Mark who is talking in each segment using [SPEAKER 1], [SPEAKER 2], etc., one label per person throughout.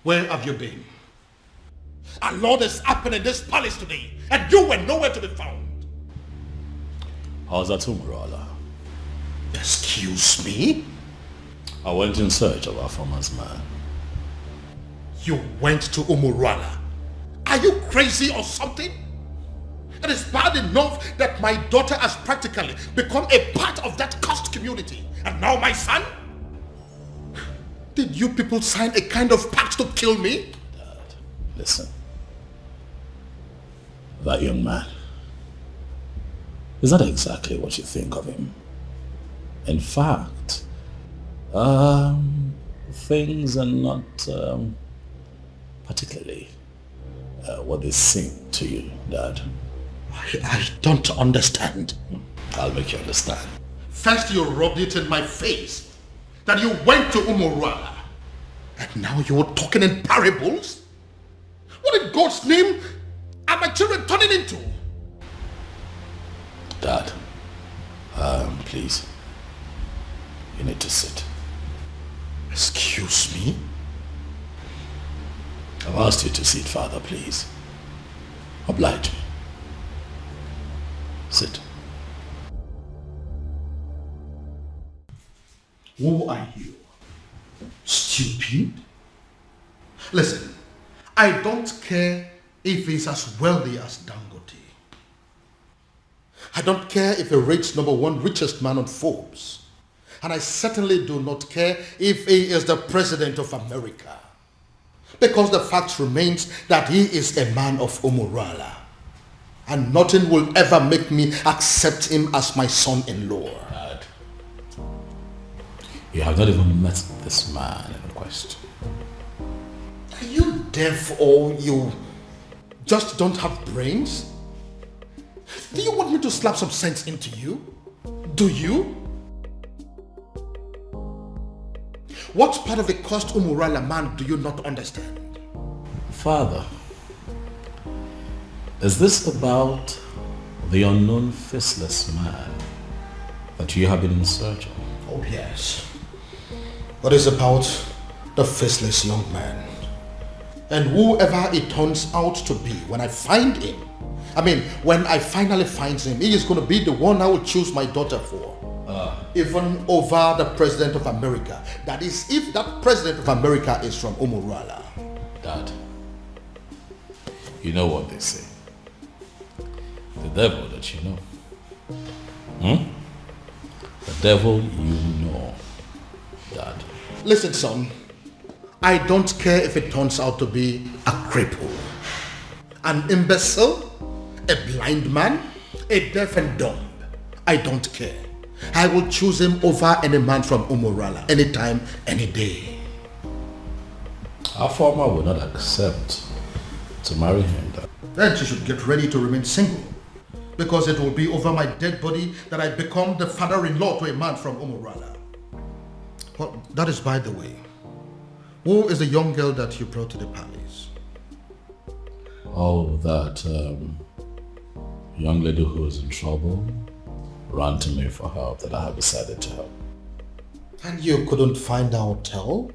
[SPEAKER 1] Where have you been? A lot has happened in this palace today, and you were nowhere to be found.
[SPEAKER 2] How's that, Umurala?
[SPEAKER 1] Excuse me?
[SPEAKER 2] I went in search of our farmer's man.
[SPEAKER 1] You went to Umurala? Are you crazy or something? It is bad enough that my daughter has practically become a part of that cursed community. And now my son? Did you people sign a kind of pact to kill me?
[SPEAKER 2] Dad, listen. That young man, is that exactly what you think of him? In fact, things are not particularly what they seem to you, Dad.
[SPEAKER 1] I don't understand.
[SPEAKER 2] I'll make you understand.
[SPEAKER 1] First you rubbed it in my face that you went to Umurala. And now you're talking in parables? What in God's name are my children turning into?
[SPEAKER 2] Dad, please. You need to sit.
[SPEAKER 1] Excuse me?
[SPEAKER 2] I've asked you to sit, Father, please. Oblige me. Sit.
[SPEAKER 1] Who are you? Stupid? Listen, I don't care if he's as wealthy as Dangote. I don't care if he rates #1 richest man on Forbes. And I certainly do not care if he is the president of America. Because the fact remains that he is a man of Umurala. And nothing will ever make me accept him as my son-in-law.
[SPEAKER 2] Dad, you have not even met this man in question.
[SPEAKER 1] Are you deaf or you just don't have brains? Do you want me to slap some sense into you? Do you? What part of the cursed Umurala man do you not understand?
[SPEAKER 2] Father, is this about the unknown faceless man that you have been in search of?
[SPEAKER 1] Oh yes. What is about the faceless young man? And whoever it turns out to be, when I find him, when I finally find him, he is going to be the one I will choose my daughter for. Even over the President of America. That is, if that President of America is from Umurala.
[SPEAKER 2] Dad, you know what they say. The devil that you know. The devil you know, Dad.
[SPEAKER 1] Listen, son. I don't care if it turns out to be a cripple, an imbecile, a blind man, a deaf and dumb. I don't care. I will choose him over any man from Umurala, anytime, any day.
[SPEAKER 2] Our farmer will not accept to marry him, Dad.
[SPEAKER 1] Then she should get ready to remain single, because it will be over my dead body that I become the father-in-law to a man from Umurala. Well, that is by the way. Who is the young girl that you brought to the palace?
[SPEAKER 2] Oh, that young lady who is in trouble ran to me for help that I have decided to help.
[SPEAKER 1] And you couldn't find our hotel?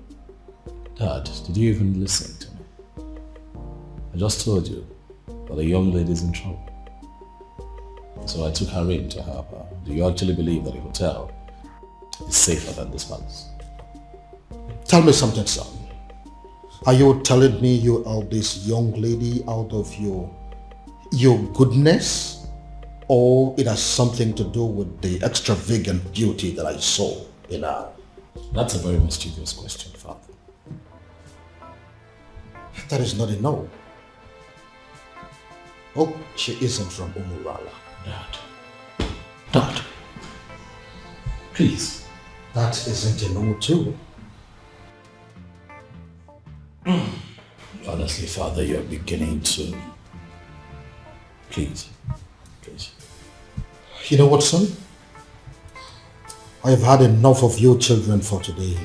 [SPEAKER 2] Dad, did you even listen to me? I just told you that a young lady is in trouble. So I took her in to help her. Do you actually believe that a hotel is safer than this palace?
[SPEAKER 1] Tell me something, son. Are you telling me you are this young lady out of your goodness? Or it has something to do with the extravagant beauty that I saw in her?
[SPEAKER 2] That's a very mischievous question, Father.
[SPEAKER 1] That is not a no. Oh, she isn't from Umurala.
[SPEAKER 2] Dad, please.
[SPEAKER 1] That isn't a no too.
[SPEAKER 2] Honestly, Father, you're beginning to... Please.
[SPEAKER 1] You know what, son? I have had enough of you children for today.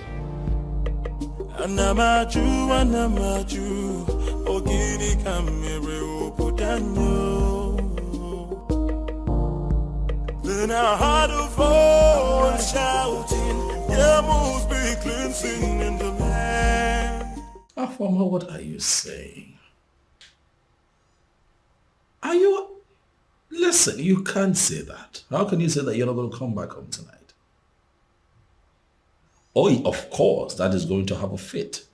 [SPEAKER 3] Then I heard a voice shouting, there must be cleansing in the land.
[SPEAKER 2] Afama, what are you saying? Are you... Listen, you can't say that. How can you say that you're not going to come back home tonight? Oh, of course, that is going to have a fit.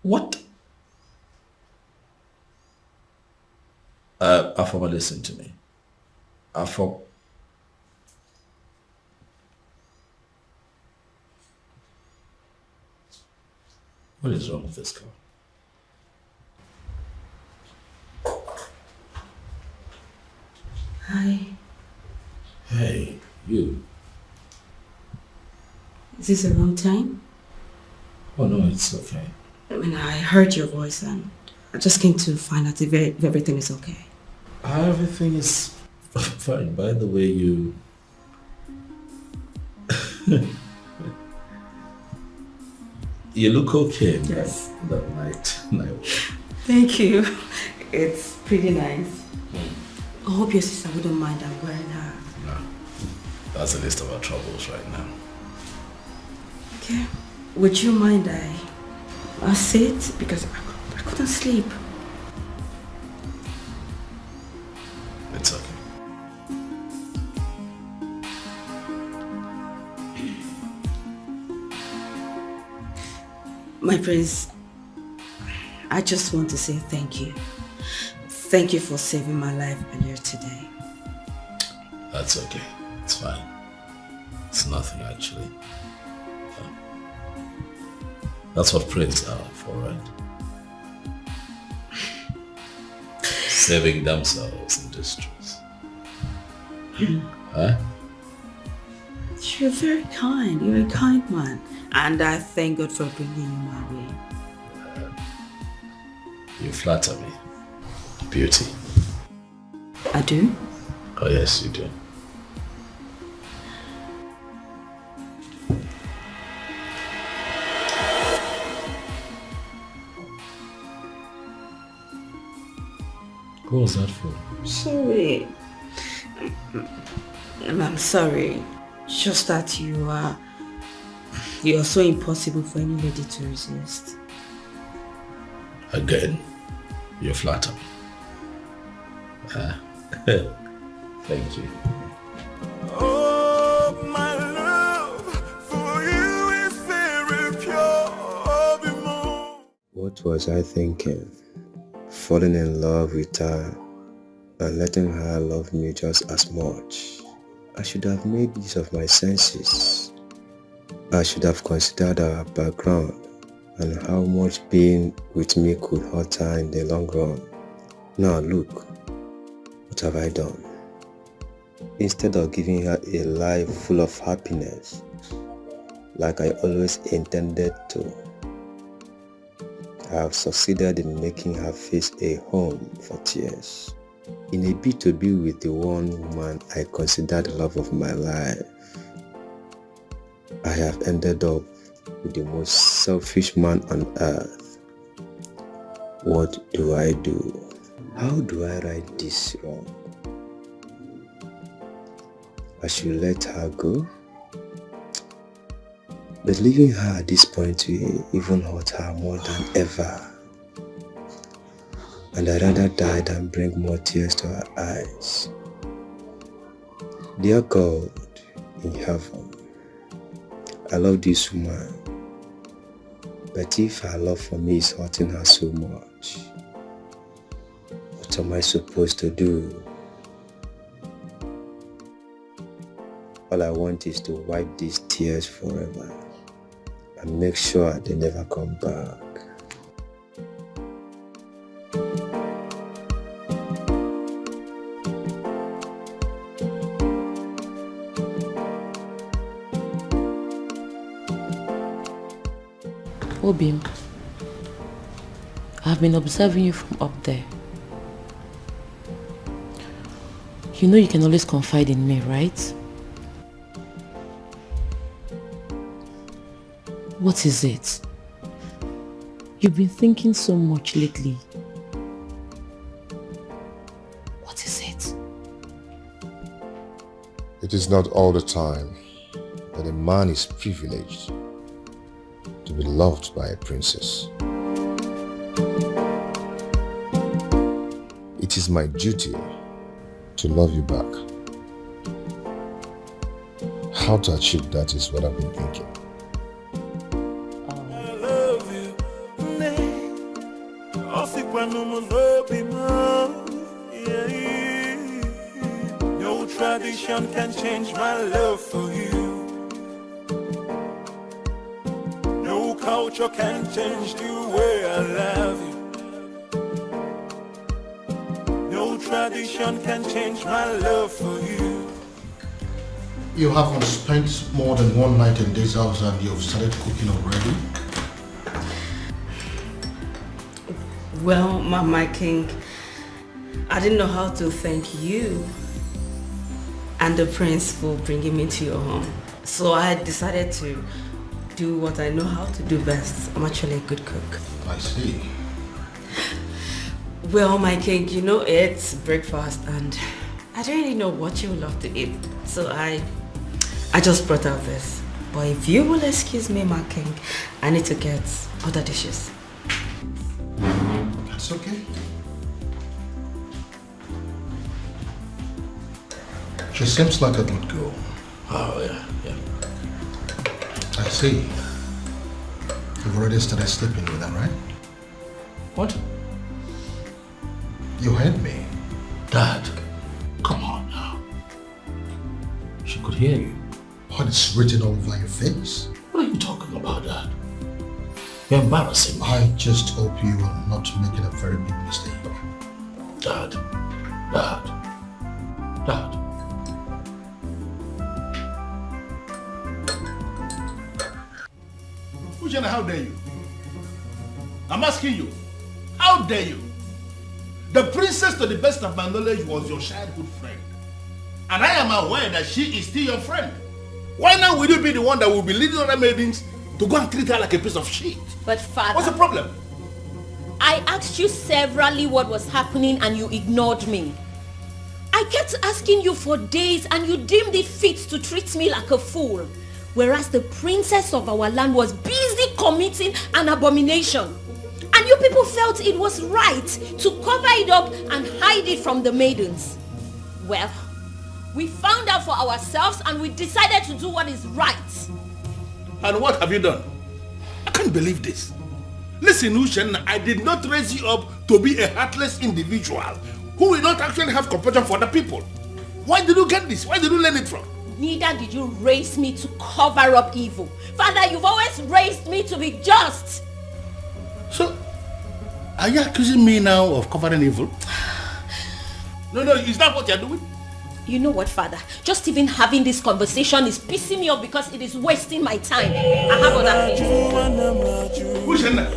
[SPEAKER 2] What? Afama, listen to me. Afama. What is wrong with this girl?
[SPEAKER 4] Hi.
[SPEAKER 2] Hey, you.
[SPEAKER 4] Is this the wrong time?
[SPEAKER 2] Oh no, it's okay.
[SPEAKER 4] I mean, I heard your voice and I just came to find out if everything is okay.
[SPEAKER 2] Everything is fine. By the way, you... You look okay.
[SPEAKER 4] Yes.
[SPEAKER 2] That night.
[SPEAKER 4] Thank you. It's pretty nice. I hope your sister wouldn't mind I'm wearing her.
[SPEAKER 2] No. That's the least of our troubles right now.
[SPEAKER 4] Okay. Would you mind I sit? Because I couldn't sleep.
[SPEAKER 2] It's okay.
[SPEAKER 4] My prince, I just want to say thank you. Thank you for saving my life earlier today.
[SPEAKER 2] That's okay. It's fine. It's nothing actually. That's what princes are for, right? Saving themselves in distress. Huh?
[SPEAKER 4] You're very kind. You're a kind man. And I thank God for bringing you my way.
[SPEAKER 2] You flatter me. Beauty.
[SPEAKER 4] I do?
[SPEAKER 2] Oh yes, you do. What was that for?
[SPEAKER 4] Sorry. I'm sorry. Just that you're so impossible for any lady to resist.
[SPEAKER 2] Again, you flatter me. Thank you.
[SPEAKER 3] Oh, my love for you is very pure.
[SPEAKER 5] What was I thinking? Falling in love with her and letting her love me just as much. I should have made use of my senses. I should have considered our background and how much being with me could hurt her in the long run. Now look, what have I done? Instead of giving her a life full of happiness, like I always intended to, I have succeeded in making her face a home for tears. In a bid to be with the one woman I considered the love of my life, I have ended up with the most selfish man on earth. What do I do? How do I right this wrong? I should let her go? But leaving her at this point will even hurt her more than ever. And I'd rather die than bring more tears to her eyes. Dear God in heaven, I love this woman, but if her love for me is hurting her so much, what am I supposed to do? All I want is to wipe these tears forever and make sure they never come back.
[SPEAKER 6] Obim, I've been observing you from up there. You know you can always confide in me, right? What is it? You've been thinking so much lately. What is it?
[SPEAKER 7] It is not all the time that a man is privileged to be loved by a princess. It is my duty to love you back. How to achieve that is what I've been thinking.
[SPEAKER 3] I love you. No tradition can change my love for you. No culture can change the way I love you. No tradition can change my love for you.
[SPEAKER 1] You haven't spent more than one night in this house and you've started cooking already?
[SPEAKER 4] Well, my king, I didn't know how to thank you and the prince for bringing me to your home. So I decided to do what I know how to do best. I'm actually a good cook.
[SPEAKER 1] I see.
[SPEAKER 4] Well, my king, you know it's breakfast and I don't really know what you would love to eat. So I just brought out this. But if you will excuse me, my king, I need to get other dishes.
[SPEAKER 1] That's okay. She seems like a good girl.
[SPEAKER 2] Oh, yeah.
[SPEAKER 1] I see. You've already started sleeping with her, right?
[SPEAKER 2] What?
[SPEAKER 1] You heard me.
[SPEAKER 2] Dad, come on now. She could hear you.
[SPEAKER 1] What is written all over your face?
[SPEAKER 2] What are you talking about, Dad? You're embarrassing me.
[SPEAKER 1] I just hope you are not making a very big mistake.
[SPEAKER 2] Dad.
[SPEAKER 8] Ujana, how dare you? I'm asking you, how dare you? The princess, to the best of my knowledge, was your childhood friend. And I am aware that she is still your friend. Why now will you be the one that will be leading other maidens to go and treat her like a piece of shit?
[SPEAKER 9] But father,
[SPEAKER 8] what's the problem?
[SPEAKER 9] I asked you severally what was happening and you ignored me. I kept asking you for days and you deemed it fit to treat me like a fool. Whereas the princess of our land was busy committing an abomination. And you people felt it was right to cover it up and hide it from the maidens. Well, we found out for ourselves and we decided to do what is right.
[SPEAKER 8] And what have you done? I can't believe this. Listen, Ushen, I did not raise you up to be a heartless individual who will not actually have compassion for the people. Why did you get this? Where did you learn it from?
[SPEAKER 9] Neither did you raise me to cover up evil. Father, you've always raised me to be just.
[SPEAKER 8] So, are you accusing me now of covering evil? No, is that what you're doing?
[SPEAKER 9] You know what, Father? Just even having this conversation is pissing me off because it is wasting my time. I have other things.
[SPEAKER 8] Who's in there?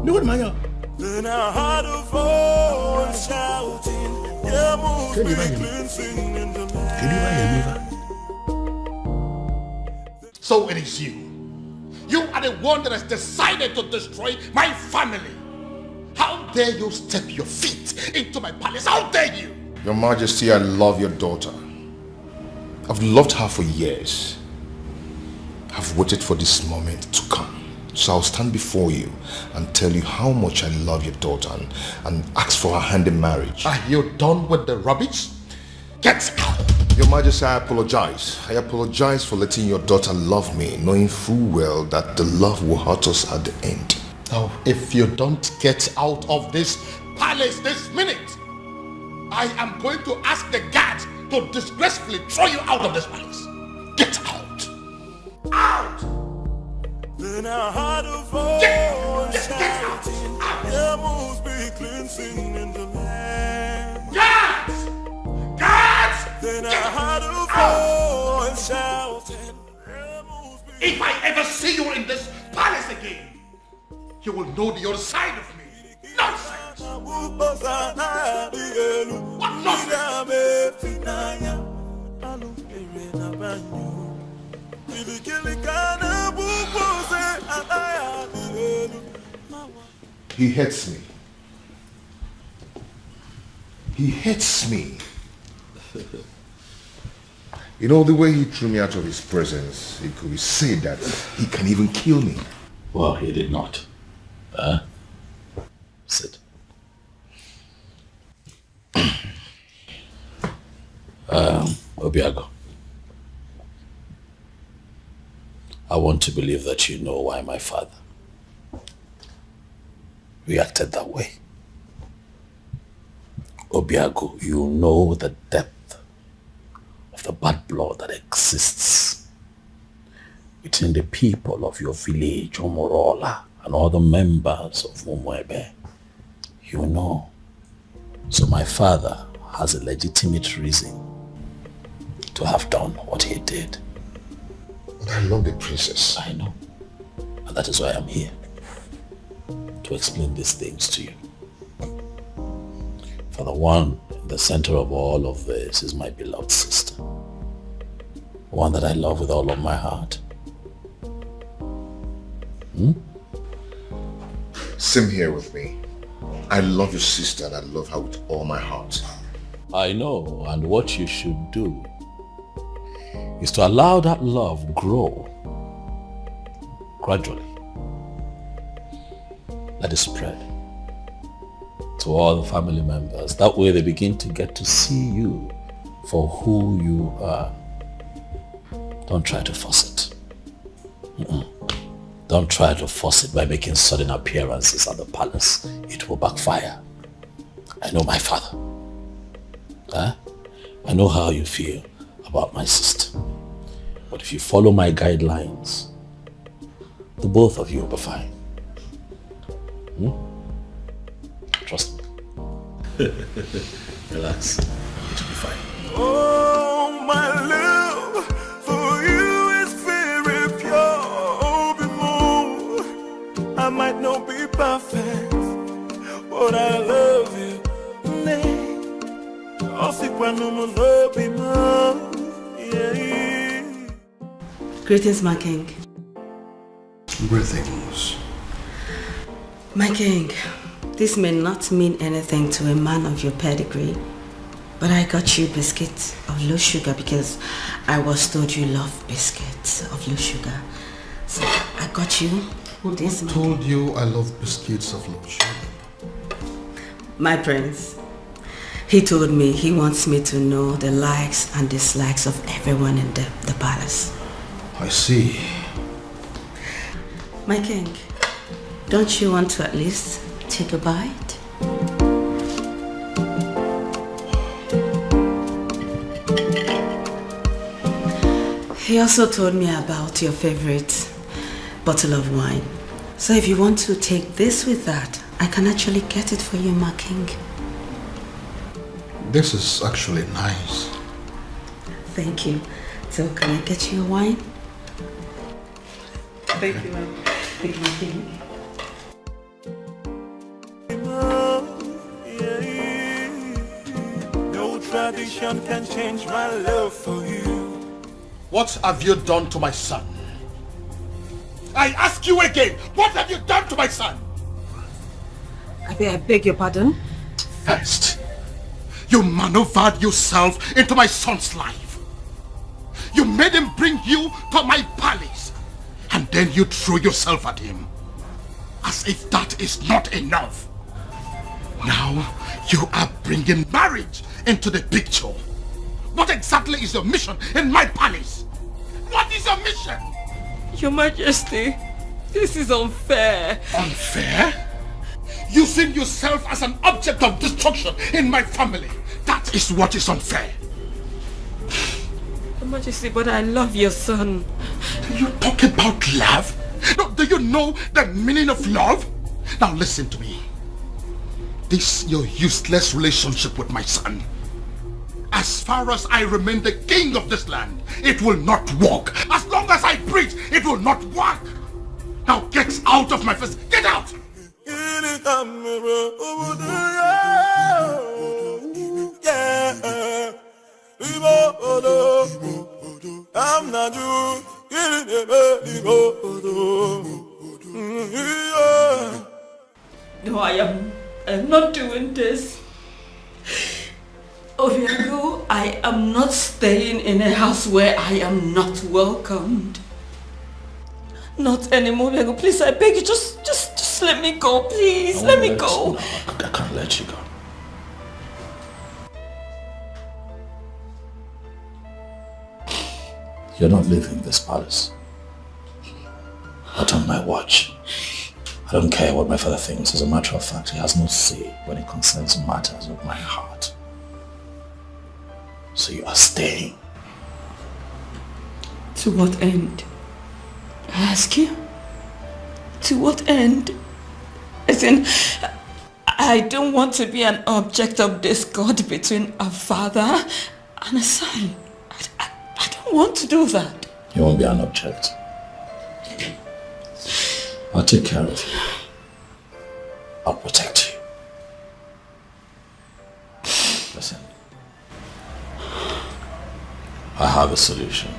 [SPEAKER 8] No, what, Maya?
[SPEAKER 3] Then I heard a voice shouting, yeah, move me cleansing in the land.
[SPEAKER 1] So it is you. You are the one that has decided to destroy my family. How dare you step your feet into my palace? How dare you?
[SPEAKER 7] Your Majesty, I love your daughter. I've loved her for years. I've waited for this moment to come. So I'll stand before you and tell you how much I love your daughter and ask for her hand in marriage.
[SPEAKER 1] Are you done with the rubbish? Get out!
[SPEAKER 7] Your Majesty, I apologize. I apologize for letting your daughter love me, knowing full well that the love will hurt us at the end.
[SPEAKER 1] Now, if you don't get out of this palace this minute, I am going to ask the guards to disgracefully throw you out of this palace. Get out! Out!
[SPEAKER 3] Then I heard a voice shouting, yeah, must be cleansing in the land.
[SPEAKER 1] Guards! Guards!
[SPEAKER 3] Then I heard a voice shouting, yeah, must be.
[SPEAKER 1] If I ever see you in this palace again, you will know the other side of me. Nonsense! What nonsense?
[SPEAKER 7] He hates me. He hates me. You know, the way he threw me out of his presence, it could be said that he can even kill me.
[SPEAKER 2] Well, he did not. Sit. Obiago, I want to believe that you know why my father reacted that way. Obiago, you know the depth of the bad blood that exists between the people of your village, Omorola, and all the members of Umwebe. You know. So my father has a legitimate reason to have done what he did.
[SPEAKER 7] But I love the princess.
[SPEAKER 2] I know. And that is why I'm here. To explain these things to you. For the one in the center of all of this is my beloved sister. One that I love with all of my heart.
[SPEAKER 7] Same here with me. I love your sister and I love her with all my heart.
[SPEAKER 2] I know, and what you should do is to allow that love grow gradually. Let it spread to all the family members. That way they begin to get to see you for who you are. Don't try to force it. Don't try to force it by making sudden appearances at the palace. It will backfire. I know my father. I know how you feel about my sister. But if you follow my guidelines, the both of you will be fine. Trust me. Relax. It will be fine.
[SPEAKER 3] Oh, my love for you is very pure. Be more. I might not be perfect, but I love you.
[SPEAKER 4] Greetings, my king.
[SPEAKER 1] Greetings.
[SPEAKER 4] My king, this may not mean anything to a man of your pedigree, but I got you biscuits of low sugar because I was told you love biscuits of low sugar. So I got you this.
[SPEAKER 1] Who told you I love biscuits of low sugar?
[SPEAKER 4] My prince. He told me he wants me to know the likes and dislikes of everyone in the palace.
[SPEAKER 1] I see.
[SPEAKER 4] My king, don't you want to at least take a bite? He also told me about your favorite bottle of wine. So if you want to take this with that, I can actually get it for you, my king.
[SPEAKER 1] This is actually nice.
[SPEAKER 4] Thank you. So can I get you a wine? Thank you, ma'am. Thank you, my king.
[SPEAKER 3] No tradition can change my love for you.
[SPEAKER 8] What have you done to my son? I ask you again, what have you done to my son?
[SPEAKER 6] I beg your pardon?
[SPEAKER 8] First, you maneuvered yourself into my son's life. You made him bring you to my palace. And then you threw yourself at him. As if that is not enough. Now, you are bringing marriage into the picture. What exactly is your mission in my palace? What is your mission?
[SPEAKER 6] Your Majesty, this is unfair.
[SPEAKER 8] Unfair? Using yourself as an object of destruction in my family. That is what is unfair.
[SPEAKER 6] Your Majesty, but I love your son.
[SPEAKER 8] You talk about love? No, do you know the meaning of love? Now listen to me. This your useless relationship with my son. As far as I remain the king of this land, it will not work. As long as I preach, it will not work. Now get out of my face. Get out!
[SPEAKER 3] I'm not you.
[SPEAKER 4] No, I am not doing this. Obiago, I am not staying in a house where I am not welcomed. Not anymore, Diego. Please, I beg you, just let me go, please. Let me go.
[SPEAKER 2] No, I can't let you go. You're not leaving this palace. Not on my watch. I don't care what my father thinks. As a matter of fact, he has no say when it concerns matters of my heart. So you are staying.
[SPEAKER 4] To what end? I ask you. To what end? As in, I don't want to be an object of discord between a father and a son. I don't want to do that.
[SPEAKER 2] You won't be an object. I'll take care of you. I'll protect you. Listen. I have a solution.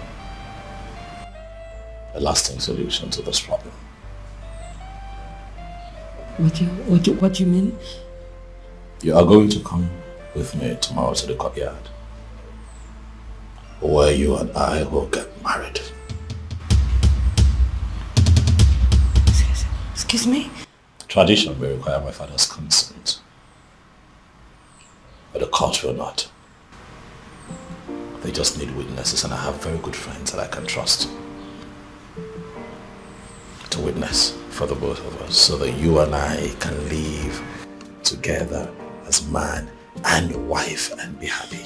[SPEAKER 2] A lasting solution to this problem.
[SPEAKER 4] What do you mean?
[SPEAKER 2] You are going to come with me tomorrow to the courtyard, where you and I will get married.
[SPEAKER 4] Excuse me?
[SPEAKER 2] Tradition will require my father's consent, but the court will not. They just need witnesses, and I have very good friends that I can trust to witness for the both of us, so that you and I can live together as man and wife and be happy.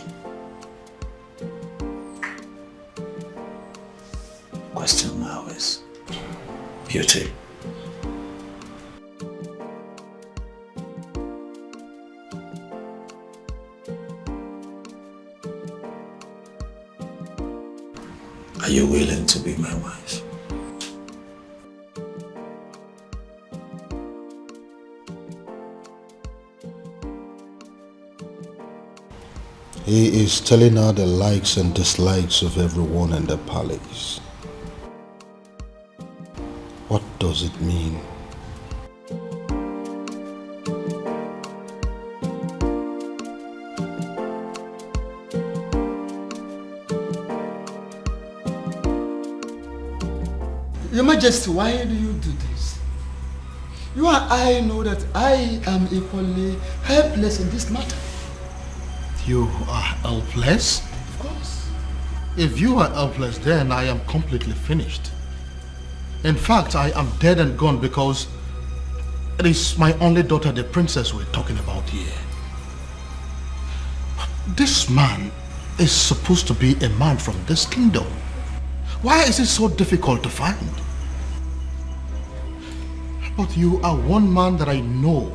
[SPEAKER 2] Question now is beauty. Are you willing to be my wife?
[SPEAKER 1] He is telling her the likes and dislikes of everyone in the palace. What does it mean?
[SPEAKER 10] Your Majesty, why do you do this? You and I know that I am equally helpless in this matter.
[SPEAKER 1] You are helpless?
[SPEAKER 10] Of course.
[SPEAKER 1] If you are helpless, then I am completely finished. In fact, I am dead and gone because it is my only daughter, the princess, we're talking about here. This man is supposed to be a man from this kingdom. Why is it so difficult to find? But you are one man that I know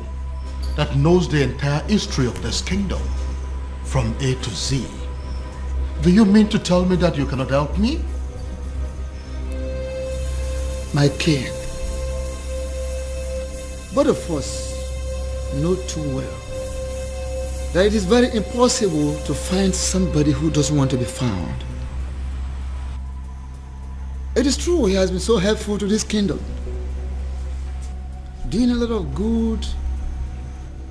[SPEAKER 1] that knows the entire history of this kingdom, from A to Z. Do you mean to tell me that you cannot help me?
[SPEAKER 10] My king, both of us know too well that it is very impossible to find somebody who doesn't want to be found. It is true he has been so helpful to this kingdom, doing a lot of good,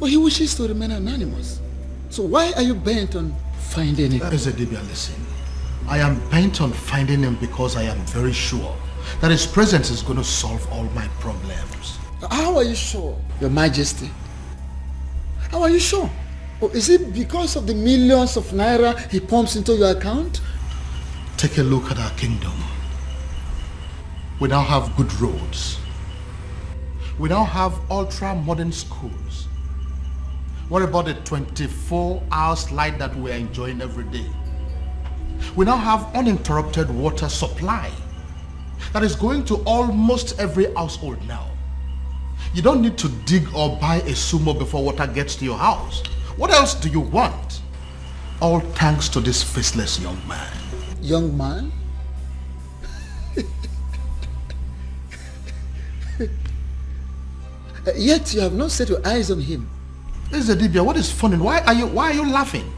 [SPEAKER 10] but he wishes to remain anonymous. So why are you bent on finding him?
[SPEAKER 1] Ezedibia, listen. I am bent on finding him because I am very sure that his presence is going to solve all my problems.
[SPEAKER 10] How are you sure, Your Majesty? How are you sure? Or is it because of the millions of naira he pumps into your account?
[SPEAKER 1] Take a look at our kingdom. We now have good roads. We now have ultra-modern schools. What about the 24-hour light that we are enjoying every day? We now have uninterrupted water supply that is going to almost every household now. You don't need to dig or buy a sumo before water gets to your house. What else do you want? All thanks to this faceless young man.
[SPEAKER 10] Young man? Yet you have not set your eyes on him.
[SPEAKER 1] Ezedibia, what is funny? Why are you laughing?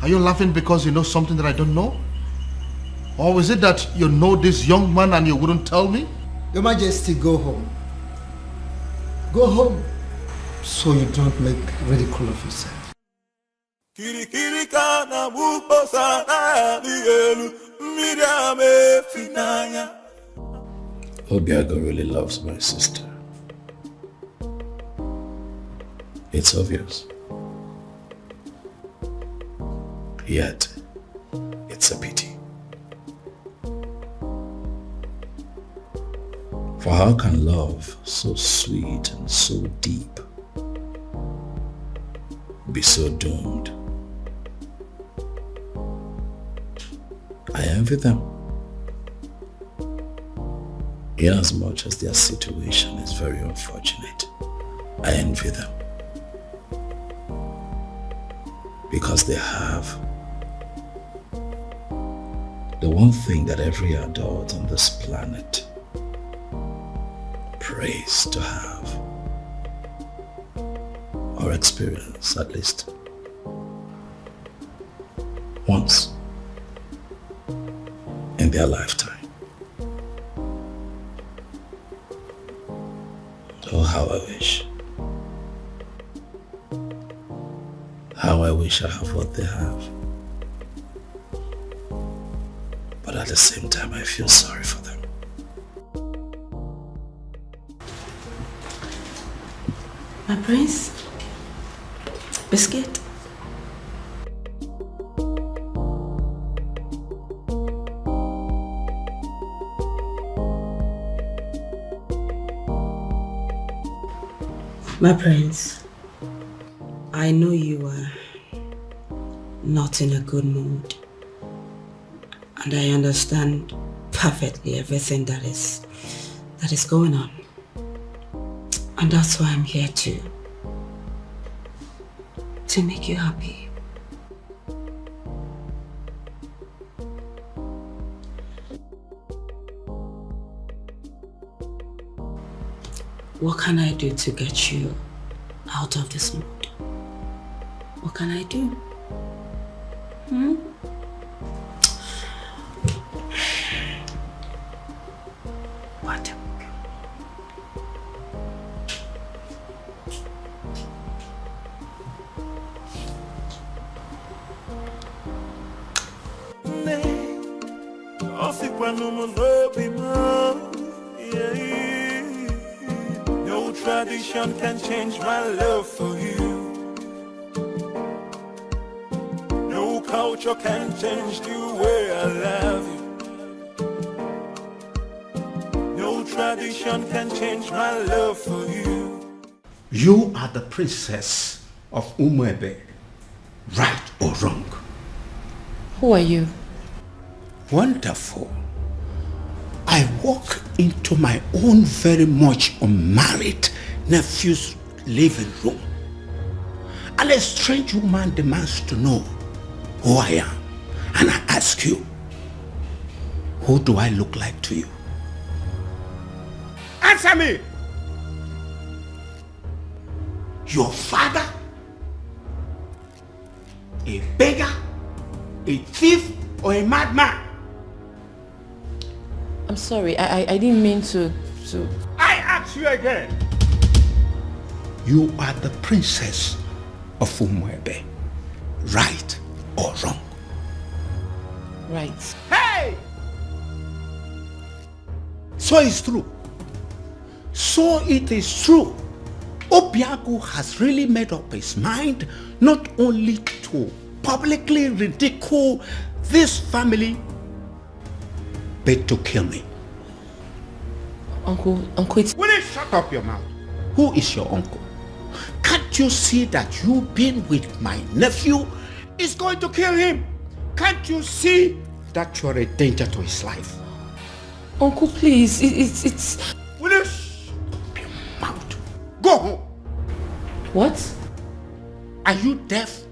[SPEAKER 1] Are you laughing because you know something that I don't know? Or is it that you know this young man and you wouldn't tell me?
[SPEAKER 10] Your Majesty, go home. Go home so you don't make ridicule of yourself.
[SPEAKER 3] Kirikiri kana bukosa na dielu mirame finanya.
[SPEAKER 2] Obiago really loves my sister. It's obvious. Yet, it's a pity. For how can love so sweet and so deep be so doomed? I envy them. Inasmuch as their situation is very unfortunate, I envy them. Because they have the one thing that every adult on this planet prays to have, or experience at least once in their lifetime. Oh, how I wish. How I wish I have what they have. But at the same time, I feel sorry for them.
[SPEAKER 4] My prince? Biscuit? My prince, I know you are not in a good mood, and I understand perfectly everything that is going on, and that's why I'm here to make you happy. What can I do to get you out of this mood? What can I do? What?
[SPEAKER 3] No tradition can change my love for you. No culture can change the way I love you. No tradition can change my love for you.
[SPEAKER 8] You are the princess of Umuebe, right or wrong?
[SPEAKER 6] Who are you?
[SPEAKER 8] Wonderful. I walk into my own very much unmarried nephew's living room, and a strange woman demands to know who I am. And I ask you, who do I look like to you? Answer me! Your father? A beggar? A thief? Or a madman?
[SPEAKER 6] I'm sorry, I didn't mean to...
[SPEAKER 8] I ask you again. You are the princess of Umuebe, right or wrong?
[SPEAKER 6] Right.
[SPEAKER 8] Hey! So it's true. So it is true. Obiago has really made up his mind not only to publicly ridicule this family, but to kill me.
[SPEAKER 6] Uncle, it's...
[SPEAKER 8] Will you shut up your mouth? Who is your uncle? Can't you see that you being with my nephew is going to kill him? Can't you see that you're a danger to his life?
[SPEAKER 6] Uncle, please, it's...
[SPEAKER 8] Will you shut up your mouth? Go home.
[SPEAKER 6] What?
[SPEAKER 8] Are you deaf?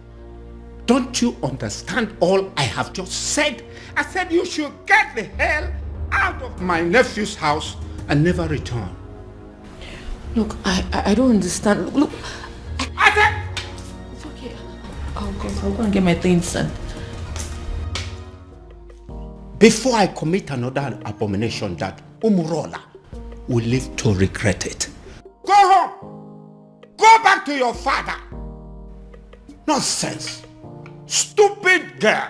[SPEAKER 8] Don't you understand all I have just said? I said you should get the hell out of my nephew's house and never return.
[SPEAKER 6] Look, I don't understand. Look,
[SPEAKER 8] I said...
[SPEAKER 6] It's okay. I'll go and get my things, son.
[SPEAKER 8] Before I commit another abomination that Umurola will live to regret it. Go home! Go back to your father! Nonsense! Stupid girl.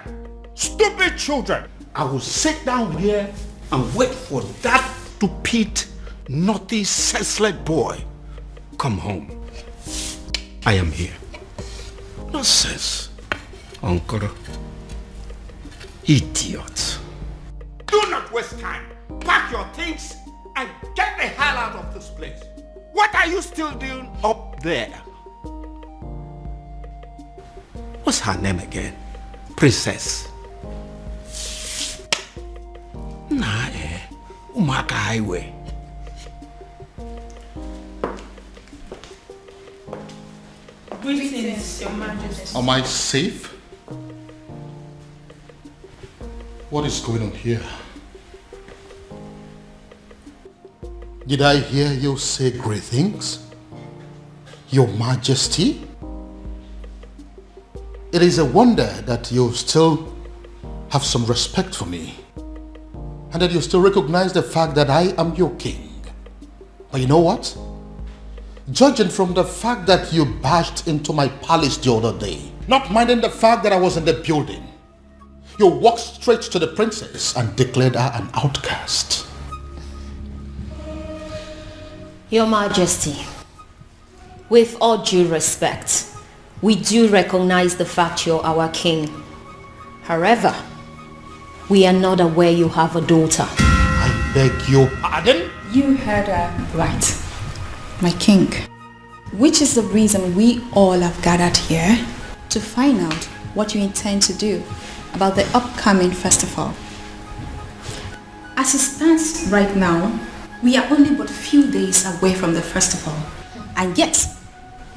[SPEAKER 8] Stupid children. I will sit down here and wait for that stupid, naughty, senseless boy. Come home. I am here. Nonsense. Uncle. Idiot. Do not waste time. Pack your things and get the hell out of this place. What are you still doing up there? What's her name again? Princess. Nah, Umaka Highway.
[SPEAKER 4] Greetings, Your Majesty.
[SPEAKER 1] Am I safe? What is going on here? Did I hear you say great things? Your Majesty? It is a wonder that you still have some respect for me and that you still recognize the fact that I am your king. But you know what? Judging from the fact that you barged into my palace the other day, not minding the fact that I was in the building, you walked straight to the princess and declared her an outcast.
[SPEAKER 9] Your Majesty, with all due respect, we do recognize the fact you're our king. However, we are not aware you have a daughter.
[SPEAKER 1] I beg your pardon?
[SPEAKER 11] You heard her right, my king. Which is the reason we all have gathered here to find out what you intend to do about the upcoming festival. As it stands right now, we are only but a few days away from the festival, and yet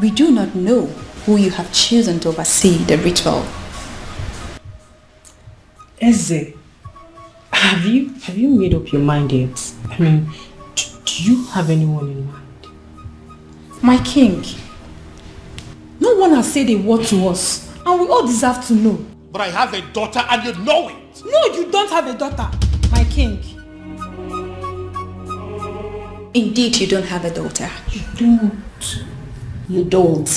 [SPEAKER 11] we do not know who you have chosen to oversee the ritual.
[SPEAKER 4] Eze, have you made up your mind yet? I mean, do you have anyone in mind?
[SPEAKER 11] My king, no one has said a word to us, and we all deserve to know.
[SPEAKER 8] But I have a daughter and you know it.
[SPEAKER 11] No, you don't have a daughter, my king. Indeed, you don't have a daughter.
[SPEAKER 9] You don't. You don't.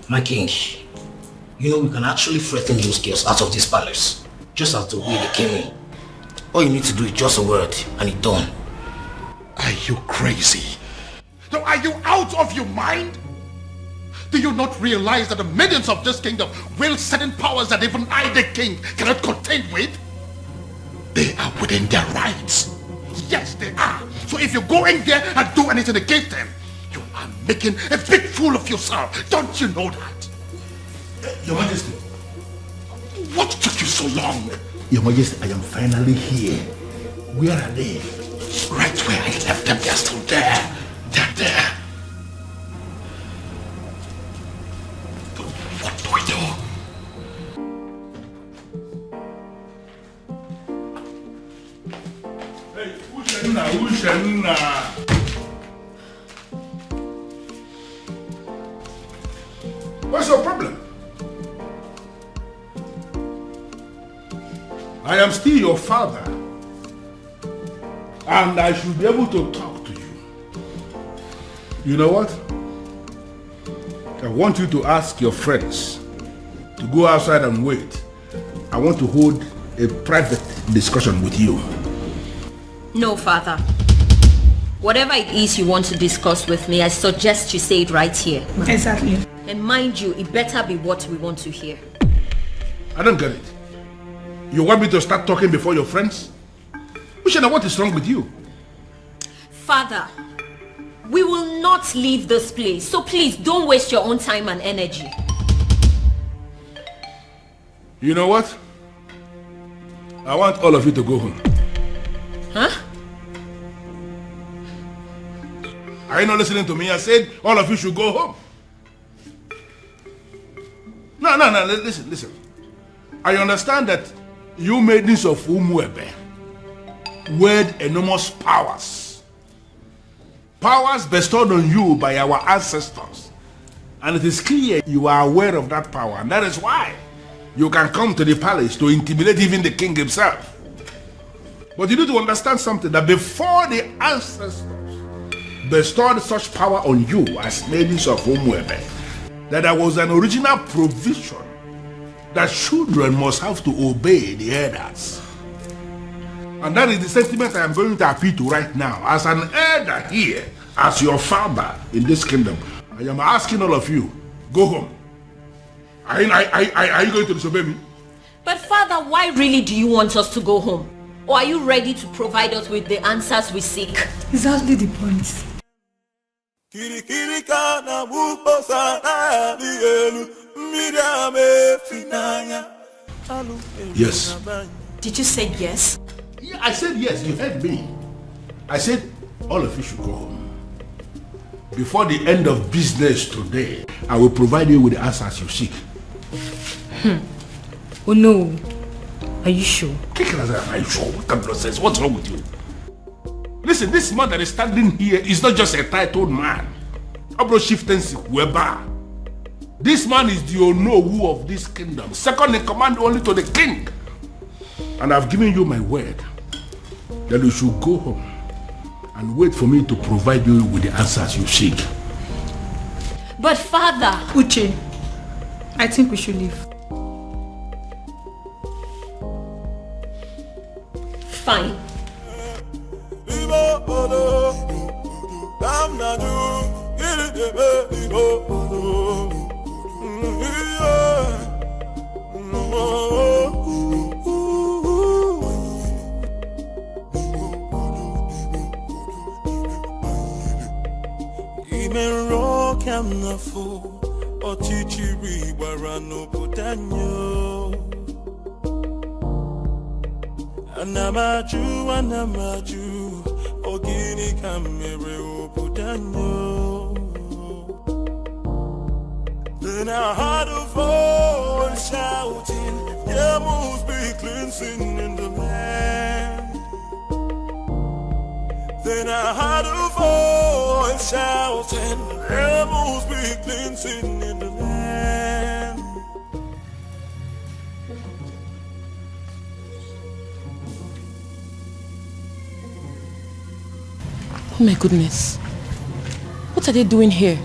[SPEAKER 12] My king, you know we can actually threaten those girls out of this palace, just as the way they came in. All you need to do is just a word and it's done.
[SPEAKER 1] Are you crazy? No, are you out of your mind? Do you not realize that the millions of this kingdom wield certain powers that even I, the king, cannot contend with? They are within their rights. Yes, they are. So if you go in there and do anything against them, you are making a big fool of yourself. Don't you know that?
[SPEAKER 8] Your Majesty.
[SPEAKER 1] What took you so long?
[SPEAKER 8] Your Majesty, I am finally here. Where are they?
[SPEAKER 1] Right where I left them, they're still there. They're there. What do we do?
[SPEAKER 8] Hey, Ushenna. What's your problem? I am still your father, and I should be able to talk to you. You know what? I want you to ask your friends to go outside and wait. I want to hold a private discussion with you.
[SPEAKER 9] No, father. Whatever it is you want to discuss with me, I suggest you say it right here.
[SPEAKER 11] Exactly.
[SPEAKER 9] And mind you, it better be what we want to hear.
[SPEAKER 8] I don't get it. You want me to start talking before your friends? Ushana, what is wrong with you?
[SPEAKER 9] Father, we will not leave this place, so please don't waste your own time and energy.
[SPEAKER 8] You know what? I want all of you to go home.
[SPEAKER 9] Huh?
[SPEAKER 8] Are you not listening to me? I said all of you should go home. No, listen. I understand that you maidens of Umuebe wield enormous powers. Powers bestowed on you by our ancestors. And it is clear you are aware of that power. And that is why you can come to the palace to intimidate even the king himself. But you need to understand something, that before the ancestors bestowed such power on you as ladies of Umuebe that there was an original provision that children must have to obey the elders. And that is the sentiment I am going to appeal to right now. As an elder here, as your father in this kingdom, I am asking all of you, go home. Are you going to disobey me?
[SPEAKER 9] But Father, why really do you want us to go home? Or are you ready to provide us with the answers we seek?
[SPEAKER 11] Exactly the point.
[SPEAKER 8] Yes.
[SPEAKER 9] Did you say yes?
[SPEAKER 8] Yeah, I said yes, you heard me. I said all of you should go home. Before the end of business today, I will provide you with the answers you seek.
[SPEAKER 11] Oh no. Are you sure?
[SPEAKER 8] Are you sure? What kind of nonsense? What's wrong with you? Listen, this man that is standing here is not just a titled man. Abro Chieftaincy, Weber. This man is the Onowu of this kingdom, second in command only to the king. And I've given you my word that you should go home and wait for me to provide you with the answers you seek.
[SPEAKER 9] But Father...
[SPEAKER 11] Uche, I think we should leave.
[SPEAKER 9] Fine.
[SPEAKER 3] Anamaju, ogini kamere opudanyo. Then I heard a voice shouting, there must be cleansing in the land. Then I heard a voice shouting, there must be cleansing in the land.
[SPEAKER 6] Oh my goodness. What are they doing here?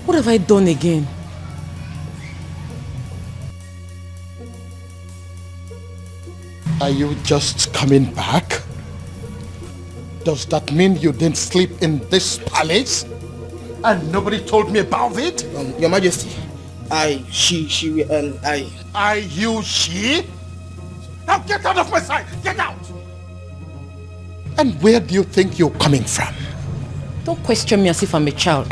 [SPEAKER 6] What have I done again?
[SPEAKER 1] Are you just coming back? Does that mean you didn't sleep in this palace? And nobody told me about it?
[SPEAKER 12] Your Majesty, she.
[SPEAKER 1] Now get out of my sight! Get out! And where do you think you're coming from?
[SPEAKER 6] Don't question me as if I'm a child.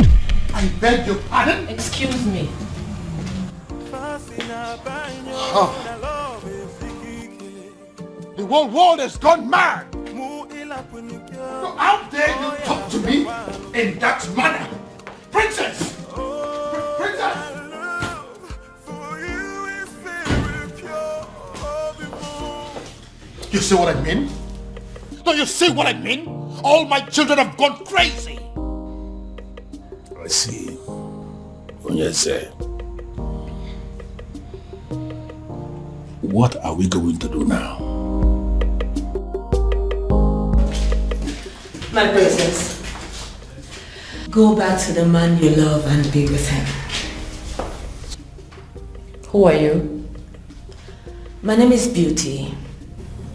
[SPEAKER 1] I beg your pardon?
[SPEAKER 6] Excuse me.
[SPEAKER 1] Oh. The whole world has gone mad! So how dare you talk to me in that manner? Princess! Princess! You see what I mean? Do you see what I mean? All my children have gone crazy!
[SPEAKER 8] I see. Onyese. What are we going to do now?
[SPEAKER 4] My princess, go back to the man you love and be with him.
[SPEAKER 6] Who are you?
[SPEAKER 4] My name is Beauty,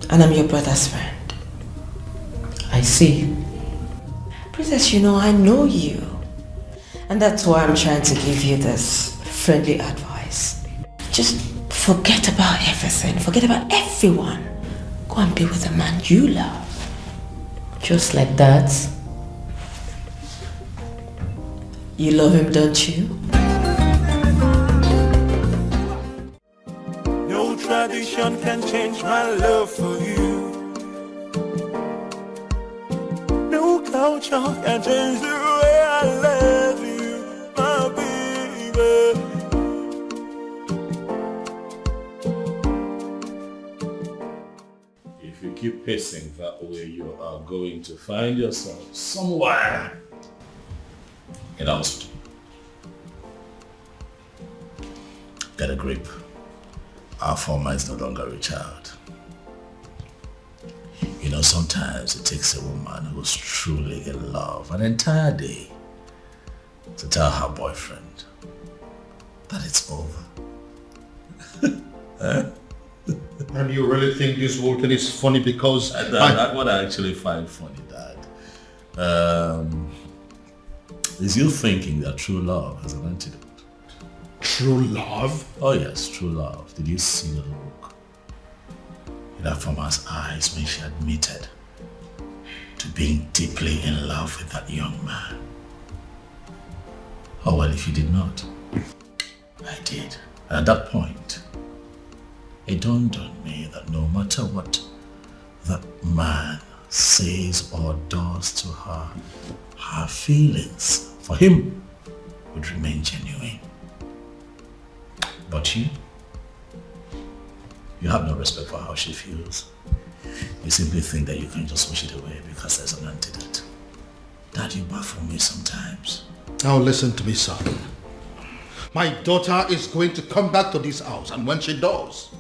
[SPEAKER 4] and I'm your brother's friend.
[SPEAKER 6] I see.
[SPEAKER 4] Princess, you know, I know you. And that's why I'm trying to give you this friendly advice. Just forget about everything. Forget about everyone. Go and be with the man you love.
[SPEAKER 6] Just like that?
[SPEAKER 4] You love him, don't you?
[SPEAKER 3] No tradition can change my love for you. No culture can change the way I love you, my baby.
[SPEAKER 2] If you keep pacing that way, you are going to find yourself somewhere in hospital. Get a grip. Our former is no longer a child. You know, sometimes it takes a woman who's truly in love an entire day to tell her boyfriend that it's over.
[SPEAKER 1] And you really think this whole thing is funny because...
[SPEAKER 2] That's what I actually find funny, Dad. Is you thinking that true love has an antidote?
[SPEAKER 1] True love?
[SPEAKER 2] Oh yes, true love. Did you see the look in that woman's eyes when she admitted to being deeply in love with that young man? Oh well, if you did not, I did. And at that point, it dawned on me that no matter what that man says or does to her, her feelings for him would remain genuine. But you have no respect for how she feels. You simply think that you can just wish it away because there's an antidote. Dad, you baffle me sometimes.
[SPEAKER 1] Now listen to me, son. My daughter is going to come back to this house, and when she does,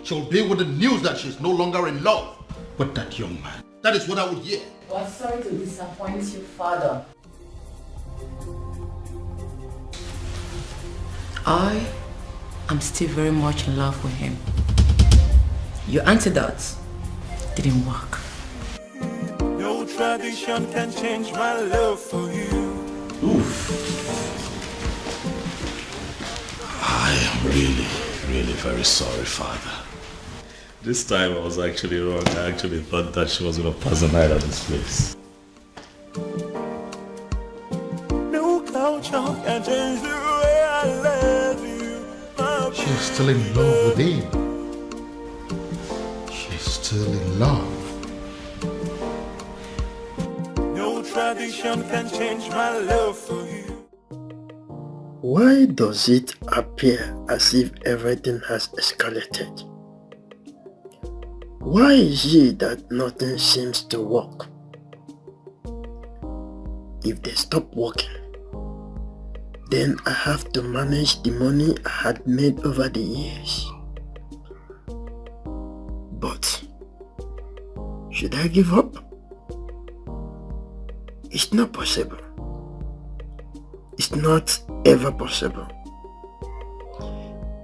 [SPEAKER 1] she'll be with the news that she's no longer in love with that young man. That is what I would hear.
[SPEAKER 6] Well, sorry to disappoint you, Father. I am still very much in love with him. Your antidote didn't work.
[SPEAKER 3] No tradition can change my love for you.
[SPEAKER 2] Oof. I am really very sorry, Father. This time I was actually wrong. I actually thought that she was going to pass the night at this place.
[SPEAKER 3] No culture can change the way I love you.
[SPEAKER 1] She's still in love with him. She's still in love.
[SPEAKER 3] No tradition can change my love for you.
[SPEAKER 13] Why does it appear as if everything has escalated? Why is it that nothing seems to work? If they stop working, then I have to manage the money I had made over the years. But should I give up? It's not possible. It's not ever possible.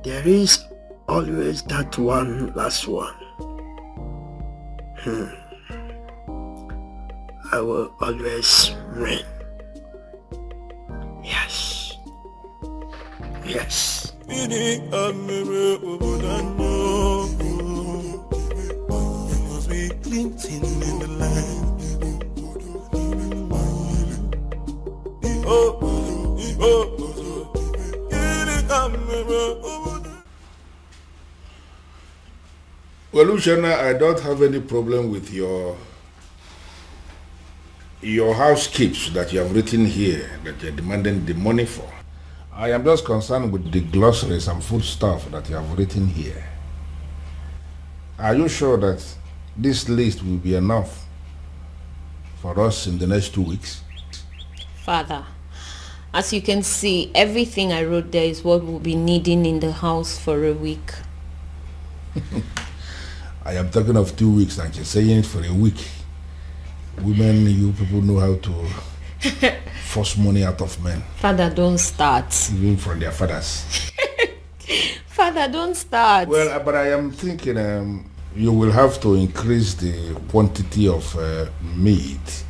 [SPEAKER 13] There is always that one last one. I will always win. Yes. Yes.
[SPEAKER 3] Must be glinting in the light.
[SPEAKER 8] Well, Luciana, I don't have any problem with your housekeeps that you have written here that you're demanding the money for. I am just concerned with the glossaries and food stuff that you have written here. Are you sure that this list will be enough for us in the next 2 weeks?
[SPEAKER 9] Father, as you can see, everything I wrote there is what we'll be needing in the house for a week.
[SPEAKER 8] I am talking of 2 weeks and you're saying it for a week. Women, you people know how to force money out of men.
[SPEAKER 9] Father, don't start.
[SPEAKER 8] Even from their fathers.
[SPEAKER 9] Father, don't start.
[SPEAKER 8] Well, but I am thinking you will have to increase the quantity of meat,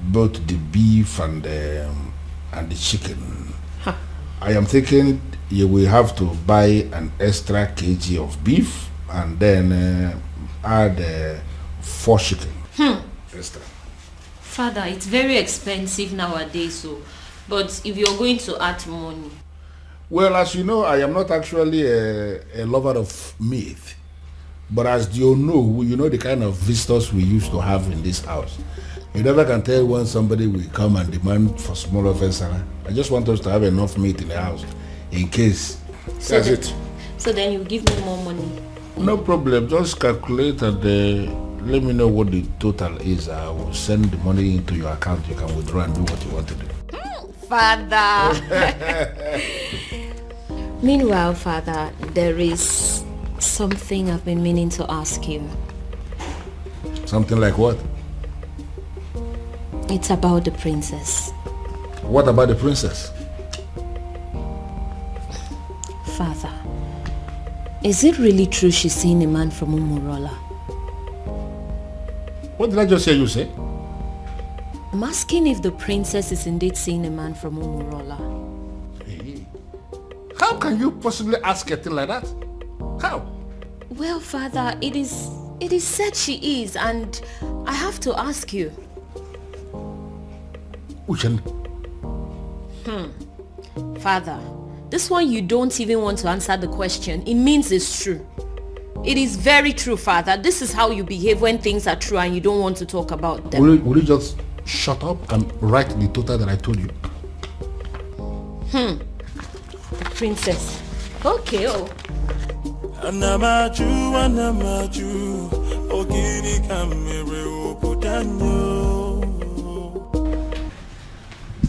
[SPEAKER 8] both the beef and the chicken.
[SPEAKER 9] Huh.
[SPEAKER 8] I am thinking you will have to buy an extra kg of beef and then add 4 chicken. Extra.
[SPEAKER 9] Father, it's very expensive nowadays, but if you're going to add money.
[SPEAKER 8] Well, as you know, I am not actually a lover of meat. But as you know the kind of visitors we used to have in this house. You never can tell when somebody will come and demand for small offense. I just want us to have enough meat in the house in case. That's it.
[SPEAKER 9] So then you give me more money.
[SPEAKER 8] No problem. Just calculate and let me know what the total is. I will send the money into your account. You can withdraw and do what you want to do.
[SPEAKER 9] Father. Meanwhile, Father, there is something I've been meaning to ask you.
[SPEAKER 8] Something like what?
[SPEAKER 9] It's about the princess.
[SPEAKER 8] What about the princess?
[SPEAKER 9] Father, is it really true she's seeing a man from Umurola?
[SPEAKER 8] What did I just hear you say?
[SPEAKER 9] I'm asking if the princess is indeed seeing a man from Umurola.
[SPEAKER 8] Hey. How can you possibly ask a thing like that? How?
[SPEAKER 9] Well, Father, it is said she is, and I have to ask you.
[SPEAKER 8] Uchenna.
[SPEAKER 9] Father, this one you don't even want to answer the question. It means it's true. It is very true, Father. This is how you behave when things are true and you don't want to talk about them.
[SPEAKER 8] Will you just shut up and write the total that I told you?
[SPEAKER 9] The princess. Okay, oh.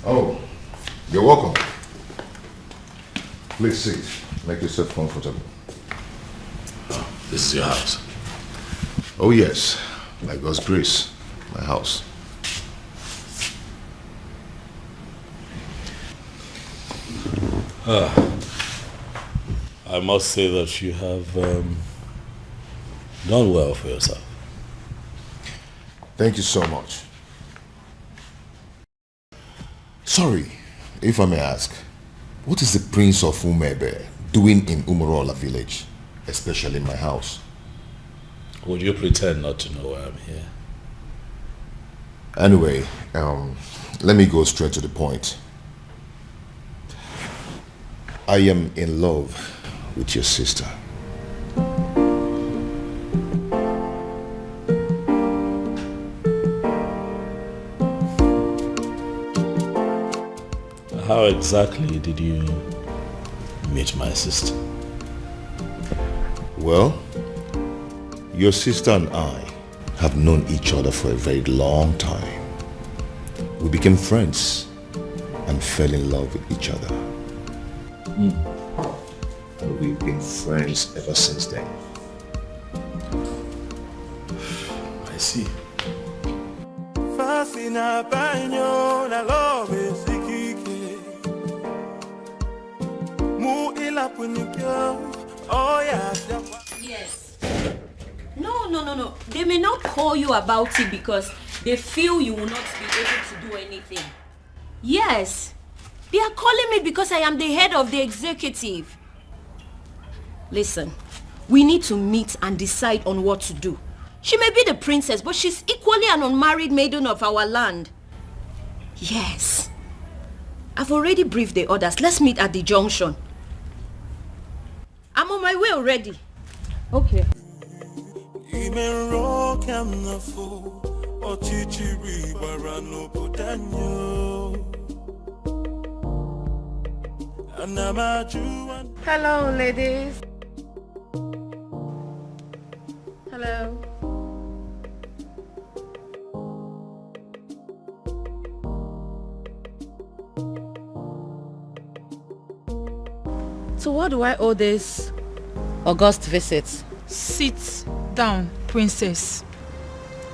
[SPEAKER 7] Oh, you're welcome. Please sit. Make yourself comfortable.
[SPEAKER 2] Oh, this is your house?
[SPEAKER 7] Oh yes, by God's grace, my house.
[SPEAKER 2] I must say that you have done well for yourself.
[SPEAKER 7] Thank you so much. Sorry, if I may ask, what is the Prince of Umebe doing in Umurola village, especially in my house?
[SPEAKER 2] Would you pretend not to know why I'm here?
[SPEAKER 7] Anyway, let me go straight to the point. I am in love with your sister.
[SPEAKER 2] How exactly did you meet my sister?
[SPEAKER 7] Well, your sister and I have known each other for a very long time. We became friends and fell in love with each other. And we've been friends ever since then.
[SPEAKER 2] I see.
[SPEAKER 9] Yes. No. They may not call you about it because they feel you will not be able to do anything. Yes. They are calling me because I am the head of the executive. Listen, we need to meet and decide on what to do. She may be the princess, but she's equally an unmarried maiden of our land. Yes. I've already briefed the others. Let's meet at the junction. I'm on my way already. Okay.
[SPEAKER 6] Hello, ladies. Hello. So what do I owe this august visit?
[SPEAKER 14] Sit down, princess.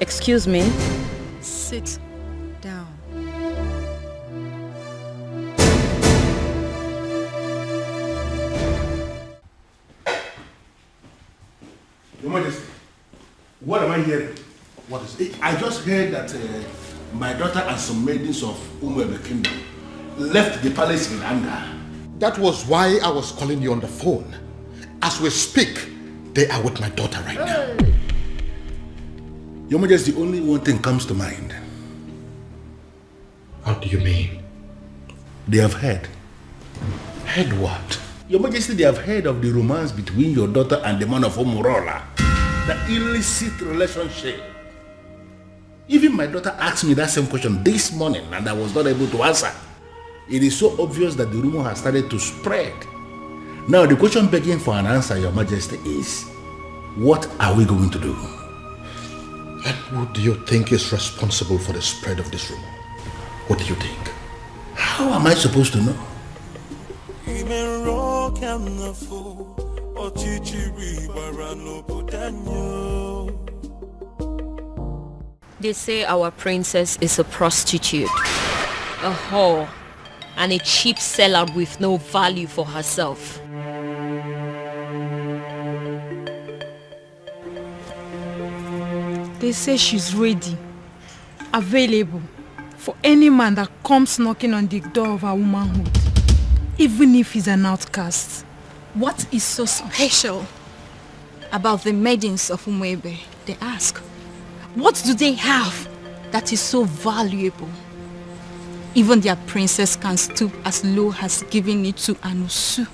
[SPEAKER 6] Excuse me?
[SPEAKER 14] Sit down.
[SPEAKER 8] Your Majesty, what am I hearing? What is it? I just heard that my daughter and some maidens of Umwebe Kingdom left the palace in anger.
[SPEAKER 1] That was why I was calling you on the phone. As we speak, they are with my daughter right now.
[SPEAKER 8] Your Majesty, only one thing comes to mind.
[SPEAKER 1] What do you mean?
[SPEAKER 8] They have heard.
[SPEAKER 1] Heard what?
[SPEAKER 8] Your Majesty, they have heard of the romance between your daughter and the man of Umurola. The illicit relationship. Even my daughter asked me that same question this morning and I was not able to answer. It is so obvious that the rumor has started to spread. Now the question begging for an answer, Your Majesty, is what are we going to do?
[SPEAKER 1] And who do you think is responsible for the spread of this rumor? What do you think?
[SPEAKER 8] How am I supposed to know?
[SPEAKER 9] They say our princess is a prostitute, a whore, and a cheap sellout with no value for herself.
[SPEAKER 14] They say she's ready, available for any man that comes knocking on the door of her womanhood, even if he's an outcast.
[SPEAKER 11] What is so special about the maidens of Umwebe? They ask. What do they have that is so valuable? Even their princess can stoop as low as giving it to Anusu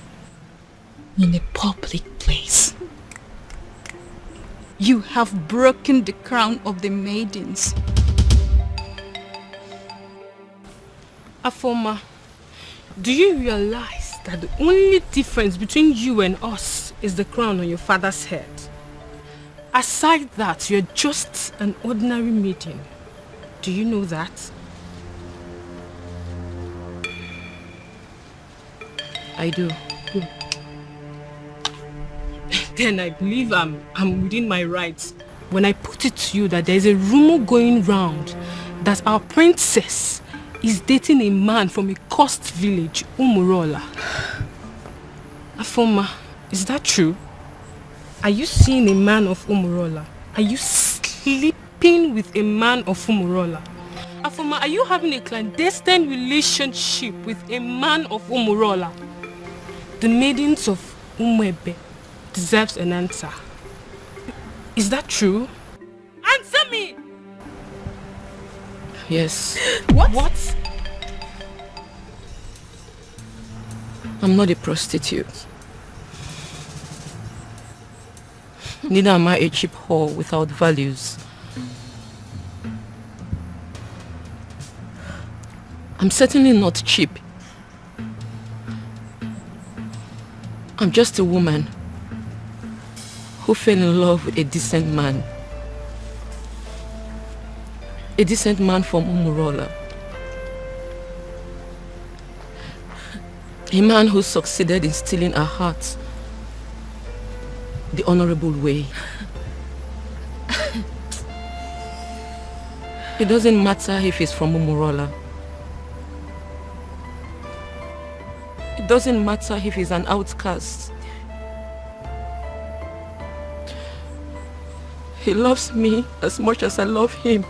[SPEAKER 11] in a public place. You have broken the crown of the maidens.
[SPEAKER 15] Afoma, do you realize that the only difference between you and us is the crown on your father's head? Aside that, you're just an ordinary maiden. Do you know that?
[SPEAKER 9] I do.
[SPEAKER 15] Then I believe I'm within my rights when I put it to you that there's a rumor going round that our princess is dating a man from a coast village, Umurola. Afoma, is that true? Are you seeing a man of Umurola? Are you sleeping with a man of Umurola? Afoma, are you having a clandestine relationship with a man of Umurola? The maidens of Umwebe deserves an answer. Is that true? Answer me!
[SPEAKER 6] Yes.
[SPEAKER 15] What?
[SPEAKER 6] I'm not a prostitute. Neither am I a cheap whore without values. I'm certainly not cheap. I'm just a woman who fell in love with a decent man. A decent man from Umurola. A man who succeeded in stealing her heart the honorable way. It doesn't matter if he's from Umurola. It doesn't matter if he's an outcast. He loves me as much as I love him.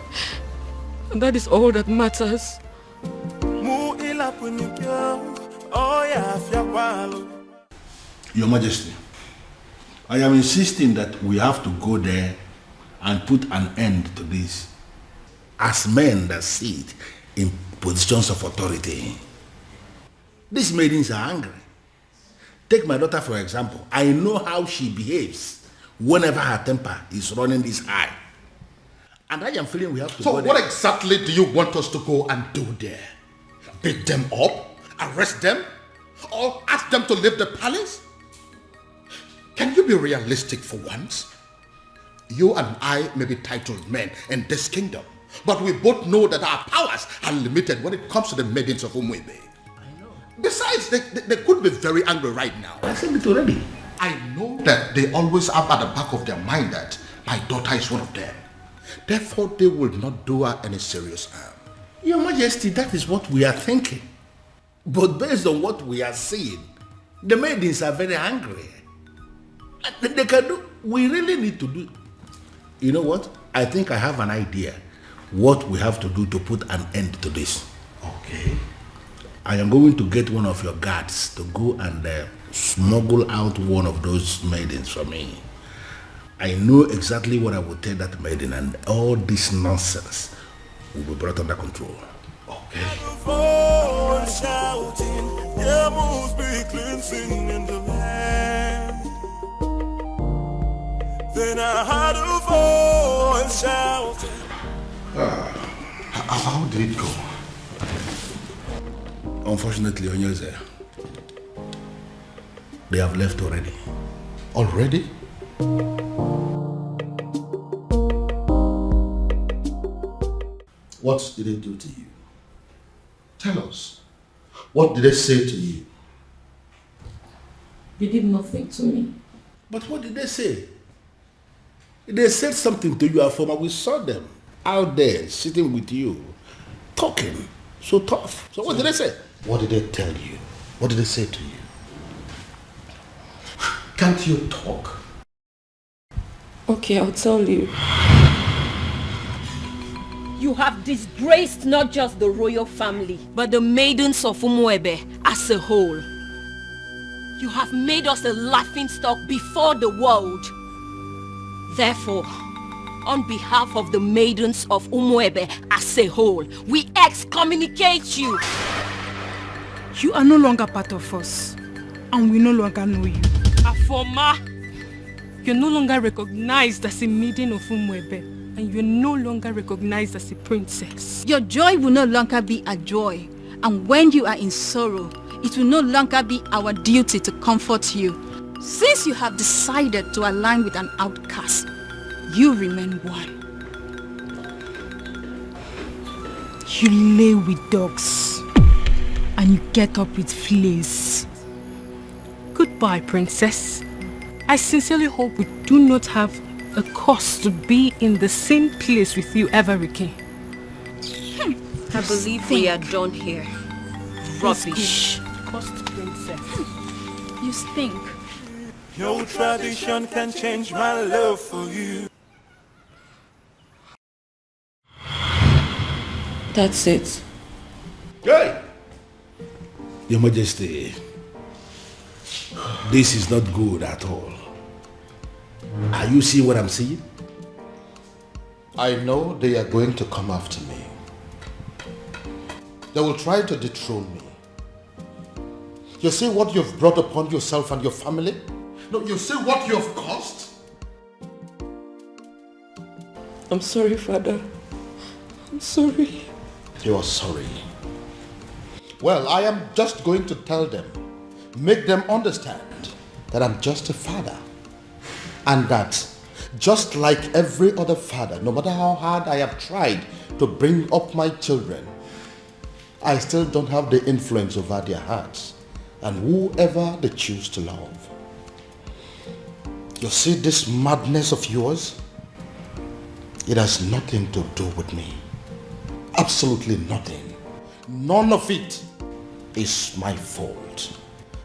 [SPEAKER 6] And that is all that matters.
[SPEAKER 8] Your Majesty, I am insisting that we have to go there and put an end to this as men that sit in positions of authority. These maidens are angry. Take my daughter for example. I know how she behaves whenever her temper is running this high. And I am feeling we have to go there.
[SPEAKER 1] So what exactly do you want us to go and do there? Beat them up? Arrest them? Or ask them to leave the palace? Can you be realistic for once? You and I may be titled men in this kingdom, but we both know that our powers are limited when it comes to the maidens of Umwebe. Besides, they could be very angry right now.
[SPEAKER 8] I said it already.
[SPEAKER 1] I know that they always have at the back of their mind that my daughter is one of them. Therefore, they will not do her any serious harm.
[SPEAKER 8] Your Majesty, that is what we are thinking. But based on what we are seeing, the maidens are very angry. They can do, we really need to do. You know what? I think I have an idea what we have to do to put an end to this.
[SPEAKER 1] Okay.
[SPEAKER 8] I am going to get one of your guards to go and smuggle out one of those maidens for me. I know exactly what I will tell that maiden, and all this nonsense will be brought under control.
[SPEAKER 1] Okay.
[SPEAKER 3] Then I heard a voice shouting.
[SPEAKER 1] How did it go?
[SPEAKER 8] Unfortunately, Onyeze, they have left already.
[SPEAKER 1] Already? What did they do to you? Tell us. What did they say to you?
[SPEAKER 6] They did nothing to me.
[SPEAKER 8] But what did they say? They said something to you, Afoma. We saw them. out there sitting with you, talking so tough. So what did they say?
[SPEAKER 1] What did they tell you? What did they say to you? Can't you talk?
[SPEAKER 6] Okay, I'll tell you.
[SPEAKER 9] You have disgraced not just the royal family, but the maidens of Umuebe as a whole. You have made us a laughingstock before the world. Therefore, on behalf of the maidens of Umuebe as a whole, we excommunicate you.
[SPEAKER 14] You are no longer part of us, and we no longer know you.
[SPEAKER 15] Afoma, you're no longer recognized as a maiden of Umuebe, and you're no longer recognized as a princess.
[SPEAKER 11] Your joy will no longer be a joy, and when you are in sorrow, it will no longer be our duty to comfort you. Since you have decided to align with an outcast, you remain one.
[SPEAKER 14] You lay with dogs, and you get up with fleas.
[SPEAKER 15] Goodbye, princess. I sincerely hope we do not have a cause to be in the same place with you ever again.
[SPEAKER 9] I believe we are done here. Rubbish.
[SPEAKER 15] Cost princess.
[SPEAKER 11] You stink.
[SPEAKER 3] No tradition can change my love for you.
[SPEAKER 6] That's it.
[SPEAKER 8] Hey! Your Majesty, this is not good at all. Are you seeing what I'm seeing?
[SPEAKER 1] I know they are going to come after me. They will try to dethrone me. You see what you've brought upon yourself and your family? No, you see what you have caused?
[SPEAKER 6] I'm sorry, Father. I'm sorry.
[SPEAKER 1] You are sorry. Well, I am just going to tell them, make them understand that I'm just a father. And that, just like every other father, no matter how hard I have tried to bring up my children, I still don't have the influence over their hearts and whoever they choose to love. You see this madness of yours? It has nothing to do with me. Absolutely nothing. None of it is my fault.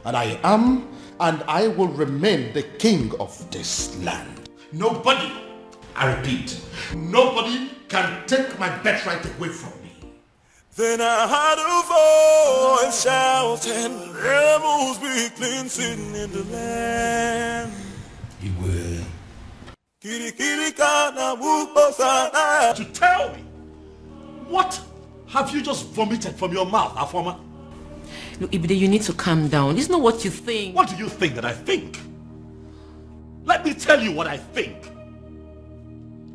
[SPEAKER 1] And I am and I will remain the king of this land. Nobody, I repeat, nobody can take my birthright away from me.
[SPEAKER 3] Then I heard a voice shouting, rebels be cleansing in the land.
[SPEAKER 8] You will. To tell me, what have you just vomited from your mouth, Afoma?
[SPEAKER 6] Look, Ibide, you need to calm down. It's not what you think.
[SPEAKER 8] What do you think that I think? Let me tell you what I think.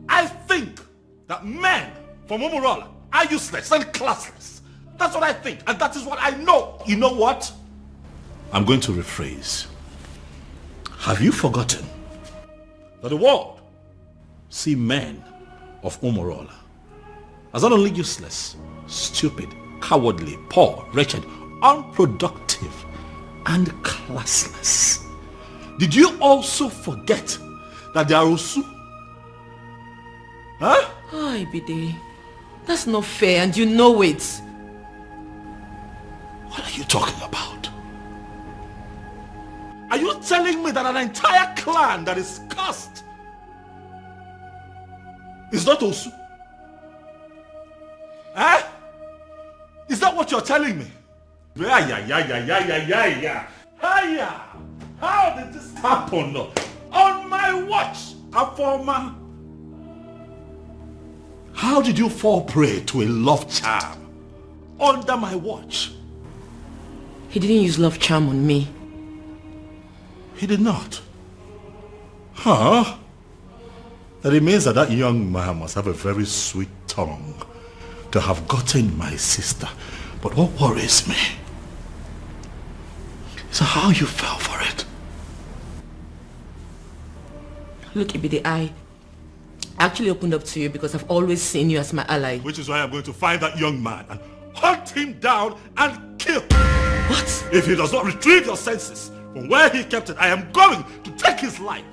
[SPEAKER 8] I think that men from Umurola are useless and classless. That's what I think, and that is what I know. You know what? I'm going to rephrase. Have you forgotten that the world see men of Umurola as not only useless, stupid, cowardly, poor, wretched, unproductive, and classless? Did you also forget that they are Osu? Huh?
[SPEAKER 6] Oh, Ibide, that's not fair and you know it.
[SPEAKER 8] What are you talking about? Are you telling me that an entire clan that is cursed is not Osu? Huh? Is that what you're telling me? Yeah. How did this happen? On my watch, Afoma. How did you fall prey to a love charm under my watch?
[SPEAKER 6] He didn't use love charm on me.
[SPEAKER 8] He did not. Huh? That it means that young man must have a very sweet tongue to have gotten my sister. But what worries me is how you fell for it.
[SPEAKER 6] Look, Ibide, I actually opened up to you because I've always seen you as my ally.
[SPEAKER 8] Which is why I'm going to find that young man and hunt him down and kill.
[SPEAKER 6] What?
[SPEAKER 8] If he does not retrieve your senses from where he kept it, I am going to take his life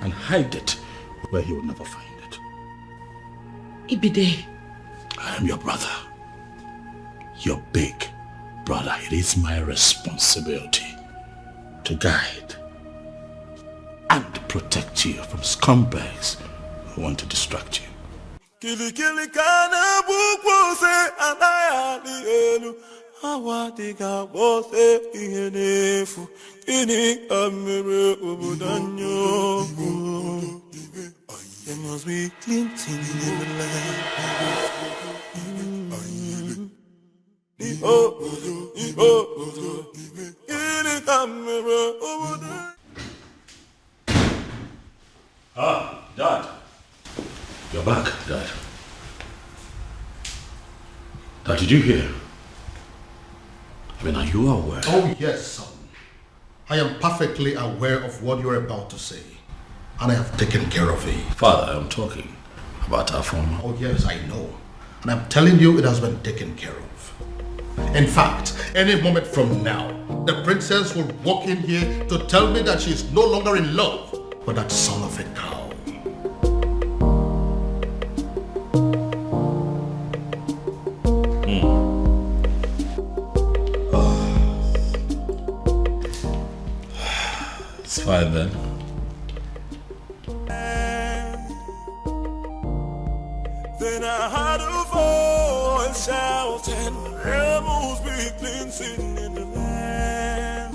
[SPEAKER 8] and hide it where he will never find it.
[SPEAKER 6] Ibide.
[SPEAKER 2] I am your brother. Your big brother. It is my responsibility to guide and protect you from scumbags who want to distract you.
[SPEAKER 3] Kili kili kana bukose anayali elu awadiga bose ihenefu ini amere obudanyo. There must be Clinton in the land.
[SPEAKER 2] Ah, Dad. You're back, Dad. Dad, did you hear? I mean, are you aware?
[SPEAKER 1] Oh yes, son. I am perfectly aware of what you're about to say. And I have taken care of it.
[SPEAKER 2] Father, I'm talking about our former.
[SPEAKER 1] Oh yes, I know. And I'm telling you it has been taken care of. In fact, any moment from now, the princess will walk in here to tell me that she is no longer in love with that son of a cow.
[SPEAKER 2] It's fine then.
[SPEAKER 3] Then I heard a voice shouting, rebels be cleansing in the land.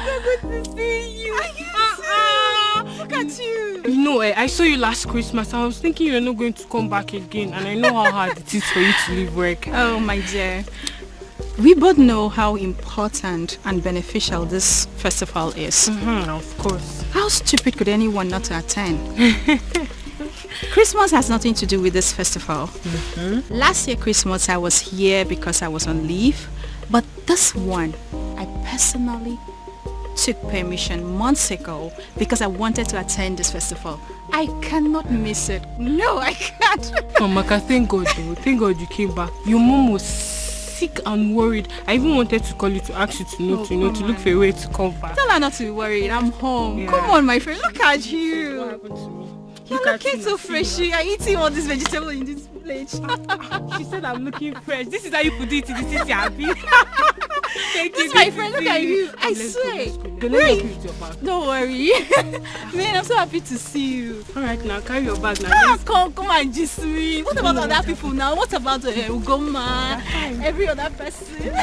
[SPEAKER 15] So good to see you. Look at you. You know, I saw you last Christmas. I was thinking you're not going to come back again, and I know how hard it is for you to leave work.
[SPEAKER 11] Oh, my dear. We both know how important and beneficial this festival is.
[SPEAKER 15] Of course.
[SPEAKER 11] How stupid could anyone not to attend? Christmas has nothing to do with this festival. Last year Christmas I was here because I was on leave, but this one I personally took permission months ago because I wanted to attend this festival. I cannot miss it. No, I can't.
[SPEAKER 15] Oh, Maka, thank God though. Thank God you came back. Your mom was sick and worried. I even wanted to call you to ask you to look for a way to come back.
[SPEAKER 11] Tell her not to be worried. I'm home. Yeah. Come on, my friend. Look at you.
[SPEAKER 15] What happened to me?
[SPEAKER 11] You're looking so fresh. You're eating all this vegetable in this plate.
[SPEAKER 15] She said I'm looking fresh. This is how you put it in the city, happy. Thank
[SPEAKER 11] this
[SPEAKER 15] you.
[SPEAKER 11] Is my friend. Look at you. I swear. Don't worry. Man, I'm so happy to see you.
[SPEAKER 15] Alright, now carry your bag now.
[SPEAKER 11] Come and just me. What about other people now? What about Ugoma? Every other person?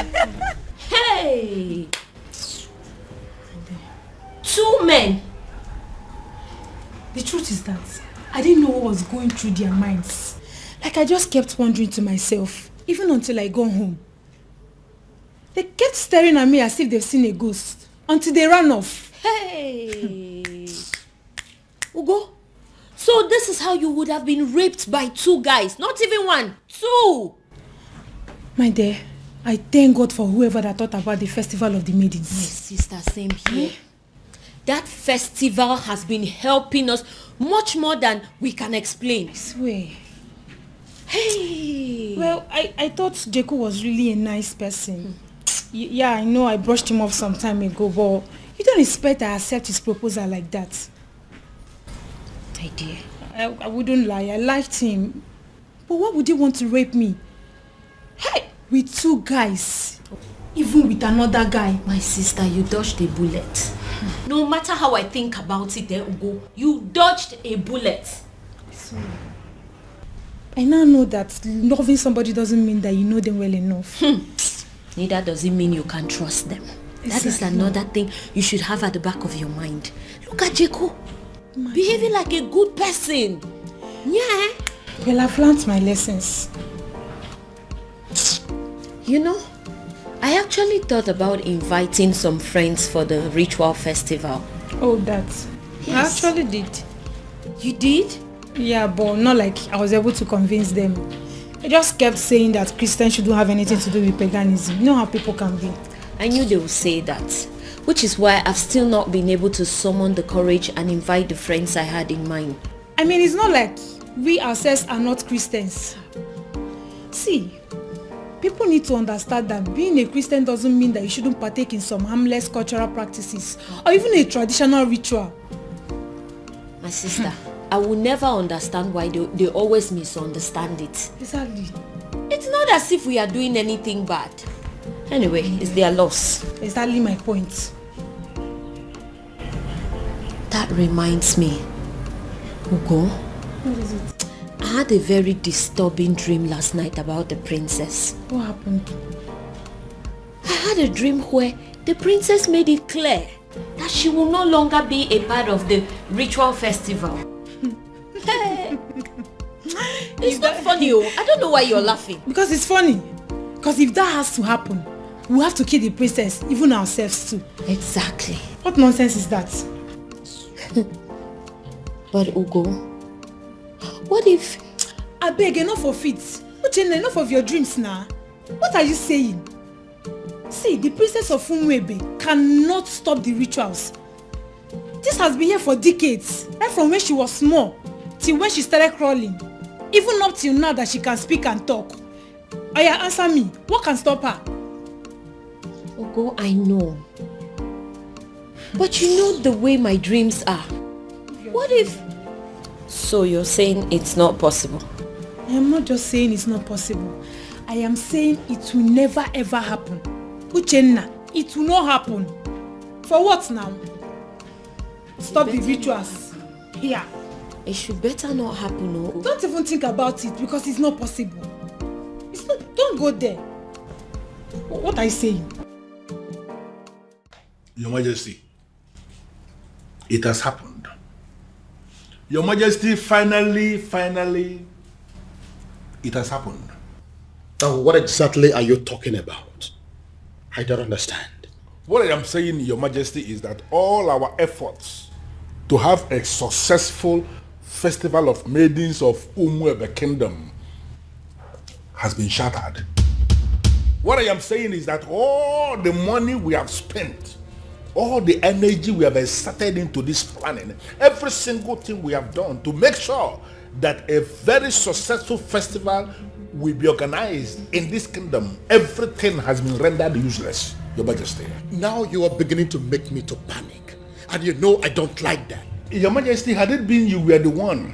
[SPEAKER 9] Hey! 2 men.
[SPEAKER 14] The truth is that I didn't know what was going through their minds. Like I just kept wondering to myself, even until I got home. They kept staring at me as if they've seen a ghost, until they ran off.
[SPEAKER 9] Hey! Ugo, so this is how you would have been raped by 2 guys, not even 1, 2!
[SPEAKER 14] My dear, I thank God for whoever that thought about the Festival of the Maidens.
[SPEAKER 9] My sister, same here. That festival has been helping us much more than we can explain.
[SPEAKER 14] I swear.
[SPEAKER 9] Hey!
[SPEAKER 14] Well, I thought Jeku was really a nice person. Yeah, I know I brushed him off some time ago, but you don't expect I accept his proposal like that.
[SPEAKER 9] My dear.
[SPEAKER 14] I wouldn't lie, I liked him. But why would he want to rape me? Hey! With 2 guys. Even with another guy.
[SPEAKER 9] My sister, you dodged a bullet. No matter how I think about it, Ugo, you dodged a bullet.
[SPEAKER 14] Sorry. I now know that loving somebody doesn't mean that you know them well enough.
[SPEAKER 9] Neither does it mean you can trust them. Exactly. That is another thing you should have at the back of your mind. Look at Jeko. Behaving like a good person. Yeah.
[SPEAKER 14] Well, I've learned my lessons.
[SPEAKER 9] You know, I actually thought about inviting some friends for the ritual festival.
[SPEAKER 14] Oh, that.
[SPEAKER 9] Yes.
[SPEAKER 14] I actually did.
[SPEAKER 9] You did?
[SPEAKER 14] Yeah, but not like I was able to convince them. I just kept saying that Christians shouldn't have anything to do with paganism. You know how people can be.
[SPEAKER 9] I knew they would say that. Which is why I've still not been able to summon the courage and invite the friends I had in mind.
[SPEAKER 14] I mean, it's not like we ourselves are not Christians. See, people need to understand that being a Christian doesn't mean that you shouldn't partake in some harmless cultural practices or even a traditional ritual.
[SPEAKER 9] sister, I will never understand why they always misunderstand it.
[SPEAKER 14] Exactly.
[SPEAKER 9] It's not as if we are doing anything bad. Anyway, it's their loss.
[SPEAKER 14] Exactly my point.
[SPEAKER 9] That reminds me, Ugo.
[SPEAKER 14] What is it?
[SPEAKER 9] I had a very disturbing dream last night about the princess.
[SPEAKER 14] What happened?
[SPEAKER 9] I had a dream where the princess made it clear that she will no longer be a part of the ritual festival. It's not funny, oh. I don't know why you're laughing.
[SPEAKER 14] Because it's funny. Because if that has to happen, we have to kill the princess, even ourselves too.
[SPEAKER 9] Exactly.
[SPEAKER 14] What nonsense is that?
[SPEAKER 9] But Ugo, what if...
[SPEAKER 14] I beg, enough of it. Uchenna, enough of your dreams now. What are you saying? See, the princess of Umwebe cannot stop the rituals. This has been here for decades, right from when she was small till when she started crawling. Even up till now that she can speak and talk. Oya, answer me. What can stop her?
[SPEAKER 9] Ugo, I know. But you know the way my dreams are. What if... So you're saying it's not possible?
[SPEAKER 14] I am not just saying it's not possible. I am saying it will never ever happen. Uchenna, it will not happen. For what now? Stop the rituals. Here.
[SPEAKER 9] It should better not happen, no.
[SPEAKER 14] Don't even think about it because it's not possible. It's not. Don't go there. What are you saying?
[SPEAKER 8] Your Majesty, it has happened. Your Majesty, finally, it has happened.
[SPEAKER 1] Now, what exactly are you talking about? I don't understand.
[SPEAKER 8] What I am saying, Your Majesty, is that all our efforts to have a successful festival of maidens of Umwebe Kingdom has been shattered. What I am saying is that all the money we have spent, all the energy we have exerted into this planning, every single thing we have done to make sure that a very successful festival will be organized in this kingdom, everything has been rendered useless, Your Majesty.
[SPEAKER 1] Now you are beginning to make me to panic. And you know I don't like that.
[SPEAKER 8] Your Majesty, had it been you were the one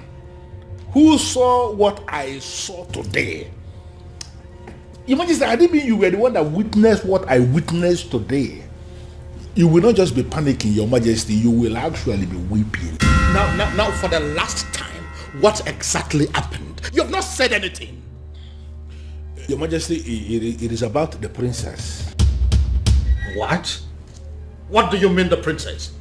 [SPEAKER 8] who saw what I saw today, Your Majesty, had it been you were the one that witnessed what I witnessed today, you will not just be panicking, Your Majesty, you will actually be weeping.
[SPEAKER 1] Now, for the last time, what exactly happened? You have not said anything.
[SPEAKER 8] Your Majesty, it is about the princess.
[SPEAKER 1] What? What do you mean the princess?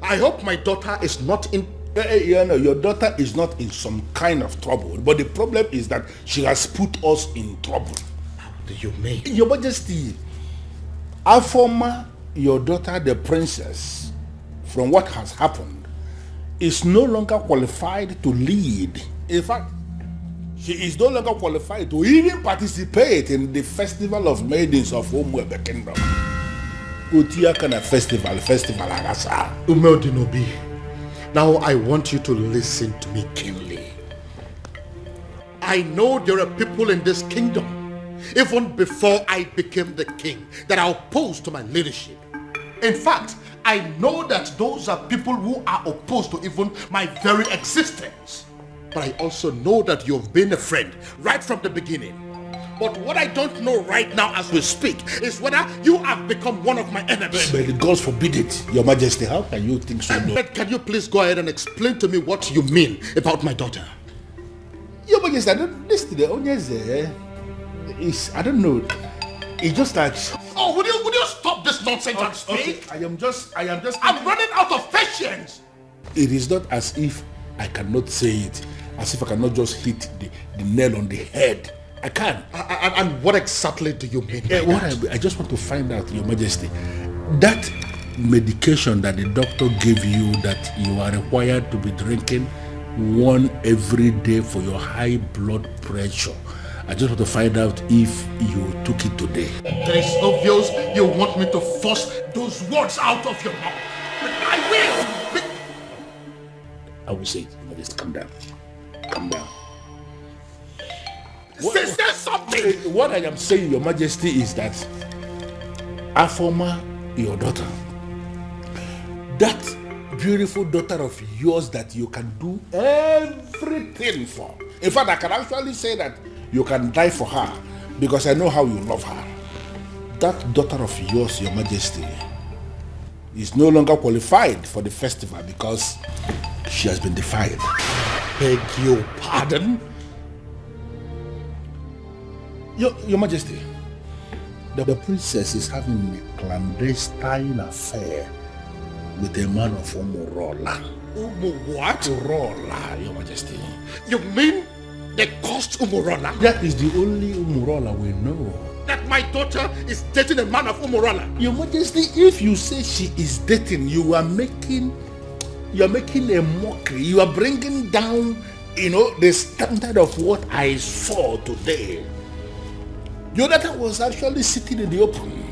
[SPEAKER 1] I hope my daughter is not in...
[SPEAKER 8] Your daughter is not in some kind of trouble, but the problem is that she has put us in trouble.
[SPEAKER 1] How do you mean?
[SPEAKER 8] Your Majesty, Afoma, your daughter, the princess, from what has happened, is no longer qualified to lead. In fact, she is no longer qualified to even participate in the festival of maidens of Umwebe Kingdom. Utia kana festival agasa.
[SPEAKER 1] Umeodinobi, now I want you to listen to me keenly. I know there are people in this kingdom, even before I became the king, that are opposed to my leadership. In fact, I know that those are people who are opposed to even my very existence. But I also know that you've been a friend right from the beginning. But what I don't know right now as we speak is whether you have become one of my enemies.
[SPEAKER 8] But God forbid it, Your Majesty. How can you think so?
[SPEAKER 1] But can you please go ahead and explain to me what you mean about my daughter?
[SPEAKER 8] Your Majesty, I don't listen to the onions. I don't know. It's just like...
[SPEAKER 1] Oh, would you stop this nonsense and speak?
[SPEAKER 8] Okay. I am just...
[SPEAKER 1] I'm running out of patience.
[SPEAKER 8] It is not as if I cannot say it, as if I cannot just hit the nail on the head. I can.
[SPEAKER 1] And what exactly do you mean?
[SPEAKER 8] I just want to find out, Your Majesty, that medication that the doctor gave you that you are required to be drinking one every day for your high blood pressure, I just want to find out if you took it today.
[SPEAKER 1] It is obvious you want me to force those words out of your mouth. But I will.
[SPEAKER 8] I will say it. Just calm down. Calm down.
[SPEAKER 1] Say something.
[SPEAKER 8] What I am saying, Your Majesty, is that Afoma, your daughter, that beautiful daughter of yours that you can do everything for. In fact, I can actually say that you can die for her because I know how you love her. That daughter of yours, Your Majesty, is no longer qualified for the festival because she has been defiled.
[SPEAKER 1] Beg your pardon?
[SPEAKER 8] Your Majesty, the princess is having a clandestine affair with a man of Umurola.
[SPEAKER 1] What?
[SPEAKER 8] Umurola, Your Majesty.
[SPEAKER 1] You mean the cursed Umurola?
[SPEAKER 8] That is the only Umurola we know.
[SPEAKER 1] That my daughter is dating a man of Umurola?
[SPEAKER 8] Your Majesty, if you say she is dating, you are making a mockery. You are bringing down, the standard of what I saw today. Your daughter was actually sitting in the open.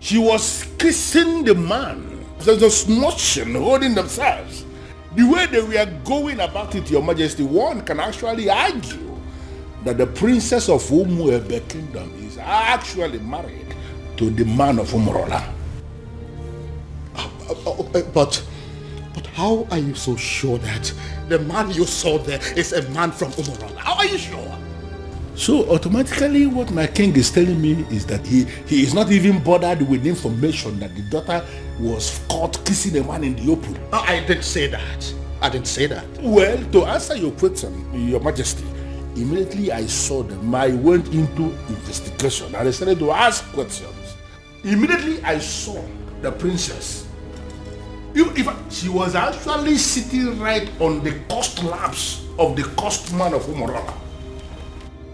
[SPEAKER 8] She was kissing the man. There's a smooching, holding themselves. The way they were going about it, Your Majesty, one can actually argue that the princess of Umuebe Kingdom is actually married to the man of Umurola.
[SPEAKER 1] But how are you so sure that the man you saw there is a man from Umurola? How are you sure?
[SPEAKER 8] So automatically what my king is telling me is that he is not even bothered with information that the daughter was caught kissing a man in the open.
[SPEAKER 1] I didn't say that. I didn't say that.
[SPEAKER 8] Well, to answer your question, Your Majesty, immediately I saw them, I went into investigation and I started to ask questions. Immediately I saw the princess. She was actually sitting right on the cost laps of the cost man of Umurola.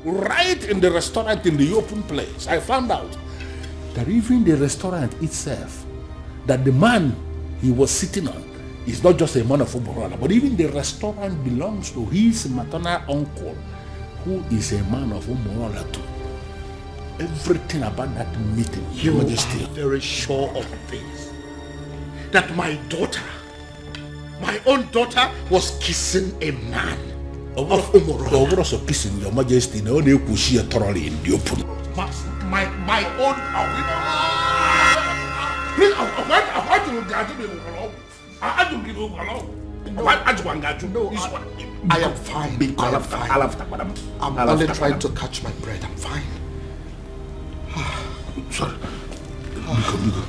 [SPEAKER 8] Right in the restaurant in the open place, I found out that even the restaurant itself, that the man he was sitting on is not just a man of Umurola, but even the restaurant belongs to his maternal uncle, who is a man of Umurola too. Everything about that meeting, Your Majesty.
[SPEAKER 1] Are very sure of this? That my daughter, my own daughter, was kissing a man of Umurola.
[SPEAKER 8] Also kissing, Your Majesty, no one could see her thoroughly in the open.
[SPEAKER 1] My own.
[SPEAKER 8] Please, I want to get you alone. I don't give you alone.
[SPEAKER 1] No, I am fine. I'm only trying to catch my breath. I'm fine.
[SPEAKER 8] Sorry. Biko.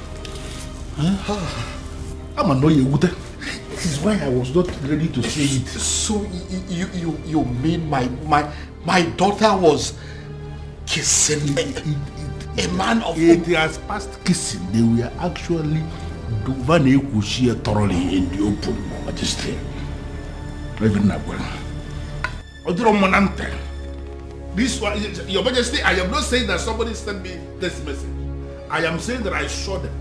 [SPEAKER 8] I'm annoyed. This is why I was not ready to say it.
[SPEAKER 1] So you mean my daughter was kissing a man of
[SPEAKER 8] it has passed kissing. They were actually thoroughly in the open, Majesty. This one, Your Majesty, I am not saying that somebody sent me this message. I am saying that I saw them.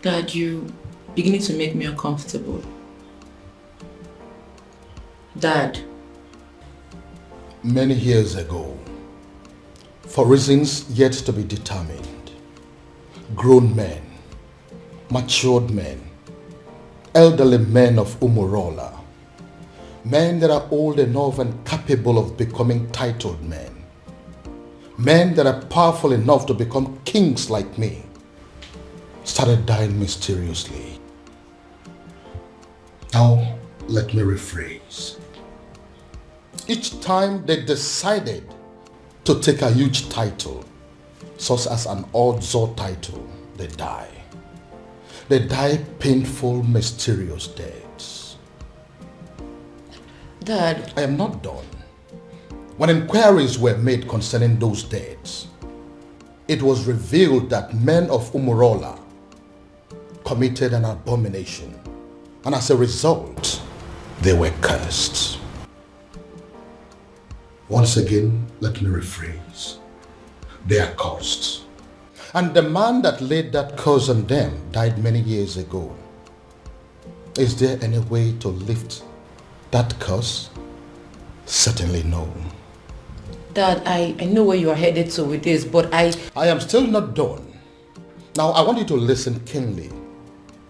[SPEAKER 6] Dad, you beginning to make me uncomfortable. Dad.
[SPEAKER 1] Many years ago, for reasons yet to be determined, grown men, matured men, elderly men of Umurola, men that are old enough and capable of becoming titled men that are powerful enough to become kings like me, started dying mysteriously. Now, let me rephrase. Each time they decided to take a huge title, such as an Odzo title, they die. They die painful, mysterious deaths.
[SPEAKER 6] Dad.
[SPEAKER 1] I am not done. When inquiries were made concerning those deaths, it was revealed that men of Umurola committed an abomination, and as a result, they were cursed. Once again, let me rephrase. They are cursed. And the man that laid that curse on them died many years ago. Is there any way to lift that curse? Certainly no.
[SPEAKER 6] Dad, I know where you are headed to with this, but I
[SPEAKER 1] am still not done. Now, I want you to listen keenly.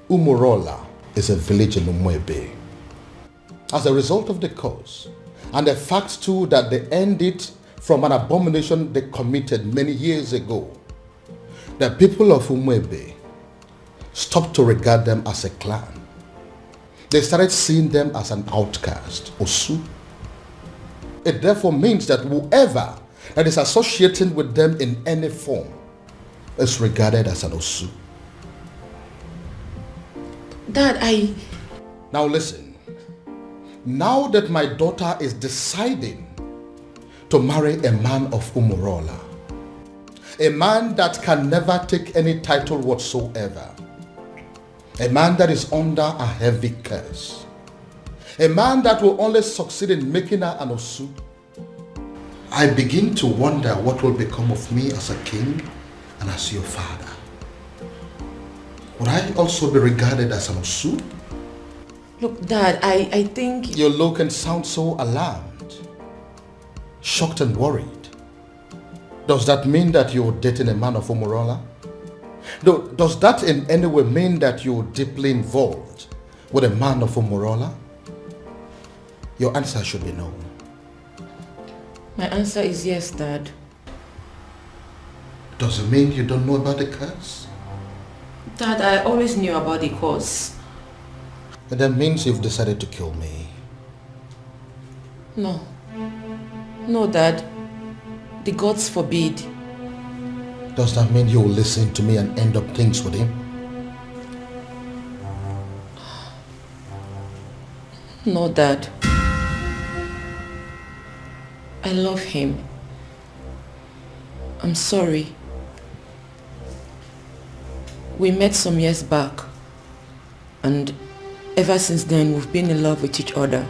[SPEAKER 1] Umurola is a village in Umwebe. As a result of the curse, and the fact too that they ended from an abomination they committed many years ago. The people of Umwebe stopped to regard them as a clan. They started seeing them as an outcast, Osu. It therefore means that whoever that is associating with them in any form is regarded as an Osu.
[SPEAKER 6] Dad,
[SPEAKER 1] Now listen. Now that my daughter is deciding to marry a man of Umurola, a man that can never take any title whatsoever, a man that is under a heavy curse, a man that will only succeed in making her an Osu, I begin to wonder what will become of me as a king and as your father. Would I also be regarded as an Osu?
[SPEAKER 6] Look, Dad, I think...
[SPEAKER 1] You look and sound so alarmed, shocked and worried. Does that mean that you're dating a man of Umurola? Does that in any way mean that you're deeply involved with a man of Umurola? Your answer should be no.
[SPEAKER 6] My answer is yes, Dad.
[SPEAKER 1] Does it mean you don't know about the curse?
[SPEAKER 6] Dad, I always knew about the cause.
[SPEAKER 1] That means you've decided to kill me.
[SPEAKER 6] No. No, Dad. The gods forbid.
[SPEAKER 1] Does that mean you'll listen to me and end up things with him?
[SPEAKER 6] No, Dad. I love him. I'm sorry. We met some years back, and ever since then we've been in love with each other.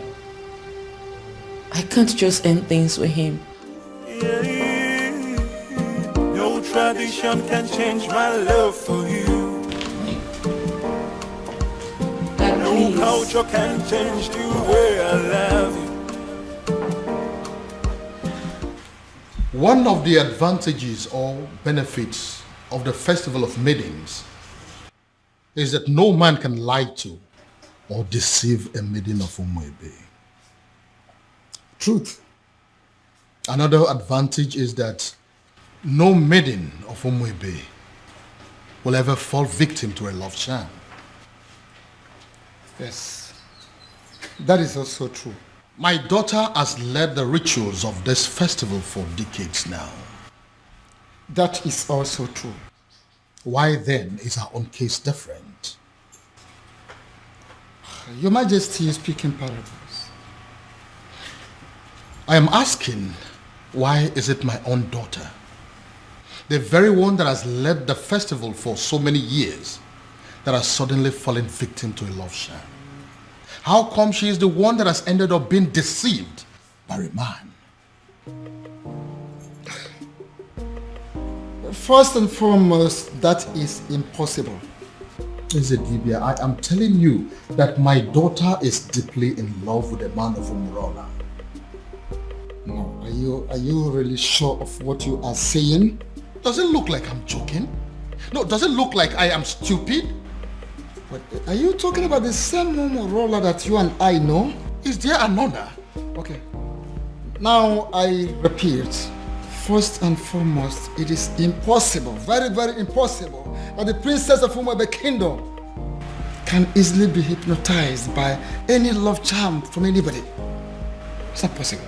[SPEAKER 6] I can't just end things with him.
[SPEAKER 3] No tradition can change my love for you. No culture can change the way I love you.
[SPEAKER 1] One of the advantages or benefits of the Festival of Maidens is that no man can lie to or deceive a maiden of Umwebe. Truth. Another advantage is that no maiden of Umwebe will ever fall victim to a love charm.
[SPEAKER 10] Yes, that is also true.
[SPEAKER 1] My daughter has led the rituals of this festival for decades now.
[SPEAKER 10] That is also true.
[SPEAKER 1] Why then is our own case different?
[SPEAKER 10] Your Majesty is speaking parables.
[SPEAKER 1] I am asking, why is it my own daughter, the very one that has led the festival for so many years, that has suddenly fallen victim to a love charm? How come she is the one that has ended up being deceived by a man?
[SPEAKER 10] First and foremost, that is impossible.
[SPEAKER 1] Ezedibia, I am telling you that my daughter is deeply in love with a man of Umurola.
[SPEAKER 10] No, are you really sure of what you are saying?
[SPEAKER 1] Does it look like I'm joking? No, does it look like I am stupid?
[SPEAKER 10] But are you talking about the same Umurola that you and I know?
[SPEAKER 1] Is there another?
[SPEAKER 10] Okay. Now I repeat, first and foremost, it is impossible, very, very impossible, that the princess of Umwebe Kingdom can easily be hypnotized by any love charm from anybody. It's not possible.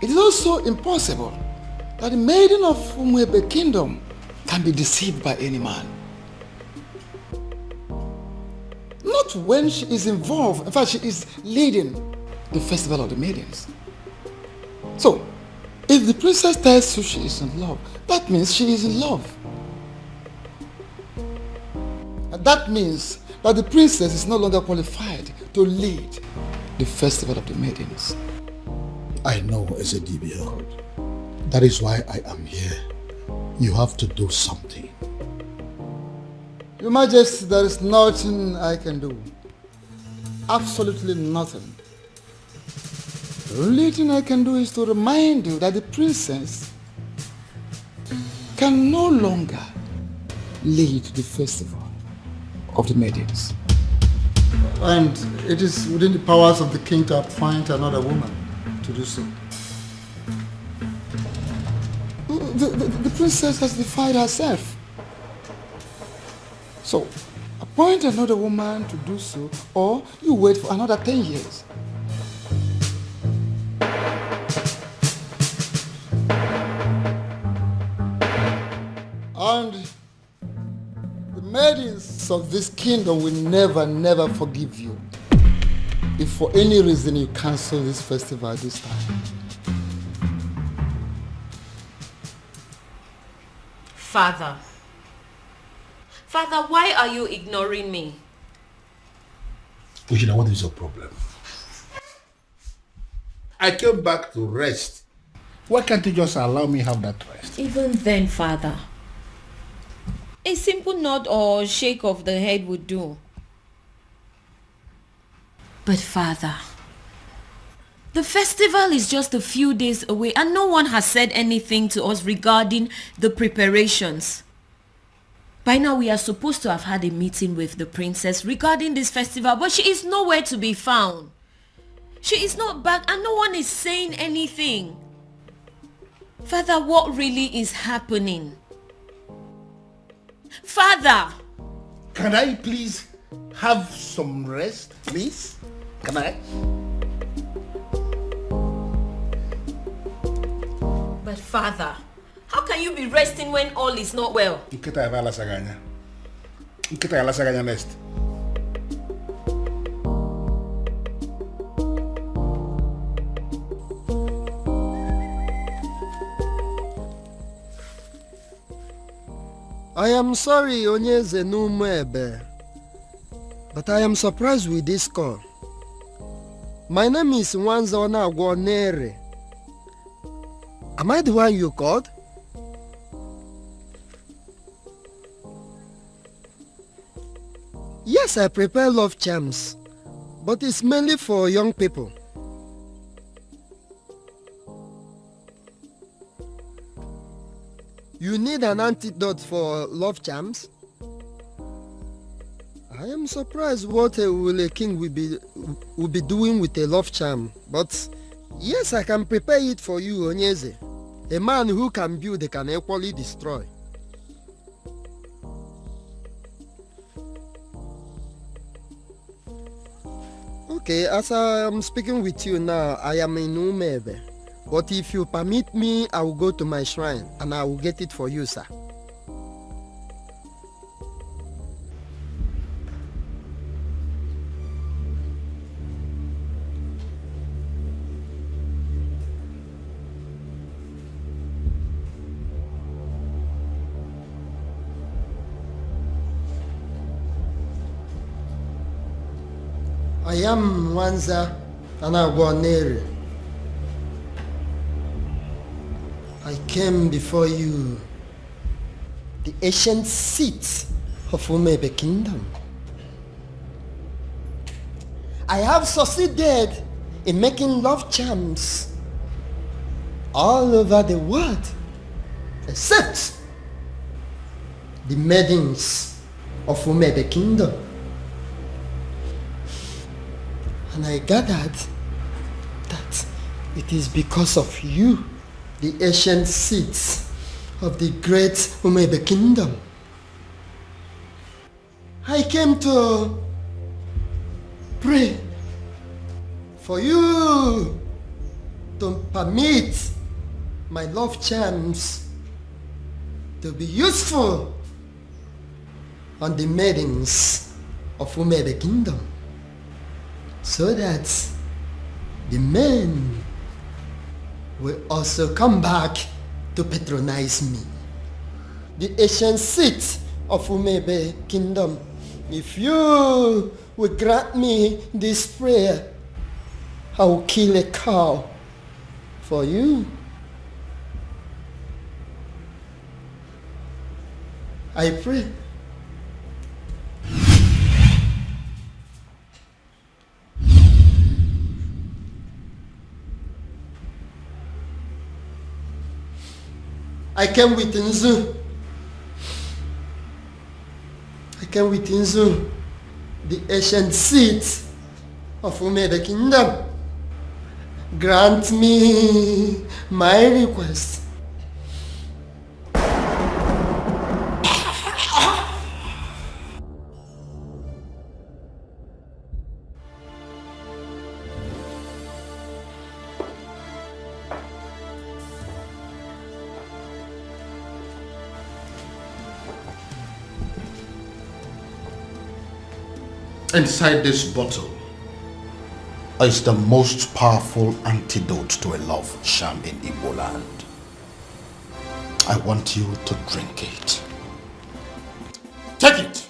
[SPEAKER 10] It is also impossible that the maiden of Umwebe Kingdom can be deceived by any man. Not when she is involved. In fact, she is leading the festival of the maidens. So, if the princess tells you she is in love, that means she is in love. And that means that the princess is no longer qualified to lead the festival of the maidens.
[SPEAKER 1] I know, Ezedibia. That is why I am here. You have to do something.
[SPEAKER 10] Your Majesty, there is nothing I can do. Absolutely nothing. The only thing I can do is to remind you that the princess can no longer lead the festival of the maidens. And it is within the powers of the king to appoint another woman to do so. The princess has defied herself. So, appoint another woman to do so, or you wait for another 10 years. And the maidens of this kingdom will never forgive you if for any reason you cancel this festival this time.
[SPEAKER 9] Father, why are you ignoring me?
[SPEAKER 8] Ujina, what is your problem? I came back to rest. Why can't you just allow me have that rest?
[SPEAKER 9] Even then, Father, a simple nod or shake of the head would do. But Father, the festival is just a few days away and no one has said anything to us regarding the preparations. By now we are supposed to have had a meeting with the princess regarding this festival, but she is nowhere to be found. She is not back and no one is saying anything. Father, what really is happening? Father!
[SPEAKER 8] Can I please have some rest, please? Can I?
[SPEAKER 9] But Father, how can you be resting when all is not well?
[SPEAKER 8] Nkita ya lasaganya next.
[SPEAKER 13] I am sorry, Onyeze Numebe, but I am surprised with this call. My name is Nwanzona Gwonere. Am I the one you called? Yes, I prepare love charms, but it's mainly for young people. You need an antidote for love charms? I am surprised what a king will be doing with a love charm, but yes, I can prepare it for you, Onyeze. A man who can build can equally destroy. Okay, as I am speaking with you now, I am in Umebe. But if you permit me, I will go to my shrine and I will get it for you, sir. I am Nwanza Anagwanere. I came before you, the ancient seat of Umebe Kingdom. I have succeeded in making love charms all over the world, except the maidens of Umebe Kingdom. And I gathered that it is because of you, the ancient seats of the great Umebe Kingdom. I came to pray for you to permit my love charms to be useful on the maidens of Umebe Kingdom, so that the men will also come back to patronize me. The ancient seat of Umebe Kingdom, if you will grant me this prayer, I will kill a cow for you. I pray. I came with Nzu. I came with Nzu, the ancient seat of Umebe Kingdom. Grant me my request.
[SPEAKER 1] inside this bottle is the most powerful antidote to a love sham in Igbo land. I want you to drink it. Take it!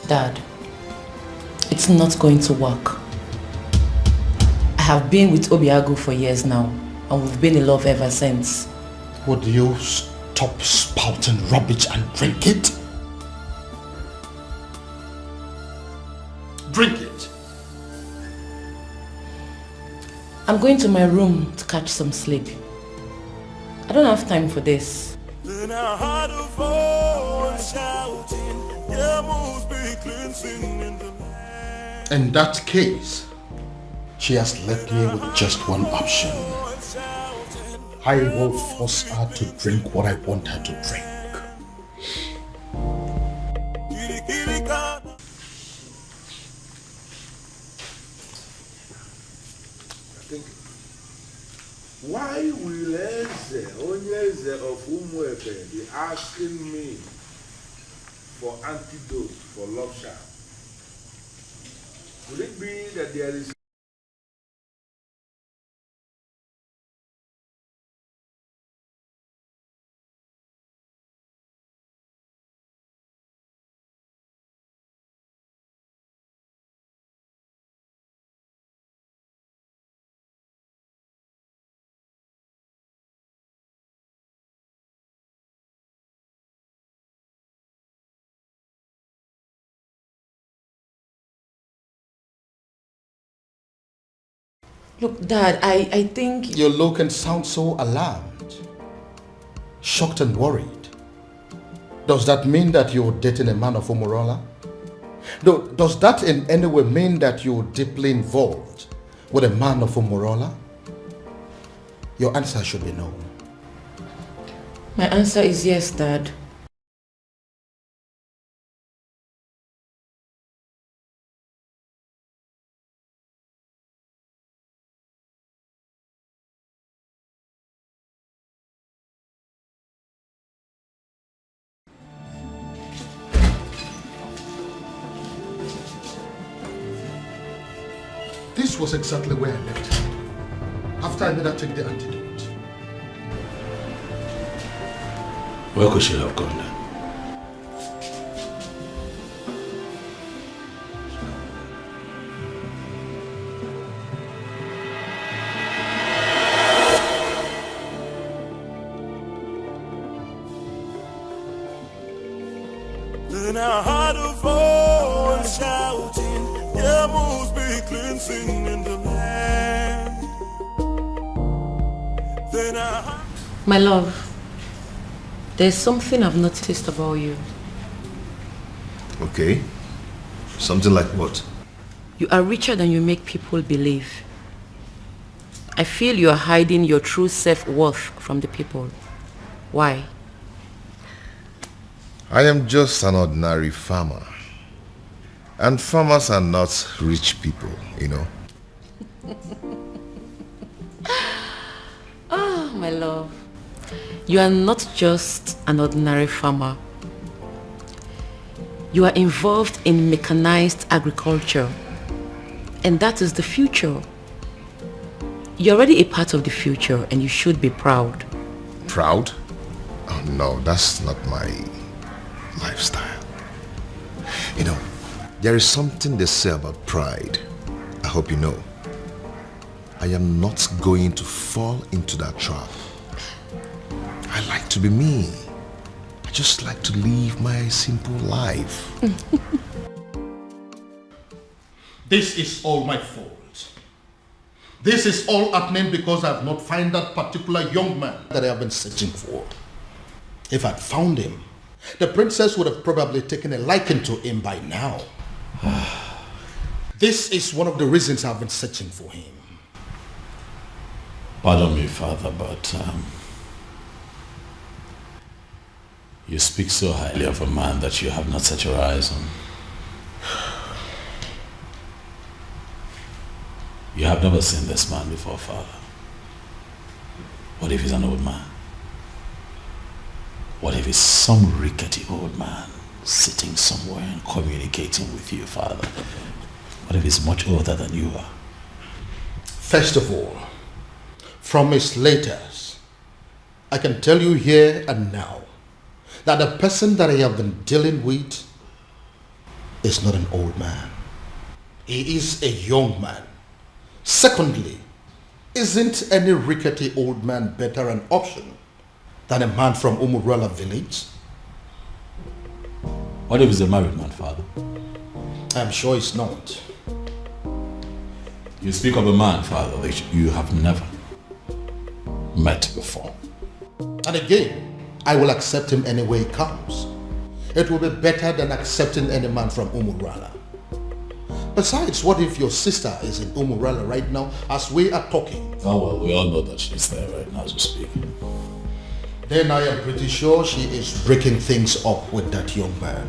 [SPEAKER 6] Dad, it's not going to work. I have been with Obiago for years now, and we've been in love ever since.
[SPEAKER 1] Would you stop spouting rubbish and drink it? Drink it!
[SPEAKER 6] I'm going to my room to catch some sleep. I don't have time for this.
[SPEAKER 3] Then I heard a voice shouting, "There must be cleansing in the land."
[SPEAKER 1] In that case, she has left me with just one option. I will force her to drink what I want her to drink.
[SPEAKER 16] Why will Eze, Onyeze of Umuefe, be asking me for antidote for love sham? Could it be that there is
[SPEAKER 6] Look, Dad, I think...
[SPEAKER 1] You look and sound so alarmed, shocked and worried. Does that mean that you're dating a man of Umurola? Does that in any way mean that you're deeply involved with a man of Umurola? Your answer should be no.
[SPEAKER 6] My answer is yes, Dad.
[SPEAKER 1] This was exactly where I left her, after I made her take the antidote.
[SPEAKER 2] Where could she have gone then?
[SPEAKER 3] Then I heard a voice shouting, "There must be cleansing in the land." Then I heard...
[SPEAKER 6] My love, there's something I've noticed about you.
[SPEAKER 7] Okay. Something like what?
[SPEAKER 6] You are richer than you make people believe. I feel you are hiding your true self-worth from the people. Why?
[SPEAKER 7] I am just an ordinary farmer. And farmers are not rich people, you know.
[SPEAKER 6] Oh, my love. You are not just an ordinary farmer. You are involved in mechanized agriculture. And that is the future. You're already a part of the future and you should be proud.
[SPEAKER 7] Proud? Oh no, that's not my lifestyle. You know, there is something they say about pride. I hope you know. I am not going to fall into that trap. I like to be me. I just like to live my simple life.
[SPEAKER 1] This is all my fault. This is all happening because I have not found that particular young man that I have been searching for. If I'd found him, the princess would have probably taken a liking to him by now. This is one of the reasons I've been searching for him.
[SPEAKER 2] Pardon me, Father, but you speak so highly of a man that you have not set your eyes on. You have never seen this man before, Father. What if he's an old man? What if he's some rickety old man sitting somewhere and communicating with you, Father? What if he's much older than you are?
[SPEAKER 1] First of all, from his letters, I can tell you here and now that the person that I have been dealing with is not an old man. He is a young man. Secondly, isn't any rickety old man better an option than a man from Umurala village?
[SPEAKER 2] What if he's a married man, Father?
[SPEAKER 1] I'm sure it's not.
[SPEAKER 2] You speak of a man, Father, that you have never met before.
[SPEAKER 1] And again, I will accept him any way he comes. It will be better than accepting any man from Umurala. Besides, what if your sister is in Umurala right now as we are talking?
[SPEAKER 2] Oh well, we all know that she's there right now as we speak.
[SPEAKER 1] Then I am pretty sure she is breaking things up with that young man.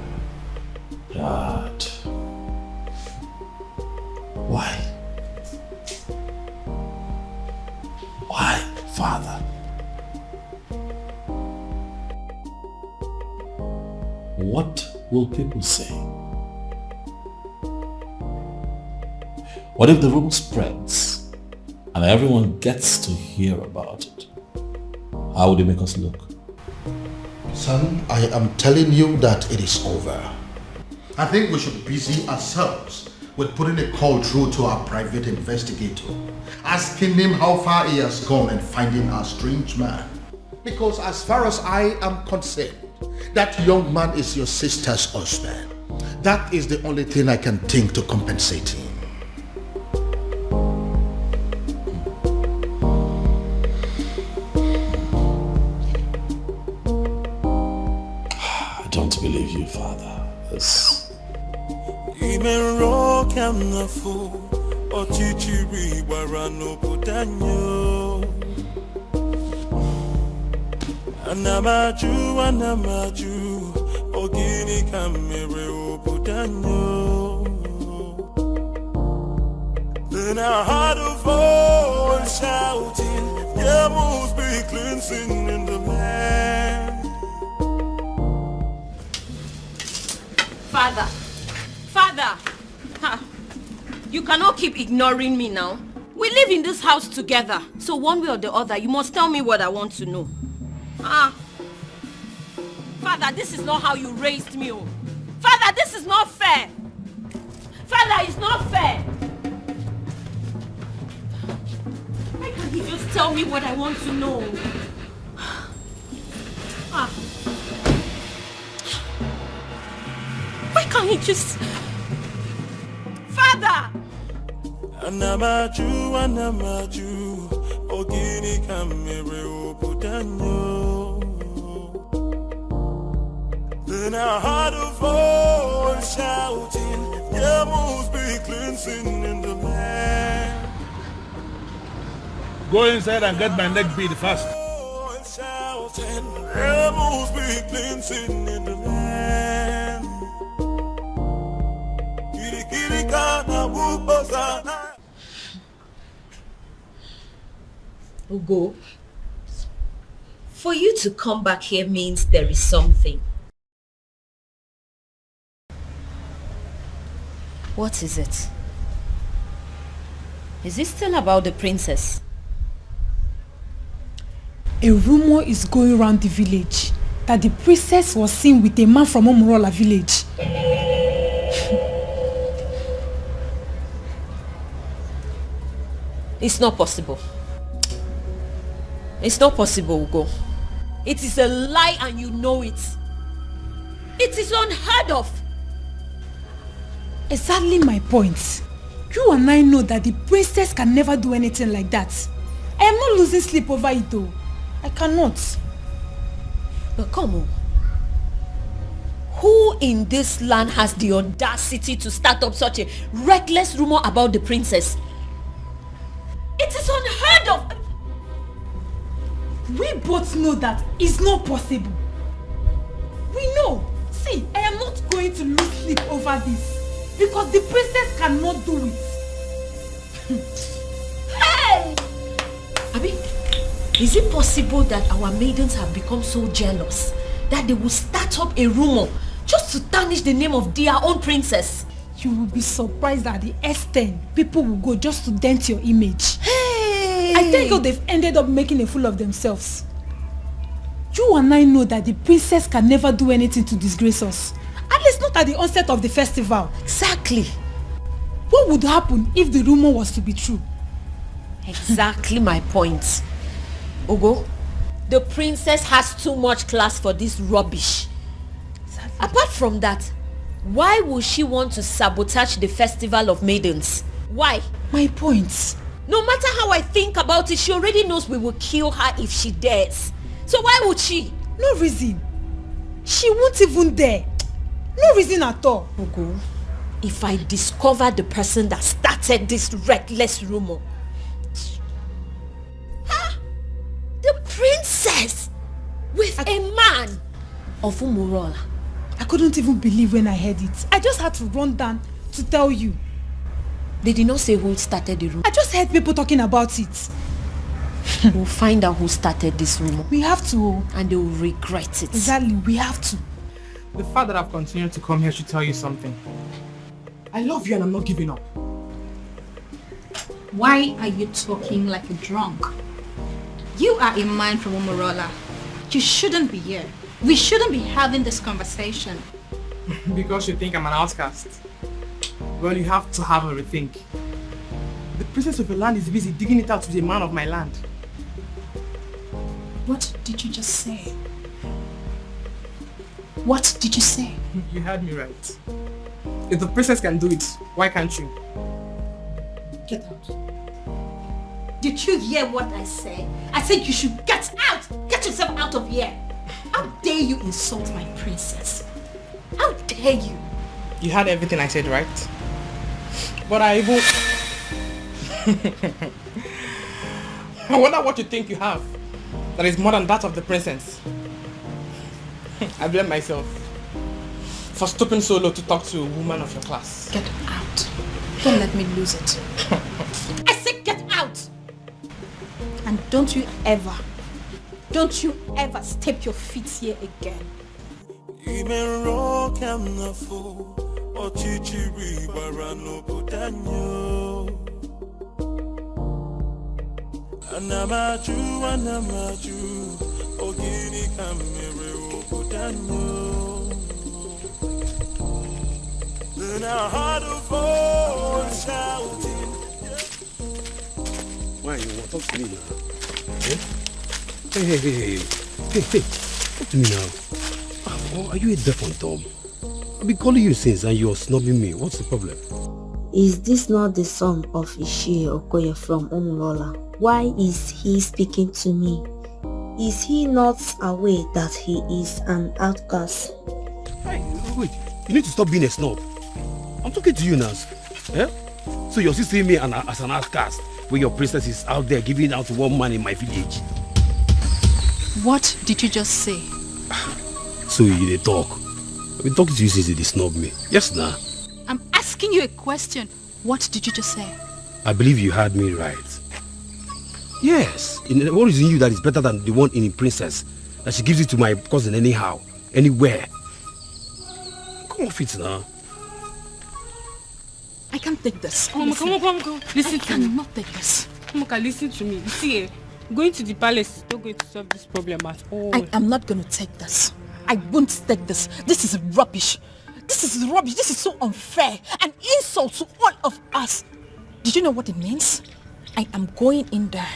[SPEAKER 2] Dad. Why? Why, Father? What will people say? What if the rumor spreads and everyone gets to hear about it? How would it make us look?
[SPEAKER 1] Son, I am telling you that it is over. I think we should busy ourselves with putting a call through to our private investigator, asking him how far he has gone in finding our strange man. Because as far as I am concerned, that young man is your sister's husband. That is the only thing I can think to compensate him.
[SPEAKER 2] I don't believe you, Father.
[SPEAKER 3] Even rock and the fool, or chichiri warano putanyo. Anamaju, ogini kamere putanyo. Then I heard a voice shouting, "There must be cleansing in the land."
[SPEAKER 9] Father, you cannot keep ignoring me now. We live in this house together, so one way or the other, you must tell me what I want to know. Father, this is not how you raised me. Oh. Father, this is not fair. Father, it's not fair. Why can't you just tell me what I want to know? Why can't he just... Father!
[SPEAKER 3] Anamaju, ogini kamere putanyo. Then I heard a voice shouting, "There must be cleansing in the land."
[SPEAKER 8] Go inside and get my neck beat fast.
[SPEAKER 3] Shouting, "There must be cleansing in the land."
[SPEAKER 9] Ugo, for you to come back here means there is something. What is it? Is it still about the princess?
[SPEAKER 14] A rumor is going around the village that the princess was seen with a man from Omorola village.
[SPEAKER 9] It's not possible. It's not possible, Ugo. It is a lie and you know it. It is unheard of.
[SPEAKER 14] Exactly my point. You and I know that the princess can never do anything like that. I am not losing sleep over it though. I cannot.
[SPEAKER 9] But come on. Who in this land has the audacity to start up such a reckless rumor about the princess? It is unheard of.
[SPEAKER 14] We both know that it's not possible. We know. See, I am not going to lose sleep over this. Because the princess cannot do it.
[SPEAKER 9] Hey! Abi, is it possible that our maidens have become so jealous that they will start up a rumor Just to tarnish the name of their own princess.
[SPEAKER 14] You will be surprised at the extent people will go just to dent your image.
[SPEAKER 9] Hey!
[SPEAKER 14] I thank God they've ended up making a fool of themselves. You and I know that the princess can never do anything to disgrace us. At least not at the onset of the festival.
[SPEAKER 9] Exactly.
[SPEAKER 14] What would happen if the rumor was to be true?
[SPEAKER 9] Exactly my point. Ogo, the princess has too much class for this rubbish. Exactly. Apart from that, why would she want to sabotage the festival of maidens? Why?
[SPEAKER 14] My point.
[SPEAKER 9] No matter how I think about it, she already knows we will kill her if she dares. So why would she?
[SPEAKER 14] No reason. She won't even dare. No reason at all.
[SPEAKER 9] Ogo, if I discover the person that started this reckless rumor, the princess with a man of Umurola.
[SPEAKER 14] I couldn't even believe when I heard it. I just had to run down to tell you.
[SPEAKER 9] They did not say who started the rumor.
[SPEAKER 14] I just heard people talking about it.
[SPEAKER 9] We'll find out who started this rumor.
[SPEAKER 14] We have to.
[SPEAKER 9] And they will regret it.
[SPEAKER 14] Exactly, we have to.
[SPEAKER 17] The fact that I've continued to come here should tell you something. I love you and I'm not giving up.
[SPEAKER 11] Why are you talking like a drunk? You are a man from Umurola. You shouldn't be here. We shouldn't be having this conversation.
[SPEAKER 17] Because you think I'm an outcast. Well, you have to have a rethink. The princess of your land is busy digging it out with a man of my land.
[SPEAKER 11] What did you just say? What did you say?
[SPEAKER 17] You heard me right. If the princess can do it, why can't you?
[SPEAKER 11] Get out. Did you hear what I said? I said you should get out! Get yourself out of here! How dare you insult my princess? How dare you?
[SPEAKER 17] You heard everything I said, right? But I even... I wonder what you think you have that is more than that of the princess. I blame myself for stooping so low to talk to a woman of your class.
[SPEAKER 11] Get out. Don't let me lose it. I said get out! And don't you ever step your feet here again.
[SPEAKER 3] Anamaju, ogini kamere obudanyo. Then I heard a voice shouting.
[SPEAKER 18] Why you want to talk to me now? Eh? Hey, talk to me now. Or are you a deaf and dumb? I've been calling you since and you're snubbing me. What's the problem?
[SPEAKER 19] Is this not the son of Ishie Okoye from Umurola? Why is he speaking to me? Is he not aware that he is an outcast?
[SPEAKER 18] Hey, wait. You need to stop being a snob. I'm talking to you now. Eh? So you're still seeing me as an outcast when your princess is out there giving out to one man in my village.
[SPEAKER 11] What did you just say?
[SPEAKER 18] So you dey talk. I've been talking to you since you snub me. Yes, nah.
[SPEAKER 11] I'm asking you a question. What did you just say?
[SPEAKER 18] I believe you heard me right. Yes. What is in you that is better than the one in the princess? That she gives it to my cousin anyhow, anywhere. Come off it now.
[SPEAKER 11] I can't take this.
[SPEAKER 15] Come on. Listen to me.
[SPEAKER 11] I cannot take this.
[SPEAKER 15] Come listen to me. See, going to the palace is not going to solve this problem at all.
[SPEAKER 11] I am not going to take this. I won't take this. This is rubbish. This is rubbish. This is so unfair. An insult to all of us. Did you know what it means? I am going in there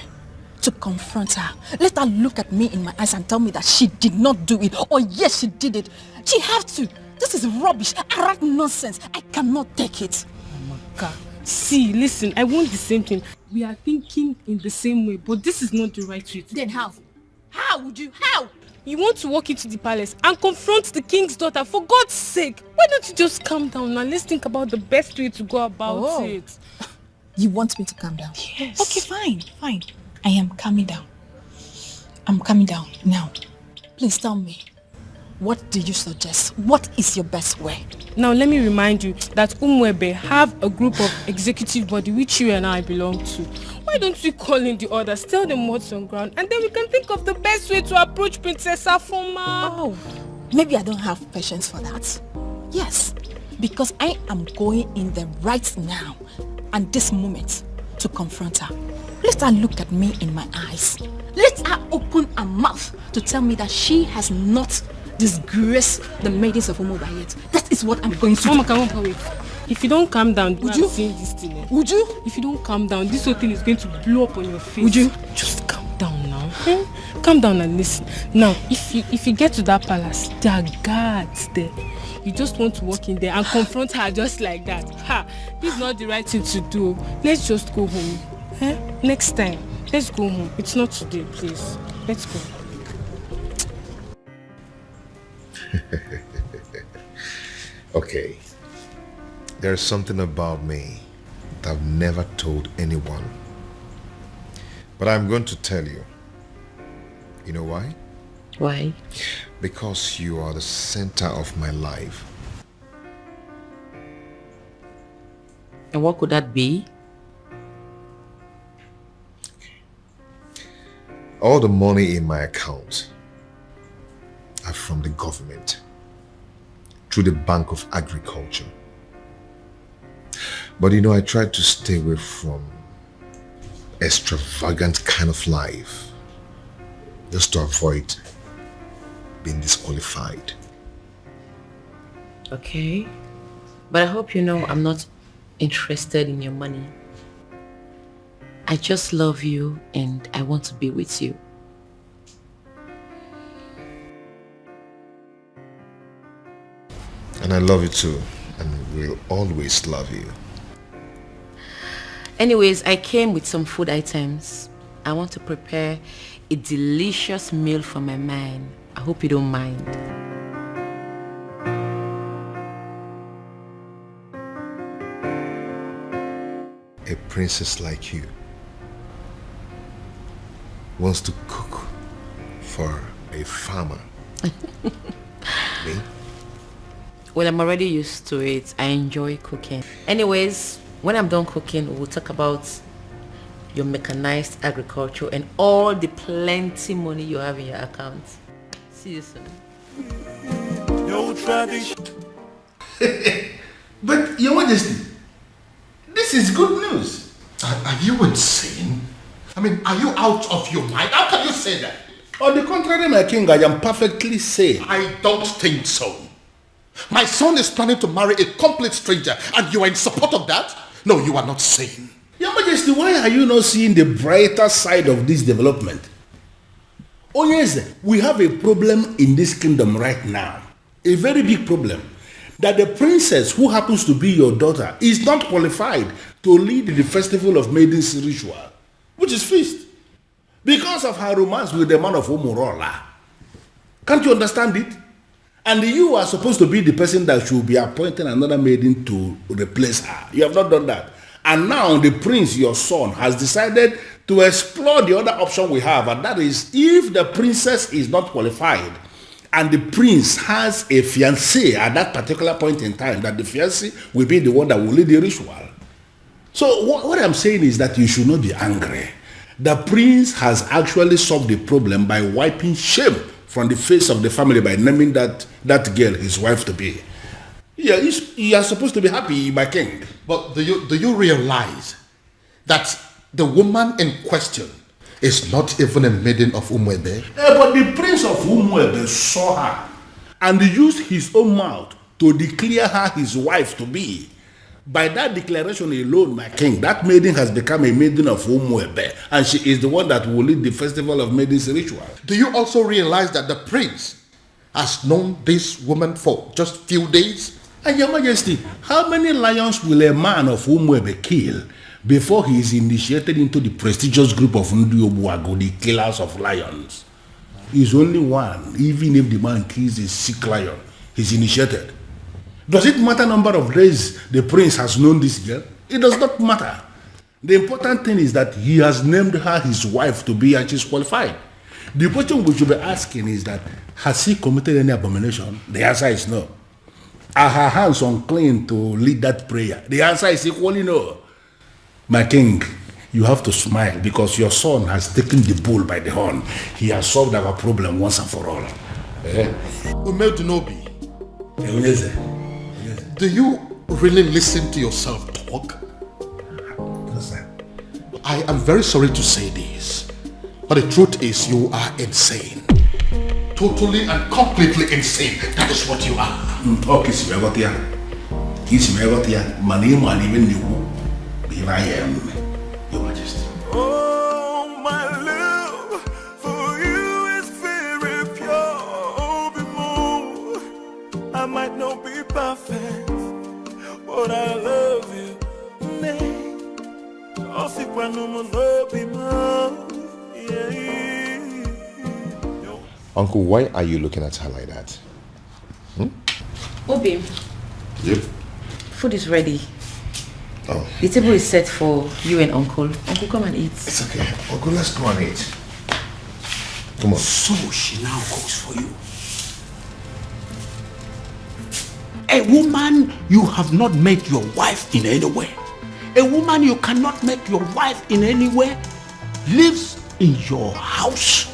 [SPEAKER 11] to confront her. Let her look at me in my eyes and tell me that she did not do it. Or yes, she did it. She have to. This is rubbish. Arrant nonsense. I cannot take it.
[SPEAKER 15] Amaka, see, listen, I want the same thing. We are thinking in the same way, but this is not the right way.
[SPEAKER 11] Then how? How would you? How?
[SPEAKER 15] You want to walk into the palace and confront the king's daughter, for God's sake. Why don't you just calm down and let's think about the best way to go about it.
[SPEAKER 11] You want me to calm down?
[SPEAKER 15] Yes.
[SPEAKER 11] Okay, fine. I am calming down. I'm calming down now. Please tell me, what do you suggest? What is your best way?
[SPEAKER 15] Now let me remind you that Umwebe have a group of executive body which you and I belong to. Why don't we call in the others, tell them what's on ground, and then we can think of the best way to approach Princess Afoma.
[SPEAKER 11] Oh, Maybe I don't have patience for that. Yes, because I am going in there right now and this moment to confront her. Let her look at me in my eyes. Let her open her mouth to tell me that she has not disgraced the maidens of Umuba yet. That is what I'm going to do.
[SPEAKER 15] Mama, come on, wait. If you don't calm down,
[SPEAKER 11] would you?
[SPEAKER 15] This thing,
[SPEAKER 11] Would you?
[SPEAKER 15] If you don't calm down, this whole thing is going to blow up on your face.
[SPEAKER 11] Would you?
[SPEAKER 15] Just calm down now. Calm down and listen. Now, if you get to that palace, there are guards there. You just want to walk in there and confront her just like that. Ha! This is not the right thing to do. Let's just go home. Next time, let's go home. It's not today, please. Let's go.
[SPEAKER 7] Okay. There's something about me that I've never told anyone. But I'm going to tell you. You know why?
[SPEAKER 6] Why?
[SPEAKER 7] Because you are the center of my life.
[SPEAKER 6] And what could that be?
[SPEAKER 7] All the money in my account are from the government through the Bank of Agriculture. But you know, I try to stay away from extravagant kind of life just to avoid being disqualified.
[SPEAKER 6] Okay. But I hope you know I'm not interested in your money. I just love you and I want to be with you.
[SPEAKER 7] And I love you too, and will always love you.
[SPEAKER 6] Anyways, I came with some food items. I want to prepare a delicious meal for my man. I hope you don't mind.
[SPEAKER 7] A princess like you wants to cook for a farmer. Me?
[SPEAKER 6] Well, I'm already used to it. I enjoy cooking. Anyways, when I'm done cooking, we'll talk about your mechanized agriculture and all the plenty money you have in your account. See you soon.
[SPEAKER 3] No tradition.
[SPEAKER 8] But, Your Majesty, this is good news.
[SPEAKER 1] Are you insane? I mean, are you out of your mind? How can you say that?
[SPEAKER 8] On the contrary, my king, I am perfectly sane.
[SPEAKER 1] I don't think so. My son is planning to marry a complete stranger, and you are in support of that? No, you are not sane.
[SPEAKER 8] Your Majesty, why are you not seeing the brighter side of this development? Oh yes, we have a problem in this kingdom right now. A very big problem. That the princess who happens to be your daughter is not qualified to lead the festival of maidens ritual, which is feast, because of her romance with the man of Umurola. Can't you understand it? And you are supposed to be the person that should be appointing another maiden to replace her. You have not done that. And now the prince, your son, has decided to explore the other option we have, and that is if the princess is not qualified and the prince has a fiancé at that particular point in time, that the fiancé will be the one that will lead the ritual. So what I'm saying is that you should not be angry. The prince has actually solved the problem by wiping shame from the face of the family by naming that girl his wife to be. Yeah, you are supposed to be happy, my king.
[SPEAKER 1] But do you realize that the woman in question is not even a maiden of Umuebe?
[SPEAKER 8] But the prince of Umuebe saw her and used his own mouth to declare her his wife to be. By that declaration alone, my king, that maiden has become a maiden of Umuebe, and she is the one that will lead the festival of maidens ritual.
[SPEAKER 1] Do you also realize that the prince has known this woman for just few days?
[SPEAKER 8] And Your Majesty, how many lions will a man of Umuebe kill before he is initiated into the prestigious group of Ndiobuago, the killers of lions? He's only one. Even if the man kills a sick lion, he's initiated. Does it matter number of days the prince has known this girl? It does not matter. The important thing is that he has named her his wife to be, and she's qualified. The question we should be asking is that, has he committed any abomination? The answer is no. Are her hands unclean to lead that prayer? The answer is equally no. My king, you have to smile because your son has taken the bull by the horn. He has solved our problem once and for all.
[SPEAKER 1] Umedunobi, do you really listen to yourself talk? I am very sorry to say this, but the truth is you are insane. Totally and completely insane. That is what you are.
[SPEAKER 8] Your Majesty. Oh, my love for you is very pure. I might not be perfect, but I love you.
[SPEAKER 7] Uncle, why are you looking at her like that?
[SPEAKER 6] Obi.
[SPEAKER 7] Yep.
[SPEAKER 6] Food is ready.
[SPEAKER 7] Oh.
[SPEAKER 6] The table is set for you and Uncle. Uncle, come and eat.
[SPEAKER 7] It's okay. Uncle, let's go and eat. Come on.
[SPEAKER 18] So she now cooks for you. A woman you have not met your wife in any way. A woman you cannot make your wife in any way lives in your house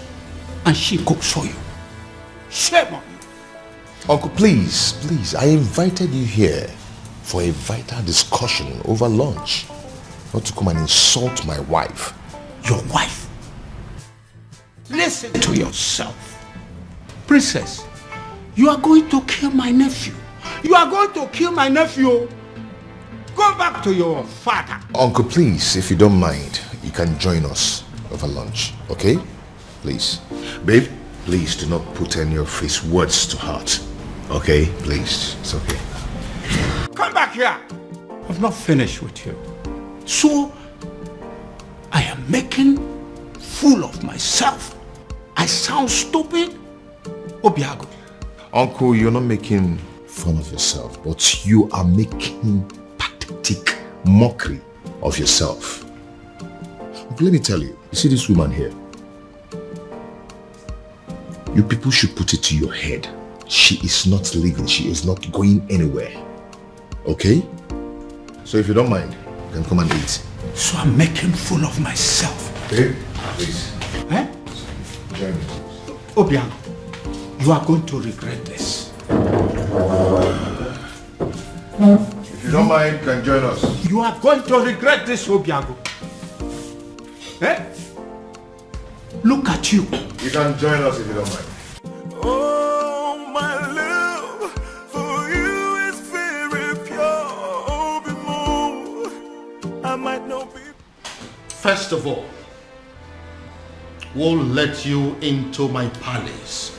[SPEAKER 18] and she cooks for you. Shame on you.
[SPEAKER 7] Uncle, please, I invited you here for a vital discussion over lunch. Not to come and insult my wife.
[SPEAKER 18] Your wife? Listen to yourself. Princess, you are going to kill my nephew. You are going to kill my nephew. Go back to your father.
[SPEAKER 7] Uncle, please, if you don't mind, you can join us over lunch, okay? Please. Babe, please do not put any of his words to heart. Okay? Please. It's okay.
[SPEAKER 18] Come back here. I've not finished with you. So, I am making fool of myself. I sound stupid? Obiago.
[SPEAKER 7] Uncle, you're not making fun of yourself, but you are making pathetic mockery of yourself. Let me tell you, see this woman here? You people should put it to your head. She is not leaving. She is not going anywhere. Okay? So if you don't mind, you can come and eat.
[SPEAKER 18] So I'm making fool of myself.
[SPEAKER 7] Babe, please.
[SPEAKER 18] Eh?
[SPEAKER 7] Join me.
[SPEAKER 18] Obiang, you are going to regret this.
[SPEAKER 7] If you don't mind, you can join us.
[SPEAKER 18] You are going to regret this, Obiago. Eh? Look at you.
[SPEAKER 7] You can join us if you don't mind.
[SPEAKER 8] Oh, my love for you is very pure. I might not be.
[SPEAKER 1] First of all, we'll let you into my palace.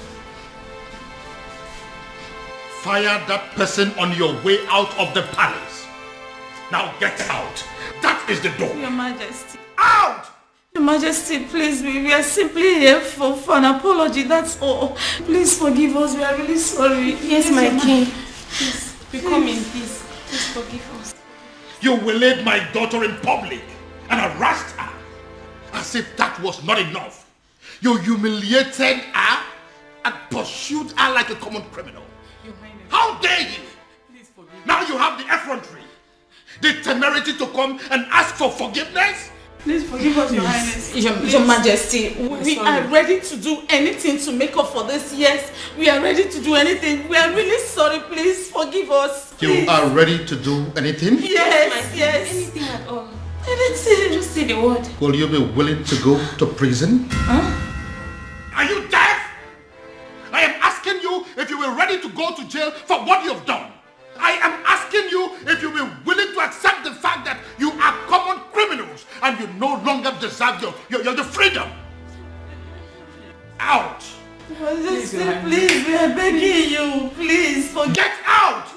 [SPEAKER 1] Fire that person on your way out of the palace. Now get out. That is the door.
[SPEAKER 4] Your Majesty.
[SPEAKER 1] Out!
[SPEAKER 4] Your Majesty, please, we are simply here for an apology, that's all. Please forgive us, we are really sorry.
[SPEAKER 15] Yes, my king. Please, we come in peace. Please forgive us.
[SPEAKER 1] You waylaid my daughter in public and harassed her as if that was not enough. You humiliated her and pursued her like a common criminal. How dare you?
[SPEAKER 15] Please forgive
[SPEAKER 1] now you have the effrontery, the temerity to come and ask for forgiveness?
[SPEAKER 4] Please forgive us, Your Highness. Your Majesty, we are ready to do anything to make up for this. Yes, we are ready to do anything. We are really sorry. Please forgive us. Please.
[SPEAKER 1] You are ready to do anything?
[SPEAKER 4] Yes.
[SPEAKER 15] Anything at all.
[SPEAKER 4] Anything.
[SPEAKER 15] Just say the word.
[SPEAKER 1] Will you be willing to go to prison?
[SPEAKER 4] Huh?
[SPEAKER 1] Are you deaf? I am asking you if you were ready to go to jail for what you have done. I am asking you if you were willing to accept the fact that you are common criminals and you no longer deserve your freedom. Out!
[SPEAKER 4] Majesty, please, we are begging you. Please,
[SPEAKER 1] get out!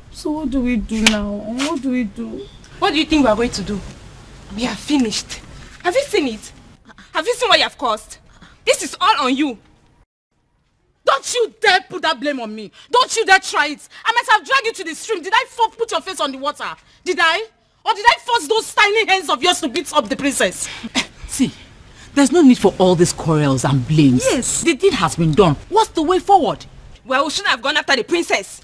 [SPEAKER 14] So what do we do now? What do we do?
[SPEAKER 15] What do you think we are going to do? We are finished. Have you seen it? Have you seen what you have caused? This is all on you. Don't you dare put that blame on me. Don't you dare try it. I might have dragged you to the stream. Did I put your face on the water? Did I? Or did I force those tiny hands of yours to beat up the princess?
[SPEAKER 20] See, there's no need for all these quarrels and blames.
[SPEAKER 15] Yes.
[SPEAKER 20] The deed has been done. What's the way forward?
[SPEAKER 15] Well, we shouldn't have gone after the princess.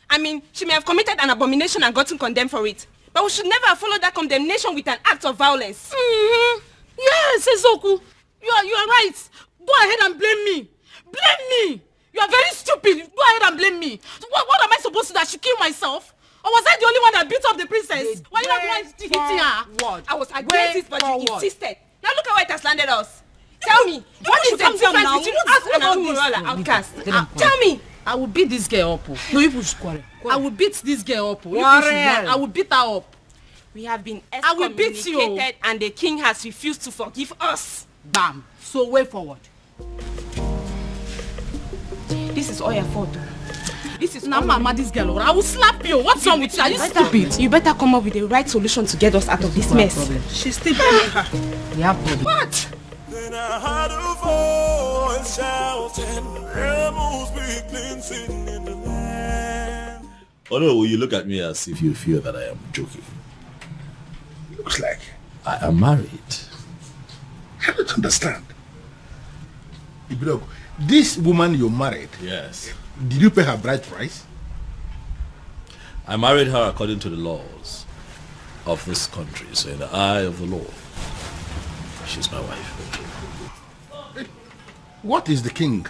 [SPEAKER 15] I mean, she may have committed an abomination and gotten condemned for it. But we should never have followed that condemnation with an act of violence.
[SPEAKER 14] Mm-hmm. Yes, Ezoku. You are right. Go ahead and blame me. Blame me.
[SPEAKER 20] You are very stupid. Go ahead and blame me. What am I supposed to do? I should kill myself? Or was I the only one that beat up the princess? Why you not the one hitting her?
[SPEAKER 4] What? I was against it, but you insisted. Now look at where it has landed us. Tell me, what is the difference between us and Umurola outcast? Tell me.
[SPEAKER 20] I will beat this girl up. No, you push quarrel. I will beat this girl up.
[SPEAKER 4] Quarrel.
[SPEAKER 20] I will beat her up.
[SPEAKER 4] We have been
[SPEAKER 20] I will beat you.
[SPEAKER 4] excommunicated and the king has refused to forgive us.
[SPEAKER 20] Bam. So way forward.
[SPEAKER 4] This is all your fault. This is
[SPEAKER 20] now mama, this girl. I will slap you. What's wrong with you? Are you stupid?
[SPEAKER 4] You better come up with the right solution to get us out of this mess.
[SPEAKER 20] She's still blaming her.
[SPEAKER 4] We have problem.
[SPEAKER 20] What?
[SPEAKER 3] Then I heard a voice shouting, rebels begin singing in the land.
[SPEAKER 2] Oh no, you look at me as if you feel that I am joking.
[SPEAKER 8] Looks like.
[SPEAKER 2] I am married.
[SPEAKER 8] I don't understand. Ibrogo, this woman you married,
[SPEAKER 2] yes.
[SPEAKER 8] Did you pay her bride price?
[SPEAKER 2] I married her according to the laws of this country. So in the eye of the law, she's my wife.
[SPEAKER 8] What is the king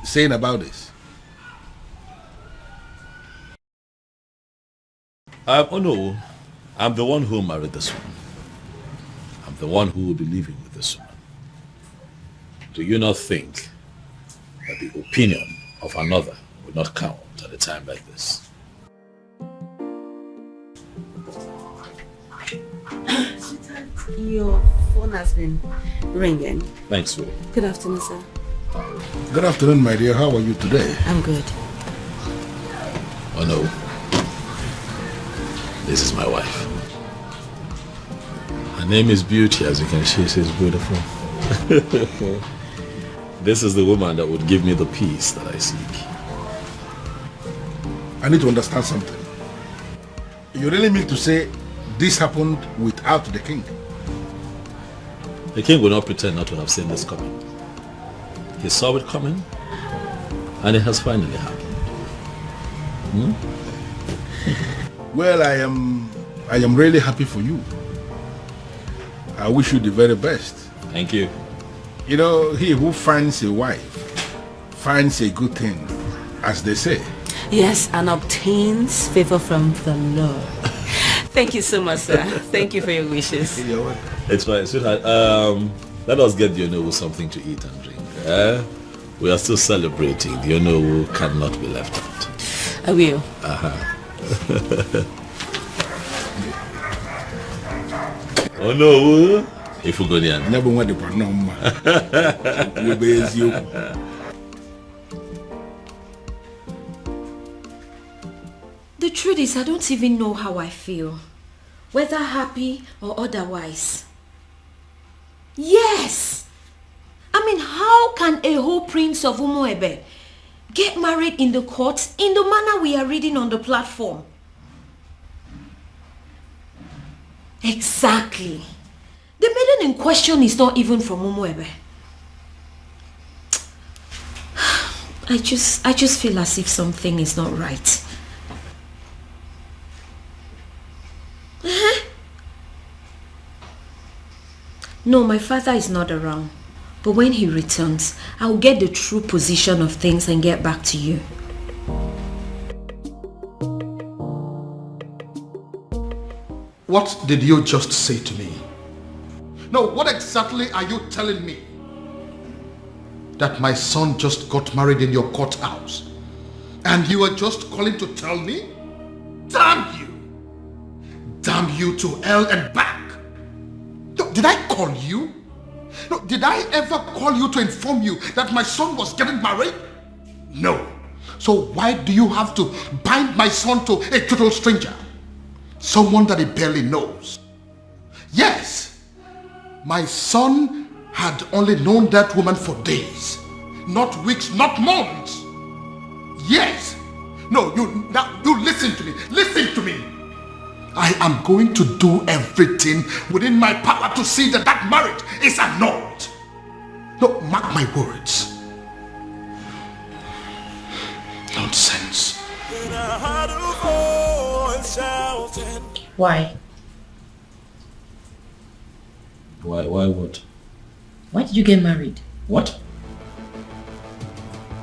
[SPEAKER 8] saying about this?
[SPEAKER 2] Oh no, I'm the one who married this woman. I'm the one who will be living with this woman. Do you not think that the opinion of another will not count at a time like this?
[SPEAKER 4] Your phone has been ringing.
[SPEAKER 2] Thanks, sweetie.
[SPEAKER 4] Good afternoon, sir.
[SPEAKER 8] Good afternoon, my dear. How are you today?
[SPEAKER 4] I'm good.
[SPEAKER 2] Oh no. This is my wife. Her name is Beauty, as you can see, she's beautiful. This is the woman that would give me the peace that I seek.
[SPEAKER 8] I need to understand something. You really mean to say this happened without the king?
[SPEAKER 2] The king will not pretend not to have seen this coming. He saw it coming, and it has finally happened.
[SPEAKER 8] Well, I am really happy for you. I wish you the very best.
[SPEAKER 2] Thank you.
[SPEAKER 8] You know, he who finds a wife finds a good thing, as they say.
[SPEAKER 4] Yes, and obtains favor from the Lord. Thank you so much, sir. Thank you for your wishes.
[SPEAKER 2] It's fine, sweetheart. Let us get the Onowu something to eat and drink. We are still celebrating. The Onowu cannot be left out.
[SPEAKER 4] I will.
[SPEAKER 2] Onowu, if you go there.
[SPEAKER 8] Never want to put no more.
[SPEAKER 9] The truth is, I don't even know how I feel. Whether happy or otherwise. Yes! I mean, how can a whole prince of Umuebe get married in the courts in the manner we are reading on the platform? Exactly. The maiden in question is not even from Umuebe. I just feel as if something is not right. No, my father is not around. But when he returns, I'll get the true position of things and get back to you.
[SPEAKER 1] What did you just say to me? No, what exactly are you telling me? That my son just got married in your courthouse and you are just calling to tell me? Damn you! Damn you to hell and back! No, did I call you? No, did I ever call you to inform you that my son was getting married? No. So why do you have to bind my son to a total stranger? Someone that he barely knows. Yes, my son had only known that woman for days, not weeks, not months. Yes. No, you listen to me. Listen to me. I am going to do everything within my power to see that that marriage is annulled. No, mark my words. Nonsense.
[SPEAKER 6] Why?
[SPEAKER 2] Why what?
[SPEAKER 6] Why did you get married?
[SPEAKER 2] What?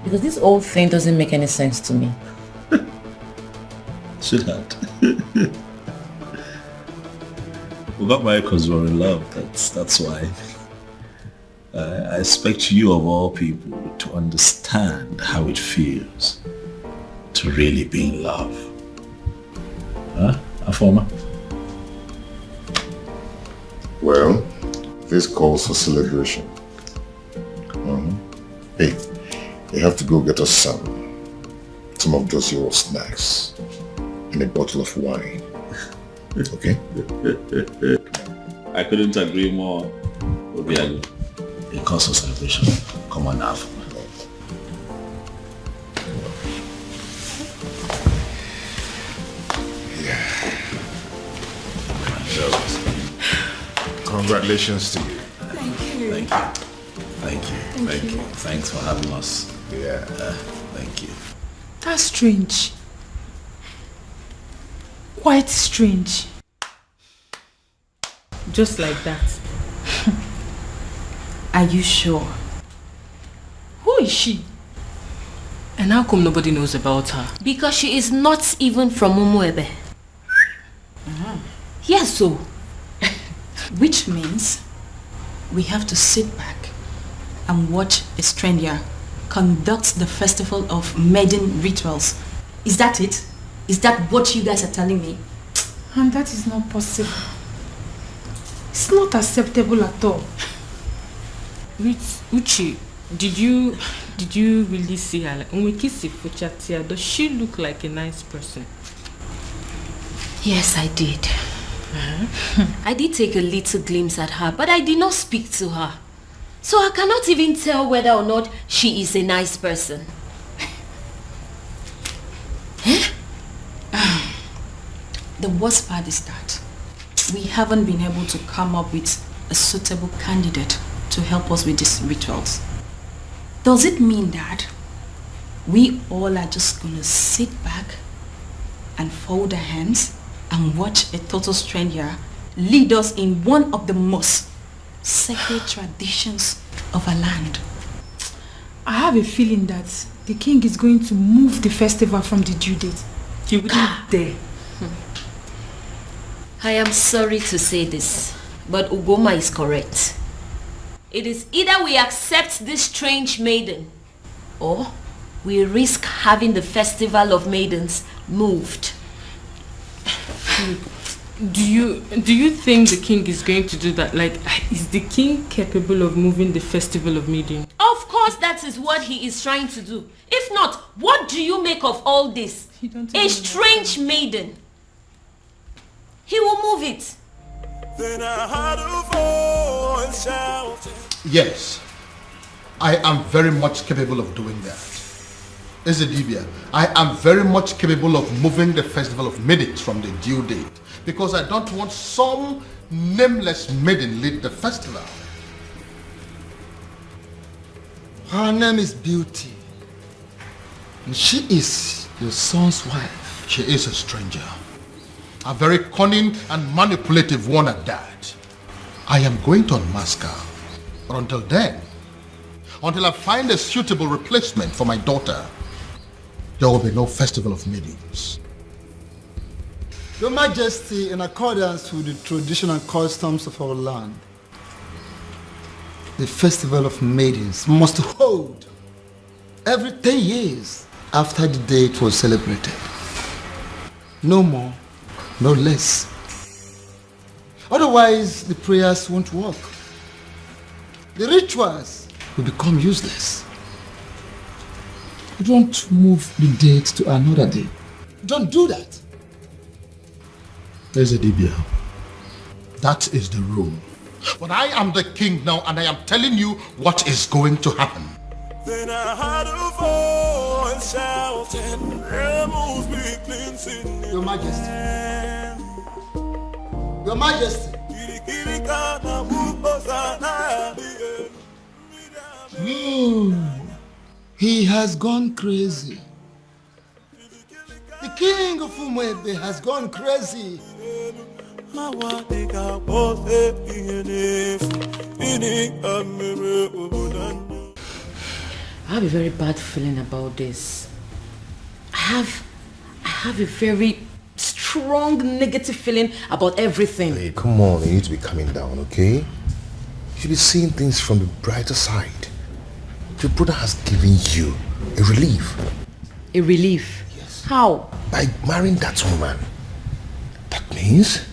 [SPEAKER 6] Because this whole thing doesn't make any sense to me.
[SPEAKER 2] Sweetheart. We got married because we were in love. That's why. I expect you of all people to understand how it feels to really be in love. Huh, Afoma?
[SPEAKER 7] Well, this calls for celebration. Hey, you have to go get us some of those your snacks and a bottle of wine. Okay?
[SPEAKER 2] I couldn't agree more. Obiago. It calls for celebration. Come on now.
[SPEAKER 7] Congratulations to you.
[SPEAKER 14] Thank you.
[SPEAKER 2] Thank you. Thank you. Thank you. Thanks for having us.
[SPEAKER 7] Yeah.
[SPEAKER 2] Thank you.
[SPEAKER 14] That's strange. Quite strange.
[SPEAKER 4] Just like that.
[SPEAKER 14] Are you sure? Who is she?
[SPEAKER 4] And how come nobody knows about her?
[SPEAKER 9] Because she is not even from Umuebe. Yes, so.
[SPEAKER 11] Which means we have to sit back and watch a stranger conduct the festival of maiden rituals. Is that it? Is that what you guys are telling me?
[SPEAKER 14] And that is not possible. It's not acceptable at all.
[SPEAKER 4] Uchi, did you really see her? Does she look like a nice person?
[SPEAKER 9] Yes, I did. I did take a little glimpse at her, but I did not speak to her. So I cannot even tell whether or not she is a nice person.
[SPEAKER 11] The worst part is that we haven't been able to come up with a suitable candidate to help us with these rituals. Does it mean that we all are just going to sit back and fold our hands and watch a total stranger lead us in one of the most sacred traditions of our land?
[SPEAKER 14] I have a feeling that the king is going to move the festival from the due date.
[SPEAKER 4] He wouldn't dare.
[SPEAKER 9] I am sorry to say this, but Ugoma is correct. It is either we accept this strange maiden, or we risk having the festival of maidens moved.
[SPEAKER 4] Do you think the king is going to do that? Like, is the king capable of moving the festival of maidens?
[SPEAKER 9] Of course that is what he is trying to do. If not, what do you make of all this? A strange maiden. He will move it.
[SPEAKER 3] Then I heard a voice shouting.
[SPEAKER 1] Yes, I am very much capable of doing that. Ezedibia, I am very much capable of moving the festival of maidens from the due date because I don't want some nameless maiden lead the festival.
[SPEAKER 10] Her name is Beauty. And she is your son's wife.
[SPEAKER 1] She is a stranger. A very cunning and manipulative one at that. I am going to unmask her. But until then, until I find a suitable replacement for my daughter, there will be no festival of maidens.
[SPEAKER 10] Your Majesty, in accordance with the traditional customs of our land, the festival of maidens must hold every 10 years after the date was celebrated. No more, no less. Otherwise, the prayers won't work. The rituals will become useless.
[SPEAKER 2] Don't move the date to another day.
[SPEAKER 10] Don't do that.
[SPEAKER 1] Ezedibia, that is the rule. But I am the king now and I am telling you what is going to happen.
[SPEAKER 3] Then I heard a voice shouting, "Rebels be cleansing."
[SPEAKER 10] Your Majesty. Your Majesty. He has gone crazy. The king of Umuebe has gone crazy.
[SPEAKER 6] I have a very bad feeling about this. I have a very strong negative feeling about everything.
[SPEAKER 7] Hey, come on, you need to be calming down, okay? You should be seeing things from the brighter side. Your brother has given you a relief.
[SPEAKER 6] A relief?
[SPEAKER 7] Yes.
[SPEAKER 6] How?
[SPEAKER 7] By marrying that woman. That means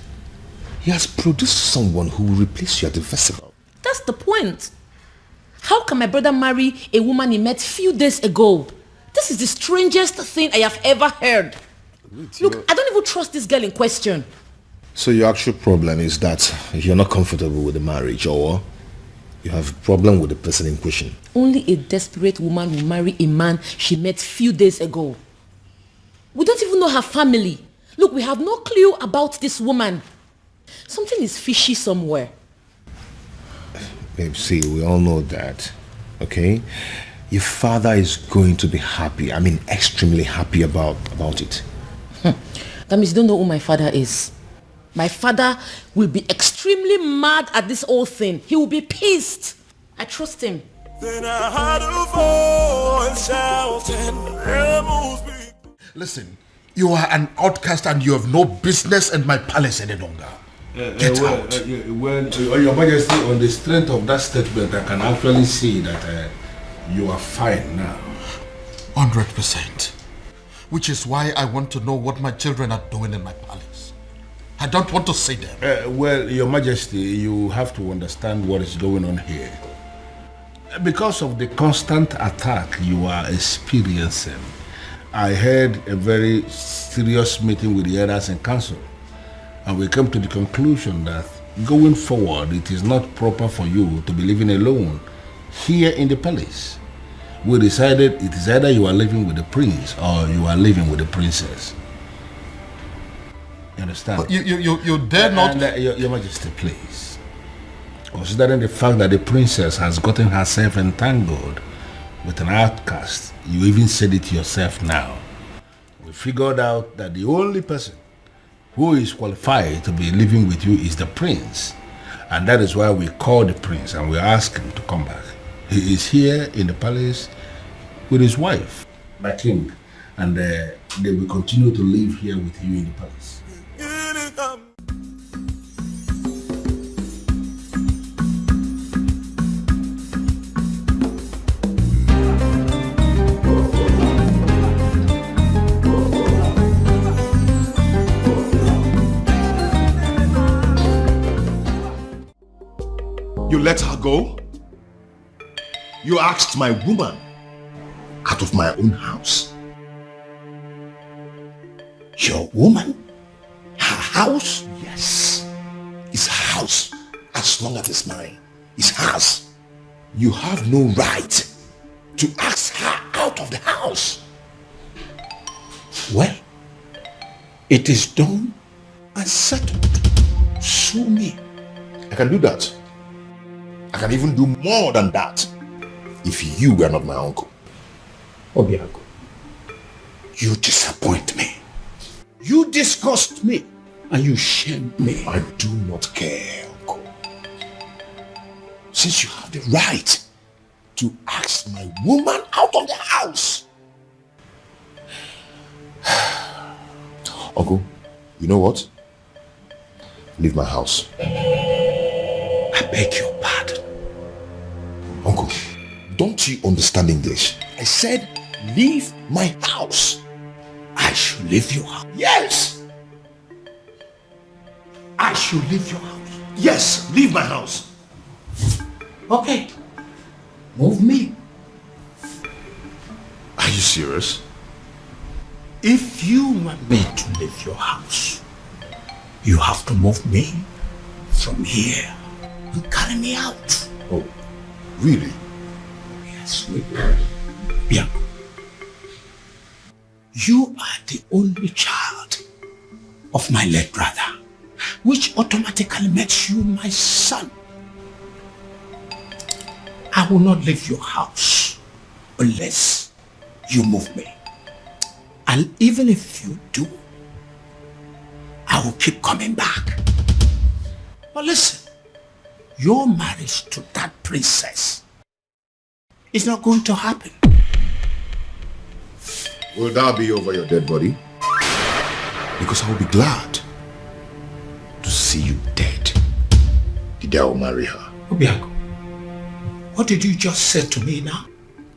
[SPEAKER 7] he has produced someone who will replace you at the festival.
[SPEAKER 6] That's the point. How can my brother marry a woman he met few days ago? This is the strangest thing I have ever heard. Look, I don't even trust this girl in question.
[SPEAKER 7] So your actual problem is that you're not comfortable with the marriage, or you have a problem with the person in question?
[SPEAKER 6] Only a desperate woman will marry a man she met few days ago. We don't even know her family. Look, we have no clue about this woman. Something is fishy somewhere.
[SPEAKER 7] Babe, see, we all know that, okay? Your father is going to be happy. I mean, extremely happy about it.
[SPEAKER 6] That means you don't know who my father is. My father will be extremely mad at this whole thing. He will be pissed. I trust him.
[SPEAKER 3] Then I heard a voice shouting,
[SPEAKER 1] Listen, you are an outcast and you have no business in my palace any longer. Get out.
[SPEAKER 16] Your Majesty, on the strength of that statement, I can actually see that you are fine now.
[SPEAKER 1] 100%. Which is why I want to know what my children are doing in my palace. I don't want to see them.
[SPEAKER 16] Well, Your Majesty, you have to understand what is going on here. Because of the constant attack you are experiencing, I had a very serious meeting with the elders in council, and we came to the conclusion that going forward, it is not proper for you to be living alone here in the palace. We decided it is either you are living with the prince or you are living with the princess. You understand?
[SPEAKER 1] But you dare not...
[SPEAKER 16] Your Majesty, please. Considering the fact that the princess has gotten herself entangled with an outcast, you even said it yourself now. We figured out that the only person who is qualified to be living with you is the prince. And that is why we called the prince and we asked him to come back. He is here in the palace with his wife, my king, and they will continue to live here with you in the palace.
[SPEAKER 7] You let her go? You asked my woman out of my own house? Your woman? Her house? Yes. It's her house. As long as it's mine. It's hers. You have no right to ask her out of the house.
[SPEAKER 21] Well, it is done and settled. Sue me.
[SPEAKER 7] I can do that. I can even do more than that if you were not my uncle.
[SPEAKER 21] Obiago, you disappoint me. You disgust me and you shame me.
[SPEAKER 7] I do not care, uncle. Since you have the right to ask my woman out of the house. Uncle, you know what? Leave my house.
[SPEAKER 21] I beg your pardon.
[SPEAKER 7] Uncle, don't you understand English? I said, leave my house.
[SPEAKER 21] I should leave your house.
[SPEAKER 7] Yes!
[SPEAKER 21] I should leave your house.
[SPEAKER 7] Yes, leave my house.
[SPEAKER 21] Okay. Move me.
[SPEAKER 7] Are you serious?
[SPEAKER 21] If you want me to leave your house, you have to move me from here and carry me out.
[SPEAKER 7] Oh, really?
[SPEAKER 21] Yes, really. Yeah. You are the only child of my late brother, which automatically makes you my son. I will not leave your house unless you move me. And even if you do, I will keep coming back. But listen, your marriage to that princess is not going to happen.
[SPEAKER 7] Will that be over your dead body? Because I will be glad to see you dead. The day I will marry her.
[SPEAKER 21] Obiago, what did you just say to me now?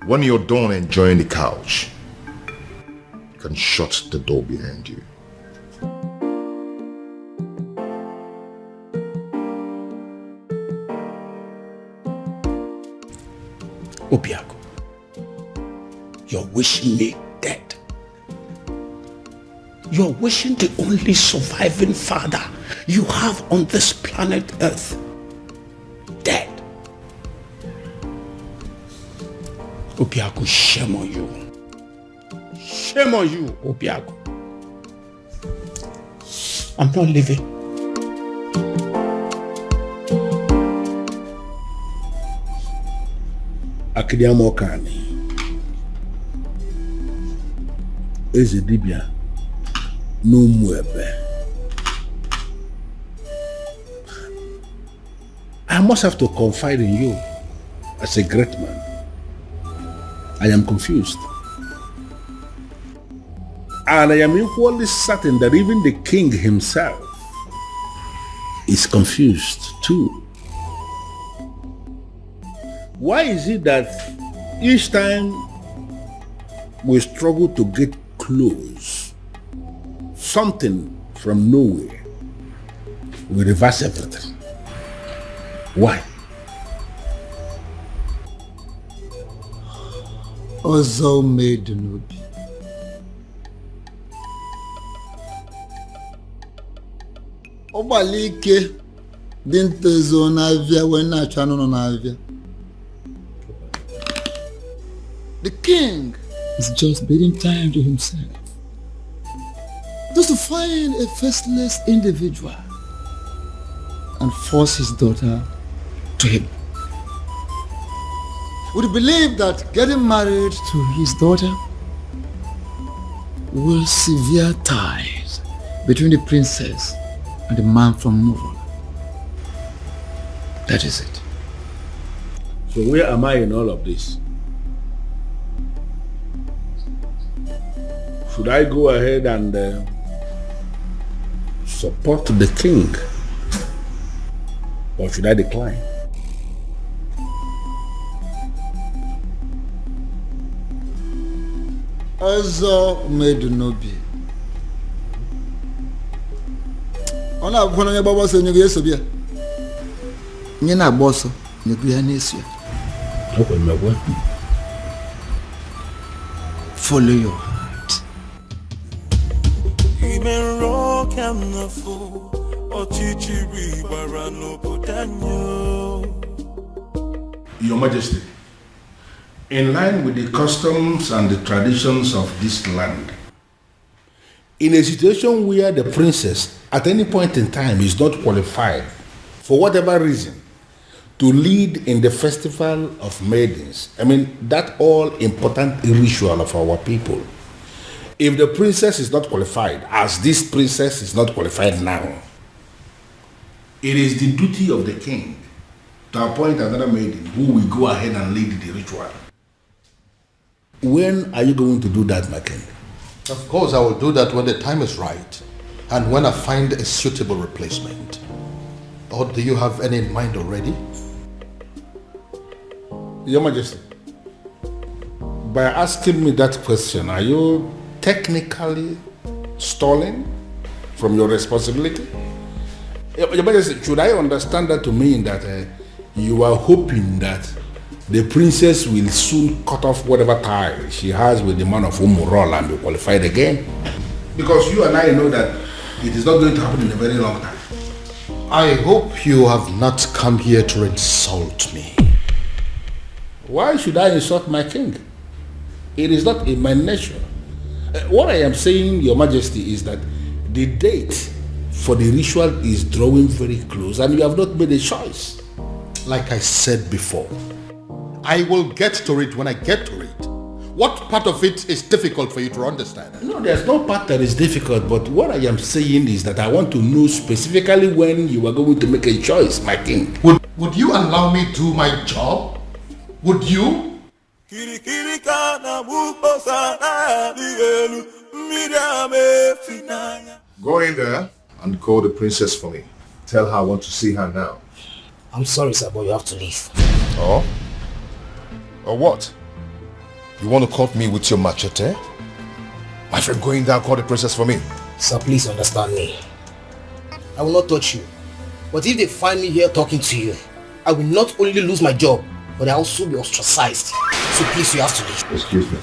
[SPEAKER 7] When you're done enjoying the couch, you can shut the door behind you.
[SPEAKER 21] Obiago, you're wishing me dead. You're wishing the only surviving father you have on this planet Earth dead. Obiago, shame on you. Shame on you, Obiago. I'm not leaving.
[SPEAKER 16] Akidiamokani eze dibia n'ụmụebe. I must have to confide in you as a great man. I am confused. And I am equally certain that even the king himself is confused too. Why is it that each time we struggle to get close, something from nowhere will reverse everything? Why?
[SPEAKER 10] Ọzọ made n'obi. Ọgbalị ike dị ntezo n'avịa wee na-achọ anụ nọ n'avịa. The king is just bidding time to himself, just to find a faceless individual and force his daughter to him. Would you believe that getting married to his daughter will sever ties between the princess and the man from Nollywood? That is it.
[SPEAKER 16] So where am I in all of this? Should I go ahead and support the king, or should I decline?
[SPEAKER 10] Ọzọ made n'obi. Ọ na-abụkwa na onye gbaba ọsọ nyego eso bịa. Onye na-agba ọsọ nyego ya na-eso ya. Follow your heart.
[SPEAKER 3] Even rock and the fool, or chichiri barano podanyo.
[SPEAKER 16] Your Majesty, in line with the customs and the traditions of this land, in a situation where the princess at any point in time is not qualified, for whatever reason, to lead in the festival of maidens, I mean, that all important ritual of our people, if the princess is not qualified, as this princess is not qualified now, it is the duty of the king to appoint another maiden who will go ahead and lead the ritual. When are you going to do that, my king?
[SPEAKER 1] Of course, I will do that when the time is right and when I find a suitable replacement. Or do you have any in mind already?
[SPEAKER 16] Your Majesty, by asking me that question, are you technically stalling from your responsibility? Your Majesty, should I understand that to mean that you are hoping that the princess will soon cut off whatever tie she has with the man of Umurola and be qualified again? Because you and I know that it is not going to happen in a very long time.
[SPEAKER 1] I hope you have not come here to insult me.
[SPEAKER 16] Why should I insult my king? It is not in my nature. What I am saying, Your Majesty, is that the date for the ritual is drawing very close and you have not made a choice.
[SPEAKER 1] Like I said before, I will get to it when I get to it. What part of it is difficult for you to understand?
[SPEAKER 16] No, there's no part that is difficult, but what I am saying is that I want to know specifically when you are going to make a choice, my king.
[SPEAKER 1] Would you allow me to do my job? Would you?
[SPEAKER 7] Go in there and call the princess for me. Tell her I want to see her now.
[SPEAKER 12] I'm sorry, sir, but you have to leave.
[SPEAKER 7] Oh? Or what? You want to cut me with your machete? My friend, go in there and call the princess for me.
[SPEAKER 12] Sir, please understand me. I will not touch you. But if they find me here talking to you, I will not only lose my job, but I will also be ostracized. So please, you have to leave.
[SPEAKER 7] Excuse me.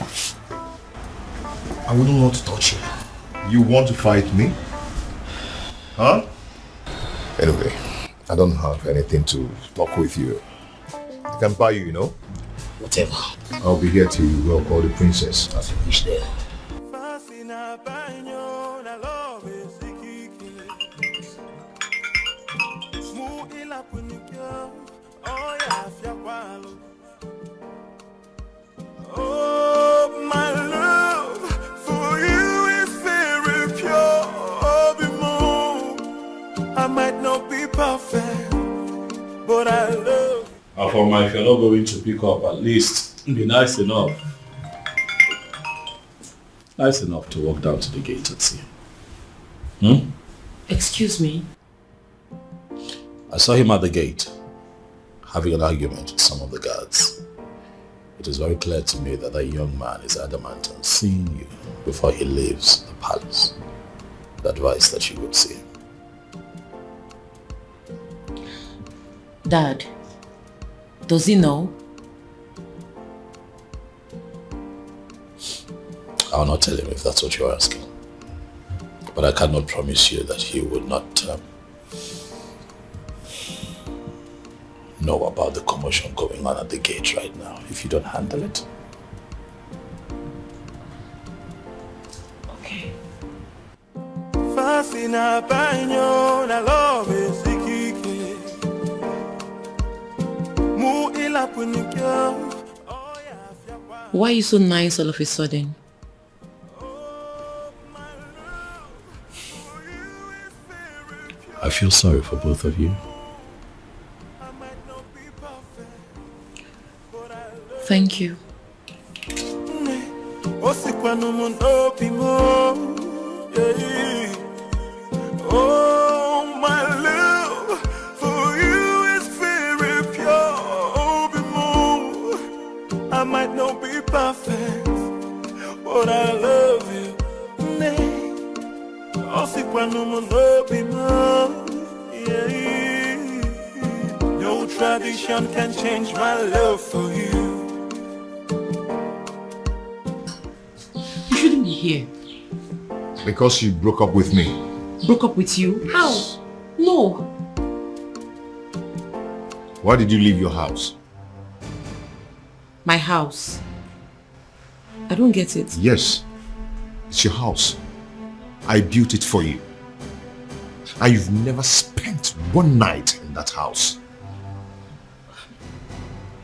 [SPEAKER 12] I wouldn't want to touch you.
[SPEAKER 7] You want to fight me? Huh? Anyway, I don't have anything to talk with you. I can buy you, you know?
[SPEAKER 12] Whatever.
[SPEAKER 7] I'll be here till you will call the princess.
[SPEAKER 12] As you wish there.
[SPEAKER 3] Oh, my love for you is very pure. I might not be perfect, but I love.
[SPEAKER 2] Afoma, if you're not going to pick up, at least be nice enough. Nice enough to walk down to the gate and see him.
[SPEAKER 6] Excuse me?
[SPEAKER 2] I saw him at the gate, having an argument with some of the guards. It is very clear to me that that young man is adamant on seeing you before he leaves the palace. The advice that you would see him.
[SPEAKER 6] Dad, does he know?
[SPEAKER 2] I'll not tell him if that's what you're asking. But I cannot promise you that he would not know about the commotion going on at the gate right now if you don't handle it.
[SPEAKER 6] Okay. Why are you so nice all of a sudden?
[SPEAKER 2] I feel sorry for both of you.
[SPEAKER 6] Thank you.
[SPEAKER 3] Oh, my love for you is very pure. I might not be perfect, but I love you. No tradition can change my love for you.
[SPEAKER 6] You shouldn't be here.
[SPEAKER 7] Because you broke up with me.
[SPEAKER 6] Broke up with you? How? No.
[SPEAKER 7] Why did you leave your house?
[SPEAKER 6] My house. I don't get it.
[SPEAKER 7] Yes, it's your house. I built it for you. And you've never spent one night in that house.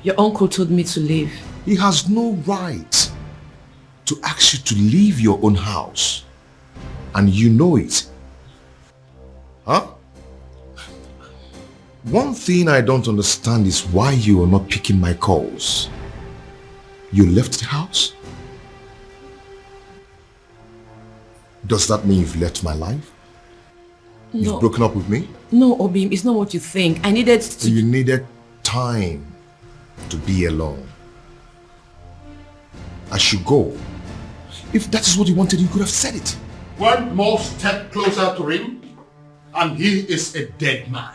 [SPEAKER 6] Your uncle told me to leave.
[SPEAKER 7] He has no right to ask you to leave your own house. And you know it. Huh? One thing I don't understand is why you are not picking my calls. You left the house? Does that mean you've left my life?
[SPEAKER 6] No.
[SPEAKER 7] You've broken up with me?
[SPEAKER 6] No, Obim, it's not what you think. I needed to...
[SPEAKER 7] You needed time to be alone. I should go. If that is what you wanted, you could have said it.
[SPEAKER 8] One more step closer to him, and he is a dead man.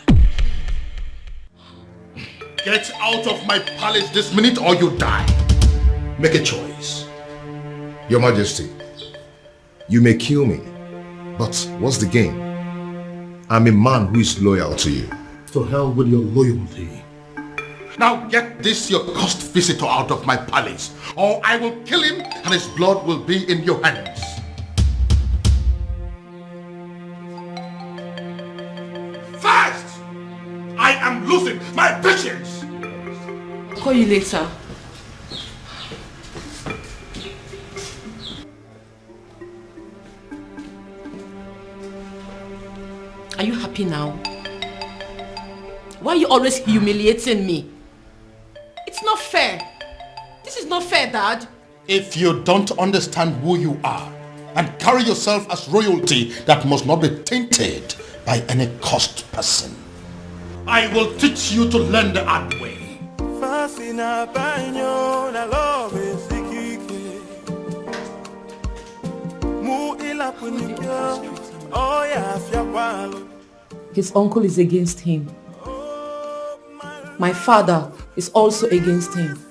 [SPEAKER 8] Get out of my palace this minute or you die. Make a choice.
[SPEAKER 7] Your Majesty, you may kill me, but what's the gain? I'm a man who is loyal to you.
[SPEAKER 8] To hell with your loyalty. Now get this your cursed visitor out of my palace, or I will kill him and his blood will be in your hands. Fast! I am losing my patience!
[SPEAKER 6] I'll call you later. Are you happy now? Why are you always humiliating me? It's not fair.
[SPEAKER 9] This is not fair, Dad.
[SPEAKER 1] If you don't understand who you are and carry yourself as royalty that must not be tainted by any cursed person, I will teach you to learn the hard way.
[SPEAKER 6] His uncle is against him. My father is also against him.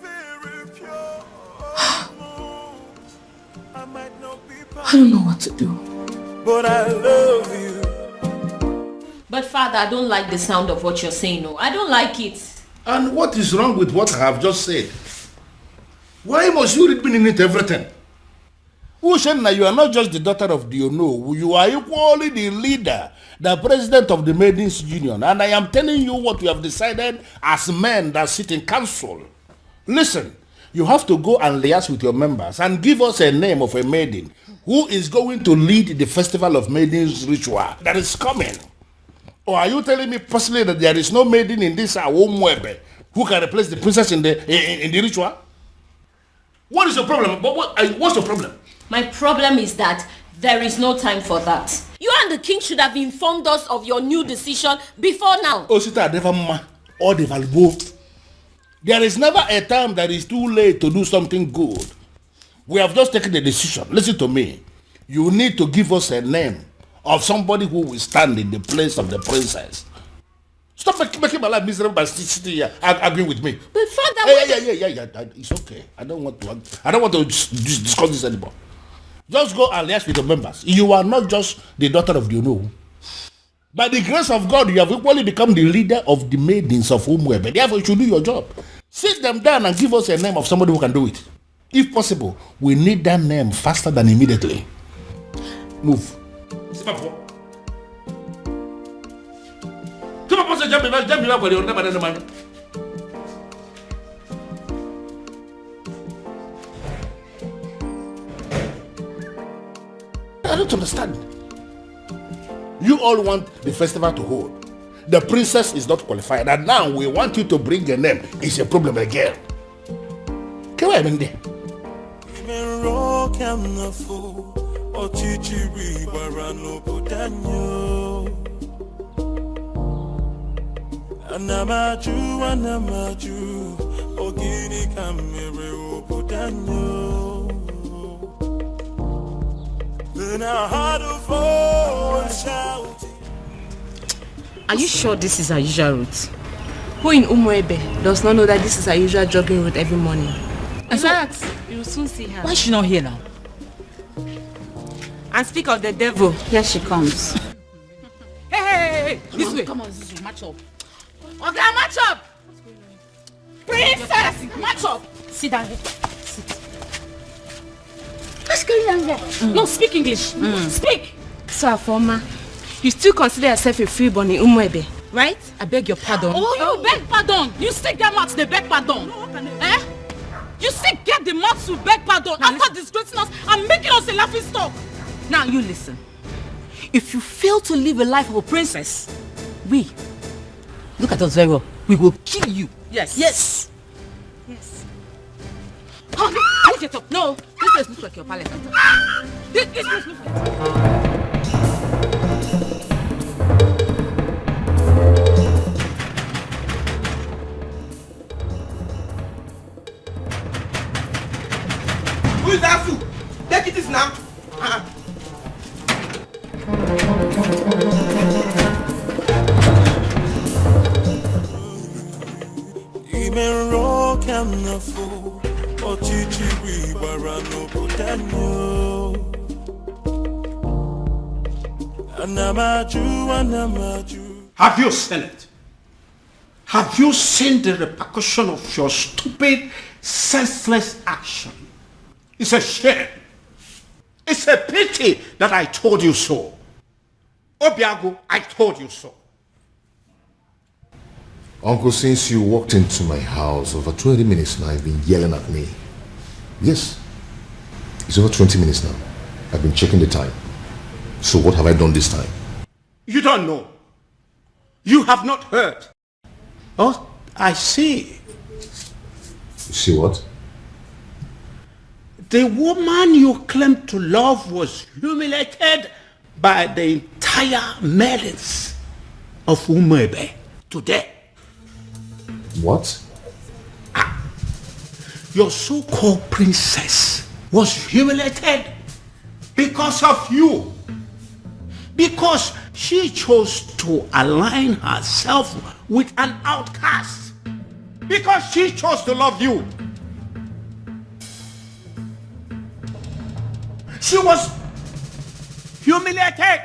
[SPEAKER 6] I don't know what to do.
[SPEAKER 3] But I love you.
[SPEAKER 9] But Father, I don't like the sound of what you're saying. No, I don't like it.
[SPEAKER 8] And what is wrong with what I have just said? Why must you read meaning into everything? Ushenna, you are not just the daughter of the Ono. You are equally the leader, the president of the Maidens Union. And I am telling you what we have decided as men that sit in council. Listen, you have to go and liaise with your members and give us a name of a maiden who is going to lead the Festival of Maidens ritual that is coming. Or are you telling me personally that there is no maiden in this Awomwebe who can replace the princess in the ritual? What is your problem? What's your problem?
[SPEAKER 9] My problem is that there is no time for that. You and the king should have informed us of your new decision before now.
[SPEAKER 8] Osita Devama or Devalbo. There is never a time that is too late to do something good. We have just taken the decision. Listen to me. You need to give us a name of somebody who will stand in the place of the princess. Stop making my life miserable by sitting here arguing with me.
[SPEAKER 9] But Father,
[SPEAKER 8] yeah. It's okay. I don't want to discuss this anymore. Just go and liaise with your members. You are not just the daughter of the Ono. By the grace of God, you have equally become the leader of the maidens of Umwebe. Therefore, you should do your job. Sit them down and give us a name of somebody who can do it. If possible, we need that name faster than immediately. Move. I don't understand. You all want the festival to hold. The princess is not qualified, and now we want you to bring a name. It's a problem again. Come on, Mende.
[SPEAKER 3] Anamaju, ogini kamere obudanyo. Then I had a voice shouting.
[SPEAKER 15] Are you sure this is our usual route? Who in Umwebe does not know that this is our usual jogging route every morning? In fact, you will soon see her.
[SPEAKER 20] Why is she not here now?
[SPEAKER 15] And speak of the devil, here she comes.
[SPEAKER 20] Hey, this way. Come on, Zuzu, match up. Okay, match up. Princess, match up. Sit down here. Sit.
[SPEAKER 15] Let's go down there. No, speak English. Speak. So, Afoma, you still consider yourself a freeborn in Umwebe, right? I beg your pardon.
[SPEAKER 20] Oh, you beg pardon. You still get mouth to beg pardon. Eh? You still get the mouth to beg pardon after disgracing us and making us a laughing stock.
[SPEAKER 15] Now you listen. If you fail to live a life of a princess, we, look at us very well, we will kill you.
[SPEAKER 20] Yes.
[SPEAKER 15] Yes. Yes. Oh, no, get up. No, this place looks like your palace. This place looks like...
[SPEAKER 12] Who is that fool? Take it now.
[SPEAKER 21] Have you seen it? Have you seen the repercussion of your stupid, senseless action? It's a shame. It's a pity that I told you so. Obiago, I told you so.
[SPEAKER 7] Uncle, since you walked into my house over 20 minutes now, you've been yelling at me. Yes. It's over 20 minutes now. I've been checking the time. So what have I done this time?
[SPEAKER 21] You don't know. You have not heard. Oh, I see.
[SPEAKER 7] You see what?
[SPEAKER 21] The woman you claim to love was humiliated by the entire malice of Umebe today.
[SPEAKER 2] What?
[SPEAKER 21] Your so-called princess was humiliated because of you. Because she chose to align herself with an outcast. Because she chose to love you. She was humiliated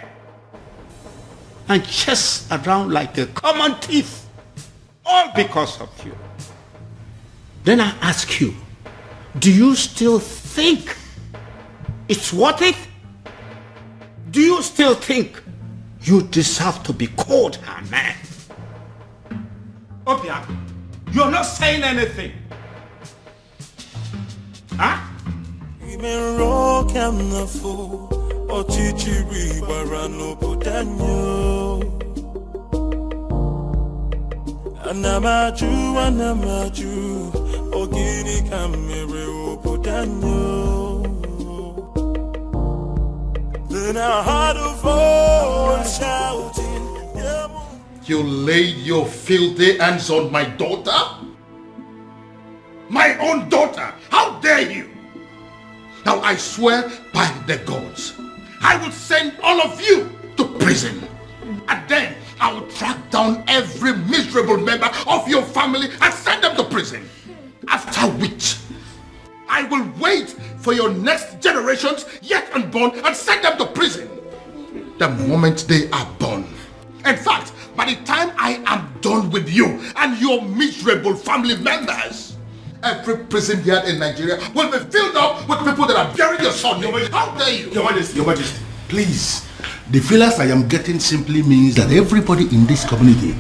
[SPEAKER 21] and chased around like a common thief, all because of you. Then I ask you, do you still think it's worth it? Do you still think you deserve to be called her man? Obia, you're not saying anything. Huh?
[SPEAKER 3] Anamaju, ogini kamere obodanyo. Then I heard a voice shouting,
[SPEAKER 1] You laid your filthy hands on my daughter? My own daughter! How dare you! Now I swear by the gods, I will send all of you to prison. And then I will track down every miserable member of your family and send them to prison. After which, I will wait for your next generations yet unborn and send them to prison. The moment they are born. In fact, by the time I am done with you and your miserable family members, every prison yard in Nigeria will be filled up with people that are burying your son. How dare you?
[SPEAKER 8] Your Majesty, please. The feelers I am getting simply means that everybody in this community,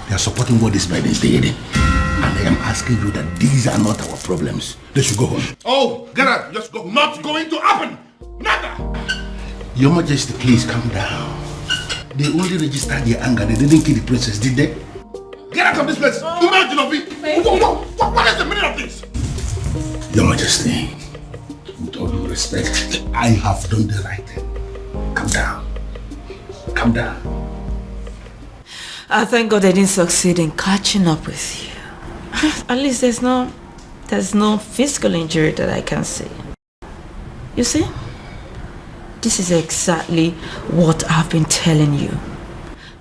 [SPEAKER 8] they are supporting what this man is doing. And I am asking you that these are not our problems. They should go home.
[SPEAKER 1] Oh, get out. Just go. Not going to happen. Never.
[SPEAKER 8] Your Majesty, please calm down. They only registered their anger. They didn't kill the princess, did they?
[SPEAKER 1] Get out of this place. What is the meaning of this?
[SPEAKER 8] Your Majesty, with all due respect, I have done the right thing. Calm down. Calm down.
[SPEAKER 4] I thank God I didn't succeed in catching up with you. At least there's no physical injury that I can see. You see? This is exactly what I've been telling you.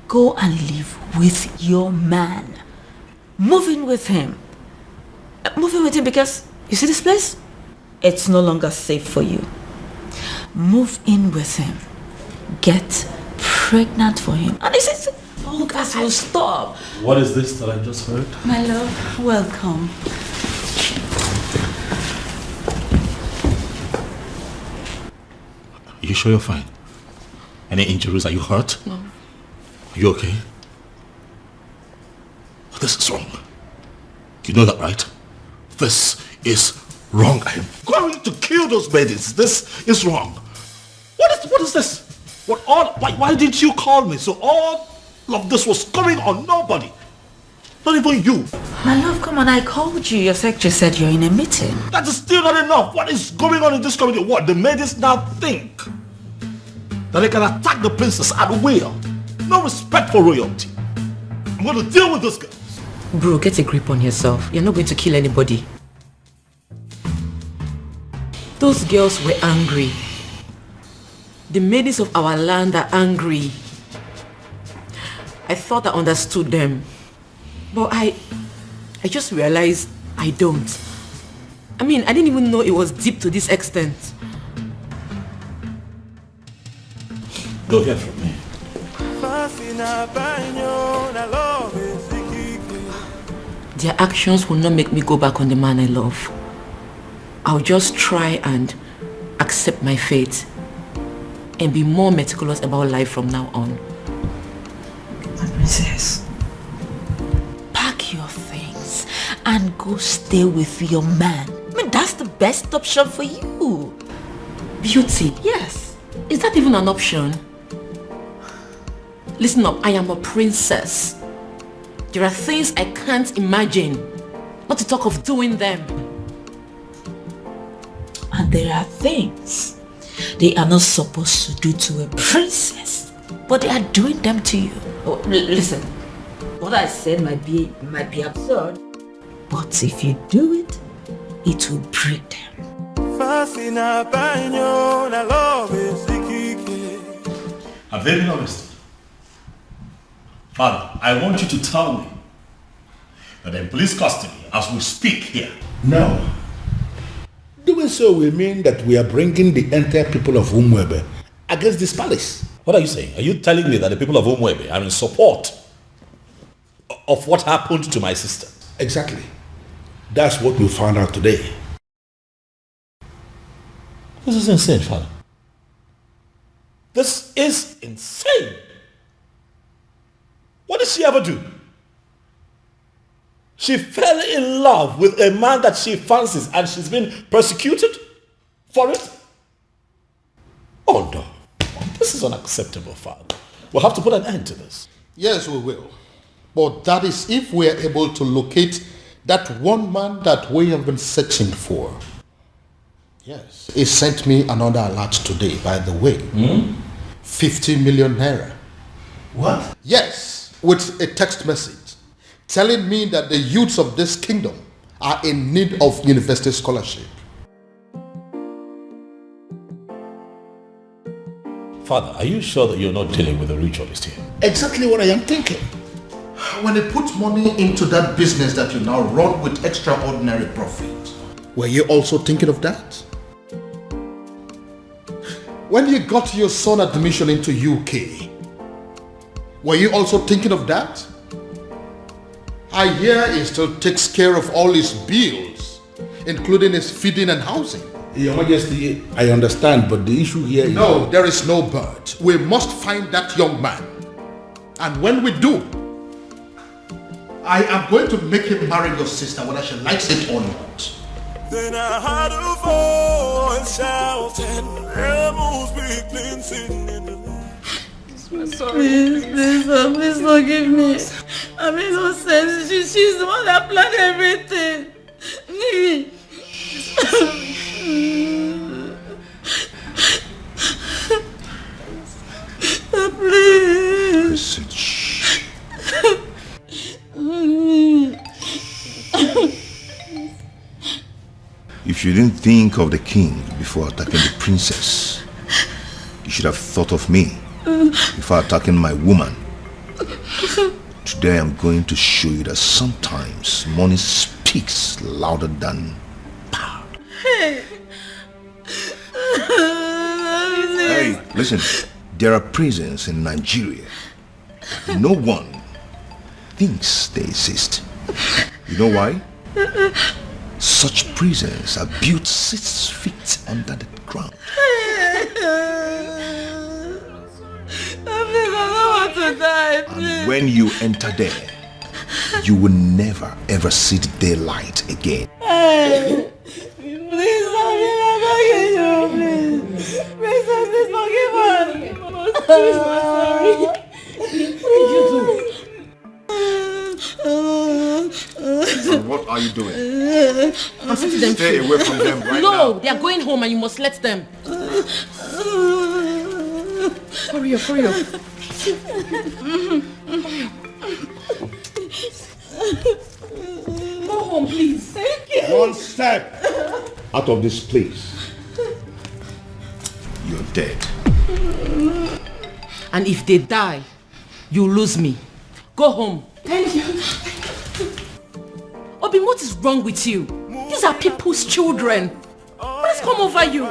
[SPEAKER 4] Go and live with your man. Move in with him. Move in with him because, you see this place? It's no longer safe for you. Move in with him. Get pregnant for him. And this is... Oh, guys, will stop.
[SPEAKER 2] What is this that I just heard?
[SPEAKER 4] My love, welcome.
[SPEAKER 2] You sure you're fine? Any injuries? Are you hurt?
[SPEAKER 4] No.
[SPEAKER 2] Are you okay? This is wrong. You know that, right? This is wrong. I am going to kill those babies. This is wrong. What is this? Why didn't you call me? So all of this was coming on nobody. Not even you.
[SPEAKER 4] My love, come on, I called you. Your secretary said you're in a meeting.
[SPEAKER 2] That is still not enough. What is going on in this community? What? The ladies now think that they can attack the princess at will. No respect for royalty. I'm going to deal with this girl.
[SPEAKER 6] Bro, get a grip on yourself. You're not going to kill anybody. Those girls were angry. The maidens of our land are angry. I thought I understood them. But I just realized I don't. I mean, I didn't even know it was deep to this extent.
[SPEAKER 2] Don't hear from me.
[SPEAKER 6] Their actions will not make me go back on the man I love. I'll just try and accept my fate and be more meticulous about life from now on.
[SPEAKER 4] My princess, pack your things and go stay with your man. I mean, that's the best option for you.
[SPEAKER 6] Beauty?
[SPEAKER 4] Yes.
[SPEAKER 6] Is that even an option? Listen up, I am a princess. There are things I can't imagine, not to talk of doing them.
[SPEAKER 4] And
[SPEAKER 5] that there are things they are not supposed to do to a princess, but they are doing them to you.
[SPEAKER 4] Oh, listen, what I said might be absurd,
[SPEAKER 5] but if you do it, it will break them.
[SPEAKER 22] I'm very honest. Father, I want you to tell me that in police custody as we speak here.
[SPEAKER 16] No. Doing so will mean that we are bringing the entire people of Umwebe against this palace.
[SPEAKER 2] What are you saying? Are you telling me that the people of Umwebe are in support of what happened to my sister?
[SPEAKER 16] Exactly. That's what we found out today.
[SPEAKER 2] This is insane, Father. This is insane. What did she ever do? She fell in love with a man that she fancies and she's been persecuted for it? Oh no. This is unacceptable, Father. We'll have to put an end to this.
[SPEAKER 1] Yes, we will. But that is if we are able to locate that one man that we have been searching for. Yes. He sent me another alert today, by the way. 50 million naira.
[SPEAKER 16] What?
[SPEAKER 1] Yes, with a text message telling me that the youths of this kingdom are in need of university scholarship.
[SPEAKER 2] Father, are you sure that you're not dealing with a ritualist here?
[SPEAKER 1] Exactly what I am thinking. When you put money into that business that you now run with extraordinary profit, were you also thinking of that? When you got your son admission into UK, were you also thinking of that? I hear he still takes care of all his bills, including his feeding and housing.
[SPEAKER 16] Your Majesty, I understand, but the issue here is...
[SPEAKER 1] No, there is no but. We must find that young man. And when we do, I am going to make him marry your sister, whether she likes it or not.
[SPEAKER 3] Then I heard a voice shouting, "Rebels be cleansing in the
[SPEAKER 4] Please, please forgive me. I made no sense. She's the one that planned everything. Please.
[SPEAKER 7] If you didn't think of the king before attacking the princess, you should have thought of me before attacking my woman. Today I'm going to show you that sometimes money speaks louder than power.
[SPEAKER 4] Hey.
[SPEAKER 7] Hey, listen, there are prisons in Nigeria. No one thinks they exist. You know why? Such prisons are built 6 feet under the ground.
[SPEAKER 4] I don't want to die, please.
[SPEAKER 7] And when you enter there, you will never ever see the daylight again.
[SPEAKER 4] Hey. Please forgive me, please forgive her. Please, I'm sorry. What did you do?
[SPEAKER 7] What are you doing?
[SPEAKER 6] I'm setting them
[SPEAKER 7] Stay
[SPEAKER 6] free.
[SPEAKER 7] away from them right now.
[SPEAKER 6] No, they are going home and you must let them. Hurry up, hurry up.
[SPEAKER 20] Go home, please.
[SPEAKER 4] Thank you.
[SPEAKER 16] One step out of this place.
[SPEAKER 7] You're dead.
[SPEAKER 6] And if they die, you lose me. Go home.
[SPEAKER 20] Thank you.
[SPEAKER 6] Obin, what is wrong with you? These are people's children. What has come over you?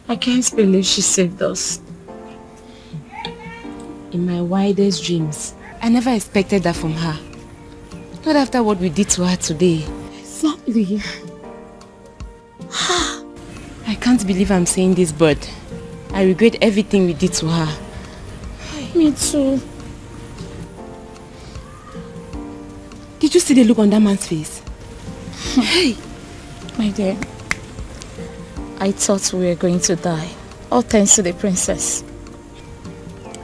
[SPEAKER 23] I can't believe she saved us. In my wildest dreams, I never expected that from her. Not after what we did to her today.
[SPEAKER 20] Exactly.
[SPEAKER 23] I can't believe I'm saying this, but I regret everything we did to her.
[SPEAKER 20] Me too.
[SPEAKER 23] Did you see the look on that man's face? Hey!
[SPEAKER 11] My dear, I thought we were going to die. All thanks to the princess.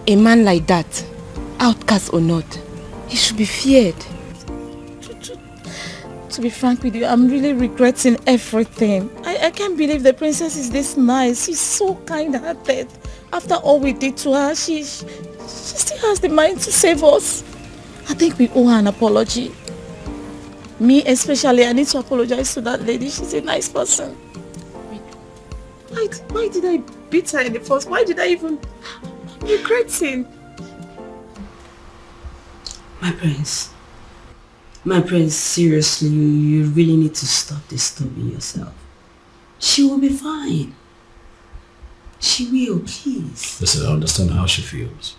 [SPEAKER 23] A man like that, outcast or not, he should be feared.
[SPEAKER 14] To be frank with you, I'm really regretting everything. I can't believe the princess is this nice. She's so kind-hearted. After all we did to her, she still has the mind to save us. I think we owe her an apology. Me especially, I need to apologize to that lady. She's a nice person. Why did I beat her in the first? Why did I even... I'm regretting.
[SPEAKER 4] My prince, seriously, you really need to stop disturbing yourself. She will be fine. She will, please.
[SPEAKER 2] Listen, I understand how she feels.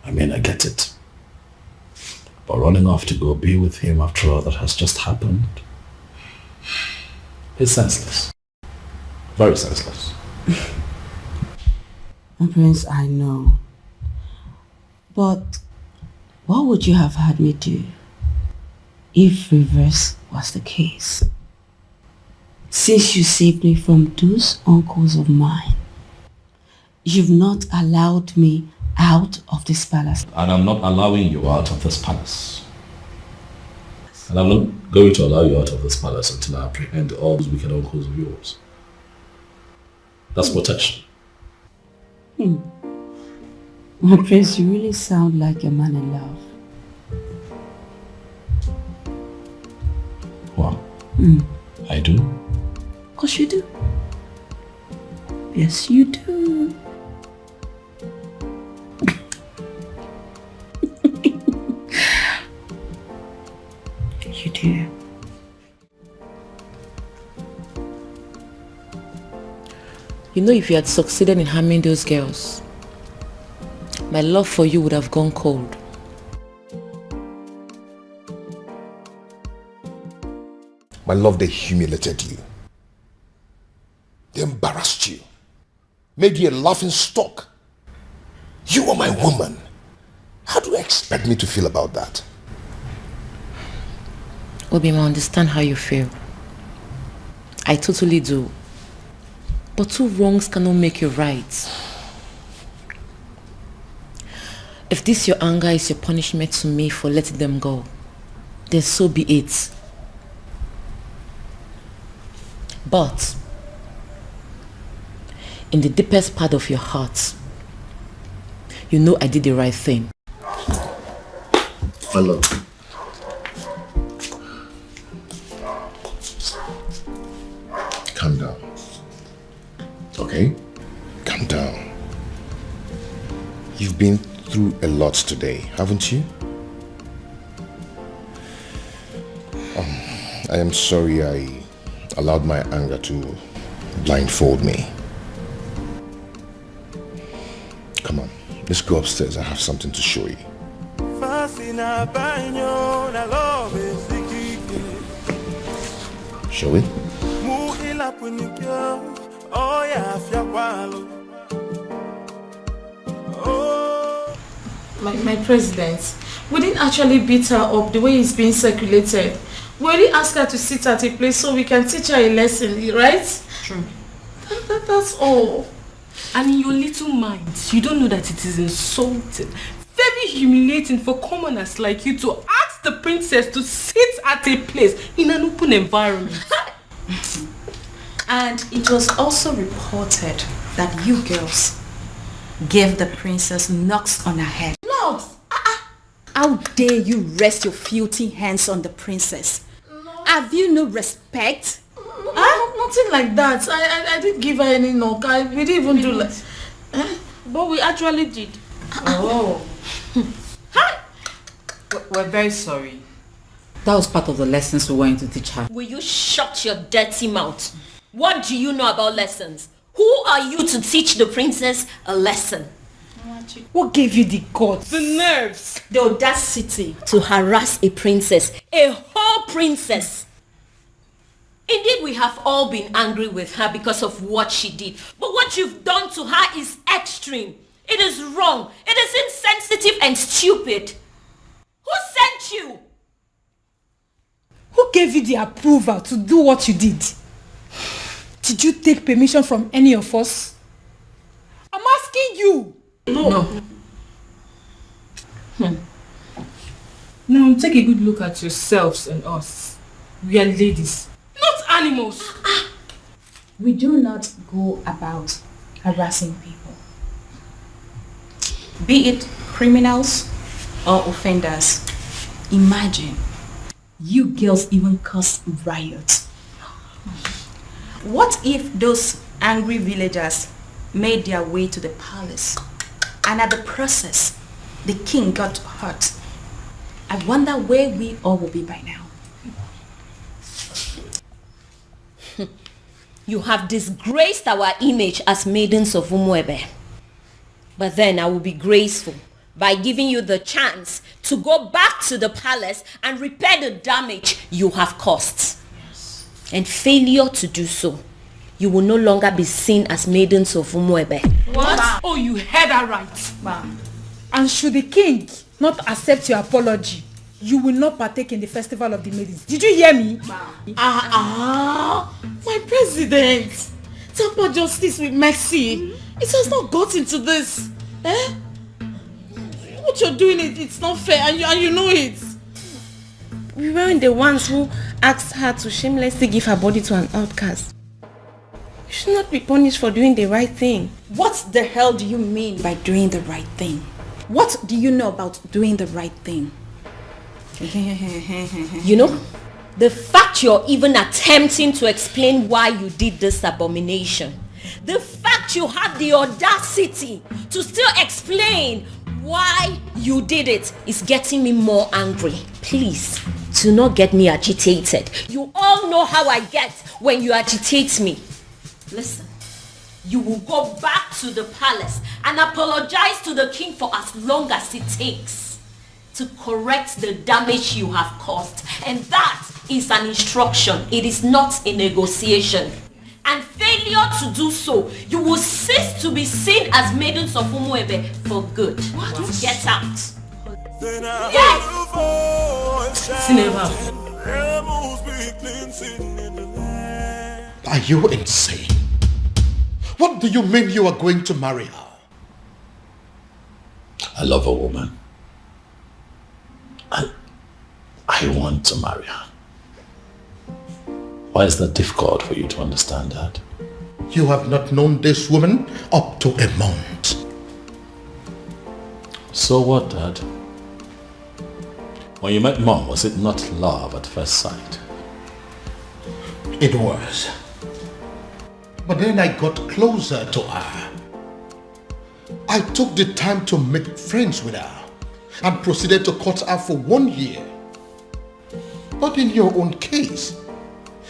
[SPEAKER 2] I mean, I get it. But running off to go be with him after all that has just happened, it's senseless. Very senseless.
[SPEAKER 4] My prince, I know. But what would you have had me do if reverse was the case? Since you saved me from those uncles of mine, you've not allowed me out of this palace.
[SPEAKER 2] And I'm not allowing you out of this palace. And I'm not going to allow you out of this palace until I apprehend all those wicked uncles of yours. That's protection.
[SPEAKER 4] My prince, you really sound like a man in love.
[SPEAKER 2] Wow. I do?
[SPEAKER 4] Of course you do. Yes, you do. You do.
[SPEAKER 6] You know, if you had succeeded in harming those girls, my love for you would have gone cold.
[SPEAKER 7] My love, they humiliated you. They embarrassed you. Made you a laughing stock. You are my woman. How do you expect me to feel about that?
[SPEAKER 6] Obima, I understand how you feel. I totally do. But two wrongs cannot make you right. If this your anger is your punishment to me for letting them go, then so be it. But in the deepest part of your heart, you know I did the right thing.
[SPEAKER 7] My love. Calm down. Okay? Calm down. You've been through a lot today, haven't you? I am sorry I allowed my anger to blindfold me. Come on, let's go upstairs. I have something to show you. Shall we?
[SPEAKER 14] My president, we didn't actually beat her up the way it's being circulated. We only asked her to sit at a place so we can teach her a lesson, right?
[SPEAKER 15] True.
[SPEAKER 14] That's all.
[SPEAKER 15] And in your little minds, you don't know that it is insulting, very humiliating for commoners like you to ask the princess to sit at a place in an open environment.
[SPEAKER 11] And it was also reported that you girls gave the princess knocks on her head.
[SPEAKER 14] Knocks?
[SPEAKER 11] How dare you rest your filthy hands on the princess? No. Have you no respect?
[SPEAKER 14] Nothing like that. I didn't give her any knock. We didn't even do that.
[SPEAKER 15] But we actually did.
[SPEAKER 6] Oh. We're very sorry. That was part of the lessons we wanted to teach her.
[SPEAKER 9] Will you shut your dirty mouth? What do you know about lessons? Who are you to teach the princess a lesson?
[SPEAKER 14] What gave you the guts?
[SPEAKER 15] The nerves.
[SPEAKER 9] The audacity to harass a princess. A whole princess. Indeed, we have all been angry with her because of what she did. But what you've done to her is extreme. It is wrong. It is insensitive and stupid. Who sent you?
[SPEAKER 14] Who gave you the approval to do what you did? Did you take permission from any of us? I'm asking you.
[SPEAKER 15] No. Now take a good look at yourselves and us. We are ladies, not animals.
[SPEAKER 11] We do not go about harassing people, be it criminals or offenders. Imagine, you girls even cause riots. What if those angry villagers made their way to the palace and at the process, the king got hurt? I wonder where we all will be by now.
[SPEAKER 9] You have disgraced our image as maidens of Umuebe. But then I will be graceful by giving you the chance to go back to the palace and repair the damage you have caused. Yes. And failure to do so, you will no longer be seen as maidens of Umuebe.
[SPEAKER 14] What? Oh, you heard that right. Ma'am. And should the king not accept your apology, you will not partake in the festival of the maidens. Did you hear me?
[SPEAKER 20] My president. Temper justice with mercy. It has not gotten to this. Eh? What you're doing, it's not fair, and you know it.
[SPEAKER 23] We weren't the ones who asked her to shamelessly give her body to an outcast. You should not be punished for doing the right thing.
[SPEAKER 11] What the hell do you mean by doing the right thing? What do you know about doing the right thing?
[SPEAKER 9] You know, the fact you're even attempting to explain why you did this abomination, the fact you had the audacity to still explain why you did it is getting me more angry. Please, do not get me agitated. You all know how I get when you agitate me. Listen, you will go back to the palace and apologize to the king for as long as it takes to correct the damage you have caused. And that is an instruction. It is not a negotiation. And failure to do so, you will cease to be seen as maidens of Umuebe for good. What? Get out. Yes!
[SPEAKER 1] Are you insane? What do you mean you are going to marry her?
[SPEAKER 2] I love a woman. I want to marry her. Why is that difficult for you to understand that?
[SPEAKER 1] You have not known this woman up to a month.
[SPEAKER 2] So what, Dad? When you met Mom, was it not love at first sight?
[SPEAKER 1] It was. But then I got closer to her. I took the time to make friends with her and proceeded to court her for 1 year. But in your own case,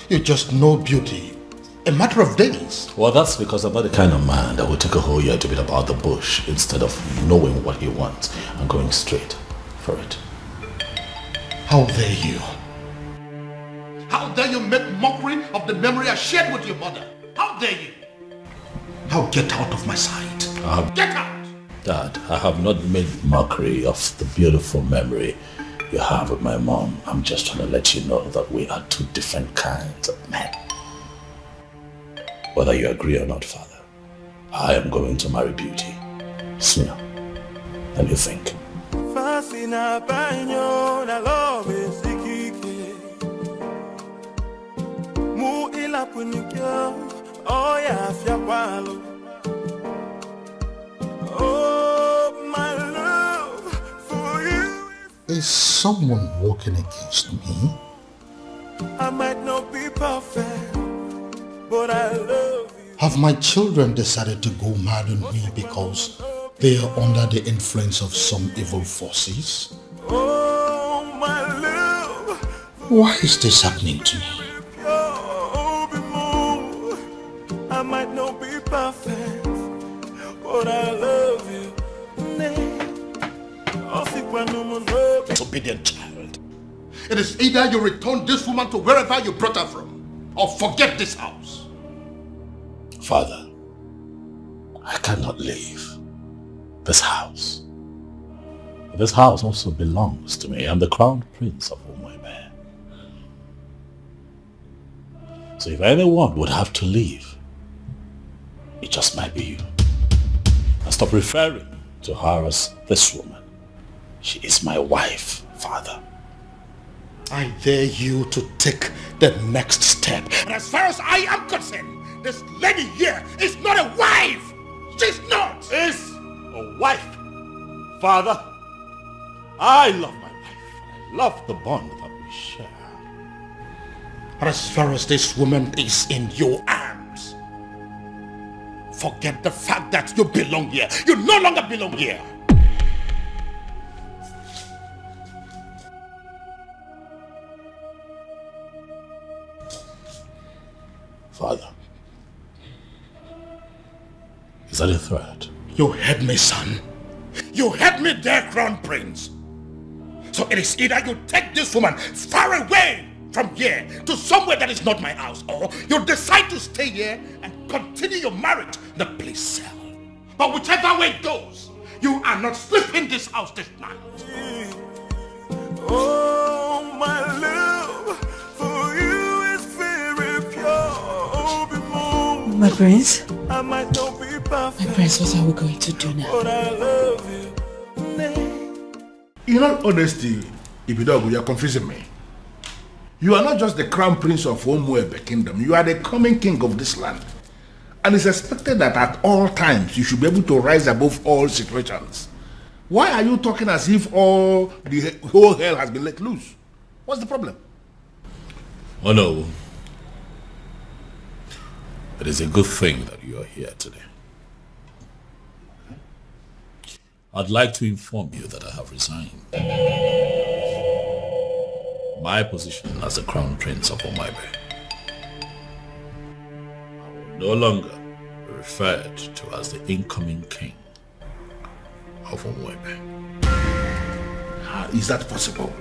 [SPEAKER 1] you just know beauty. A matter of days.
[SPEAKER 2] Well, that's because I'm not the kind of man that will take a whole year to beat about the bush instead of knowing what he wants and going straight for it.
[SPEAKER 1] How dare you? How dare you make mockery of the memory I shared with your mother? How dare you? Now get out of my sight. Get out!
[SPEAKER 2] Dad, I have not made mockery of the beautiful memory you have with my mom. I'm just trying to let you know that we are two different kinds of men. Whether you agree or not, Father, I am going to marry Beauty sooner than you think.
[SPEAKER 1] Is someone working against me?
[SPEAKER 3] I might not be perfect, but I love you.
[SPEAKER 1] Have my children decided to go mad on me because they are under the influence of some evil forces?
[SPEAKER 3] Oh, my love.
[SPEAKER 1] Why is this happening to me?
[SPEAKER 3] I might not be perfect, but I love you.
[SPEAKER 1] Disobedient child. It is either you return this woman to wherever you brought her from, or forget this house.
[SPEAKER 2] Father, I cannot leave this house. This house also belongs to me. I'm the crown prince of Umuebe. So if anyone would have to leave, it just might be you. And stop referring to her as this woman. She is my wife, Father.
[SPEAKER 1] I dare you to take the next step. And as far as I am concerned, this lady here is not a wife. She's not.
[SPEAKER 22] Is a wife. Father, I love my wife. I love the bond that we share.
[SPEAKER 1] And as far as this woman is in your arms, forget the fact that you belong here. You no longer belong here.
[SPEAKER 2] Father, is that a threat?
[SPEAKER 1] You heard me, son. You heard me there, Crown Prince. So it is either you take this woman far away from here to somewhere that is not my house, or you decide to stay here and continue your marriage in the police cell. But whichever way it goes, you are not sleeping in this house this night.
[SPEAKER 3] Oh, my love for you is very pure.
[SPEAKER 5] My prince?
[SPEAKER 3] I might not be perfect.
[SPEAKER 5] My prince, what are we going to do now?
[SPEAKER 3] But I love you.
[SPEAKER 8] In all honesty, Ibidogu, you are confusing me. You are not just the crown prince of Umuebe kingdom. You are the coming king of this land. And it's expected that at all times you should be able to rise above all situations. Why are you talking as if the whole hell has been let loose? What's the problem?
[SPEAKER 2] Oh no. It is a good thing that you are here today. I'd like to inform you that I have resigned. My position as the Crown Prince of Omaibe. I will no longer be referred to as the incoming king of Omaibe.
[SPEAKER 8] How is that possible?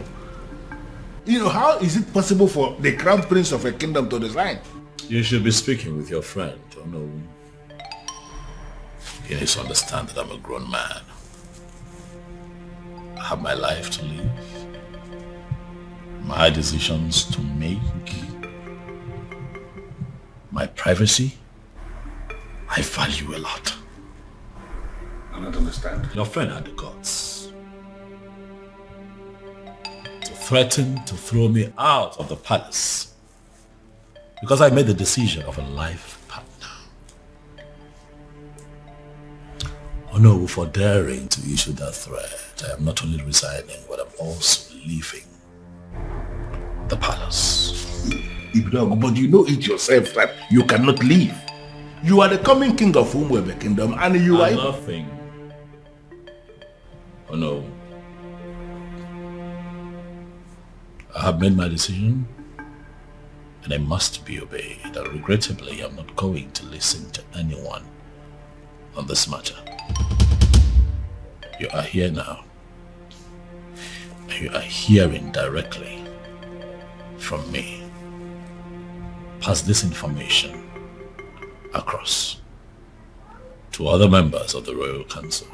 [SPEAKER 8] How is it possible for the Crown Prince of a kingdom to resign?
[SPEAKER 2] You should be speaking with your friend, no. He needs to understand that I'm a grown man. I have my life to live, my decisions to make, my privacy. I value a lot.
[SPEAKER 8] I don't understand.
[SPEAKER 2] Your friend had the guts to threaten to throw me out of the palace because I made the decision of a life partner. Oh no, for daring to issue that threat, I am not only resigning, but I'm also leaving the palace.
[SPEAKER 8] But you know it yourself that you cannot leave. You are the coming king of Umuebe kingdom and you are...
[SPEAKER 2] Nothing. Oh no. I have made my decision and I must be obeyed. And regrettably, I'm not going to listen to anyone on this matter. You are here now. You are hearing directly from me. Pass this information across to other members of the Royal Council.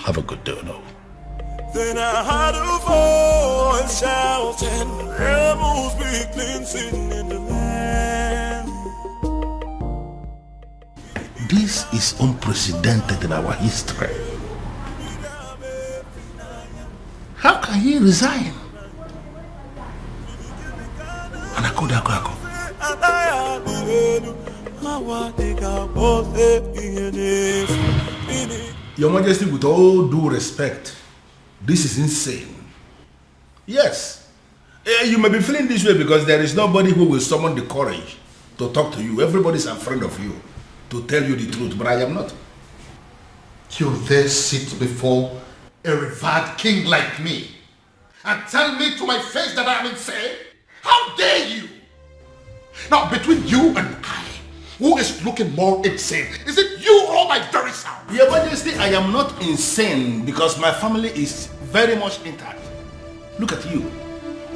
[SPEAKER 2] Have a good day, no.
[SPEAKER 3] Then I heard a voice shouting, rebels be cleansing in the land.
[SPEAKER 8] This is unprecedented in our history. How can he resign? Your Majesty, with all due respect, this is insane. Yes, you may be feeling this way because there is nobody who will summon the courage to talk to you. Everybody's afraid of you, to tell you the truth, but I am not.
[SPEAKER 1] You dare sit before a revered king like me and tell me to my face that I am insane? How dare you? Now, between you and I, who is looking more insane? Is it you or my very self?
[SPEAKER 8] Your Majesty, I am not insane because my family is very much intact. Look at you.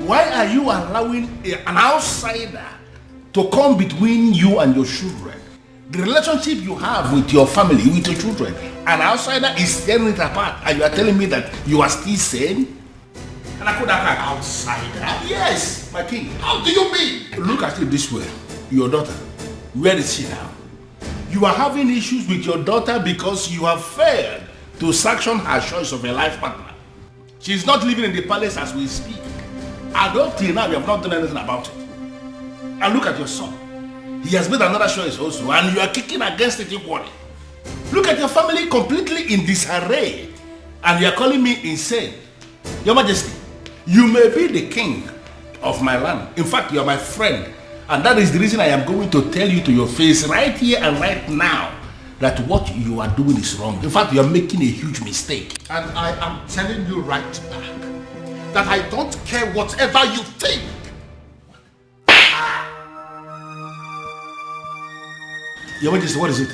[SPEAKER 8] Why are you allowing an outsider to come between you and your children? The relationship you have with your family, with your children, an outsider is tearing it apart, and you are telling me that you are still sane? And I could have an outsider? Yes, my king.
[SPEAKER 1] How do you mean?
[SPEAKER 8] Look at it this way. Your daughter, where is she now? You are having issues with your daughter because you have failed to sanction her choice of a life partner. She's not living in the palace as we speak. And up till now, you have not done anything about it. And look at your son. He has made another choice also, and you are kicking against it equally. Look at your family completely in disarray, and you are calling me insane. Your Majesty, you may be the king of my land. In fact, you are my friend. And that is the reason I am going to tell you to your face right here and right now that what you are doing is wrong. In fact, you are making a huge mistake.
[SPEAKER 1] And I am telling you right back that I don't care whatever you think.
[SPEAKER 8] Your Majesty, what is it?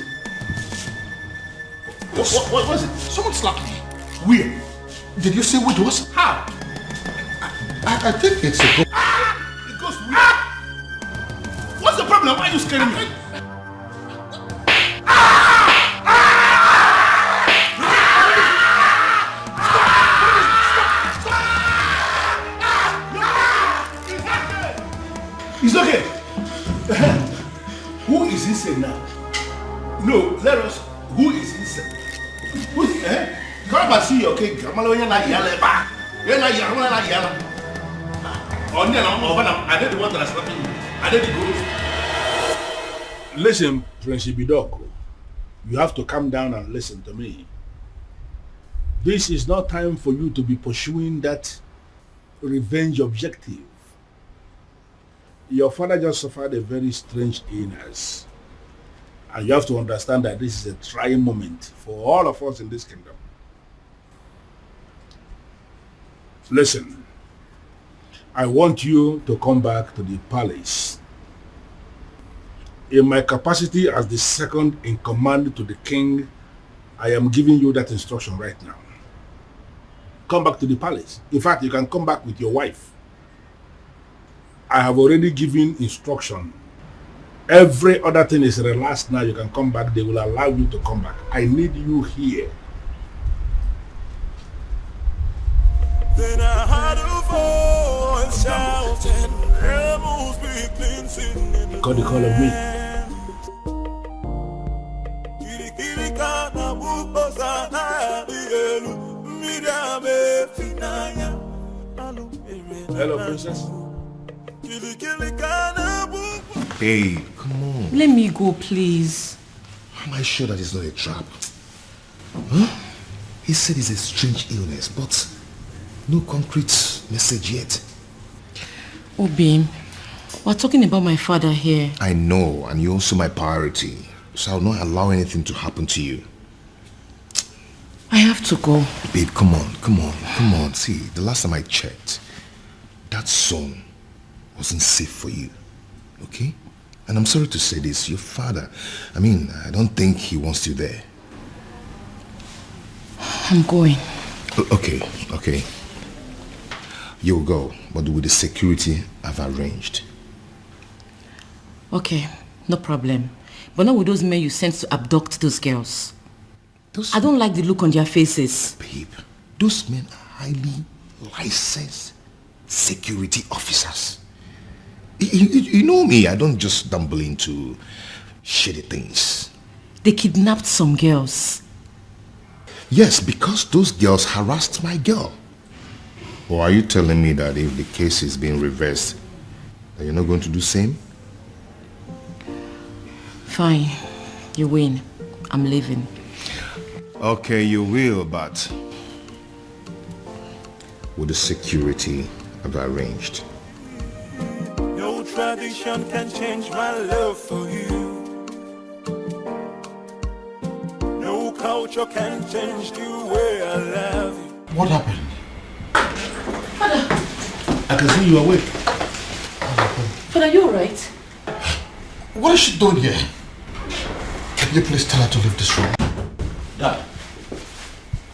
[SPEAKER 8] What was it?
[SPEAKER 1] Someone slapped me.
[SPEAKER 8] Where?
[SPEAKER 1] Did you see who it was?
[SPEAKER 8] How?
[SPEAKER 1] I think it's a ghost.
[SPEAKER 8] It goes where? What's the problem? Why are you scaring me? It's okay. Who is insane now? No, let us. Who is insane? Who's come and see your cake. I'm not yelling back. You're not yelling. Oh, no, I did the one that is slapping you. I did the ghost. Listen, Prince Ibidoko. You have to calm down and listen to me. This is not time for you to be pursuing that revenge objective. Your father just suffered a very strange illness. And you have to understand that this is a trying moment for all of us in this kingdom. Listen, I want you to come back to the palace. In my capacity as the second in command to the king, I am giving you that instruction right now. Come back to the palace. In fact, you can come back with your wife. I have already given instruction. Every other thing is relaxed now. You can come back. They will allow you to come back. I need you here.
[SPEAKER 3] Then I heard a voice shouting, there must be things in the
[SPEAKER 8] Got the call of me. Hello, princess.
[SPEAKER 7] Babe, come on.
[SPEAKER 6] Let me go, please.
[SPEAKER 7] Am I sure that it's not a trap? Huh? He said it's a strange illness, but no concrete message yet.
[SPEAKER 6] Obi, we're talking about my father here.
[SPEAKER 7] I know, and you're also my priority, so I'll not allow anything to happen to you.
[SPEAKER 6] I have to go.
[SPEAKER 7] Babe, come on. See, the last time I checked, that song wasn't safe for you, okay? And I'm sorry to say this, your father, I don't think he wants you there.
[SPEAKER 6] I'm going.
[SPEAKER 7] Okay. You'll go, but with the security I've arranged.
[SPEAKER 6] Okay, no problem. But not with those men you sent to abduct those girls. I don't like the look on their faces.
[SPEAKER 7] Babe, those men are highly licensed security officers. You know me, I don't just stumble into shitty things.
[SPEAKER 6] They kidnapped some girls.
[SPEAKER 7] Yes, because those girls harassed my girl. Or are you telling me that if the case is being reversed, that you're not going to do the same?
[SPEAKER 6] Fine, you win. I'm leaving.
[SPEAKER 7] Okay, you will, but with the security I've arranged.
[SPEAKER 3] No tradition can change my love for you. No culture can change the way I love you.
[SPEAKER 1] What happened?
[SPEAKER 8] I can see you awake.
[SPEAKER 6] Father, are you alright?
[SPEAKER 1] What is she doing here? Can you please tell her to leave this room?
[SPEAKER 13] Dad,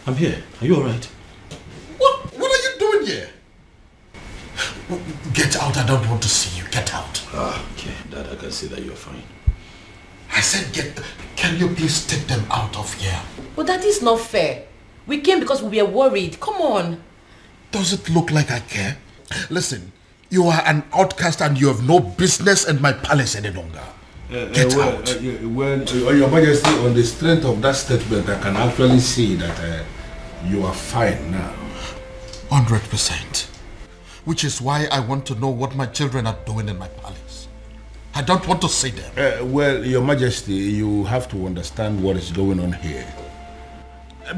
[SPEAKER 13] I'm here. Are you alright?
[SPEAKER 1] What are you doing here? Get out, I don't want to see you. Get out.
[SPEAKER 13] Okay, Dad, I can see that you're fine.
[SPEAKER 1] I said can you please take them out of here?
[SPEAKER 6] But that is not fair. We came because we were worried. Come on.
[SPEAKER 1] Does it look like I care? Listen, you are an outcast and you have no business in my palace any longer. Get out.
[SPEAKER 16] Your Majesty, on the strength of that statement, I can actually see that you are fine now.
[SPEAKER 1] 100%. Which is why I want to know what my children are doing in my palace. I don't want to see them.
[SPEAKER 16] Well, Your Majesty, you have to understand what is going on here.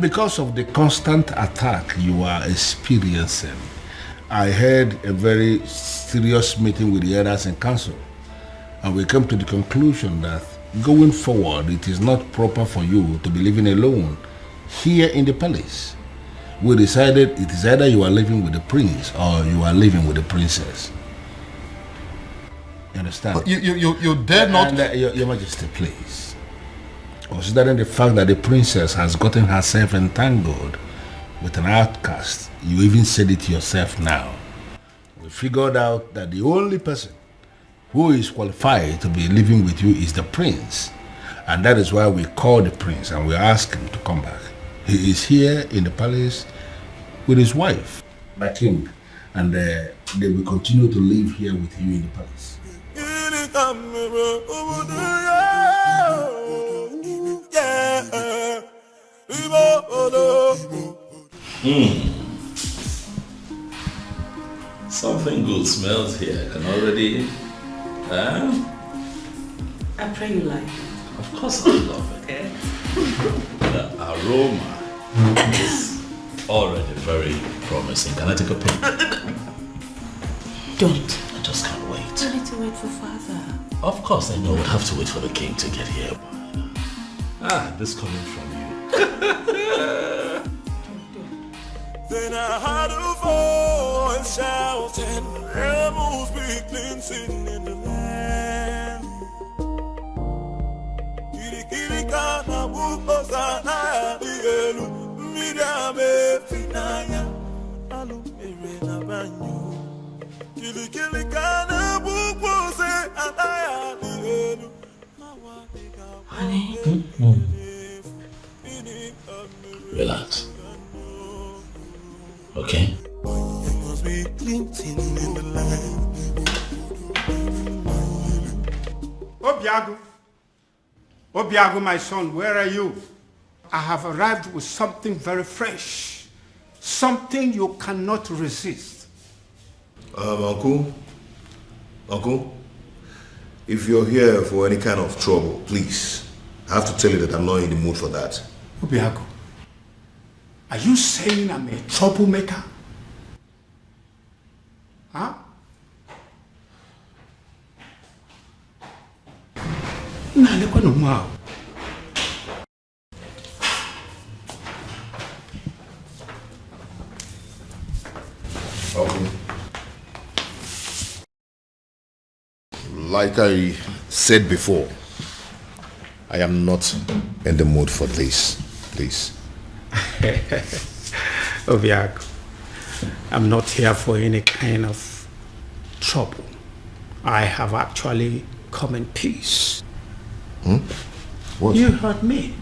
[SPEAKER 16] Because of the constant attack you are experiencing, I had a very serious meeting with the elders in council, and we came to the conclusion that going forward, it is not proper for you to be living alone here in the palace. We decided it is either you are living with the prince or you are living with the princess. You understand?
[SPEAKER 1] But you dare not...
[SPEAKER 16] And, Your Majesty, please. Considering the fact that the princess has gotten herself entangled with an outcast, you even said it yourself now. We figured out that the only person who is qualified to be living with you is the prince. And that is why we called the prince and we asked him to come back. He is here in the palace with his wife, my king, and they will continue to live here with you in the palace.
[SPEAKER 2] Something good smells here. I can already...
[SPEAKER 4] I pray you like it.
[SPEAKER 2] Of course I love it. The aroma is already very promising. Can I take a pic?
[SPEAKER 4] Don't.
[SPEAKER 2] I just can't wait.
[SPEAKER 4] I need to wait for father.
[SPEAKER 2] Of course I know we'll have to wait for the king to get here. This coming from you.
[SPEAKER 3] Then I heard a voice shouting, rebels be cleansing in the land. Kiri kana buko sana dielu, midame finaya, alu na banyu. Kiri kana buko se anaya dielu.
[SPEAKER 4] Honey.
[SPEAKER 2] Relax. Okay?
[SPEAKER 21] Obiago, my son, where are you? I have arrived with something very fresh. Something you cannot resist.
[SPEAKER 7] Uncle, if you're here for any kind of trouble, please, I have to tell you that I'm not in the mood for that.
[SPEAKER 21] Obiago, are you saying I'm a troublemaker? Huh?
[SPEAKER 7] Okay. Like I said before, I am not in the mood for this, please.
[SPEAKER 21] Obiago, I'm not here for any kind of trouble. I have actually come in peace.
[SPEAKER 7] What?
[SPEAKER 21] You heard me.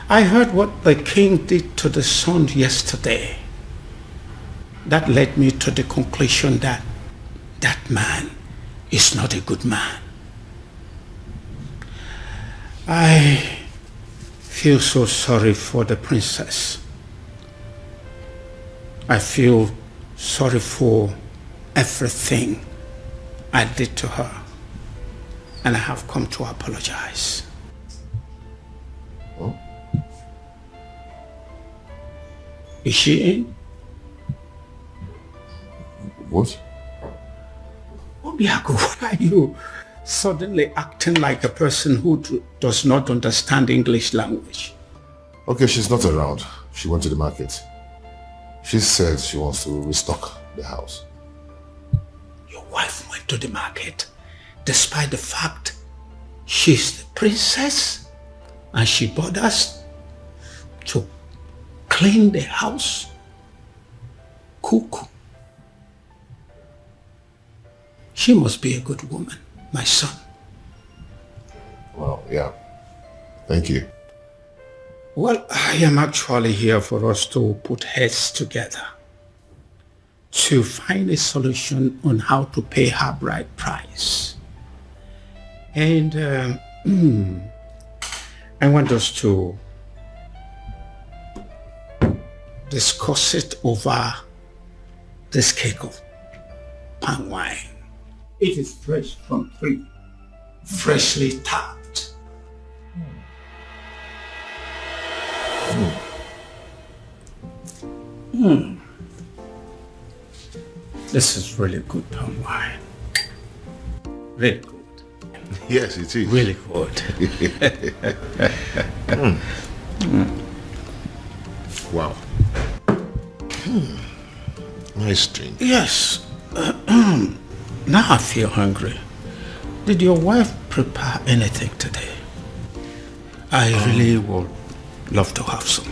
[SPEAKER 21] I heard what the king did to the son yesterday. That led me to the conclusion that that man is not a good man. I feel so sorry for the princess. I feel sorry for everything I did to her. And I have come to apologize.
[SPEAKER 7] Oh?
[SPEAKER 21] Is she in?
[SPEAKER 7] What?
[SPEAKER 21] Obiago, why are you suddenly acting like a person who does not understand English language?
[SPEAKER 7] Okay, she's not around. She went to the market. She said she wants to restock the house.
[SPEAKER 21] Your wife went to the market despite the fact she's the princess and she bought us to clean the house, cook. She must be a good woman, my son.
[SPEAKER 7] Well, yeah. Thank you.
[SPEAKER 21] Well, I am actually here for us to put heads together to find a solution on how to pay her bride price. And I want us to discuss it over this cake of palm wine. It is fresh from tree, freshly tapped. This is really good palm wine. Really good.
[SPEAKER 7] Yes, it is.
[SPEAKER 21] Really good.
[SPEAKER 7] Wow. Nice drink.
[SPEAKER 21] Yes. Now I feel hungry. Did your wife prepare anything today? I really would love to have some.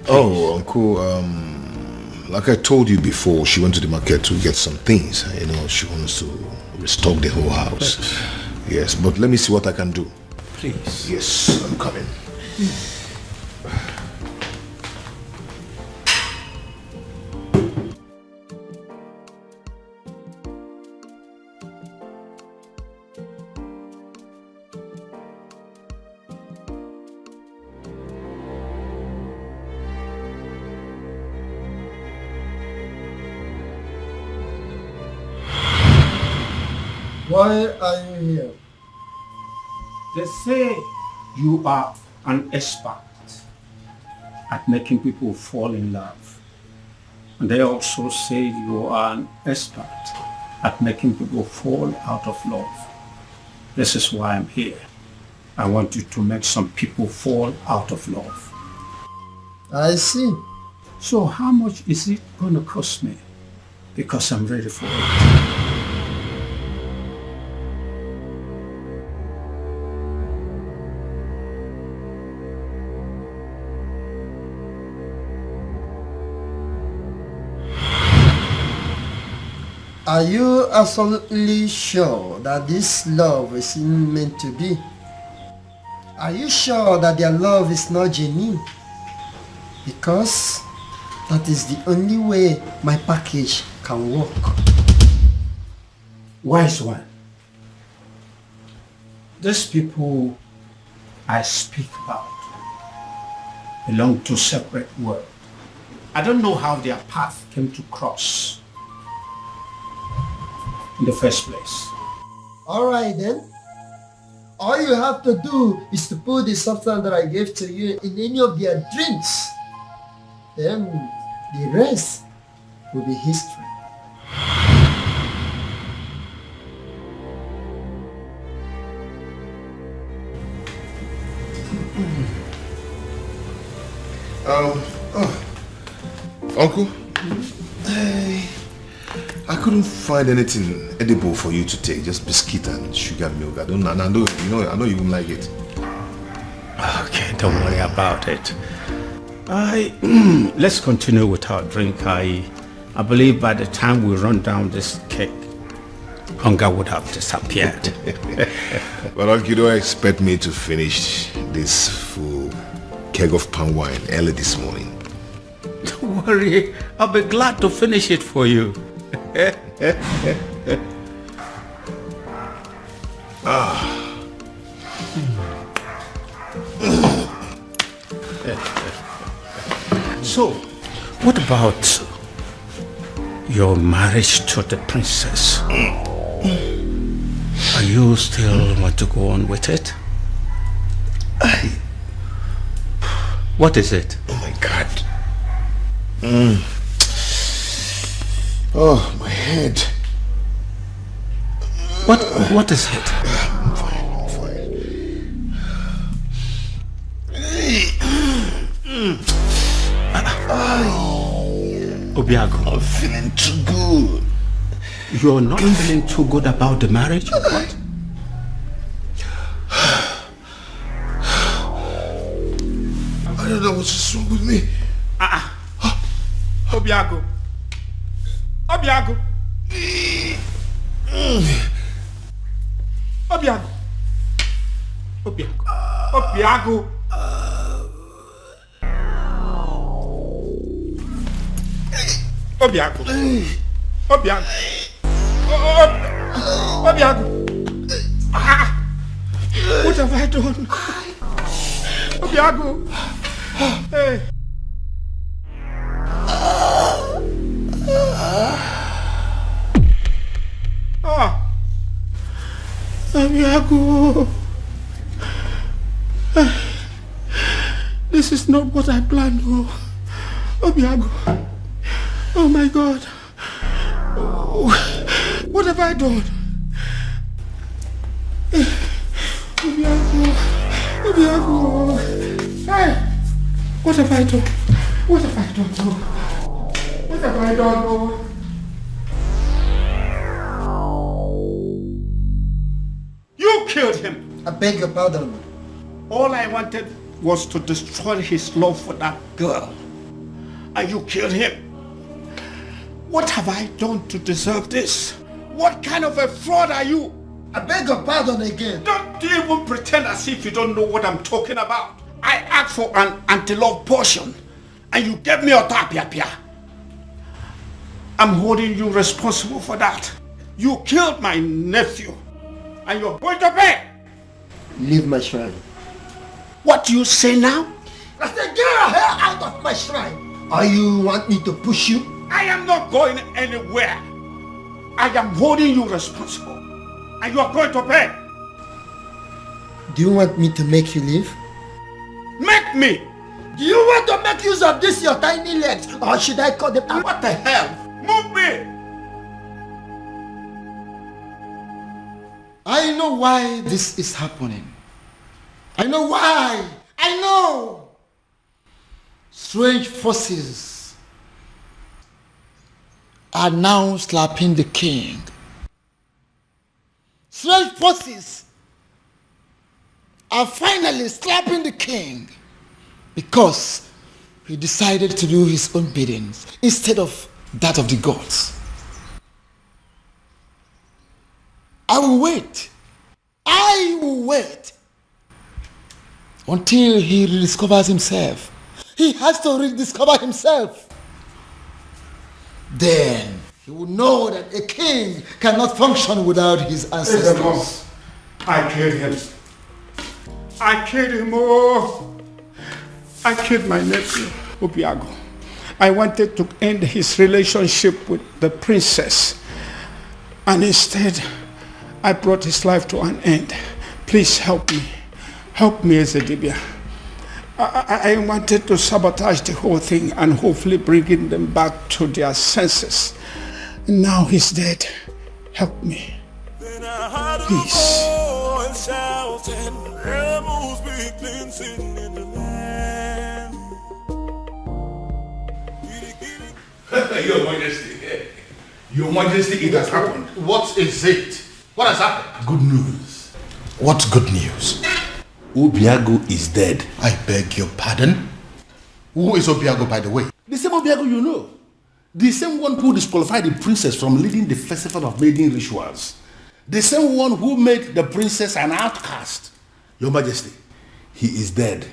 [SPEAKER 7] Oh, Uncle, like I told you before, she went to the market to get some things. You know, she wants to restock the whole house. Yes, but let me see what I can do.
[SPEAKER 21] Please.
[SPEAKER 7] Yes, I'm coming.
[SPEAKER 10] Why are you here?
[SPEAKER 21] They say you are an expert at making people fall in love. And they also say you are an expert at making people fall out of love. This is why I'm here. I want you to make some people fall out of love.
[SPEAKER 10] I see.
[SPEAKER 21] So how much is it going to cost me? Because I'm ready for it.
[SPEAKER 10] Are you absolutely sure that this love is meant to be? Are you sure that their love is not genuine? Because that is the only way my package can work.
[SPEAKER 21] Wise one. These people I speak about belong to separate worlds. I don't know how their path came to cross in the first place.
[SPEAKER 10] Alright then. All you have to do is to put the substance that I gave to you in any of their drinks. Then the rest will be history.
[SPEAKER 7] Uncle, I couldn't find anything edible for you to take. Just biscuit and sugar milk. I know you won't like it.
[SPEAKER 21] Okay, don't worry about it. Let's continue with our drink. I believe by the time we run down this cake, hunger would have disappeared.
[SPEAKER 7] But Uncle, you don't expect me to finish this full keg of palm wine early this morning.
[SPEAKER 21] Don't worry, I'll be glad to finish it for you. So, what about your marriage to the princess? Are you still want to go on with it? What is it?
[SPEAKER 7] Oh my God. Oh, my head.
[SPEAKER 21] What is it?
[SPEAKER 7] I'm fine.
[SPEAKER 21] Obiago,
[SPEAKER 7] I'm feeling too good.
[SPEAKER 21] You're not feeling too good about the marriage or what?
[SPEAKER 7] I don't know what's wrong with me.
[SPEAKER 21] Obiago. Obiago. Obiago. Obiago. Obiago. Obiago. Obiago. Obiago. What have I done? Obiago. Hey.
[SPEAKER 8] Obiago. This is not what I planned. Oh, Obiago. Oh my God. Oh, what have I done? Obiago. Obiago. Hey, what have I done? What have I done? Oh? What have I done? Oh? You killed him.
[SPEAKER 10] I beg your pardon.
[SPEAKER 8] All I wanted was to destroy his love for that girl. And you killed him. What have I done to deserve this? What kind of a fraud are you?
[SPEAKER 10] I beg your pardon again.
[SPEAKER 8] Don't even pretend as if you don't know what I'm talking about. I asked for an anti-love potion and you gave me a tapia. I'm holding you responsible for that. You killed my nephew and you're going to pay.
[SPEAKER 10] Leave my shrine.
[SPEAKER 8] What do you say now?
[SPEAKER 10] I said, get your hair out of my shrine. Or you want me to push you?
[SPEAKER 8] I am not going anywhere. I am holding you responsible. And you are going to pay.
[SPEAKER 10] Do you want me to make you leave?
[SPEAKER 8] Make me!
[SPEAKER 10] Do you want to make use of this, your tiny legs? Or should I cut them out?
[SPEAKER 8] What the hell? Move me!
[SPEAKER 10] I know why this is happening. I know why. I know. Strange forces are now slapping the king. Strange forces are finally slapping the king because he decided to do his own biddings instead of that of the gods. I will wait until he rediscovers himself. He has to rediscover himself. Then he will know that a king cannot function without his ancestors.
[SPEAKER 8] I killed him. I killed him. Oh, I killed my nephew, Obiago. I wanted to end his relationship with the princess. And instead, I brought his life to an end. Please help me. Help me, Ezedibia. I wanted to sabotage the whole thing and hopefully bringing them back to their senses. Now he's dead. Help me. Please.
[SPEAKER 16] Your Majesty. Your Majesty, it has happened.
[SPEAKER 1] What is it? What has happened?
[SPEAKER 16] Good news.
[SPEAKER 1] What good news?
[SPEAKER 16] Obiago is dead.
[SPEAKER 1] I beg your pardon? Who is Obiago, by the way?
[SPEAKER 16] The same Obiago you know. The same one who disqualified the princess from leading the festival of maiden rituals. The same one who made the princess an outcast. Your Majesty, he is dead.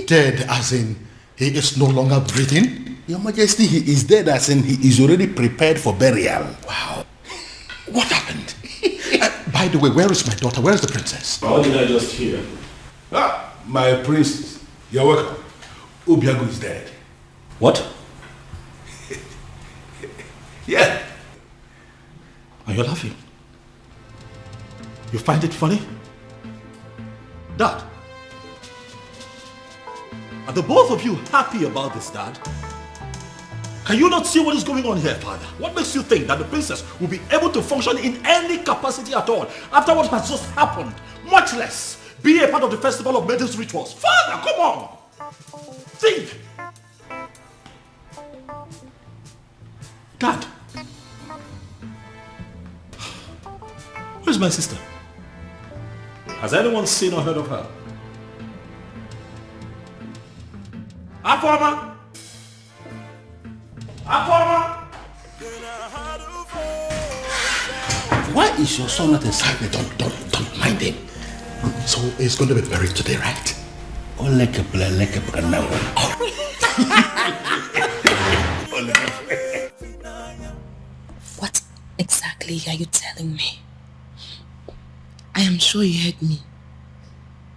[SPEAKER 1] Dead as in he is no longer breathing?
[SPEAKER 16] Your Majesty, he is dead as in he is already prepared for burial.
[SPEAKER 1] Wow. What happened? By the way, where is my daughter? Where is the princess?
[SPEAKER 2] How did I just hear?
[SPEAKER 16] My princess. You're welcome. Obiago is dead.
[SPEAKER 2] What?
[SPEAKER 16] Yeah.
[SPEAKER 2] And you're laughing? You find it funny?
[SPEAKER 13] Dad, are the both of you happy about this, Dad? Can you not see what is going on here, Father? What makes you think that the princess will be able to function in any capacity at all after what has just happened? Much less be a part of the festival of maidens rituals. Father, come on! Think! Dad! Where's my sister? Has anyone seen or heard of her? Aforma! Aforma!
[SPEAKER 1] Why is your son not inside? Don't mind him. So he's going to be buried today, right?
[SPEAKER 9] What exactly are you telling me? I am sure you heard me.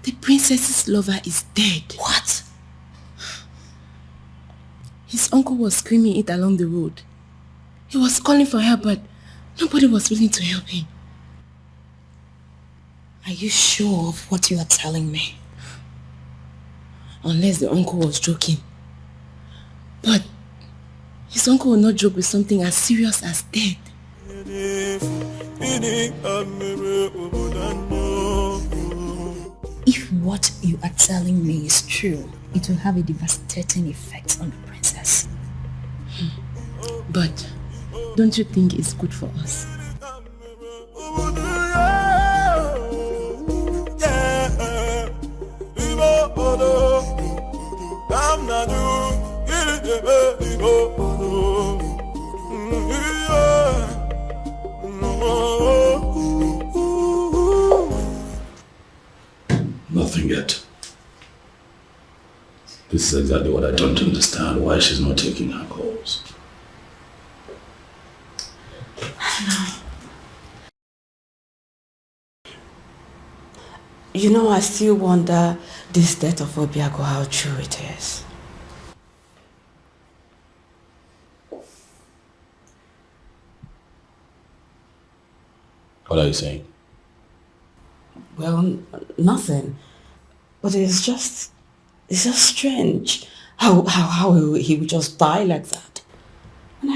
[SPEAKER 9] The princess's lover is dead.
[SPEAKER 5] What?
[SPEAKER 9] His uncle was screaming it along the road. He was calling for help, but nobody was willing to help him. Are you sure of what you are telling me? Unless the uncle was joking. But his uncle will not joke with something as serious as death. If what you are telling me is true, it will have a devastating effect on the princess. But don't you think it's good for us?
[SPEAKER 2] Nothing yet. This is exactly what I don't understand. Why she's not taking her calls.
[SPEAKER 4] You know, I still wonder this death of Obiago, how true it is.
[SPEAKER 2] What are you saying?
[SPEAKER 4] Well, nothing. But it's just strange how he would just die like that. And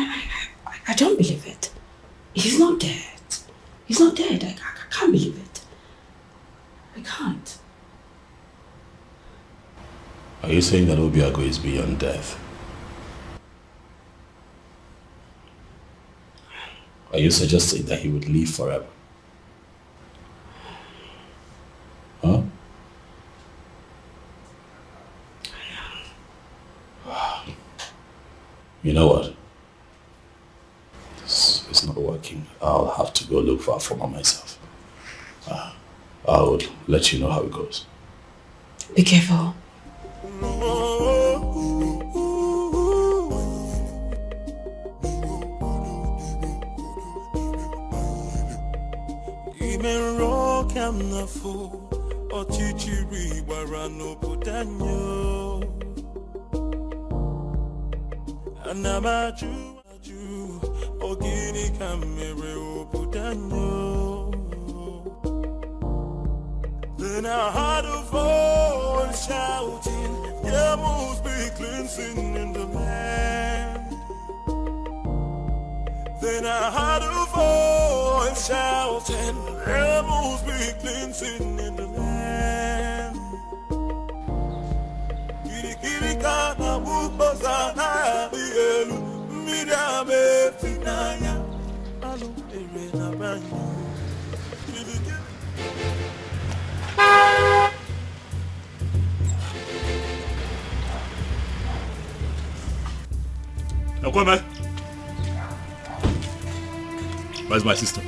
[SPEAKER 4] I don't believe it. He's not dead. He's not dead. I can't believe it. I can't.
[SPEAKER 2] Are you saying that Obiago is beyond death? Are you suggesting that he would live forever? Huh? You know what? This is not working. I'll have to go look for Afoma myself. I'll let you know how it goes.
[SPEAKER 4] Be careful.
[SPEAKER 3] Then I heard a voice shouting, there must be cleansing in the land. Then I heard a voice shouting, there must be cleansing in the land. Kirikana mubazana dielu midame finaya alu terena banyu.
[SPEAKER 13] Ekweme, where's my sister?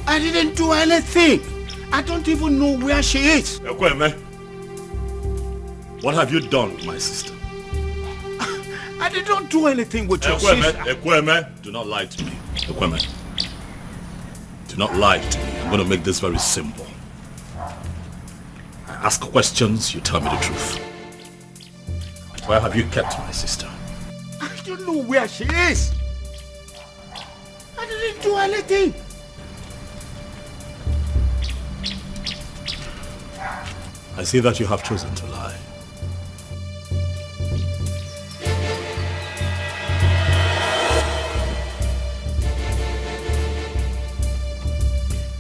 [SPEAKER 21] I didn't do anything. I don't even know where she is.
[SPEAKER 13] Ekweme, what have you done with my sister?
[SPEAKER 21] I did not do anything with your sister.
[SPEAKER 13] Ekweme, do not lie to me. Ekweme, do not lie to me. I'm going to make this very simple. I ask questions, you tell me the truth. Where have you kept my sister?
[SPEAKER 21] I don't know where she is. I didn't do anything.
[SPEAKER 13] I see that you have chosen to lie.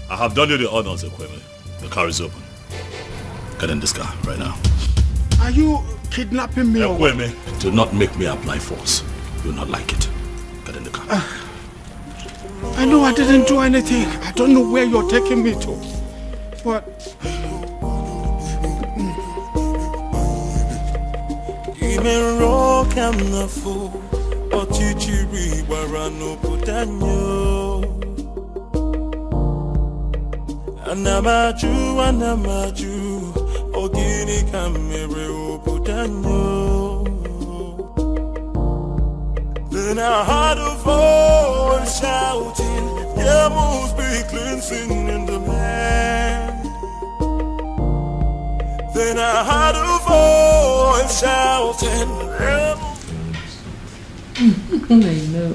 [SPEAKER 13] I have done you the honors, Ekweme. The car is open. Get in this car right now.
[SPEAKER 21] Are you kidnapping me?
[SPEAKER 13] Ekweme, do not make me apply force. You'll not like it. Get in the car.
[SPEAKER 21] I know I didn't do anything. I don't know where you're taking me to. But...
[SPEAKER 3] Anamaju, ogini kamere obudanyo. Then I heard a voice shouting, there must be cleansing in the land. Then I heard a voice shouting, there
[SPEAKER 4] I know.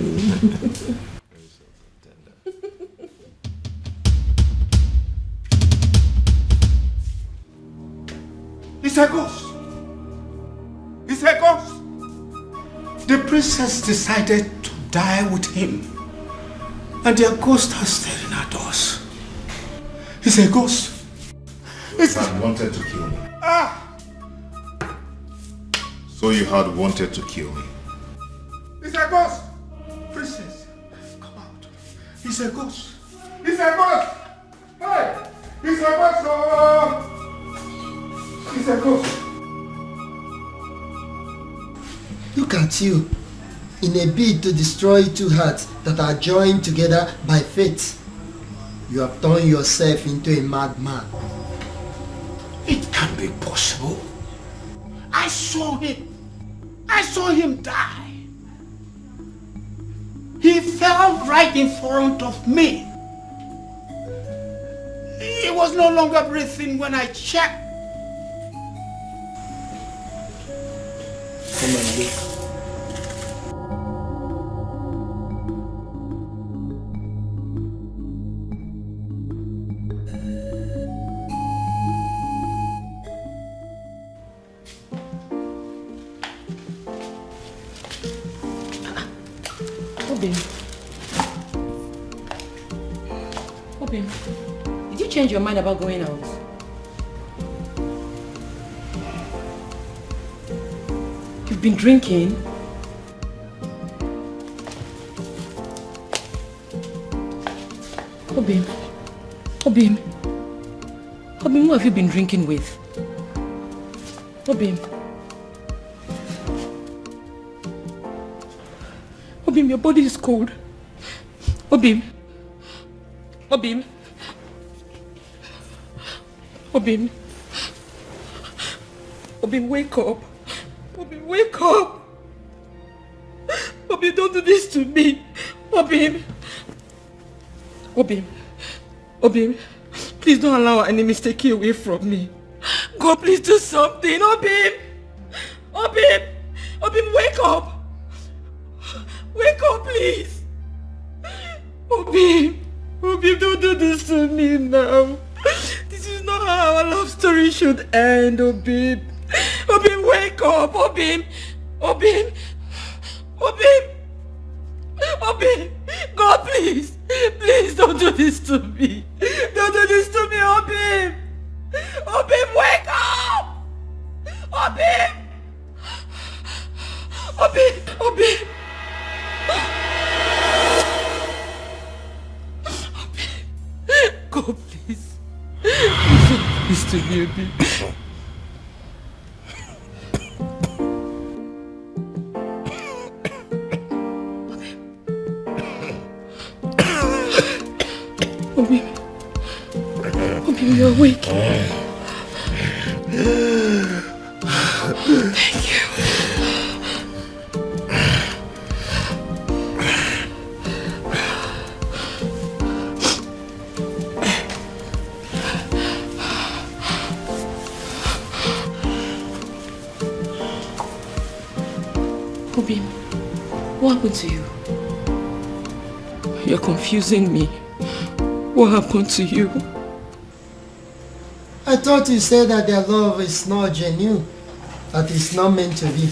[SPEAKER 8] It's a ghost. It's a ghost. The princess decided to die with him. And their ghosts are staring at us. It's a ghost.
[SPEAKER 7] It's had wanted to kill me. So you had wanted to kill me.
[SPEAKER 8] It's a ghost. Princess, come out. It's a ghost. It's a ghost. Hey, it's a ghost. Oh. It's a ghost.
[SPEAKER 10] Look at you. In a bid to destroy two hearts that are joined together by fate, you have turned yourself into a madman.
[SPEAKER 8] It can't be possible. I saw him. I saw him die. He fell right in front of me. He was no longer breathing when I checked.
[SPEAKER 10] Come and look.
[SPEAKER 6] Obim, did you change your mind about going out? You've been drinking? Obim, who have you been drinking with? Obim, your body is cold. Obim, wake up. Obim, wake up. Obim, don't do this to me. Obim, please don't allow our enemies to take you away from me. God, please do something. Obim, wake up. Wake up, please. Obim, don't do this to me now. This is not how our love story should end, Obim. Wake up, Obim. God, please don't do this to me. Don't do this to me, Obim. Wake up. Obim. God, please. Don't do this to me, Obim. Obim, you're awake. Thank you. Obim, what happened to you? You're confusing me. What happened to you?
[SPEAKER 10] I thought you said that their love is not genuine, that it's not meant to be.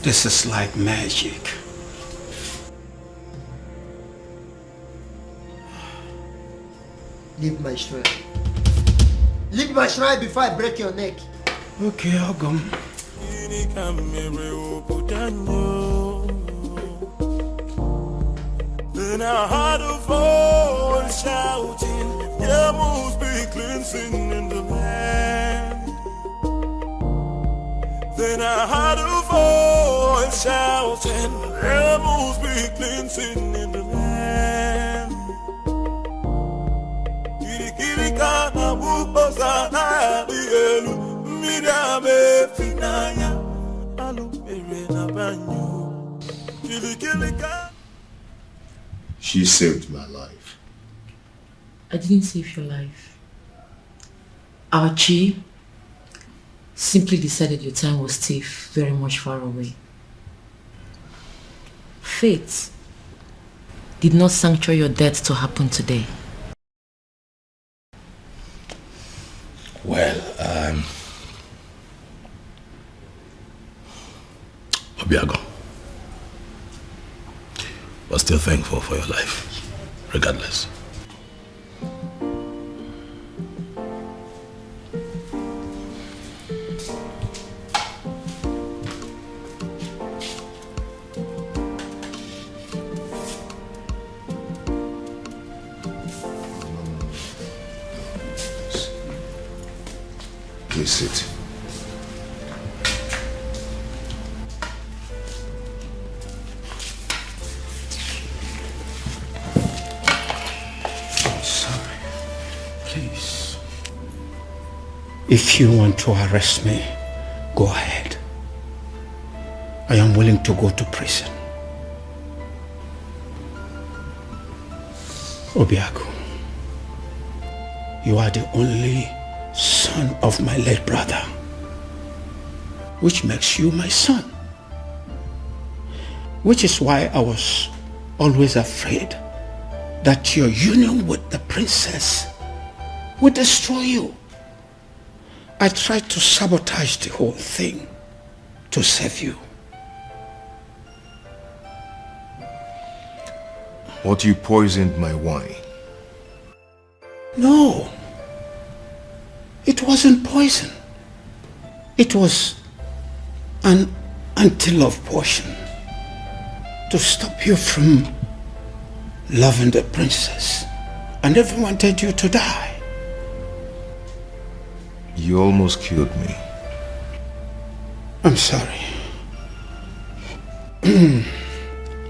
[SPEAKER 21] This is like magic.
[SPEAKER 10] Leave my shrine. Leave my shrine before I break your neck.
[SPEAKER 21] Okay, Ogum.
[SPEAKER 3] Then I heard a voice shouting, there must be cleansing in the land. Then I heard a voice shouting, there must be cleansing in the land. Kirikirika na buposa na dielu, midame finaya, alupere na banyo. Kirikirika.
[SPEAKER 7] She saved my life.
[SPEAKER 6] I didn't save your life. Our Chi simply decided your time was still very much far away. Fate did not sanctuary your death to happen today.
[SPEAKER 16] Well, Obiago, we're still thankful for your life, regardless.
[SPEAKER 7] Please sit.
[SPEAKER 21] I'm sorry. Please. If you want to arrest me, go ahead. I am willing to go to prison. Obiago, you are the only son of my late brother, which makes you my son. Which is why I was always afraid that your union with the princess would destroy you. I tried to sabotage the whole thing to save you.
[SPEAKER 7] What, you poisoned my wine?
[SPEAKER 21] No. It wasn't poison. It was an anti-love potion to stop you from loving the princess. I never wanted you to die.
[SPEAKER 7] You almost killed me.
[SPEAKER 21] I'm sorry.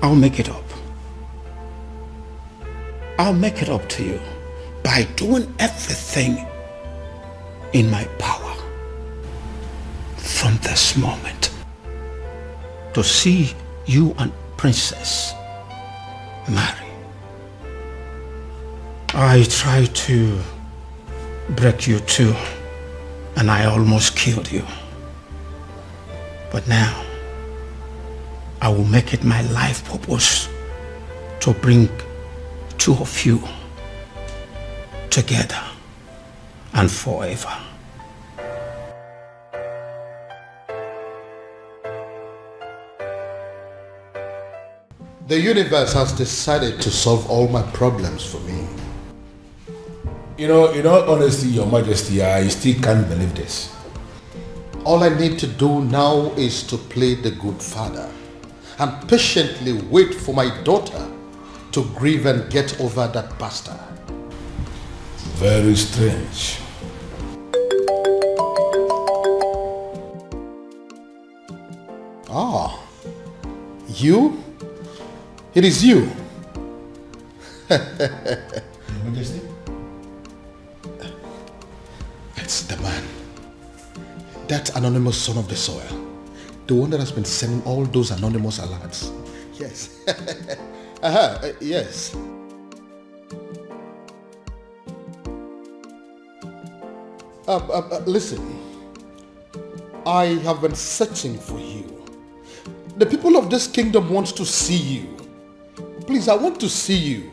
[SPEAKER 21] I'll make it up. I'll make it up to you by doing everything in my power from this moment to see you and Princess marry. I tried to break you too, and I almost killed you. But now, I will make it my life purpose to bring two of you together and forever.
[SPEAKER 1] The universe has decided to solve all my problems for me.
[SPEAKER 16] You know, in all honesty, Your Majesty, I still can't believe this.
[SPEAKER 1] All I need to do now is to play the good father and patiently wait for my daughter to grieve and get over that bastard.
[SPEAKER 16] Very strange.
[SPEAKER 1] Ah, you? It is you.
[SPEAKER 16] Your Majesty?
[SPEAKER 1] It's the man. That anonymous son of the soil. The one that has been sending all those anonymous alerts. Yes. Yes. Listen. I have been searching for you. The people of this kingdom want to see you. Please, I want to see you.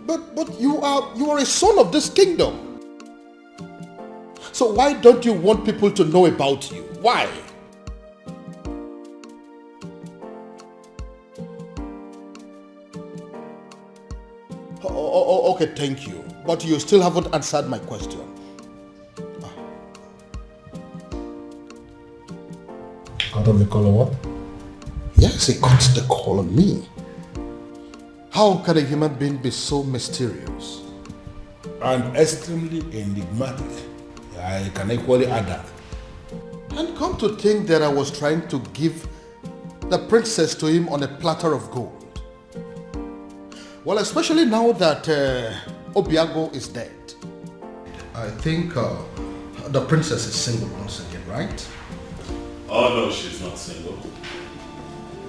[SPEAKER 1] But you are a son of this kingdom. So why don't you want people to know about you? Why? Okay, thank you. But you still haven't answered my question.
[SPEAKER 16] Cut off the call on what?
[SPEAKER 1] Yes, he cut the call on me. How can a human being be so mysterious?
[SPEAKER 16] And extremely enigmatic. I can equally add that.
[SPEAKER 1] And come to think that I was trying to give the princess to him on a platter of gold. Well, especially now that Obiago is dead. I think the princess is single once again, right?
[SPEAKER 2] Oh no, she's not single.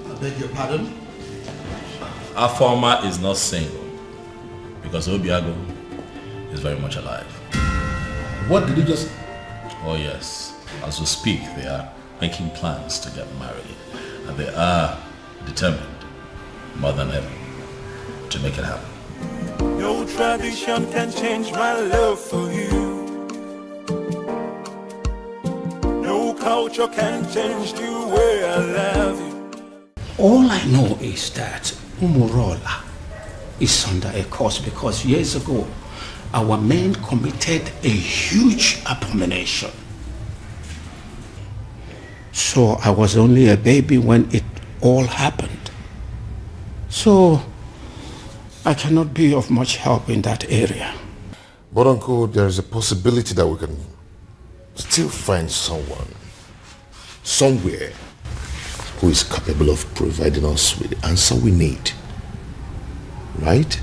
[SPEAKER 1] I beg your pardon?
[SPEAKER 2] Afoma is not single because Obiago is very much alive.
[SPEAKER 16] What did you just...
[SPEAKER 2] Oh yes, as we speak, they are making plans to get married. And they are determined, more than ever, to make it happen.
[SPEAKER 3] No tradition can change my love for you. No culture can change the way I love you.
[SPEAKER 21] All I know is that Umurola is under a curse because years ago, our men committed a huge abomination. So I was only a baby when it all happened. So I cannot be of much help in that area.
[SPEAKER 7] But Uncle, there is a possibility that we can still find someone, somewhere, who is capable of providing us with the answer we need. Right?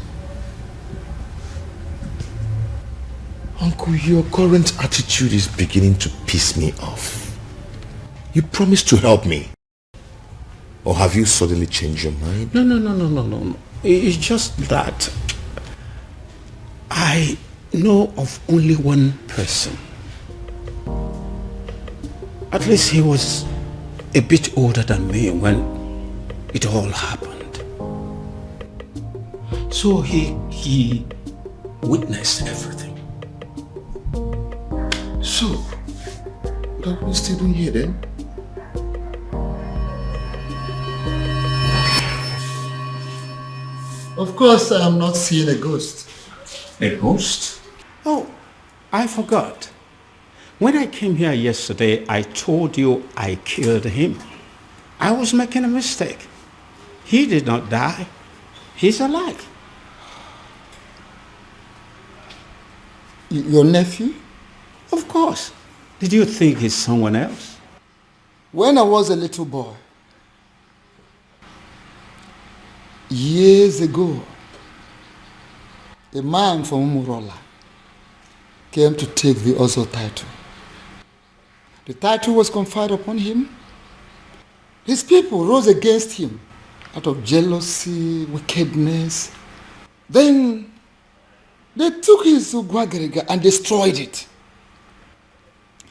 [SPEAKER 7] Uncle, your current attitude is beginning to piss me off. You promised to help me. Or have you suddenly changed your mind?
[SPEAKER 21] No. It's just that I know of only one person. At least he was a bit older than me when it all happened. So he witnessed everything.
[SPEAKER 7] So, what are we still doing here then?
[SPEAKER 10] Of course, I am not seeing a ghost.
[SPEAKER 21] A ghost? Oh, I forgot. When I came here yesterday, I told you I killed him. I was making a mistake. He did not die. He's alive.
[SPEAKER 10] Your nephew?
[SPEAKER 21] Of course. Did you think he's someone else?
[SPEAKER 10] When I was a little boy, years ago, a man from Umurola came to take the Ozo title. The title was conferred upon him. His people rose against him out of jealousy, wickedness. Then they took his Ugwagariga and destroyed it.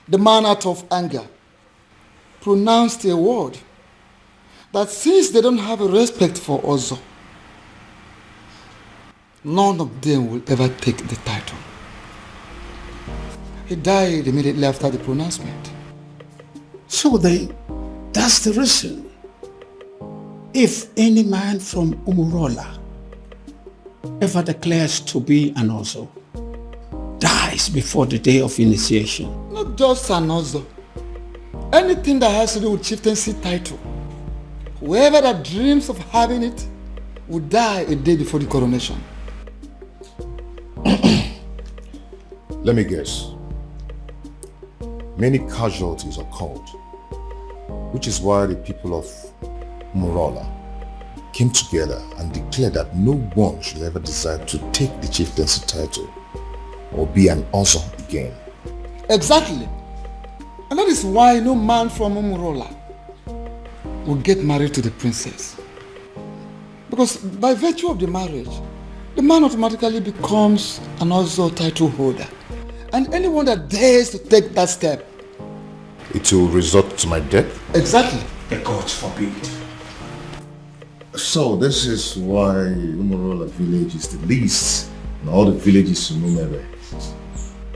[SPEAKER 10] The man, out of anger, pronounced a word that since they don't have a respect for Ozo, none of them will ever take the title. He died immediately after the pronouncement.
[SPEAKER 21] So that's the reason. If any man from Umurola ever declares to be an Ozo, dies before the day of initiation.
[SPEAKER 10] Not just an Ozo. Anything that has to do with chieftaincy title. Whoever that dreams of having it will die a day before the coronation.
[SPEAKER 7] Let me guess. Many casualties occurred, which is why the people of Umurola came together and declared that no one should ever desire to take the chieftaincy title or be an Ozo again.
[SPEAKER 10] Exactly. And that is why no man from Umurola will get married to the princess. Because by virtue of the marriage, the man automatically becomes an Ozo title holder. And anyone that dares to take that step,
[SPEAKER 7] it will result to my death?
[SPEAKER 10] Exactly.
[SPEAKER 21] The gods forbid.
[SPEAKER 7] So this is why Umurola village is the least in all the villages in Umere.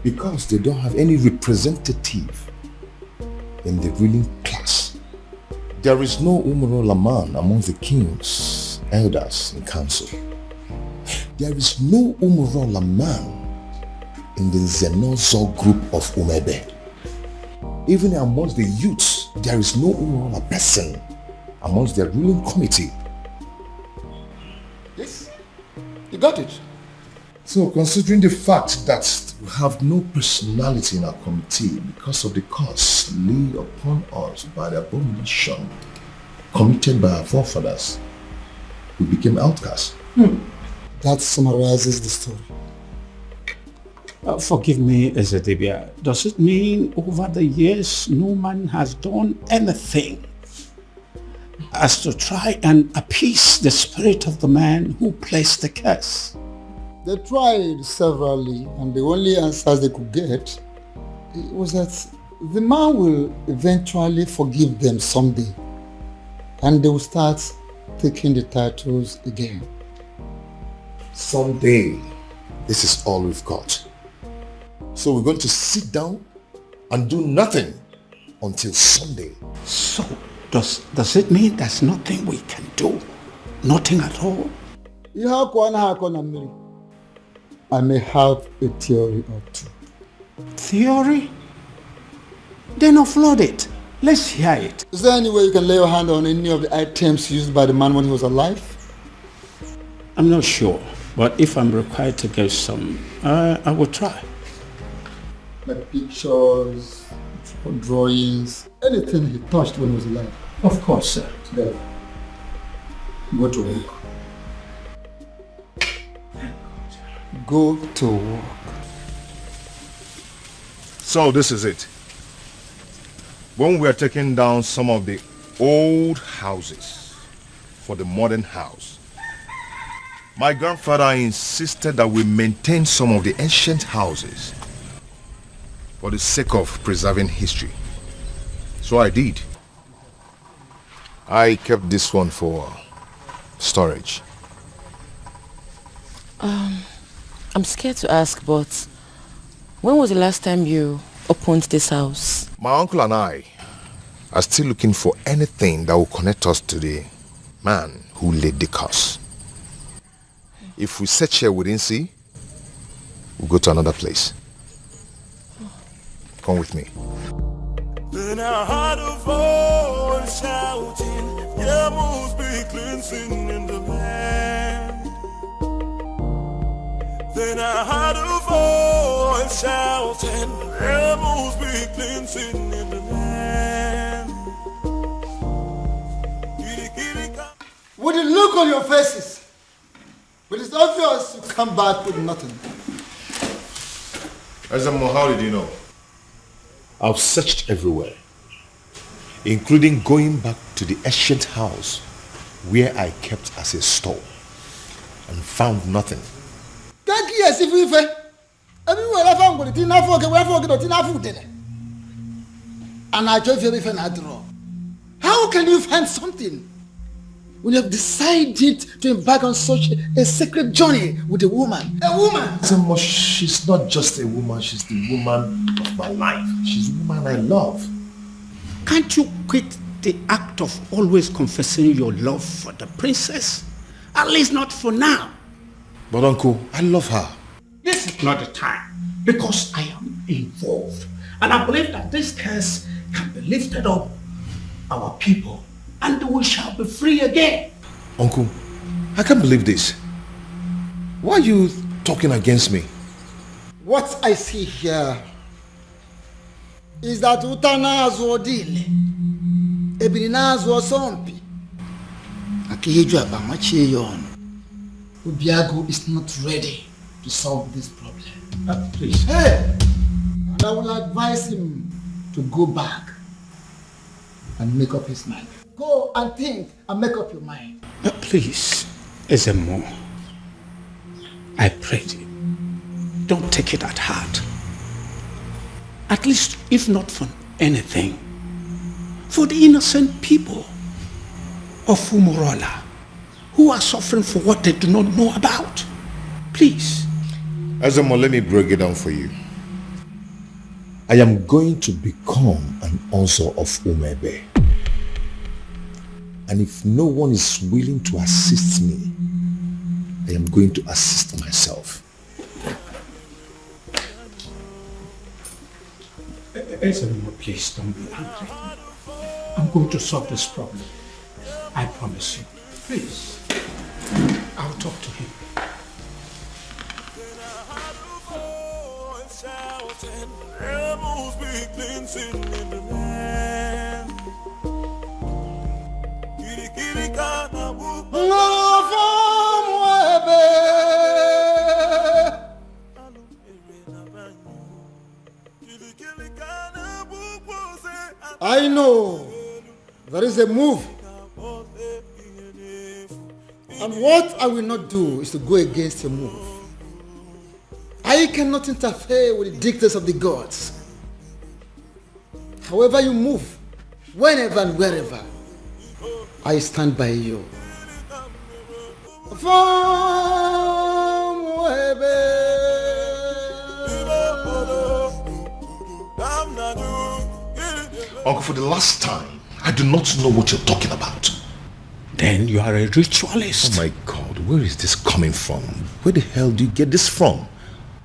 [SPEAKER 7] Because they don't have any representative in the ruling class. There is no Umurola man among the king's elders in council. There is no Umurola man in the Zenozo group of Umebe. Even amongst the youths, there is no Umurola person amongst their ruling committee.
[SPEAKER 10] Yes, you got it.
[SPEAKER 7] So considering the fact that we have no personality in our committee because of the curse laid upon us by the abomination committed by our forefathers, we became outcasts.
[SPEAKER 10] That summarizes the story.
[SPEAKER 21] Forgive me, Ezedibia. Does it mean over the years no man has done anything as to try and appease the spirit of the man who placed the curse?
[SPEAKER 10] They tried severally, and the only answers they could get was that the man will eventually forgive them someday. and they will start taking the titles again.
[SPEAKER 7] Someday, this is all we've got. So we're going to sit down and do nothing until Sunday.
[SPEAKER 21] So, does it mean there's nothing we can do? Nothing at all?
[SPEAKER 10] I may have a theory or two.
[SPEAKER 21] Theory? Then offload it. Let's hear it.
[SPEAKER 10] Is there any way you can lay your hand on any of the items used by the man when he was alive?
[SPEAKER 21] I'm not sure, but if I'm required to get some, I will try.
[SPEAKER 10] Like pictures, drawings, anything he touched when he was alive.
[SPEAKER 21] Of course, sir.
[SPEAKER 10] There. Go to work. Go to work.
[SPEAKER 7] So this is it. When we are taking down some of the old houses for the modern house, my grandfather insisted that we maintain some of the ancient houses for the sake of preserving history. So I did. I kept this one for storage.
[SPEAKER 6] I'm scared to ask, but when was the last time you opened this house?
[SPEAKER 7] My uncle and I are still looking for anything that will connect us to the man who laid the curse. If we search here we didn't see, we'll go to another place. Come with me.
[SPEAKER 3] Then I heard a voice shouting, there must be cleansing in the land. Then I heard a voice shouting, there must be cleansing in the land.
[SPEAKER 10] With the look on your faces, it is obvious you come back with nothing.
[SPEAKER 7] Ezemo, how did you know? I've searched everywhere, including going back to the ancient house where I kept as a store and found nothing.
[SPEAKER 10] How can you find something when you have decided to embark on such a sacred journey with a woman? A woman!
[SPEAKER 7] Ezemo, she's not just a woman, she's the woman of my life. She's the woman I love.
[SPEAKER 21] Can't you quit the act of always confessing your love for the princess? At least not for now.
[SPEAKER 7] But uncle, I love her.
[SPEAKER 21] This is not the time, because I am involved. And I believe that this curse can be lifted up our people, and we shall be free again.
[SPEAKER 7] Uncle, I can't believe this. Why are you talking against me?
[SPEAKER 10] What I see here is that Utanazo Dile, Ebinazo Sompi, Akiyeju Abamacheyon, Ubiago is not ready to solve this problem.
[SPEAKER 21] Please.
[SPEAKER 10] Hey! And I will advise him to go back and make up his mind. Go and think and make up your mind.
[SPEAKER 21] Please, Ezemo, I pray you, don't take it at heart. At least, if not for anything, for the innocent people of Umurola who are suffering for what they do not know about. Please.
[SPEAKER 7] Ezemo, let me break it down for you. I am going to become an Onso of Umebe. And if no one is willing to assist me, I am going to assist myself.
[SPEAKER 21] Ezemo, please don't be angry. I'm going to solve this problem. I promise you. Please. I'll talk to him.
[SPEAKER 3] There must be cleansing in the land.
[SPEAKER 10] I know there is a move, and what I will not do is to go against your move. I cannot interfere with the dictates of the gods. However you move, whenever and wherever,
[SPEAKER 21] I stand by you.
[SPEAKER 7] Uncle, for the last time, I do not know what you're talking about.
[SPEAKER 21] Then you are a ritualist.
[SPEAKER 7] Oh my God, where is this coming from? Where the hell do you get this from?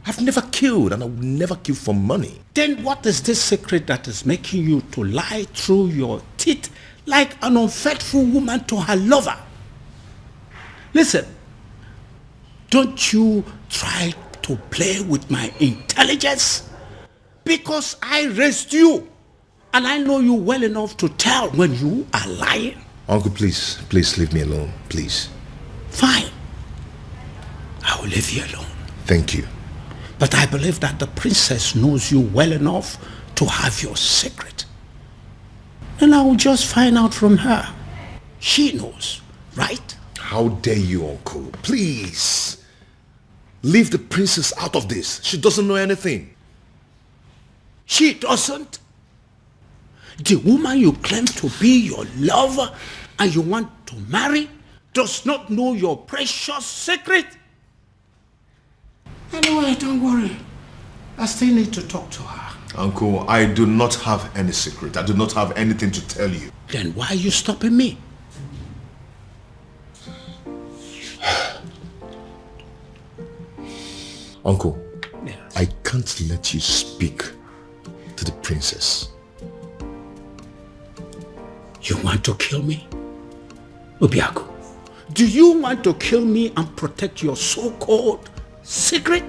[SPEAKER 7] I've never killed and I will never kill for money.
[SPEAKER 21] Then what is this secret that is making you to lie through your teeth like an unfaithful woman to her lover? Listen, don't you try to play with my intelligence, because I raised you and I know you well enough to tell when you are lying.
[SPEAKER 7] Uncle, please leave me alone, please.
[SPEAKER 21] Fine. I will leave you alone.
[SPEAKER 7] Thank you.
[SPEAKER 21] But I believe that the princess knows you well enough to have your secret. And I will just find out from her. She knows, right?
[SPEAKER 7] How dare you, Uncle? Please. Leave the princess out of this. She doesn't know anything.
[SPEAKER 21] She doesn't? The woman you claim to be your lover and you want to marry does not know your precious secret? Anyway, don't worry. I still need to talk to her.
[SPEAKER 7] Uncle, I do not have any secret. I do not have anything to tell you.
[SPEAKER 21] Then why are you stopping me?
[SPEAKER 7] Uncle, yes. I can't let you speak to the princess.
[SPEAKER 21] You want to kill me? Obiago, do you want to kill me and protect your so-called secret?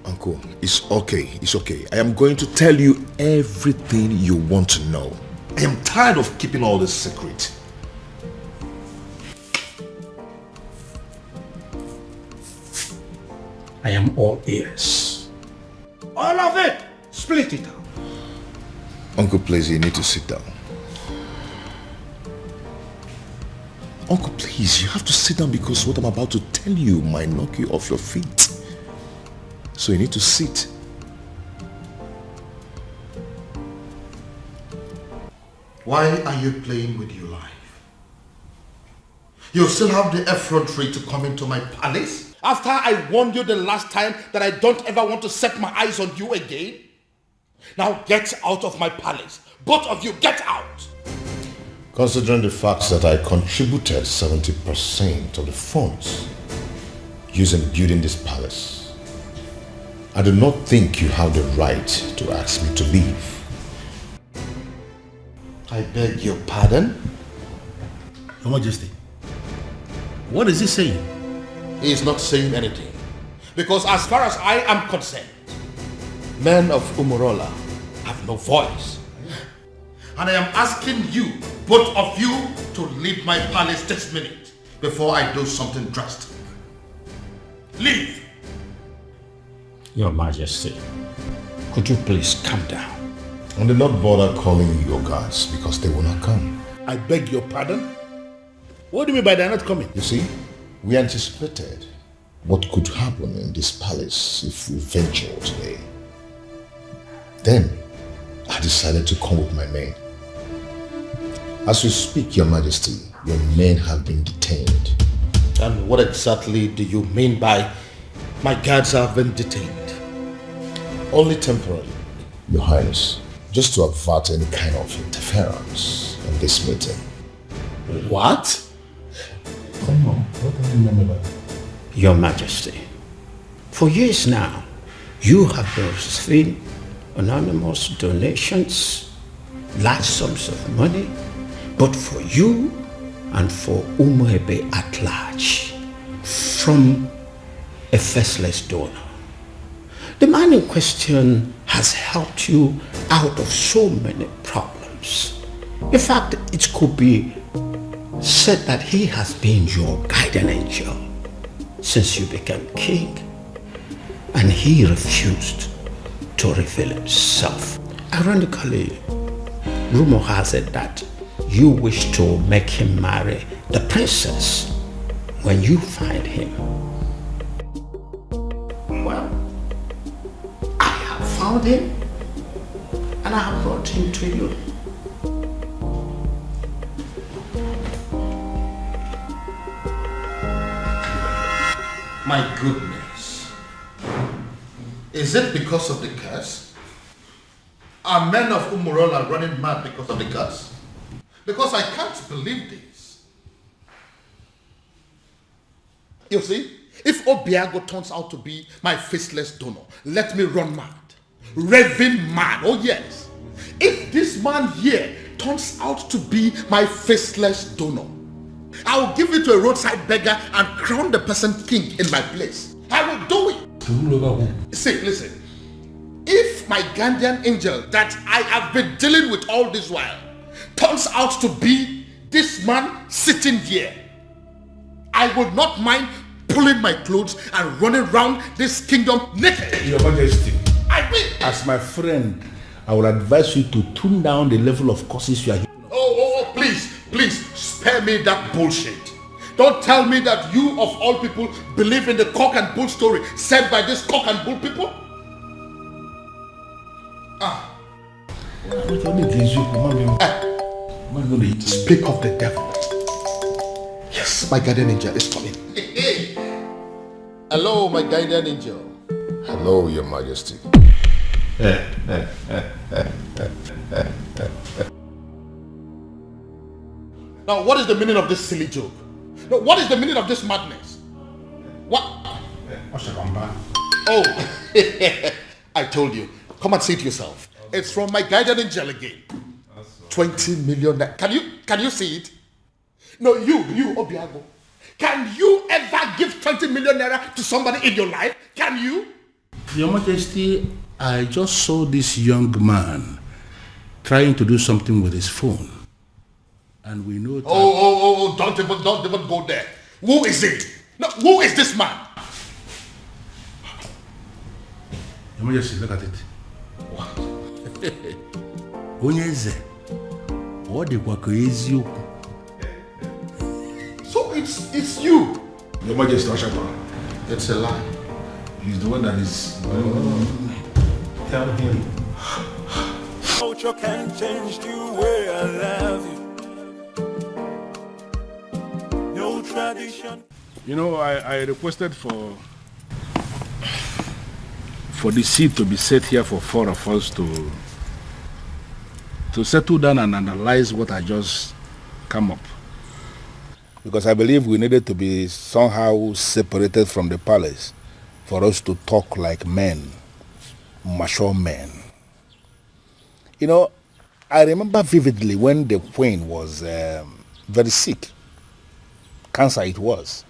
[SPEAKER 7] Uncle, it's okay. It's okay. I am going to tell you everything you want to know. I am tired of keeping all this secret.
[SPEAKER 21] I am all ears. All of it! Split it out.
[SPEAKER 7] Uncle, please, you need to sit down. Uncle, please, you have to sit down because what I'm about to tell you might knock you off your feet. So you need to sit.
[SPEAKER 1] Why are you playing with your life? You still have the effrontery to come into my palace? After I warned you the last time that I don't ever want to set my eyes on you again? Now get out of my palace. Both of you, get out!
[SPEAKER 7] Considering the fact that I contributed 70% of the funds used in building this palace, I do not think you have the right to ask me to leave.
[SPEAKER 1] I beg your pardon?
[SPEAKER 8] Your Majesty, what is he saying?
[SPEAKER 1] He is not saying anything. Because as far as I am concerned, men of Umurola have no voice. And I am asking you, both of you, to leave my palace this minute before I do something drastic. Leave!
[SPEAKER 21] Your Majesty, could you please calm down?
[SPEAKER 7] And do not bother calling your guards because they will not come.
[SPEAKER 8] I beg your pardon? What do you mean by they're not coming?
[SPEAKER 7] You see, we anticipated what could happen in this palace if we ventured today. Then, I decided to come with my men. As we speak, Your Majesty, your men have been detained.
[SPEAKER 1] And what exactly do you mean by my guards have been detained?
[SPEAKER 7] Only temporarily, Your Highness, just to avert any kind of interference in this meeting.
[SPEAKER 21] What?
[SPEAKER 7] Come on, what do you remember that?
[SPEAKER 21] Your Majesty, for years now, you have been receiving anonymous donations, large sums of money, but for you and for Umuebe at large, from a faceless donor. The man in question has helped you out of so many problems. In fact, it could be said that he has been your guardian angel since you became king, and he refused to reveal himself. Ironically, rumor has it that you wish to make him marry the princess when you find him. Well, I have found him and I have brought him to you.
[SPEAKER 1] My goodness. Is it because of the curse? Are men of Umurola running mad because of the curse? Because I can't believe this. You see, if Obiago turns out to be my faceless donor, let me run mad. Raving mad, oh yes. If this man here turns out to be my faceless donor, I'll give it to a roadside beggar and crown the person king in my place. I will do it. See, listen. If my guardian angel that I have been dealing with all this while turns out to be this man sitting here, I would not mind pulling my clothes and running around this kingdom naked.
[SPEAKER 16] Your Majesty,
[SPEAKER 1] I will.
[SPEAKER 16] as my friend, I would advise you to tune down the level of curses you are giving.
[SPEAKER 1] Oh, please, spare me that bullshit. Don't tell me that you of all people believe in the cock and bull story said by this cock and bull people. Speak of the devil. Yes, my guardian angel is coming. Hey. Hello, my guardian angel.
[SPEAKER 7] Hello, Your Majesty.
[SPEAKER 1] Now, what is the meaning of this silly joke? No, what is the meaning of this madness? What? Oh, I told you. Come and see it yourself. It's from my guardian angel again. 20 million. Can you see it? No, you, Obiago. Can you ever give 20 million naira to somebody in your life? Can you?
[SPEAKER 16] Your Majesty, I just saw this young man trying to do something with his phone. And we know that...
[SPEAKER 1] Oh, don't even go there. Who is it? No, who is this man?
[SPEAKER 16] Your Majesty, look at it. What?
[SPEAKER 1] So it's you.
[SPEAKER 16] Your Majesty,
[SPEAKER 1] it's a lie.
[SPEAKER 16] He's the one that is... Tell him.
[SPEAKER 3] Culture can change the way I love you. No tradition.
[SPEAKER 16] You know, I requested for the seat to be set here for four of us to settle down and analyze what I just come up. Because I believe we needed to be somehow separated from the palace for us to talk like men, mature men. You know, I remember vividly when the queen was very sick. Cancer it was.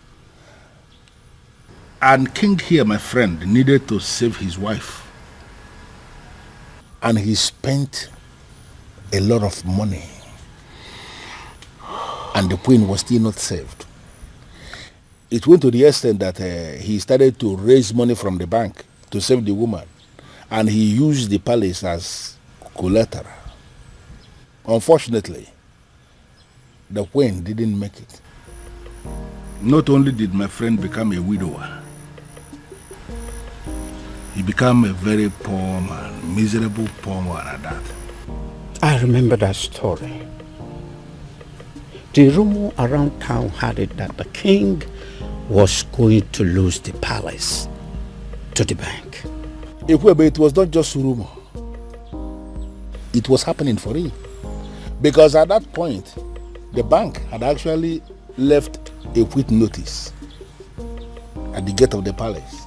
[SPEAKER 16] And King here, my friend, needed to save his wife. And he spent a lot of money. And the queen was still not saved. It went to the extent that he started to raise money from the bank to save the woman. And he used the palace as collateral. Unfortunately, the queen didn't make it. Not only did my friend become a widower, he became a very poor man, miserable poor man at that.
[SPEAKER 21] I remember that story. The rumor around town had it that the king was going to lose the palace to the bank.
[SPEAKER 16] It was not just rumor. It was happening for real. Because at that point, the bank had actually left a quit notice at the gate of the palace,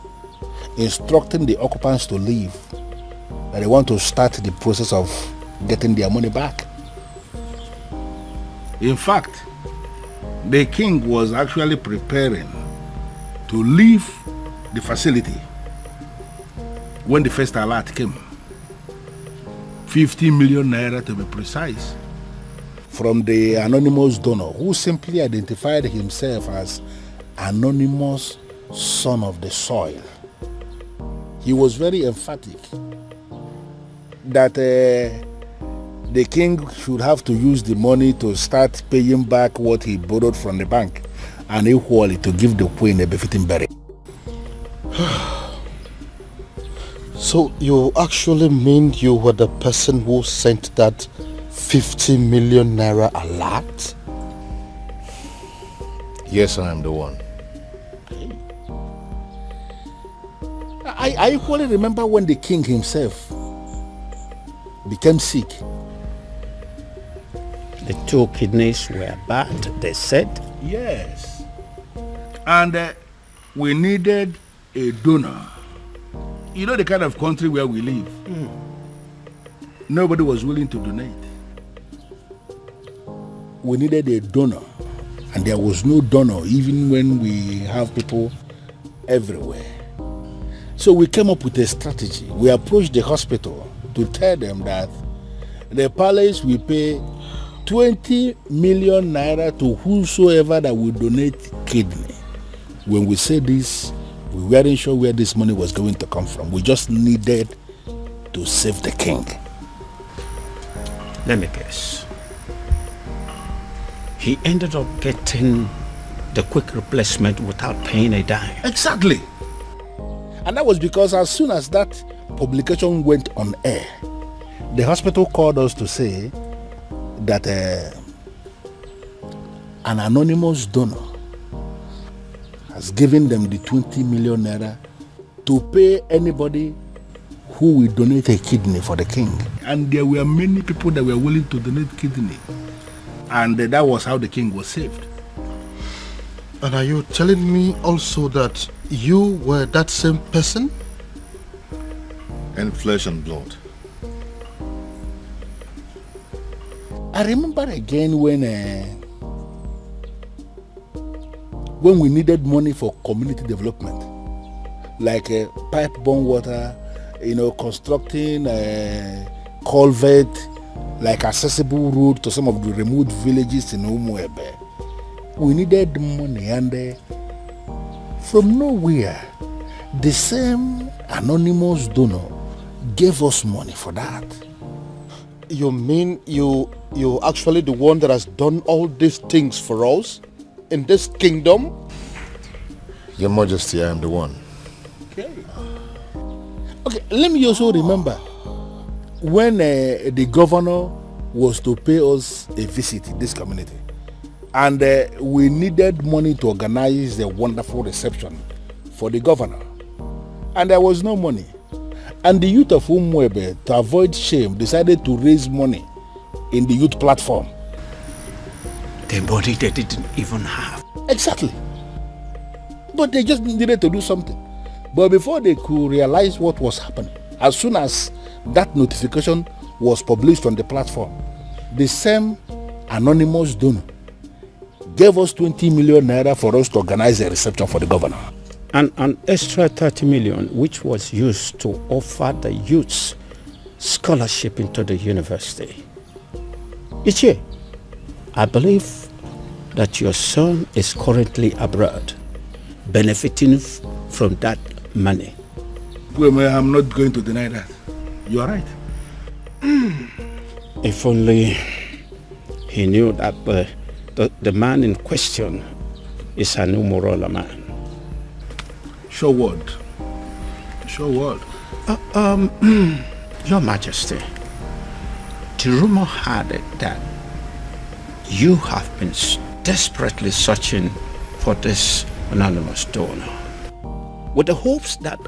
[SPEAKER 16] instructing the occupants to leave, that they want to start the process of getting their money back. In fact, the king was actually preparing to leave the facility when the first alert came. 50 million naira to be precise, from the anonymous donor who simply identified himself as anonymous son of the soil. He was very emphatic that the king should have to use the money to start paying back what he borrowed from the bank, and equally to give the queen a befitting burial.
[SPEAKER 1] So you actually mean you were the person who sent that 50 million naira alert?
[SPEAKER 7] Yes, I am the one.
[SPEAKER 16] I equally remember when the king himself became sick.
[SPEAKER 21] The 2 kidneys were bad, they said.
[SPEAKER 16] Yes. And we needed a donor. You know the kind of country where we live. Nobody was willing to donate. We needed a donor. And there was no donor even when we have people everywhere. So we came up with a strategy. We approached the hospital to tell them that the palace will pay 20 million naira to whosoever that will donate kidney. When we said this, we weren't sure where this money was going to come from. We just needed to save the king.
[SPEAKER 21] Let me guess. He ended up getting the quick replacement without paying a dime.
[SPEAKER 16] Exactly. And that was because as soon as that publication went on air, the hospital called us to say that an anonymous donor has given them the 20 million naira to pay anybody who will donate a kidney for the king. And there were many people that were willing to donate kidney. And that was how the king was saved.
[SPEAKER 1] And are you telling me also that you were that same person?
[SPEAKER 7] In flesh and blood.
[SPEAKER 16] I remember again when we needed money for community development, like pipe-borne water, constructing a culvert, like accessible road to some of the remote villages in Umuebe. We needed money, and from nowhere, the same anonymous donor gave us money for that.
[SPEAKER 1] You mean you're actually the one that has done all these things for us in this kingdom?
[SPEAKER 7] Your Majesty, I am the one.
[SPEAKER 16] Okay, let me also remember when the governor was to pay us a visit in this community, and we needed money to organize a wonderful reception for the governor, and there was no money. And the youth of Umwebe, to avoid shame, decided to raise money in the youth platform.
[SPEAKER 21] The money they didn't even have.
[SPEAKER 16] Exactly. But they just needed to do something. But before they could realize what was happening, as soon as that notification was published on the platform, the same anonymous donor gave us 20 million naira for us to organize a reception for the governor.
[SPEAKER 21] And an extra 30 million, which was used to offer the youths scholarship into the university. Ichie, I believe that your son is currently abroad, benefiting from that money.
[SPEAKER 16] Well, I'm not going to deny that. You are right.
[SPEAKER 21] If only he knew that the man in question is an Umorola man.
[SPEAKER 16] Sure word. Sure word.
[SPEAKER 21] Your Majesty, the rumor had it that you have been desperately searching for this anonymous donor, with the hopes that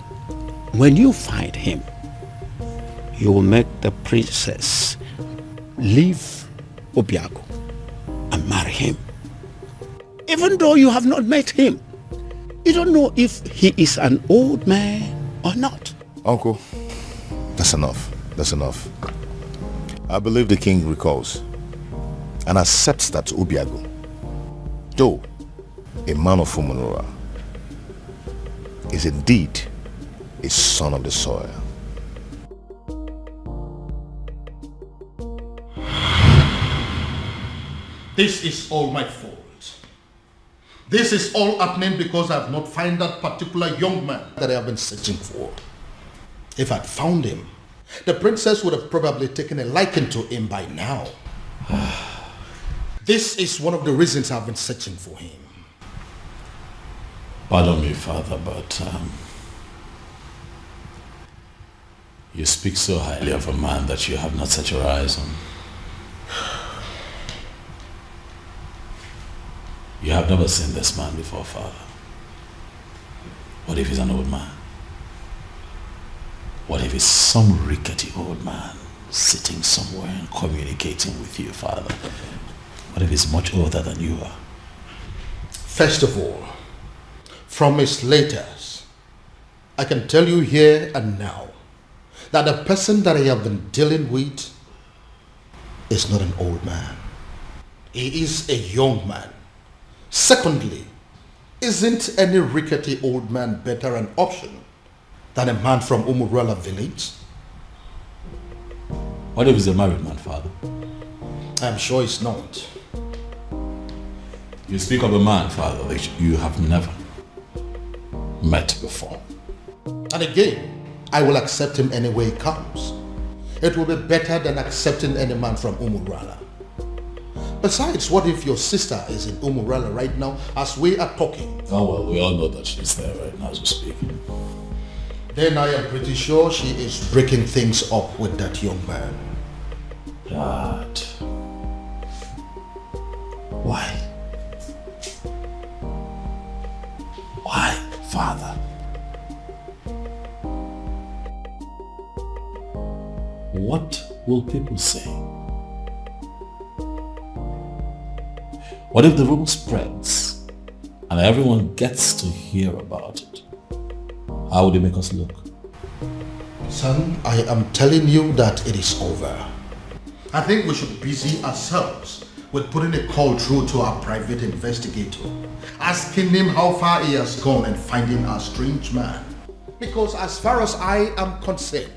[SPEAKER 21] when you find him, you will make the princess leave Obiago and marry him. Even though you have not met him, you don't know if he is an old man or not.
[SPEAKER 7] Uncle, that's enough. That's enough. I believe the king recalls and accepts that Obiago, though a man of Umunura, is indeed a son of the soil.
[SPEAKER 1] This is all my fault. This is all happening because I have not found that particular young man that I have been searching for. If I'd found him, the princess would have probably taken a liking to him by now. This is one of the reasons I've been searching for him.
[SPEAKER 2] Pardon me, Father, but you speak so highly of a man that you have not set your eyes on. You have never seen this man before, Father. What if he's an old man? What if it's some rickety old man sitting somewhere and communicating with you, Father? What if he's much older than you are?
[SPEAKER 1] First of all, from his letters, I can tell you here and now that the person that I have been dealing with is not an old man. He is a young man. Secondly, isn't any rickety old man better an option than a man from Umurala village?
[SPEAKER 2] What if he's a married man, Father?
[SPEAKER 1] I'm sure it's not.
[SPEAKER 2] You speak of a man, Father, that you have never met before.
[SPEAKER 1] And again, I will accept him any way he comes. It will be better than accepting any man from Umurala. Besides, what if your sister is in Umurala right now as we are talking?
[SPEAKER 2] Oh well, we all know that she's there right now as we speak.
[SPEAKER 1] Then I am pretty sure she is breaking things up with that young man.
[SPEAKER 2] Dad. Why? Why, Father? What will people say? What if the rumor spreads and everyone gets to hear about it? How would it make us look?
[SPEAKER 1] Son, I am telling you that it is over. I think we should busy ourselves with putting a call through to our private investigator, asking him how far he has gone and finding our strange man. Because as far as I am concerned,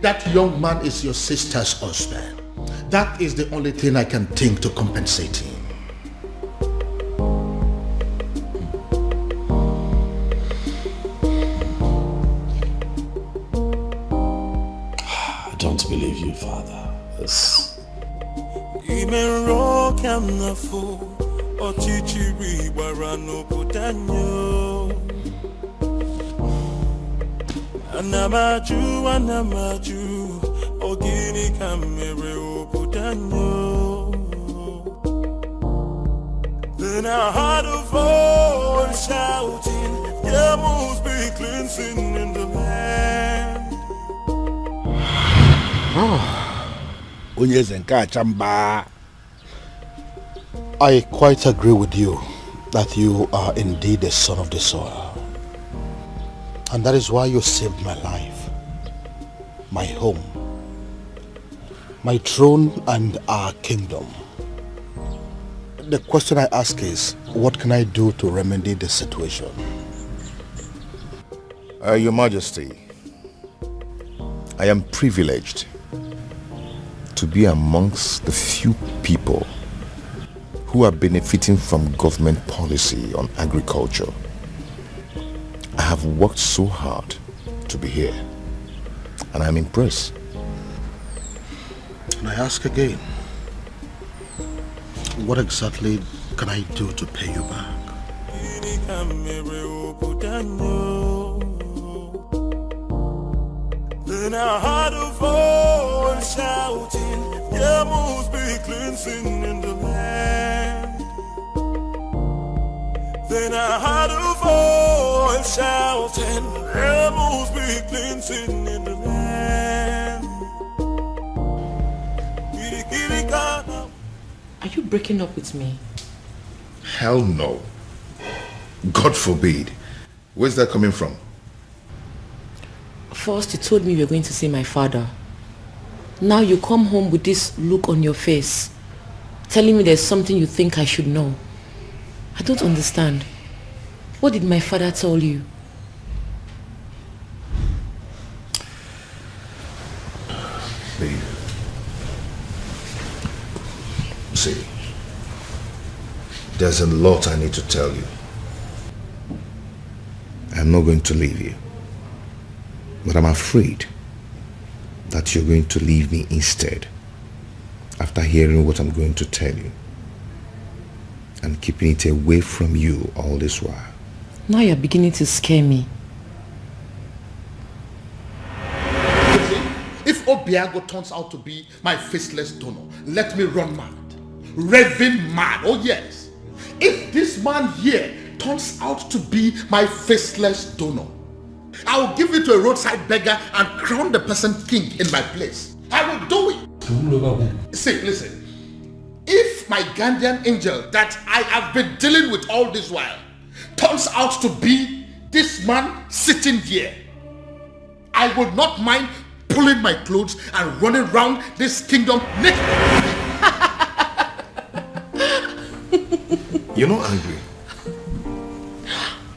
[SPEAKER 1] that young man is your sister's husband. That is the only thing I can think to compensate him.
[SPEAKER 2] I don't believe you, Father. This...
[SPEAKER 3] Anamaju, ogini kamere obudanyo. Then I heard a voice shouting, there must be cleansing in the land.
[SPEAKER 1] I quite agree with you that you are indeed the son of the soil. And that is why you saved my life, my home, my throne and our kingdom. The question I ask is, what can I do to remedy the situation?
[SPEAKER 7] Your Majesty, I am privileged to be amongst the few people who are benefiting from government policy on agriculture. I have worked so hard to be here, and I'm impressed.
[SPEAKER 1] And I ask again, what exactly can I do to pay you back?
[SPEAKER 3] Then I heard a voice shouting, there must be cleansing in the land. Then I heard a voice shouting, there must be cleansing in the land.
[SPEAKER 6] Are you breaking up with me?
[SPEAKER 7] Hell no. God forbid. Where's that coming from?
[SPEAKER 6] First you told me you were going to see my father. Now you come home with this look on your face, telling me there's something you think I should know. I don't understand. What did my father tell you?
[SPEAKER 7] Babe. See, there's a lot I need to tell you. I'm not going to leave you, but I'm afraid that you're going to leave me instead after hearing what I'm going to tell you and keeping it away from you all this while.
[SPEAKER 6] Now you're beginning to scare me.
[SPEAKER 1] If Obiago turns out to be my faceless donor, let me run mad. Raving mad, oh yes. If this man here turns out to be my faceless donor, I will give it to a roadside beggar and crown the person king in my place. I will do it. See, listen. If my guardian angel that I have been dealing with all this while turns out to be this man sitting here, I would not mind pulling my clothes and running around this kingdom naked.
[SPEAKER 7] You're not angry.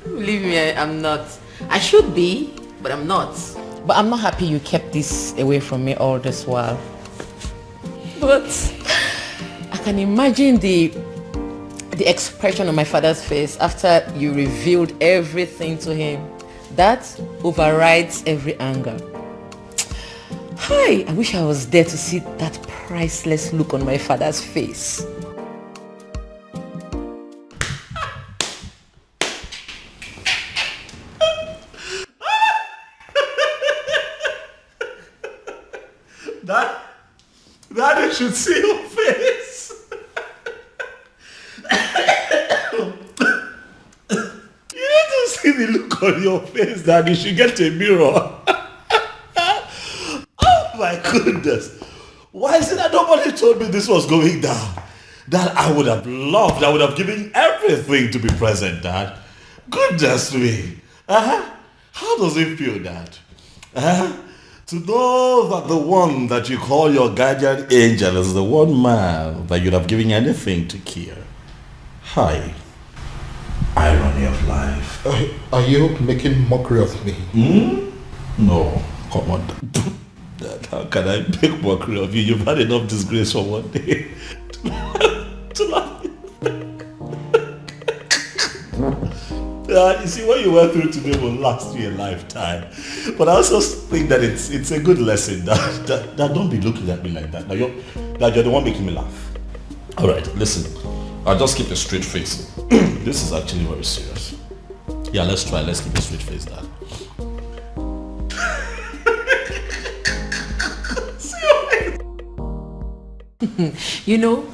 [SPEAKER 6] Believe me, I'm not. I should be, but I'm not. But I'm not happy you kept this away from me all this while. But I can imagine the expression on my father's face after you revealed everything to him. That overrides every anger. Hi, I wish I was there to see that priceless look on my father's face.
[SPEAKER 13] Daddy should see your face. You need to see the look on your face, Daddy. You should get a mirror. Oh my goodness. Why is it that nobody told me this was going down? That I would have loved, I would have given everything to be present, Dad. Goodness me. How does it feel, Dad? To know that the one that you call your guardian angel is the one man that you'd have given anything to kill. Hi. Irony of life.
[SPEAKER 1] Are you making mockery of me?
[SPEAKER 13] No, come on. Dad, how can I make mockery of you? You've had enough disgrace for one day to laugh. You see, what you went through today will last you a lifetime. But I also think that it's a good lesson that don't be looking at me like that. Now you're the one making me laugh. Alright, listen. I'll just keep a straight face. This is actually very serious. Yeah, let's try. Let's keep a straight face, Dad.
[SPEAKER 6] You know,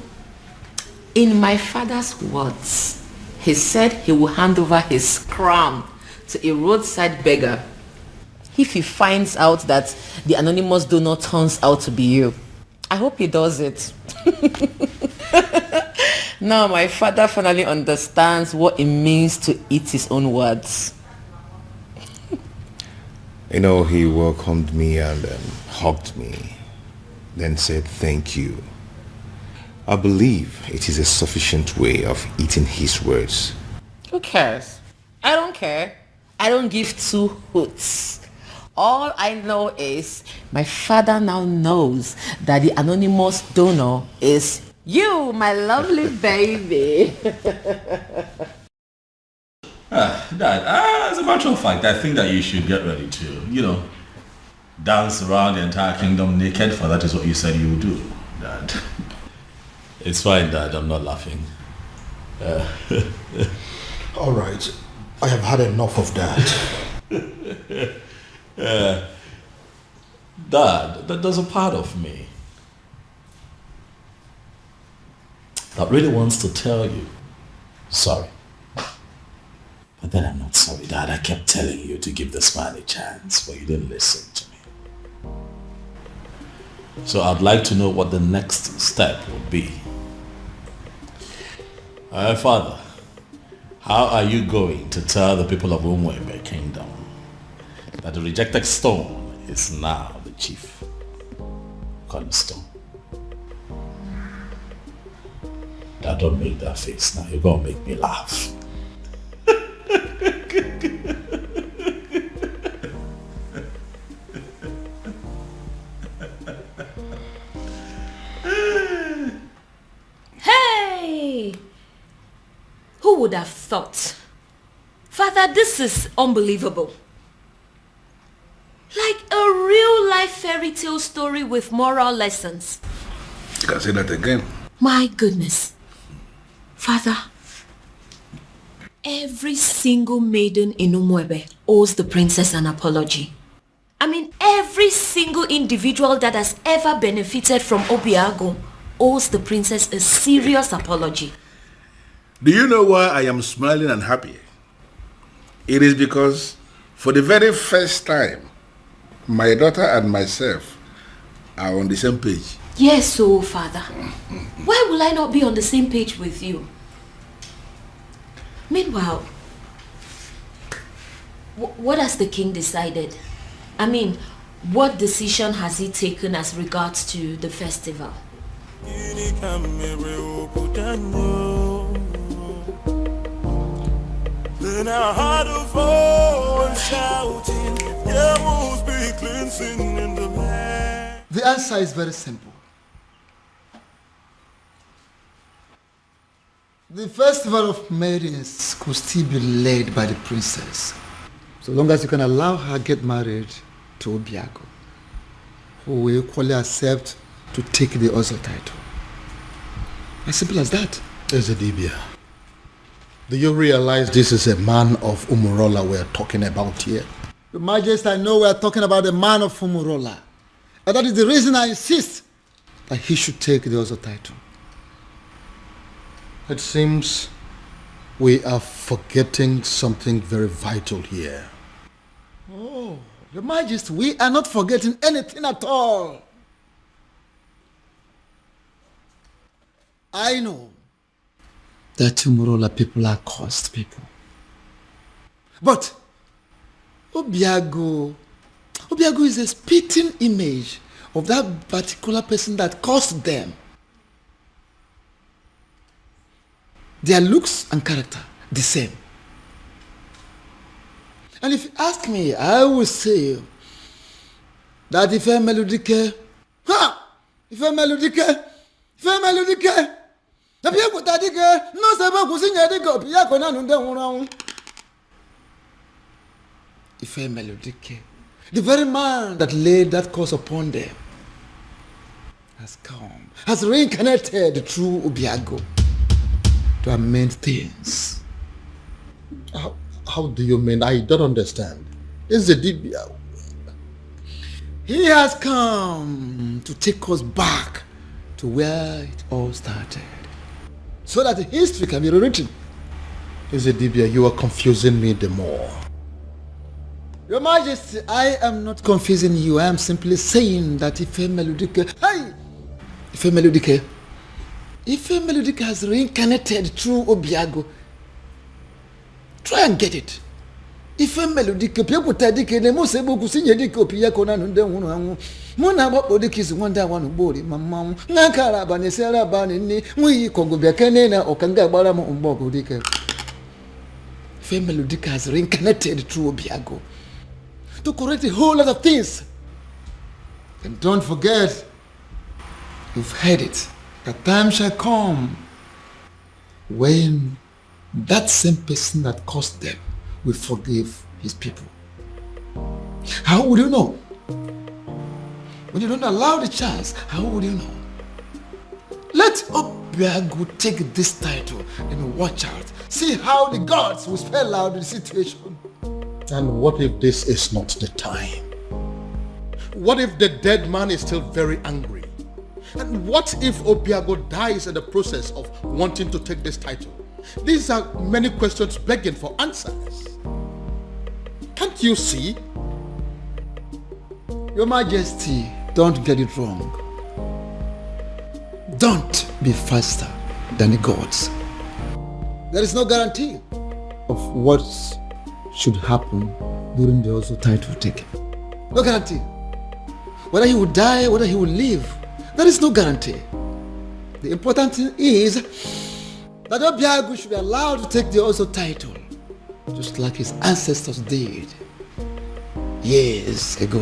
[SPEAKER 6] in my father's words, he said he will hand over his crown to a roadside beggar if he finds out that the anonymous donor turns out to be you. I hope he does it. Now my father finally understands what it means to eat his own words.
[SPEAKER 7] You know, he welcomed me and hugged me, then said thank you. I believe it is a sufficient way of eating his words.
[SPEAKER 6] Who cares? I don't care. I don't give two hoots. All I know is my father now knows that the anonymous donor is you, my lovely baby.
[SPEAKER 13] Dad, as a matter of fact, I think that you should get ready to, dance around the entire kingdom naked, for that is what you said you would do, Dad. It's fine, Dad. I'm not laughing.
[SPEAKER 1] All right. I have had enough of that.
[SPEAKER 13] Dad, there's a part of me that really wants to tell you sorry.
[SPEAKER 2] But then I'm not sorry, Dad. I kept telling you to give this man a chance, but you didn't listen to me.
[SPEAKER 13] So I'd like to know what the next step would be. Father, how are you going to tell the people of Umwebe Kingdom that the rejected stone is now the chief cornerstone?
[SPEAKER 2] Dad, don't make that face now. You're going to make me laugh.
[SPEAKER 5] Hey! Who would have thought? Father, this is unbelievable. Like a real life fairy tale story with moral lessons.
[SPEAKER 16] You can say that again.
[SPEAKER 5] My goodness. Father, every single maiden in Umwebe owes the princess an apology. I mean, every single individual that has ever benefited from Obiago owes the princess a serious apology.
[SPEAKER 16] Do you know why I am smiling and happy? It is because For the very first time, my daughter and myself are on the same page.
[SPEAKER 5] Yes, so Father. Why will I not be on the same page with you? Meanwhile, what has the king decided? I mean, what decision has he taken as regards to the festival?
[SPEAKER 3] Then I heard a voice shouting, there must be cleansing in the land.
[SPEAKER 10] The answer is very simple. The festival of maidens could still be led by the princess, so long as you can allow her get married to Obiago, who will equally accept to take the Ozo title. As simple as that.
[SPEAKER 1] Ezedibia, do you realize this is a man of Umurola we're talking about here?
[SPEAKER 10] Your Majesty, I know we're talking about the man of Umurola. And that is the reason I insist that he should take the Ozo title.
[SPEAKER 1] It seems we are forgetting something very vital here.
[SPEAKER 10] Oh, Your Majesty, we are not forgetting anything at all. I know that Umurola people are cursed people. But Obiago is a spitting image of that particular person that caused them. Their looks and character, the same. And if you ask me, I will say that if a melodique, the very man that laid that curse upon them has come, has reincarnated through Obiago to amend things.
[SPEAKER 1] How do you mean? I don't understand. Ezedibia.
[SPEAKER 10] He has come to take us back to where it all started, so that history can be rewritten.
[SPEAKER 1] Ezedibia, you are confusing me the more.
[SPEAKER 10] Your Majesty, I am not confusing you. I am simply saying that if a melodique has reincarnated through Obiago, try and get it. If a melodique, people tadike ne mo sebo kusinye dike opia kona nunde hunu hangu. Muna babo dike wanda wanu bori mamamu. Ngankara bane sera bane ni mui kongo biakene na okanga bara mo umbogo dike. If a melodique has reincarnated through Obiago to correct a whole lot of things. And don't forget, you've heard it, the time shall come when that same person that caused them will forgive his people. How would you know? When you don't allow the chance, how would you know? Let Obiago take this title and watch out. See how the gods will spell out the situation.
[SPEAKER 1] And what if this is not the time? What if the dead man is still very angry? And what if Obiago dies in the process of wanting to take this title? These are many questions begging for answers. Can't you see?
[SPEAKER 10] Your Majesty, don't get it wrong. Don't be faster than the gods. There is no guarantee of what should happen during the Ozo title taking. No guarantee. Whether he will die, whether he will live, there is no guarantee. The important thing is that Obiago should be allowed to take the Ozo title, just like his ancestors did years ago.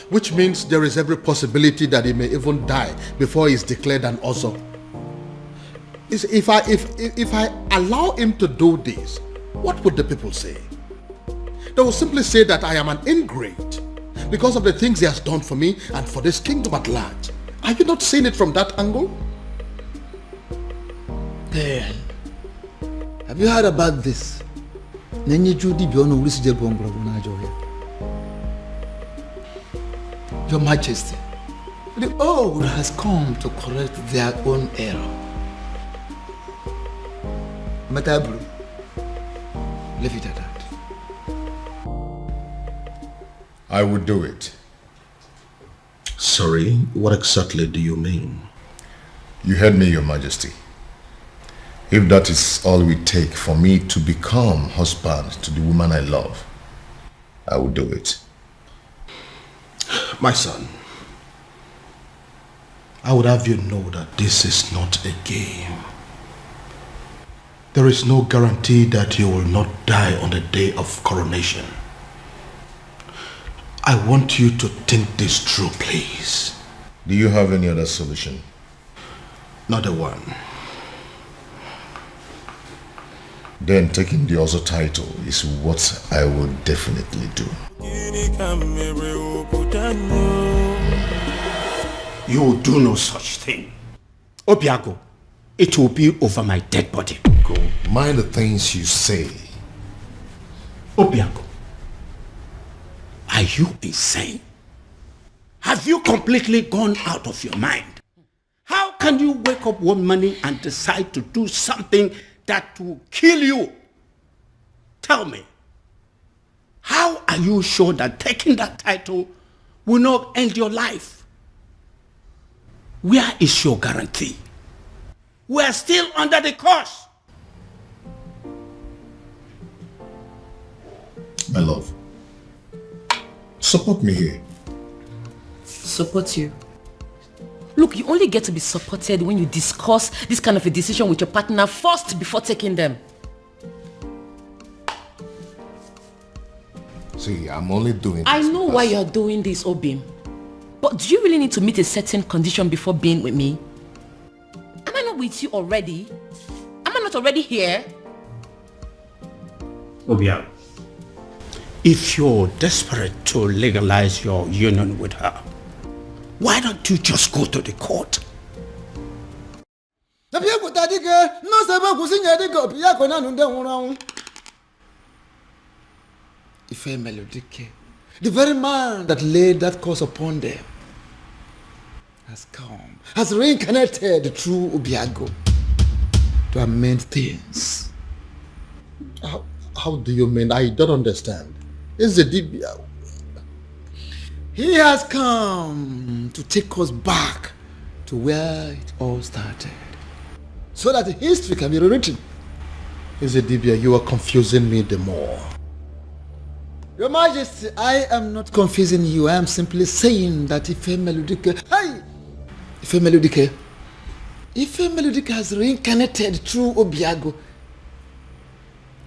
[SPEAKER 1] Which means there is every possibility that he may even die before he is declared an Ozo. If I allow him to do this, what would the people say? They will simply say that I am an ingrate because of the things he has done for me and for this kingdom at large. Are you not seeing it from that angle?
[SPEAKER 10] Then, have you heard about this? Your Majesty, the old has come to correct their own error. Matabru, leave it at that.
[SPEAKER 7] I would do it.
[SPEAKER 21] Sorry, what exactly do you mean?
[SPEAKER 7] You heard me, Your Majesty. If that is all we take for me to become husband to the woman I love, I will do it.
[SPEAKER 1] My son, I would have you know that this is not a game. There is no guarantee that you will not die on the day of coronation. I want you to think this through, please.
[SPEAKER 7] Do you have any other solution?
[SPEAKER 1] Not a one.
[SPEAKER 7] Then taking the Ozo title is what I will definitely do.
[SPEAKER 21] You will do no such thing. Obiago, it will be over my dead body.
[SPEAKER 7] Go. Mind the things you say.
[SPEAKER 21] Obiago, are you insane? Have you completely gone out of your mind? How can you wake up one morning and decide to do something that will kill you? Tell me, how are you sure that taking that title will not end your life? Where is your guarantee? We are still under the curse.
[SPEAKER 7] My love, support me here.
[SPEAKER 6] Support you? Look, you only get to be supported when you discuss this kind of a decision with your partner first before taking them.
[SPEAKER 7] See, I'm only doing this.
[SPEAKER 6] I know why you're doing this, Obim. But do you really need to meet a certain condition before being with me? Am I not with you already? Am I not already here?
[SPEAKER 21] Obia, if you're desperate to legalize your union with her, why don't you just go to the court?
[SPEAKER 10] The very man that laid that curse upon them has come, has reincarnated through Obiago to amend things.
[SPEAKER 1] How do you mean? I don't understand. Is the Dibia?
[SPEAKER 10] He has come to take us back to where it all started, so that history can be rewritten.
[SPEAKER 1] Is it Dibia? You are confusing me the more.
[SPEAKER 10] Your Majesty, I am not confusing you. I am simply saying that Ife Melodike has reincarnated through Obiago.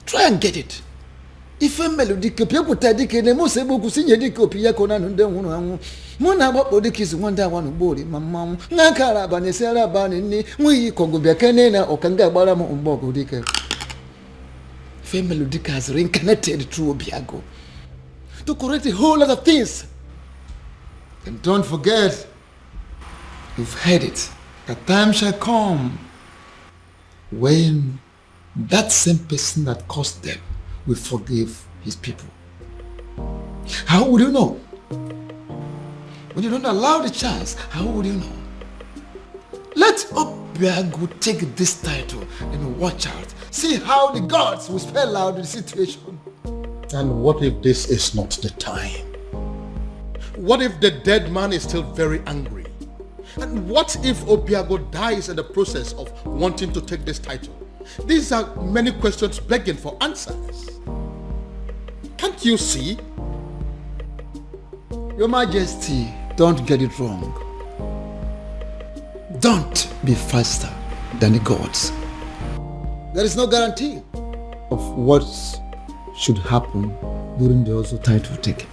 [SPEAKER 10] Try and get it. Ife Melodike Piakuta Dike ne Mosebo Kusinye Dike Opiako na Nunde Hunu Muna Bobo Dikis wonder one body, Mamma Nakara Banisera Banini, we Kogubia Kenena or Kanga Baramo Umbogo Dike. Ife Melodike has reincarnated through Obiago to correct a whole lot of things. And don't forget, you've heard it, a time shall come when that same person that caused them will forgive his people. How would you know? When you don't allow the chance, how would you know? Let Obiago take this title and watch out. See how the gods will spell out the situation.
[SPEAKER 1] And what if this is not the time? What if the dead man is still very angry? And what if Obiago dies in the process of wanting to take this title? These are many questions begging for answers. Can't you see?
[SPEAKER 10] Your Majesty, don't get it wrong. Don't be faster than the gods. There is no guarantee of what should happen during the Ozo title taking.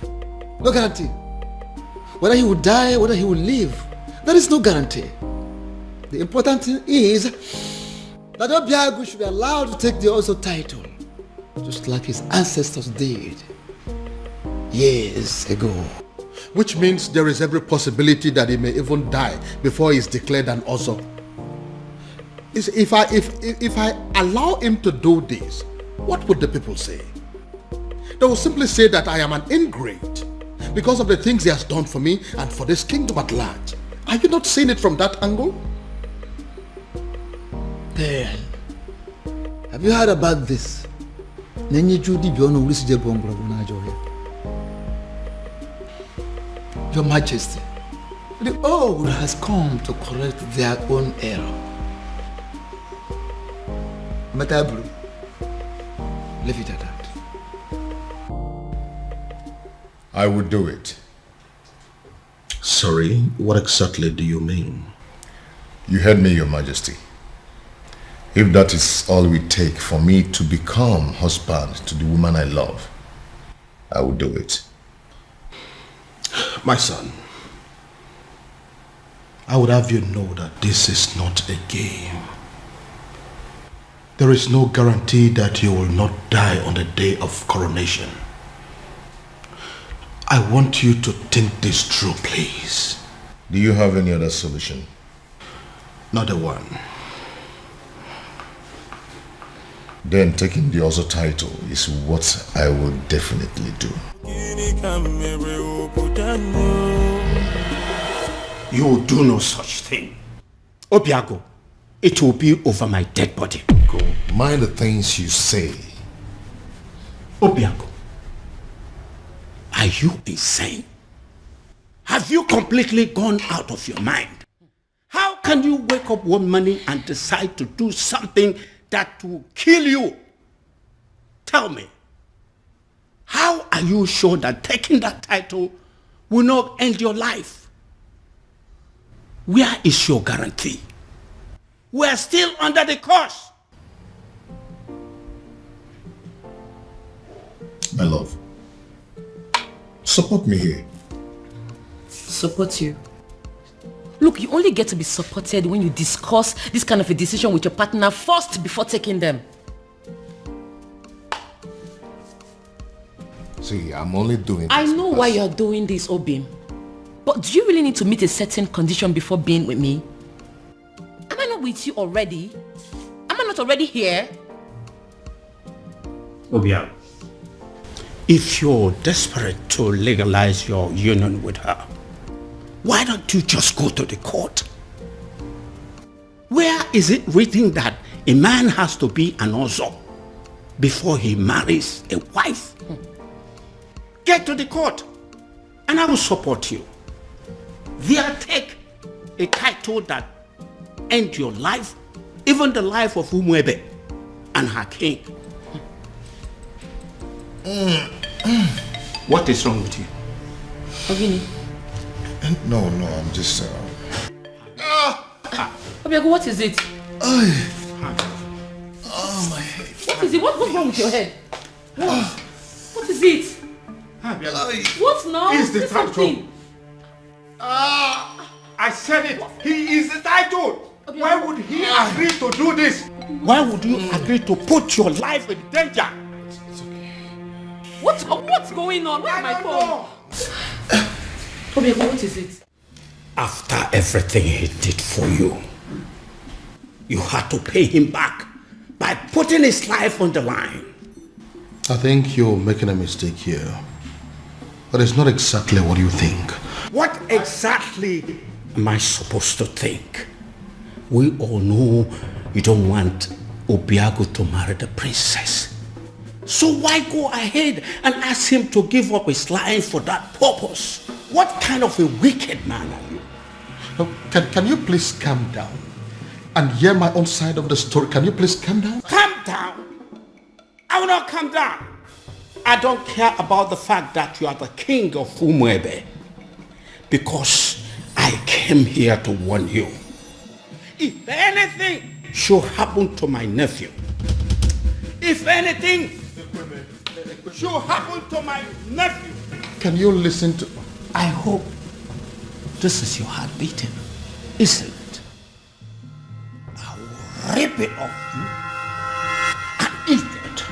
[SPEAKER 10] No guarantee. Whether he will die, whether he will live, there is no guarantee. The important thing is that Obiago should be allowed to take the Ozo title, just like his ancestors did years ago.
[SPEAKER 1] Which means there is every possibility that he may even die before he is declared an Ozo. If I allow him to do this, what would the people say? They will simply say that I am an ingrate because of the things he has done for me and for this kingdom at large. Are you not seeing it from that angle?
[SPEAKER 10] Then, have you heard about this? Your Majesty, the old has come to correct their own error. Matabru, leave it at that.
[SPEAKER 7] I would do it.
[SPEAKER 1] Sorry, what exactly do you mean?
[SPEAKER 7] You heard me, Your Majesty. If that is all we take for me to become husband to the woman I love, I will do it.
[SPEAKER 1] My son, I would have you know that this is not a game. There is no guarantee that you will not die on the day of coronation. I want you to think this through, please.
[SPEAKER 7] Do you have any other solution?
[SPEAKER 1] Not a one.
[SPEAKER 7] Then taking the other title is what I will definitely do.
[SPEAKER 21] You will do no such thing. Obiago, it will be over my dead body.
[SPEAKER 7] Go. Mind the things you say.
[SPEAKER 21] Obiago, are you insane? Have you completely gone out of your mind? How can you wake up one morning and decide to do something that will kill you? Tell me, how are you sure that taking that title will not end your life? Where is your guarantee? We are still under the curse.
[SPEAKER 7] My love, support me here.
[SPEAKER 6] Support you? Look, you only get to be supported when you discuss this kind of a decision with your partner first before taking them.
[SPEAKER 7] See, I'm only doing this.
[SPEAKER 6] I know why you're doing this, Obim. But do you really need to meet a certain condition before being with me? Am I not with you already? Am I not already here?
[SPEAKER 21] Obia, if you're desperate to legalize your union with her, why don't you just go to the court? Where is it written that a man has to be an ozo before he marries a wife? Get to the court and I will support you. There, take a title that ends your life, even the life of Umwebe and her king. What is wrong with you?
[SPEAKER 6] Ogini.
[SPEAKER 7] No, I'm just...
[SPEAKER 6] Obiago, what is it?
[SPEAKER 7] Oh, my head.
[SPEAKER 6] What is it? What's wrong with your head? What is it? What now?
[SPEAKER 21] He's the
[SPEAKER 6] Say
[SPEAKER 21] title.
[SPEAKER 6] something.
[SPEAKER 21] I said it. He is the title. Why would he agree to do this? Why would you agree to put your life in danger?
[SPEAKER 6] What's going on? Where's my phone? Obiago, what is it?
[SPEAKER 21] After everything he did for you, you had to pay him back by putting his life on the line.
[SPEAKER 1] I think you're making a mistake here. But it's not exactly what you think.
[SPEAKER 21] What exactly am I supposed to think? We all know you don't want Obiago to marry the princess. So why go ahead and ask him to give up his life for that purpose? What kind of a wicked man are you?
[SPEAKER 1] Can you please calm down and hear my own side of the story? Can you please calm down?
[SPEAKER 21] Calm down? I will not calm down. I don't care about the fact that you are the king of Umwebe, because I came here to warn you. If anything should happen to my nephew, if anything should happen to my nephew,
[SPEAKER 1] can you listen to...
[SPEAKER 21] I hope this is your heart beating, isn't it? I will rip it off you, and if that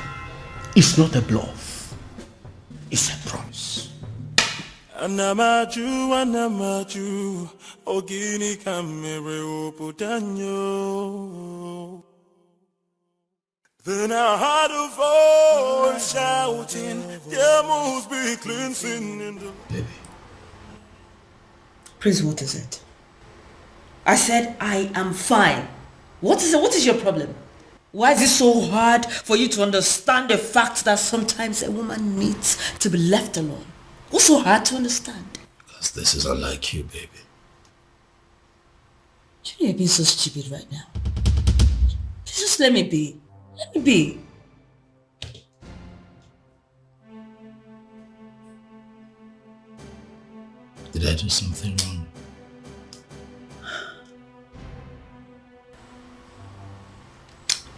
[SPEAKER 21] is not a bluff, it's a promise.
[SPEAKER 3] Anamaju, ogini kamere oputanyo. Then I heard a voice shouting, there must be cleansing in the...
[SPEAKER 4] Baby. Prince, what is it? I said I am fine. What is it? What is your problem? Why is it so hard for you to understand the fact that sometimes a woman needs to be left alone? What's so hard to understand?
[SPEAKER 2] This is unlike you, baby.
[SPEAKER 17] You're being so stupid right now. Just let me be. Let me be.
[SPEAKER 2] Did I do something wrong?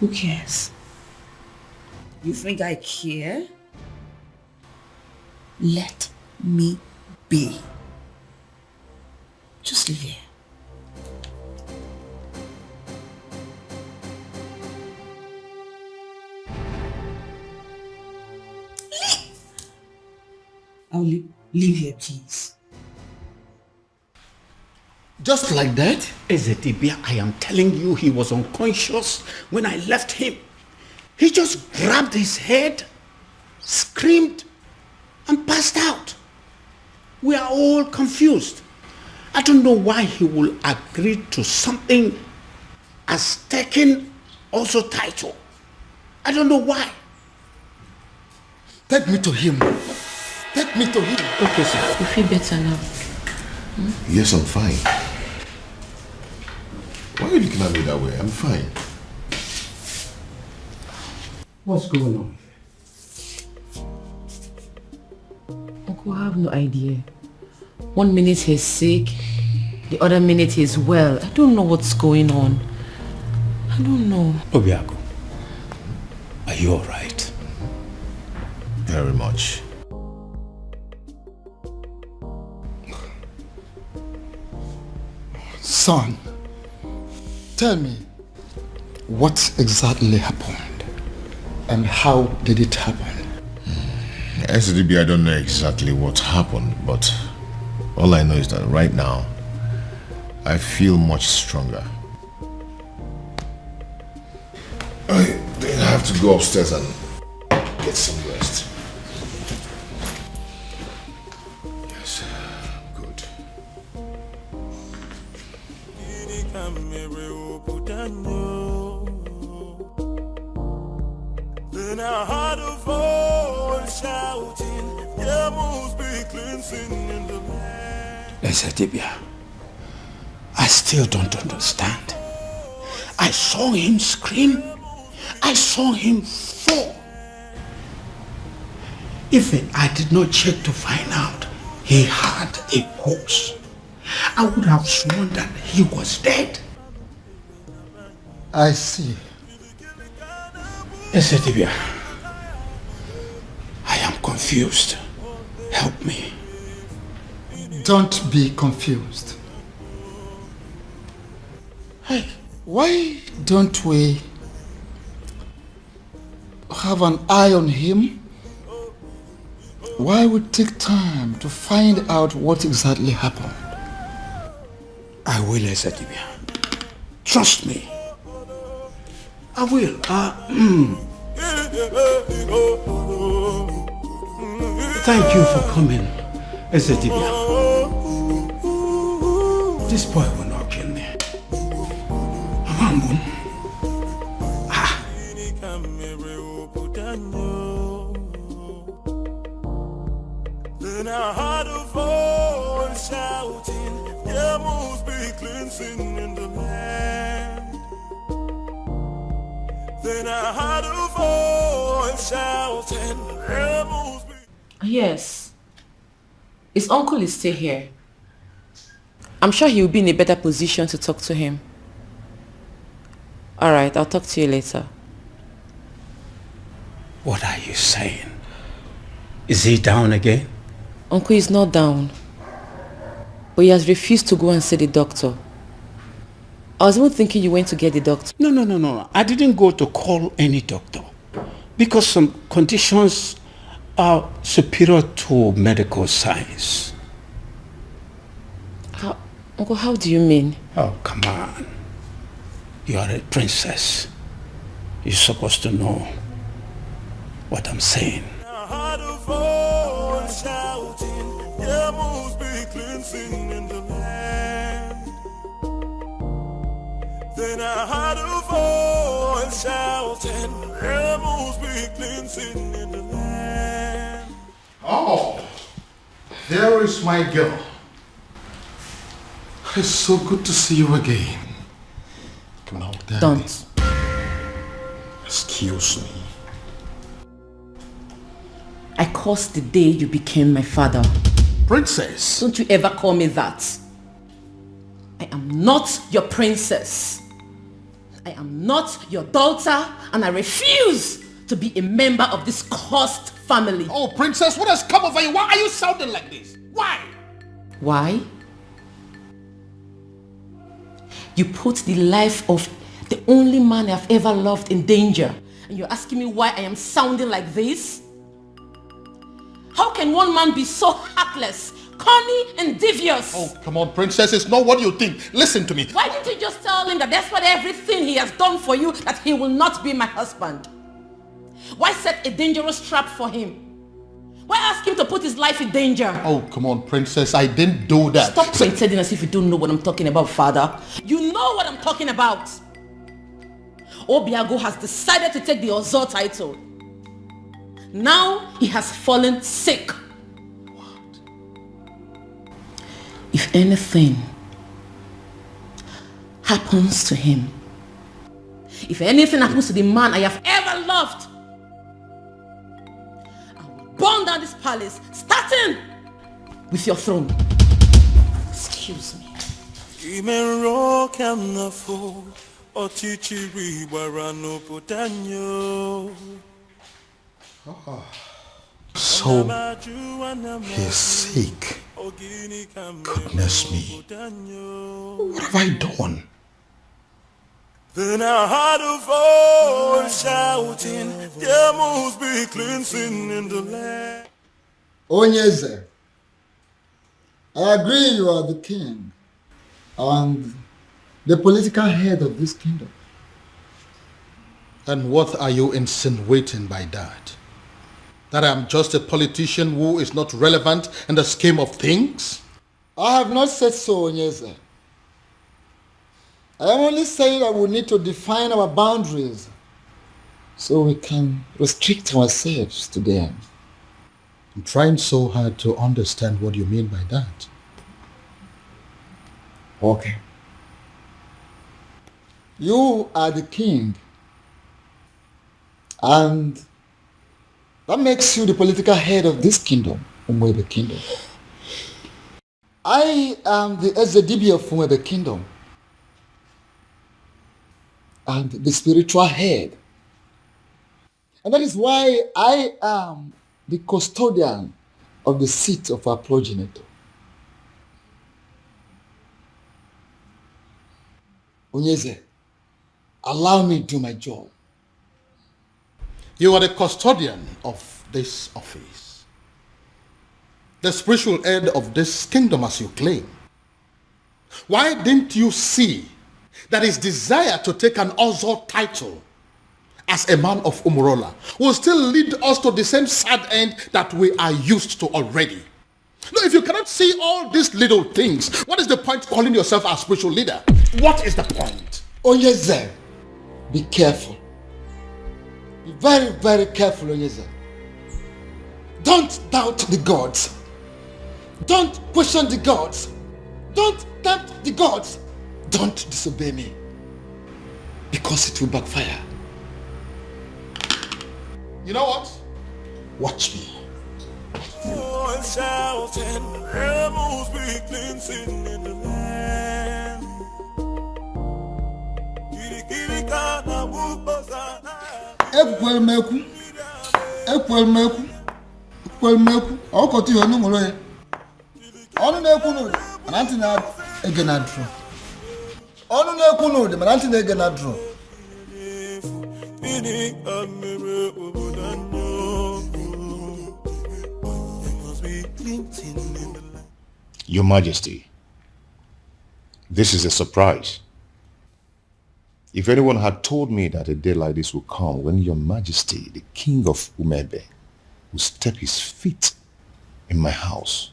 [SPEAKER 17] Who cares? You think I care? Let me be. Just leave here. I'll leave here, please.
[SPEAKER 21] Just like that? Ezedibia, I am telling you, he was unconscious when I left him. He just grabbed his head, screamed, and passed out. We are all confused. I don't know why he will agree to something as taken also title. I don't know why.
[SPEAKER 10] Take me to him. Take me to him.
[SPEAKER 6] Okay, sir. You feel better now?
[SPEAKER 7] Yes, I'm fine. Why are you looking at me that way? I'm fine.
[SPEAKER 21] What's going on?
[SPEAKER 6] Uncle, I have no idea. 1 minute he's sick, the other minute he's well. I don't know what's going on. I don't know.
[SPEAKER 21] Obiago, are you alright?
[SPEAKER 7] Very much.
[SPEAKER 10] Son, tell me, what exactly happened? And how did it happen?
[SPEAKER 7] SDB, I don't know exactly what happened, but all I know is that right now, I feel much stronger. I think I have to go upstairs and get some rest. Yes, good.
[SPEAKER 3] Then I heard a voice shouting, there must be cleansing in the land.
[SPEAKER 21] Ezedibia, I still don't understand. I saw him scream. I saw him fall. Even I did not check to find out he had a pulse, I would have sworn that he was dead.
[SPEAKER 10] I see.
[SPEAKER 21] Ezedibia, I am confused. Help me.
[SPEAKER 10] Don't be confused. Hey, why don't we have an eye on him? Why would take time to find out what exactly happened?
[SPEAKER 21] I will, Ezedibia. Trust me. I will. Thank you for coming, Ezedibia. This boy will not kill me. Amambun.
[SPEAKER 3] Then I heard a voice shouting, there must be cleansing in the land. Then I heard a voice shouting, there must be...
[SPEAKER 6] Yes. His uncle is still here. I'm sure he will be in a better position to talk to him. Alright, I'll talk to you later.
[SPEAKER 21] What are you saying? Is he down again?
[SPEAKER 6] Uncle is not down. But he has refused to go and see the doctor. I was even thinking you went to get the doctor.
[SPEAKER 21] No. I didn't go to call any doctor. Because some conditions are superior to medical science.
[SPEAKER 6] Uncle, how do you mean?
[SPEAKER 21] Oh, come on. You are a princess. You're supposed to know what I'm saying.
[SPEAKER 3] I heard a voice shouting, there must be cleansing in the land. Then I heard a voice shouting, there must be cleansing in the land.
[SPEAKER 1] Oh, there is my girl. It's so good to see you again. Come on, Daddy.
[SPEAKER 6] Don't.
[SPEAKER 1] Excuse me.
[SPEAKER 6] I cursed the day you became my father.
[SPEAKER 1] Princess.
[SPEAKER 6] Don't you ever call me that. I am not your princess. I am not your daughter, and I refuse to be a member of this cursed family.
[SPEAKER 1] Oh, Princess, what has come over you? Why are you sounding like this? Why?
[SPEAKER 6] Why? You put the life of the only man I've ever loved in danger, and you're asking me why I am sounding like this? How can one man be so heartless, corny, and devious?
[SPEAKER 1] Oh, come on, Princess, it's not what you think. Listen to me.
[SPEAKER 6] Why didn't you just tell him that despite everything he has done for you, that he will not be my husband? Why set a dangerous trap for him? Why ask him to put his life in danger?
[SPEAKER 1] Oh, come on, Princess, I didn't do that.
[SPEAKER 6] Stop pretending as if you don't know what I'm talking about, Father. You know what I'm talking about. Obiago has decided to take the Ozo title. Now he has fallen sick. What? If anything happens to him, if anything happens to the man I have ever loved, I will burn down this palace, starting with your throne. Excuse me.
[SPEAKER 1] So, he's sick. Goodness me. What have I done?
[SPEAKER 3] Then I heard a voice shouting, there must be cleansing in the land.
[SPEAKER 10] Onyeze, I agree you are the king and the political head of this kingdom.
[SPEAKER 1] And what are you insinuating by that? That I am just a politician who is not relevant in the scheme of things?
[SPEAKER 10] I have not said so, Onyeze. I am only saying that we need to define our boundaries so we can restrict ourselves to them.
[SPEAKER 1] I'm trying so hard to understand what you mean by that.
[SPEAKER 10] Okay. You are the king, and that makes you the political head of this kingdom, Umwebe Kingdom. I am the Ezedibi of Umwebe Kingdom, and the spiritual head. And that is why I am the custodian of the seat of our progenitor. Onyeze, allow me to do my job.
[SPEAKER 1] You are the custodian of this office, the spiritual head of this kingdom as you claim. Why didn't you see that his desire to take an Ozo title as a man of Umurola will still lead us to the same sad end that we are used to already? No, if you cannot see all these little things, what is the point calling yourself a spiritual leader? What is the point?
[SPEAKER 10] Onyeze, be careful. Be very, very careful, Onyeze. Don't doubt the gods. Don't question the gods. Don't tempt the gods. Don't disobey me, because it will backfire.
[SPEAKER 1] You know what? Watch me.
[SPEAKER 3] Voice shouting, there must be cleansing in the land.
[SPEAKER 10] Ekwelmeku, ọkọtụ ihe ọnụ nwere ya. Ọnụ na-ekwu n'ụdị, mana ntị na-ege na drum. Ọnụ na-ekwu n'ụdị, mana ntị na-ege na drum.
[SPEAKER 7] Your Majesty, this is a surprise. If anyone had told me that a day like this would come when Your Majesty, the King of Umebe, would step his feet in my house,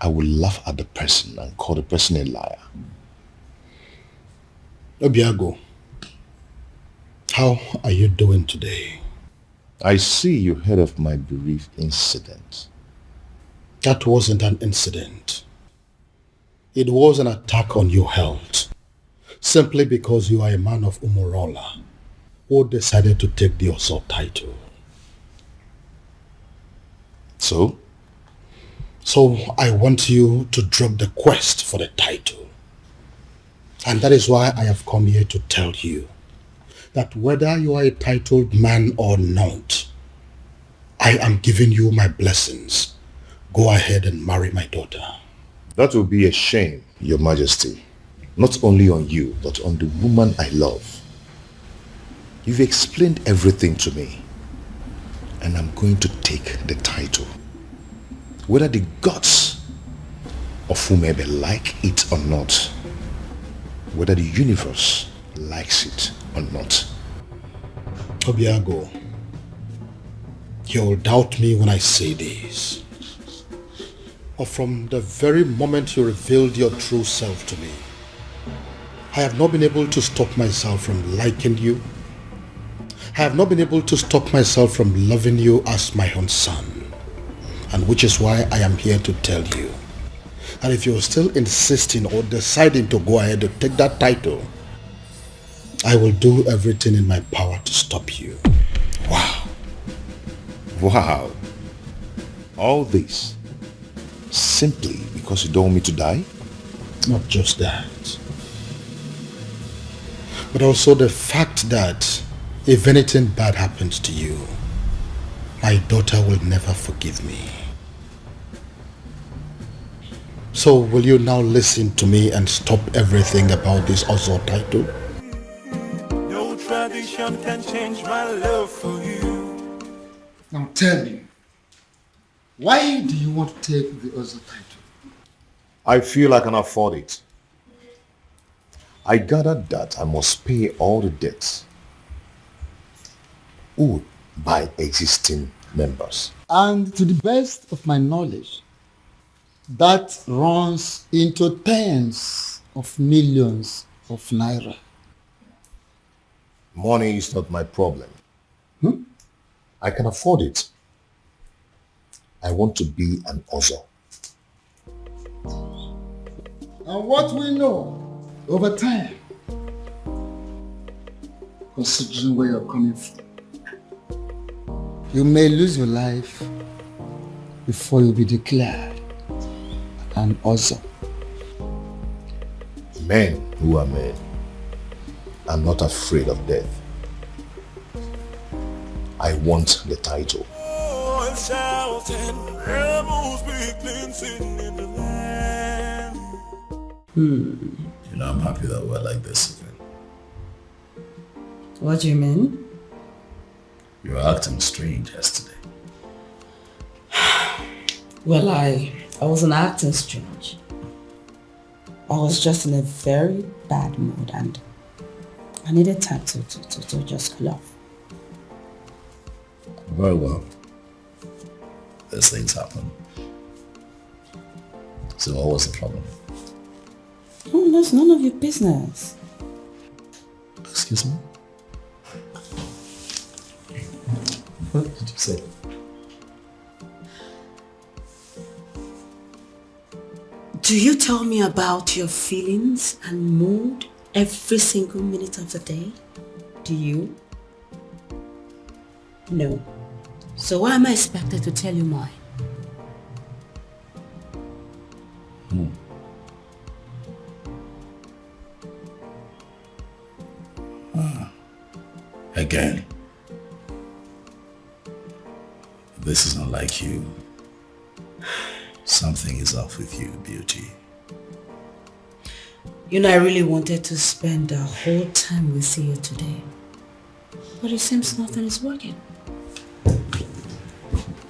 [SPEAKER 7] I would laugh at the person and call the person a liar.
[SPEAKER 1] Obiago, how are you doing today?
[SPEAKER 7] I see you heard of my bereaved incident.
[SPEAKER 1] That wasn't an incident. It was an attack on your health, simply because you are a man of Umurola who decided to take the Ozo title.
[SPEAKER 7] So?
[SPEAKER 1] So I want you to drop the quest for the title. And that is why I have come here to tell you that whether you are a titled man or not, I am giving you my blessings. Go ahead and marry my daughter.
[SPEAKER 7] That will be a shame, Your Majesty. Not only on you, but on the woman I love. You've explained everything to me, and I'm going to take the title. Whether the gods of whomever like it or not, whether the universe likes it or not.
[SPEAKER 1] Obiago, you'll doubt me when I say this. But from the very moment you revealed your true self to me, I have not been able to stop myself from liking you. I have not been able to stop myself from loving you as my own son. And which is why I am here to tell you that if you're still insisting or deciding to go ahead and take that title, I will do everything in my power to stop you.
[SPEAKER 7] Wow. Wow. All this simply because you don't want me to die?
[SPEAKER 1] Not just that, but also the fact that if anything bad happens to you, my daughter will never forgive me. So will you now listen to me and stop everything about this Ozo title?
[SPEAKER 3] No tradition can change my love for you.
[SPEAKER 10] Now tell me, why do you want to take the Ozo title?
[SPEAKER 7] I feel I can afford it. I gathered that I must pay all the debts owed by existing members.
[SPEAKER 10] And to the best of my knowledge, that runs into tens of millions of naira.
[SPEAKER 7] Money is not my problem. I can afford it. I want to be an Ozo.
[SPEAKER 10] And what we know over time, considering where you're coming from, you may lose your life before you'll be declared an Ozo.
[SPEAKER 7] Men who are men are not afraid of death. I want the title.
[SPEAKER 2] You know, I'm happy that we're like this again.
[SPEAKER 4] What do you mean?
[SPEAKER 2] You were acting strange yesterday.
[SPEAKER 4] Well, I wasn't acting strange. I was just in a very bad mood and I needed time to just cool off.
[SPEAKER 2] Very well. These things happen. So what was the problem?
[SPEAKER 4] Oh, that's none of your business.
[SPEAKER 2] Excuse me? What did you say?
[SPEAKER 4] Do you tell me about your feelings and mood every single minute of the day? Do you? No. So why am I expected to tell you mine?
[SPEAKER 2] Again. This is not like you. Something is off with you, beauty.
[SPEAKER 4] You know, I really wanted to spend the whole time with you today. But it seems nothing is working.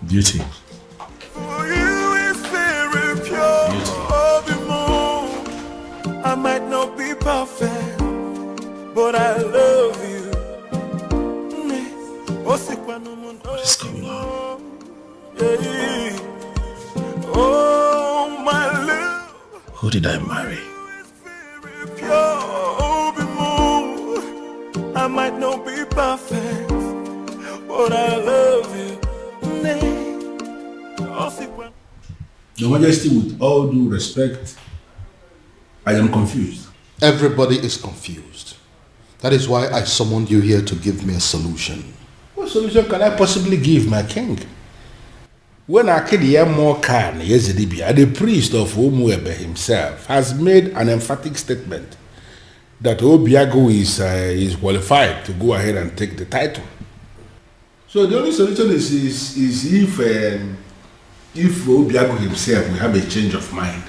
[SPEAKER 2] Beauty.
[SPEAKER 3] For you is very pure. I might not be perfect, but I love you.
[SPEAKER 2] What is going on?
[SPEAKER 3] Oh, my love.
[SPEAKER 2] Who did I marry?
[SPEAKER 3] I might not be perfect, but I love you.
[SPEAKER 16] Your Majesty, with all due respect, I am confused.
[SPEAKER 1] Everybody is confused. That is why I summoned you here to give me a solution.
[SPEAKER 16] What solution can I possibly give, my king? When Akediyamokan Yezidibia, the priest of Umuebe himself, has made an emphatic statement that Obiago is qualified to go ahead and take the title. So the only solution is if Obiago himself will have a change of mind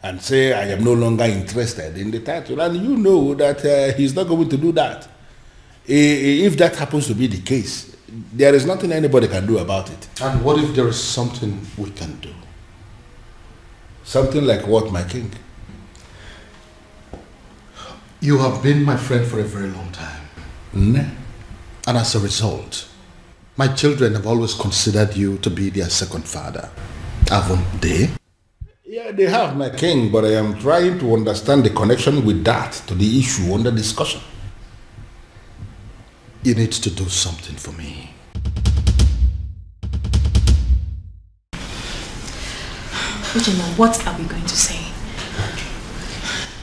[SPEAKER 16] and say, I am no longer interested in the title. And you know that he's not going to do that. If that happens to be the case, there is nothing anybody can do about it.
[SPEAKER 1] And what if there is something we can do?
[SPEAKER 16] Something like what, my king?
[SPEAKER 1] You have been my friend for a very long time.
[SPEAKER 16] Mm.
[SPEAKER 1] And as a result, my children have always considered you to be their second father. Haven't they?
[SPEAKER 16] Yeah, they have, my king, but I am trying to understand the connection with that to the issue under discussion.
[SPEAKER 1] You need to do something for me.
[SPEAKER 14] Ujema, what are we going to say?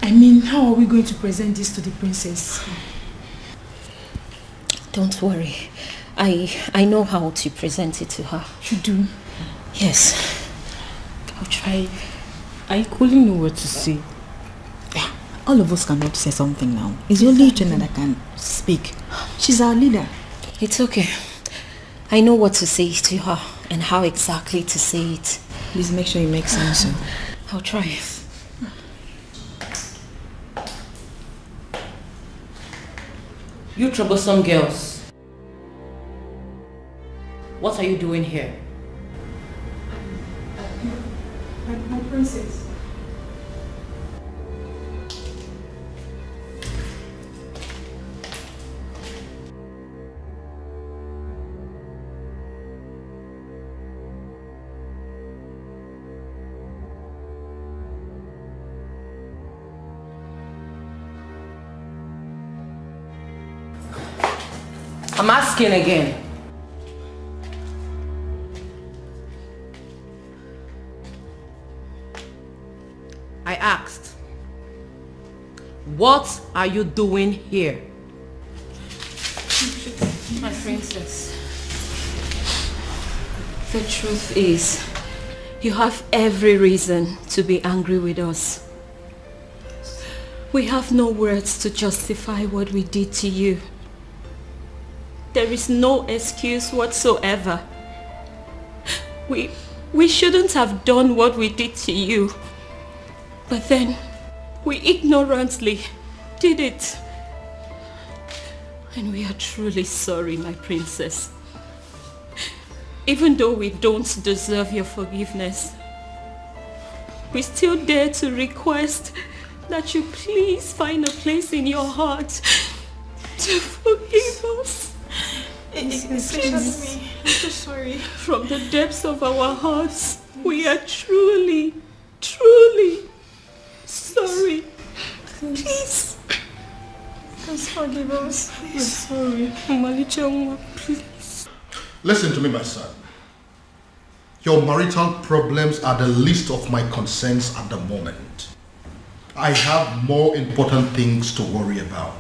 [SPEAKER 14] I mean, how are we going to present this to the princess?
[SPEAKER 9] Don't worry. I know how to present it to her.
[SPEAKER 14] You do?
[SPEAKER 9] Yes.
[SPEAKER 15] I'll try. I couldn't know what to say.
[SPEAKER 20] Yeah, all of us cannot say something now. It's only Uchenna that can speak. She's our leader.
[SPEAKER 9] It's okay. I know what to say to her and how exactly to say it.
[SPEAKER 20] Please make sure it makes sense.
[SPEAKER 9] I'll try.
[SPEAKER 6] You troublesome girls. What are you doing here?
[SPEAKER 14] My princess.
[SPEAKER 6] I'm asking again. I asked, what are you doing here?
[SPEAKER 9] My princess, the truth is, you have every reason to be angry with us. We have no words to justify what we did to you. There is no excuse whatsoever. We shouldn't have done what we did to you. But then, we ignorantly did it. And we are truly sorry, my princess. Even though we don't deserve your forgiveness, we still dare to request that you please find a place in your heart to forgive us.
[SPEAKER 14] Excuse me. I'm so sorry.
[SPEAKER 9] From the depths of our hearts, we are truly sorry.
[SPEAKER 14] Please. Please forgive us.
[SPEAKER 15] We're sorry. Malichangwa, please.
[SPEAKER 1] Listen to me, my son. Your marital problems are the least of my concerns at the moment. I have more important things to worry about.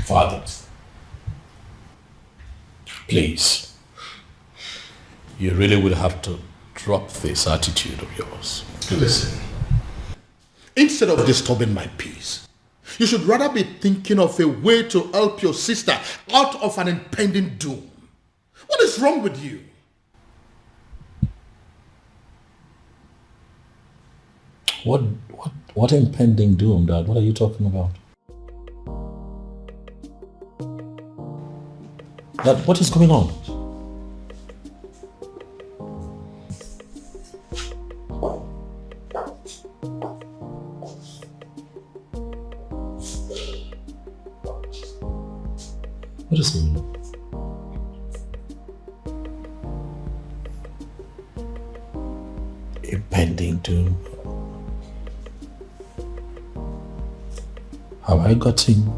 [SPEAKER 2] Father, please, you really would have to drop this attitude of yours.
[SPEAKER 1] Listen, instead of disturbing my peace, you should rather be thinking of a way to help your sister out of an impending doom. What is wrong with you?
[SPEAKER 2] What impending doom, Dad? What are you talking about? Dad, what is going on? What is going on? Impending doom. Have I gotten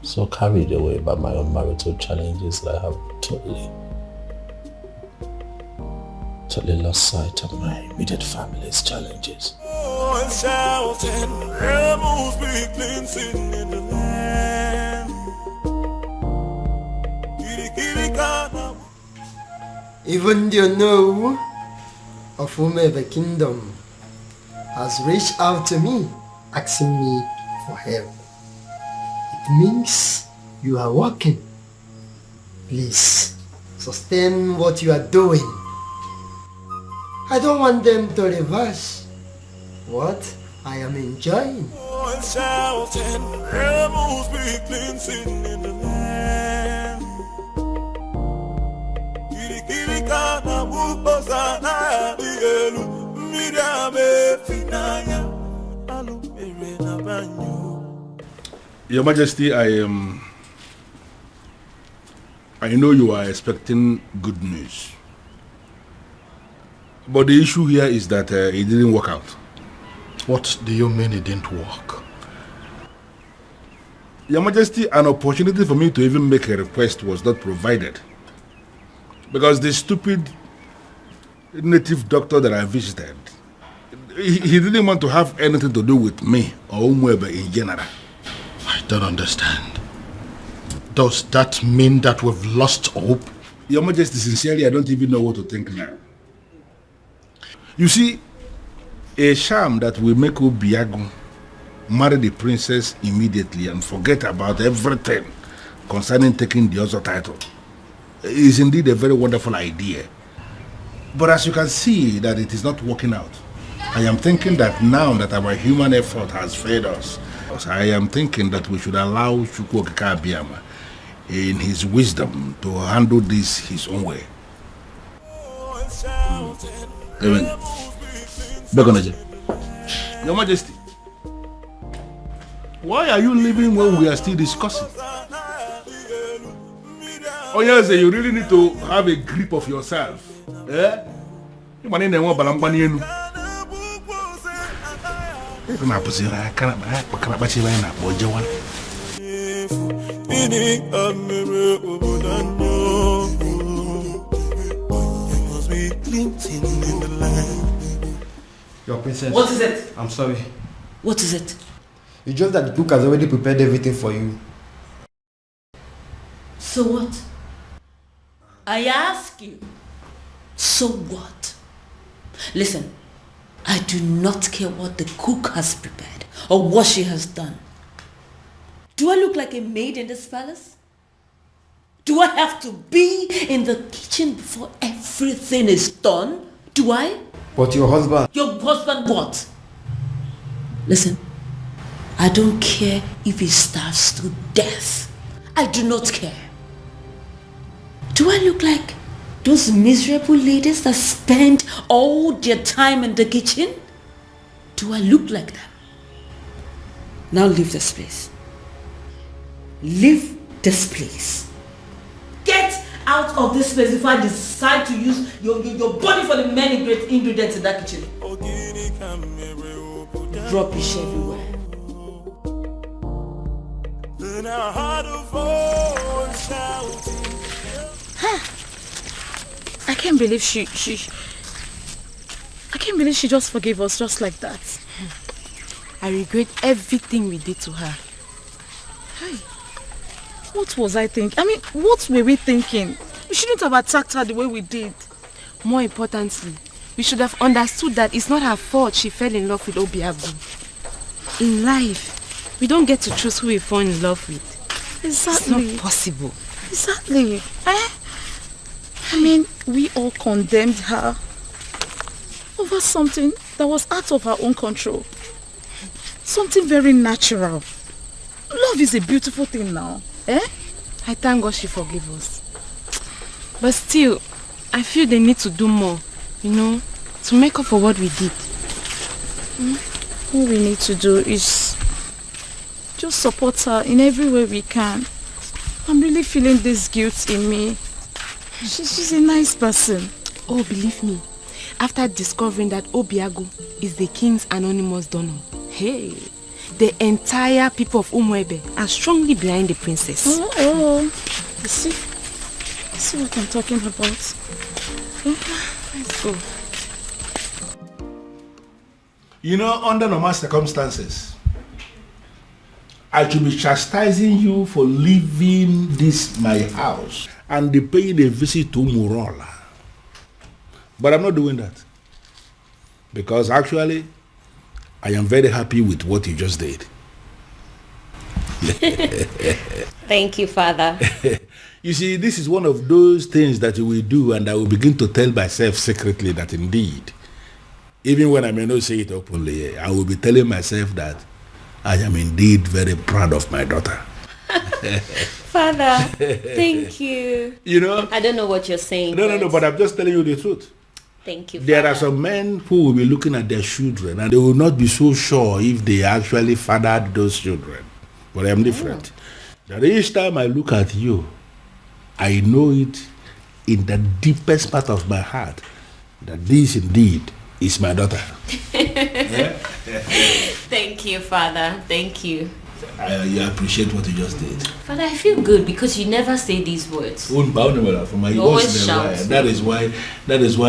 [SPEAKER 2] so carried away by my own marital challenges that I have totally totally lost sight of my immediate family's challenges.
[SPEAKER 3] And shouting, rebels be cleansing in the land.
[SPEAKER 12] Even the know of whomever kingdom has reached out to me, asking me for help. It means you are working. Please, sustain what you are doing. I don't want them to reverse what I am enjoying.
[SPEAKER 3] And shouting, rebels be cleansing in the land.
[SPEAKER 16] Your Majesty, I know you are expecting good news. But the issue here is that it didn't work out.
[SPEAKER 1] What do you mean it didn't work?
[SPEAKER 16] Your Majesty, an opportunity for me to even make a request was not provided. Because the stupid native doctor that I visited, he didn't want to have anything to do with me or Umwebe in general.
[SPEAKER 1] I don't understand. Does that mean that we've lost hope?
[SPEAKER 16] Your Majesty, sincerely, I don't even know what to think now. You see, a sham that will make Obiago marry the princess immediately and forget about everything concerning taking the other title is indeed a very wonderful idea. But as you can see that it is not working out, I am thinking that now that our human effort has failed us, I am thinking that we should allow Chukwu Okike Abiyama in his wisdom to handle this his own way. Your Majesty, why are you leaving when we are still discussing? Oh yes, you really need to have a grip of yourself. Eh? You want to balambani.
[SPEAKER 18] Your princess.
[SPEAKER 4] What is it?
[SPEAKER 18] I'm sorry.
[SPEAKER 4] What is it?
[SPEAKER 18] It's just that the cook has already prepared everything for you.
[SPEAKER 4] So what? I ask you. So what? Listen, I do not care what the cook has prepared or what she has done. Do I look like a maid in this palace? Do I have to be in the kitchen before everything is done? Do I?
[SPEAKER 18] But your husband...
[SPEAKER 4] Your husband what? Listen, I don't care if he starves to death. I do not care. Do I look like those miserable ladies that spend all their time in the kitchen? Do I look like them? Now leave this place. Leave this place. Get out of this place before I decide to use your body for the many great ingredients in that kitchen. Rubbish everywhere.
[SPEAKER 14] I can't believe she just forgave us just like that.
[SPEAKER 15] I regret everything we did to her.
[SPEAKER 14] Hey, what was I thinking? I mean, what were we thinking? We shouldn't have attacked her the way we did.
[SPEAKER 15] More importantly, we should have understood that it's not her fault she fell in love with Obiago. In life, we don't get to choose who we fall in love with.
[SPEAKER 14] Exactly.
[SPEAKER 15] It's not possible.
[SPEAKER 14] Exactly. I mean, we all condemned her over something that was out of her own control. Something very natural. Love is a beautiful thing now. Eh?
[SPEAKER 15] I thank God she forgave us. But still, I feel they need to do more, to make up for what we did.
[SPEAKER 14] All we need to do is just support her in every way we can. I'm really feeling this guilt in me. She's a nice person.
[SPEAKER 15] Oh, believe me, after discovering that Obiago is the king's anonymous donor, hey, the entire people of Umwebe are strongly behind the princess.
[SPEAKER 14] Oh. You see what I'm talking about?
[SPEAKER 15] Let's go.
[SPEAKER 16] You know, under normal circumstances, I should be chastising you for leaving this my house and paying a visit to Murola. But I'm not doing that. Because actually, I am very happy with what you just did.
[SPEAKER 9] Thank you, Father.
[SPEAKER 16] You see, this is one of those things that you will do, and I will begin to tell myself secretly that indeed, even when I may not say it openly, I will be telling myself that I am indeed very proud of my daughter.
[SPEAKER 9] Father, thank you.
[SPEAKER 16] You know?
[SPEAKER 9] I don't know what you're saying.
[SPEAKER 16] No, but I'm just telling you the truth.
[SPEAKER 9] Thank you,
[SPEAKER 16] There
[SPEAKER 9] Father.
[SPEAKER 16] are some men who will be looking at their children and they will not be so sure if they actually fathered those children. But I am different. That each time I look at you, I know it in the deepest part of my heart that this indeed is my daughter.
[SPEAKER 9] Thank you, Father. Thank you.
[SPEAKER 16] I appreciate what you just did.
[SPEAKER 5] Father, I feel good because you never say these words.
[SPEAKER 16] You
[SPEAKER 5] always shout.
[SPEAKER 16] That is why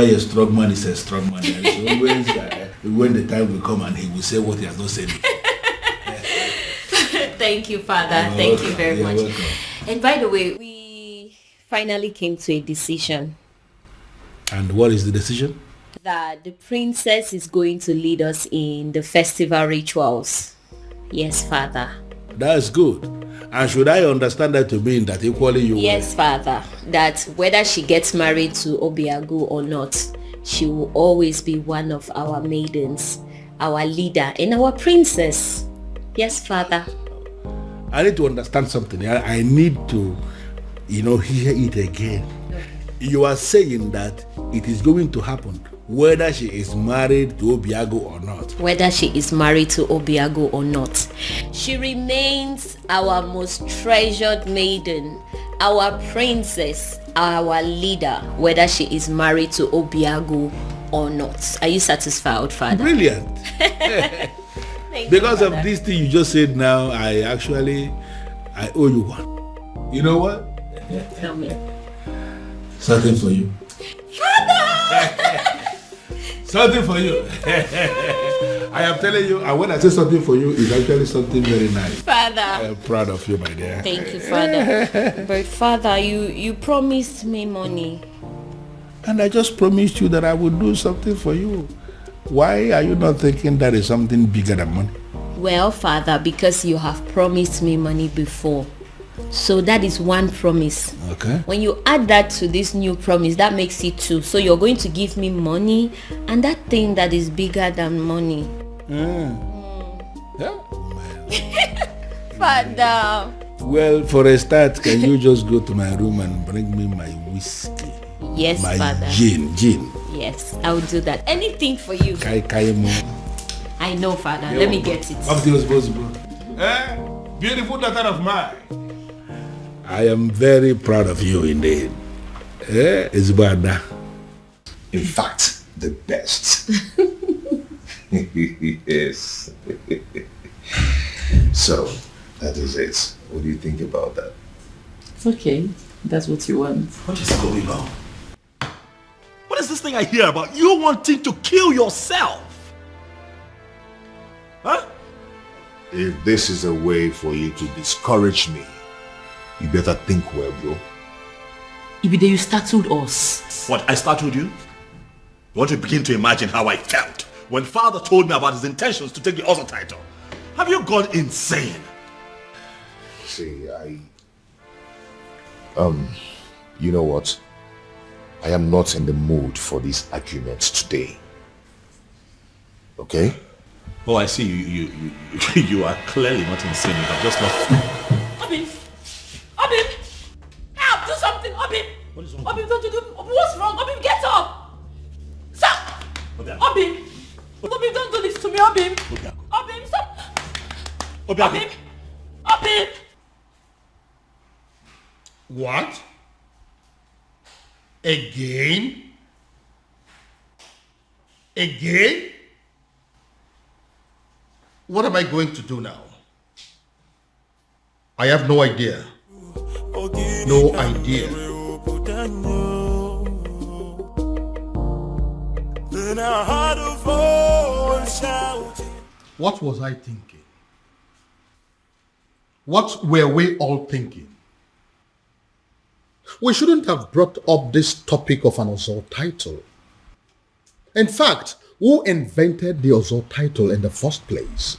[SPEAKER 16] a strong man is a strong man. And always, when the time will come and he will say what he has not said.
[SPEAKER 9] Thank you, Father.
[SPEAKER 16] You're
[SPEAKER 9] Thank
[SPEAKER 16] welcome.
[SPEAKER 9] you very
[SPEAKER 16] You're
[SPEAKER 9] much.
[SPEAKER 16] welcome.
[SPEAKER 9] And by the way, we finally came to a decision
[SPEAKER 16] And what is the decision?
[SPEAKER 9] that the princess is going to lead us in the festival rituals. Yes, Father.
[SPEAKER 16] That's good. And should I understand that to mean that equally you
[SPEAKER 9] Yes, Father. That whether she gets married to Obiagu or not, she will always be one of our maidens, our leader, and our princess. Yes, Father.
[SPEAKER 16] I need to understand something. I need to, hear it again. You are saying that it is going to happen whether she is married to Obiago or not.
[SPEAKER 9] Whether she is married to Obiago or not, she remains our most treasured maiden, our princess, our leader, whether she is married to Obiago or not. Are you satisfied, Father?
[SPEAKER 16] Brilliant. Because of this thing you just said now, I owe you one. You know what?
[SPEAKER 9] Tell me.
[SPEAKER 16] Something for you. Something for you. I am telling you, and when I say something for you, it's actually something very nice.
[SPEAKER 9] Father.
[SPEAKER 16] I am proud of you, my dear.
[SPEAKER 9] Thank you, Father. But Father, you promised me money.
[SPEAKER 16] And I just promised you that I would do something for you. Why are you not thinking that is something bigger than money?
[SPEAKER 9] Well, Father, because you have promised me money before. So that is one promise.
[SPEAKER 16] Okay.
[SPEAKER 9] When you add that to this new promise, that makes it two. So you're going to give me money and that thing that is bigger than money.
[SPEAKER 16] Yeah.
[SPEAKER 9] Father.
[SPEAKER 16] Well, for a start, can you just go to my room and bring me my whiskey?
[SPEAKER 9] Yes,
[SPEAKER 16] my
[SPEAKER 9] Father.
[SPEAKER 16] Gin.
[SPEAKER 9] Yes, I will do that. Anything for you. I know, Father. Let me get it.
[SPEAKER 16] Up to your spouse, bro. Beautiful daughter of mine. I am very proud of you indeed. It's bad.
[SPEAKER 7] In fact, the best. Yes. So, that is it. What do you think about that?
[SPEAKER 17] It's okay. That's what you want.
[SPEAKER 13] What is going on? What is this thing I hear about you wanting to kill yourself? Huh?
[SPEAKER 7] If this is a way for you to discourage me, you better think well, bro.
[SPEAKER 17] Ibide, you startled us.
[SPEAKER 13] What, I startled you? You want to begin to imagine how I felt when father told me about his intentions to take the other title. Have you gone insane?
[SPEAKER 7] See, you know what? I am not in the mood for these arguments today. Okay?
[SPEAKER 13] Oh, I see. You are clearly not insane. You have just not...
[SPEAKER 20] Obim! Help! Do something, Obim!
[SPEAKER 13] What is wrong?
[SPEAKER 20] Obim, don't you do... What's wrong? Obim, get up! Stop! Obim! Obim, don't do this to me, Obim! Obim, stop! Obim! Obim!
[SPEAKER 8] What? Again? Again? What am I going to do now? I have no idea. No idea.
[SPEAKER 3] when I heard a voice shouting.
[SPEAKER 1] What was I thinking? What were we all thinking? We shouldn't have brought up this topic of an Ozo title. In fact, who invented the Ozo title in the first place?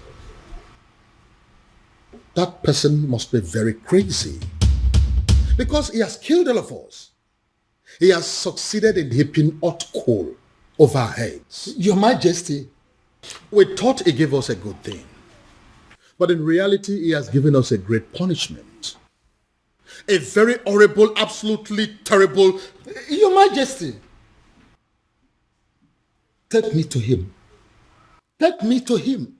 [SPEAKER 1] That person must be very crazy. Because he has killed all of us. He has succeeded in heaping hot coal over our heads.
[SPEAKER 10] Your Majesty.
[SPEAKER 1] We thought he gave us a good thing. But in reality, he has given us a great punishment. A very horrible, absolutely terrible...
[SPEAKER 10] Your Majesty. Take me to him. Take me to him.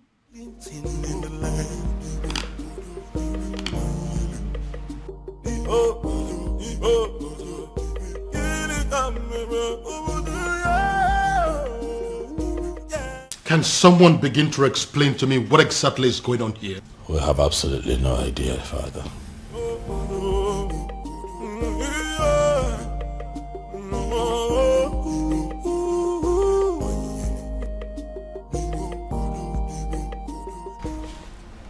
[SPEAKER 1] Can someone begin to explain to me what exactly is going on here?
[SPEAKER 2] We have absolutely no idea, Father.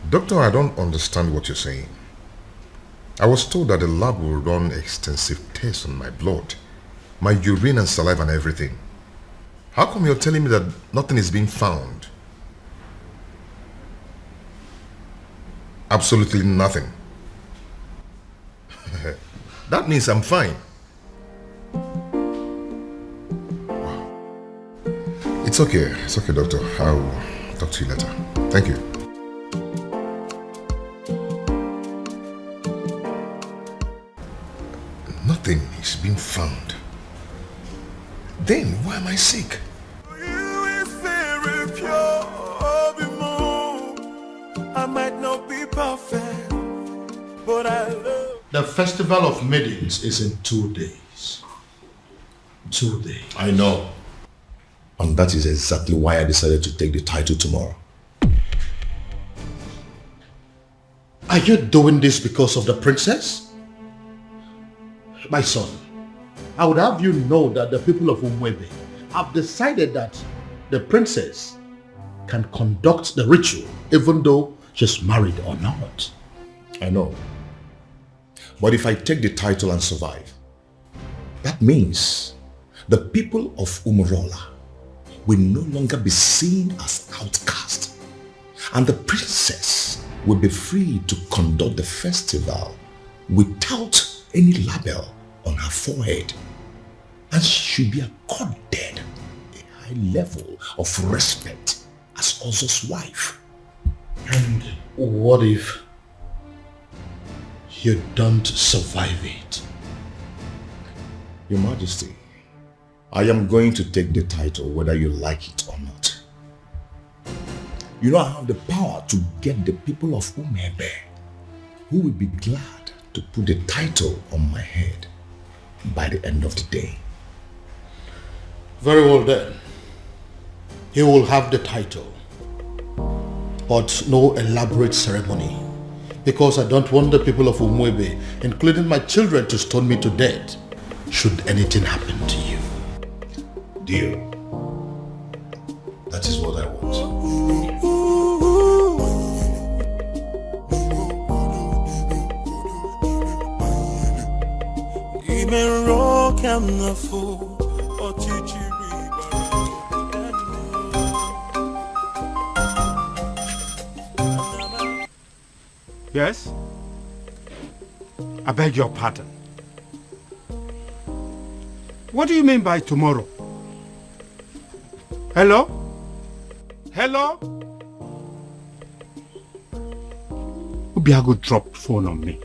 [SPEAKER 7] Doctor, I don't understand what you're saying. I was told that the lab will run extensive tests on my blood, my urine and saliva and everything. How come you're telling me that nothing is being found? Absolutely nothing. That means I'm fine. It's okay, doctor. I'll talk to you later. Thank you. Nothing is being found. Then why am I sick?
[SPEAKER 3] I might not be perfect, but I love.
[SPEAKER 1] The Festival of Maidens is in 2 days. 2 days.
[SPEAKER 2] I know. And that is exactly why I decided to take the title tomorrow.
[SPEAKER 1] Are you doing this because of the princess? My son, I would have you know that the people of Umwebe have decided that the princess can conduct the ritual even though she's married or not.
[SPEAKER 7] I know. But if I take the title and survive, that means the people of Umurola will no longer be seen as outcasts, and the princess will be free to conduct the festival without any label on her forehead, and she should be accorded a high level of respect as Ozo's wife.
[SPEAKER 1] And what if you don't survive it?
[SPEAKER 7] Your Majesty, I am going to take the title whether you like it or not. You know I have the power to get the people of Umebe who will be glad to put the title on my head by the end of the day.
[SPEAKER 1] Very well then. He will have the title, but no elaborate ceremony, because I don't want the people of Umwebe, including my children, to stone me to death should anything happen to you.
[SPEAKER 2] Deal. That is what I want.
[SPEAKER 3] Even rock I'm not fool or chichi.
[SPEAKER 21] Yes? I beg your pardon. What do you mean by tomorrow? Hello? Hello? Obiago dropped phone on me.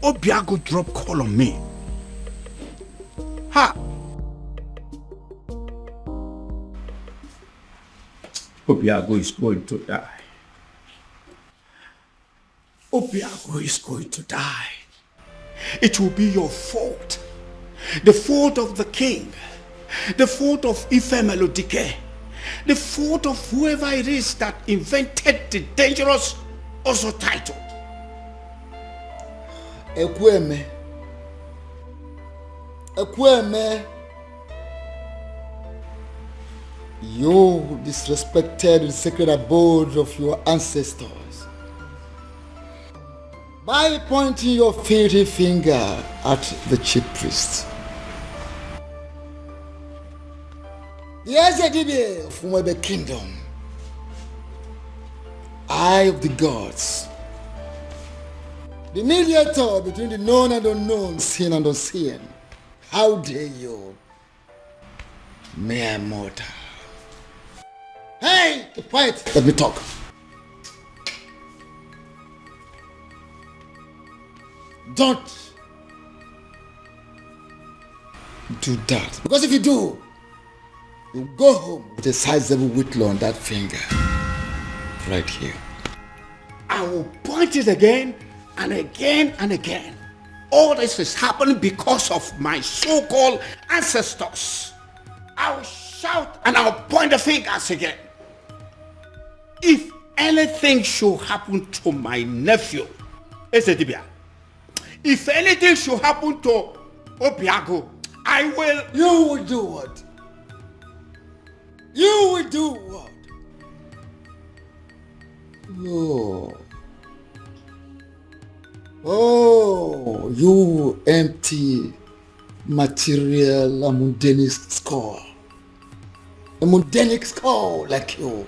[SPEAKER 21] Obiago dropped call on me. Ha! Obiago is going to die. Obiago is going to die. It will be your fault. The fault of the king. The fault of Ife Melodike. The fault of whoever it is that invented the dangerous Ozo title.
[SPEAKER 10] Ekweme. You disrespected the sacred abode of your ancestors by pointing your filthy finger at the chief priest. The Ezedibe of Umwebe Kingdom, Eye of the Gods, the mediator between the known and unknown, seen and unseen. How dare you, mere mortal? Hey, quiet, let me talk. Don't do that, because if you do, you go home with a sizable whitlow on that finger, right here.
[SPEAKER 21] I will point it again and again and again. All this is happening because of my so-called ancestors. I'll shout and I'll point the fingers again. If anything should happen to my nephew, Ezedibia, if anything should happen to Obiago, I will...
[SPEAKER 10] You will do what? You will do what? Oh, you empty material, a mundane skull. A mundane skull like you.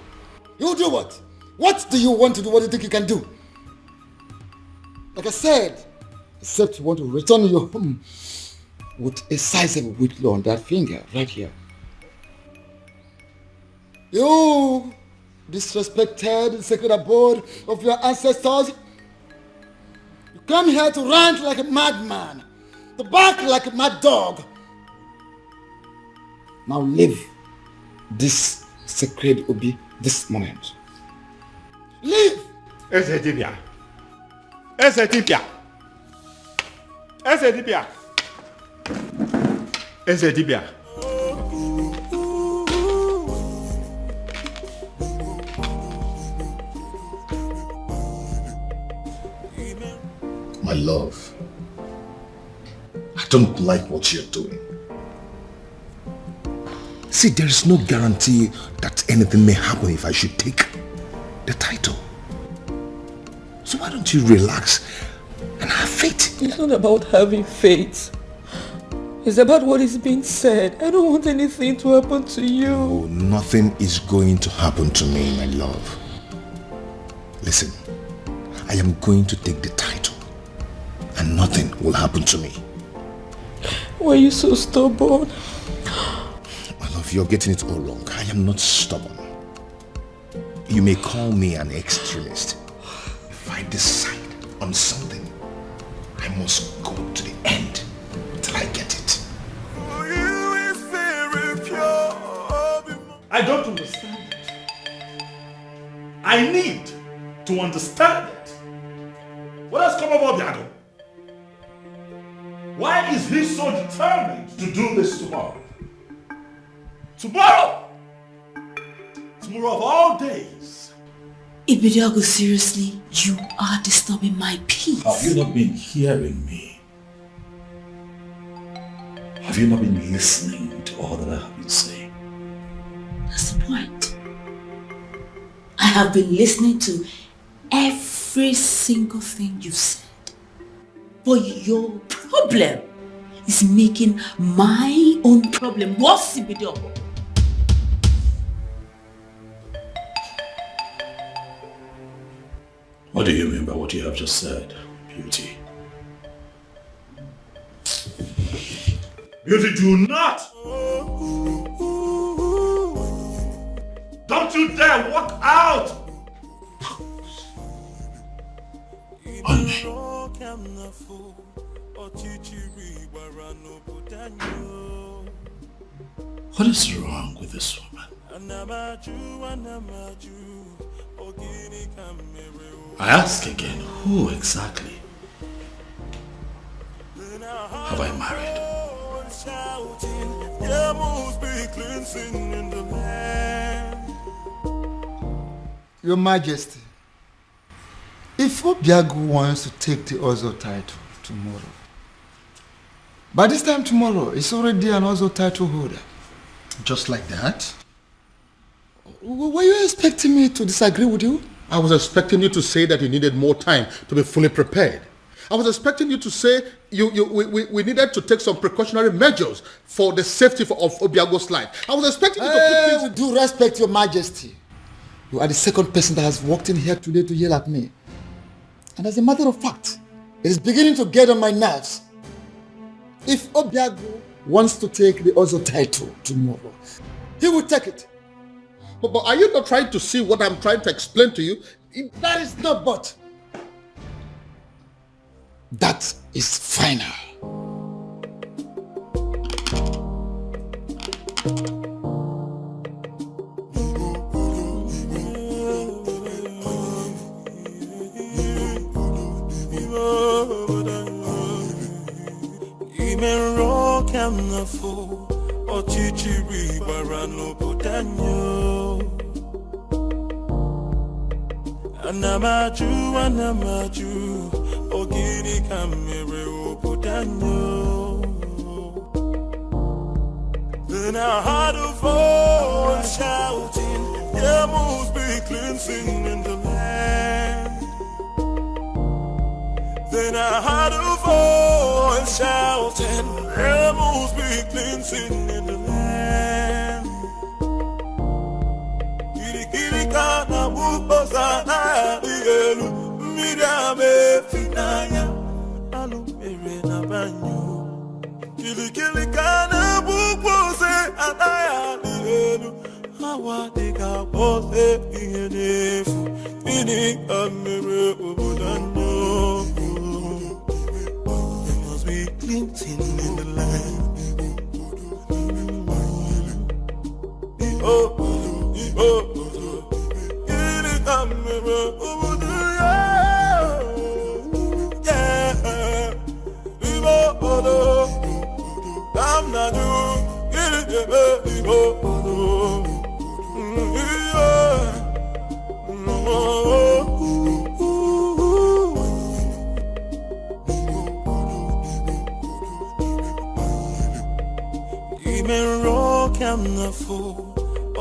[SPEAKER 10] You do what? What do you want to do? What do you think you can do? Like I said, except you want to return your home with a sizable whitlow on that finger, right here. You disrespected the sacred abode of your ancestors. You come here to rant like a madman, to bark like a mad dog. Now leave this sacred Obi this moment. Leave!
[SPEAKER 21] Ezedibia. Ezedibia. Ezedibia. Ezedibia.
[SPEAKER 7] My love, I don't like what you're doing. See, there is no guarantee that anything may happen if I should take the title. So why don't you relax and have faith?
[SPEAKER 11] It's not about having faith. It's about what is being said. I don't want anything to happen to you.
[SPEAKER 7] Oh, nothing is going to happen to me, my love. Listen, I am going to take the title and nothing will happen to me.
[SPEAKER 11] Why are you so stubborn?
[SPEAKER 7] My love, you're getting it all wrong. I am not stubborn. You may call me an extremist. If I decide on something, I must go to the end till I get it.
[SPEAKER 13] I don't understand it. I need to understand it. What has come about Diago? Why is he so determined to do this tomorrow? Tomorrow! Tomorrow of all days.
[SPEAKER 17] Ibidiago, seriously, you are disturbing my peace.
[SPEAKER 2] Have you not been hearing me? Have you not been listening to all that I have been saying?
[SPEAKER 17] That's the point. I have been listening to every single thing you said. But your problem is making my own problem worse, Ibidiago.
[SPEAKER 2] What do you mean by what you have just said, Beauty?
[SPEAKER 13] Beauty, do not! Don't you dare walk out!
[SPEAKER 2] On me. What is wrong with this woman? I ask again, who exactly have I married?
[SPEAKER 10] Your Majesty, if Obiago wants to take the Ozo title tomorrow, by this time tomorrow, it's already an Ozo title holder.
[SPEAKER 1] Just like that?
[SPEAKER 10] Were you expecting me to disagree with you?
[SPEAKER 1] I was expecting you to say that you needed more time to be fully prepared. I was expecting you to say we needed to take some precautionary measures for the safety of Obiago's life. I was expecting you to put things...
[SPEAKER 10] With due respect, Your Majesty. You are the second person that has walked in here today to yell at me. And as a matter of fact, it is beginning to get on my nerves. If Obiago wants to take the Ozo title tomorrow, he will take it.
[SPEAKER 1] But are you not trying to see what I'm trying to explain to you?
[SPEAKER 10] That is not but. That is final.
[SPEAKER 3] Anamaju, ogini kamere obudanyo. Then I heard a voice shouting, there must be cleansing in the land. Then I heard a voice shouting, there must be cleansing in the land. Kirikana bubosa na dielu, midame finaya, alumere na banyo. Kirikana bubose anaya dielu, hawa deka bose iyenefu, ini amere ubudanyo. There must be cleansing in the land.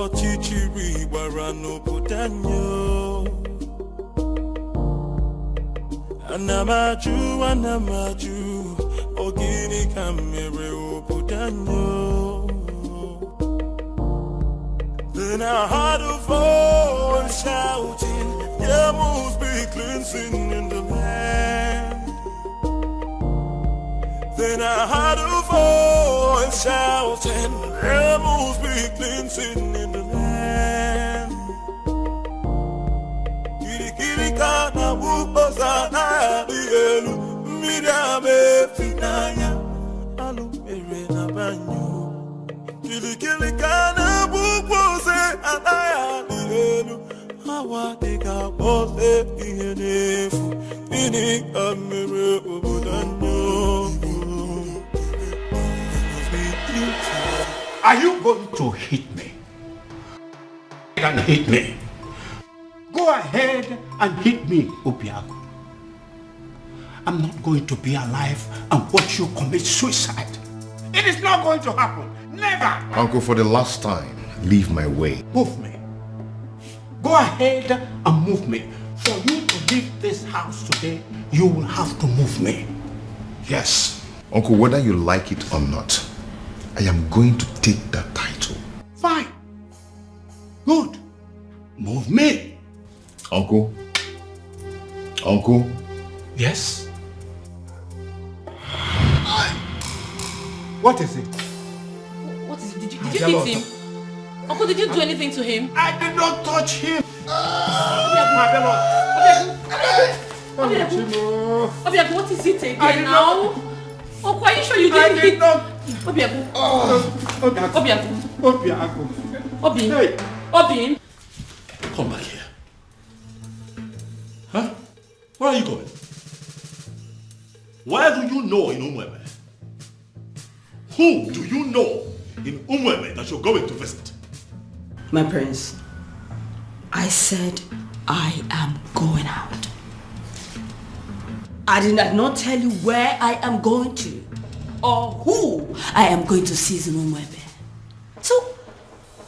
[SPEAKER 3] Ochichiri barano putanyo. Anamaju, ogini kamere oputanyo. Then I heard a voice shouting, there must be cleansing in the land. Then I heard a voice shouting, there must be cleansing in the land. Kirikana bubosa na dielu, midame finaya, alumere na banyo. Kirikana bubose anaya dielu, hawa deka bose iyenefu, ini amere ubudanyo.
[SPEAKER 21] Are you going to hit me? And hit me. Go ahead and hit me, Obiago. I'm not going to be alive and watch you commit suicide. It is not going to happen. Never.
[SPEAKER 7] Uncle, for the last time, leave my way.
[SPEAKER 21] Move me. Go ahead and move me. For you to leave this house today, you will have to move me.
[SPEAKER 7] Yes. Uncle, whether you like it or not, I am going to take that title.
[SPEAKER 21] Fine. Good. Move me.
[SPEAKER 7] Uncle? Uncle?
[SPEAKER 21] Yes? What is it?
[SPEAKER 15] What is it? Did you hit him? Uncle, did you do anything to him?
[SPEAKER 21] I did not touch him.
[SPEAKER 15] Obiago, what is it again now? Uncle, are you sure you didn't hit? Obiago. Obiago. Obin.
[SPEAKER 13] Come back here. Huh? Where are you going? Where do you know in Umweme? Who do you know in Umweme that you're going to visit?
[SPEAKER 4] My prince, I said I am going out. I did not tell you where I am going to or who I am going to seize in Umweme. So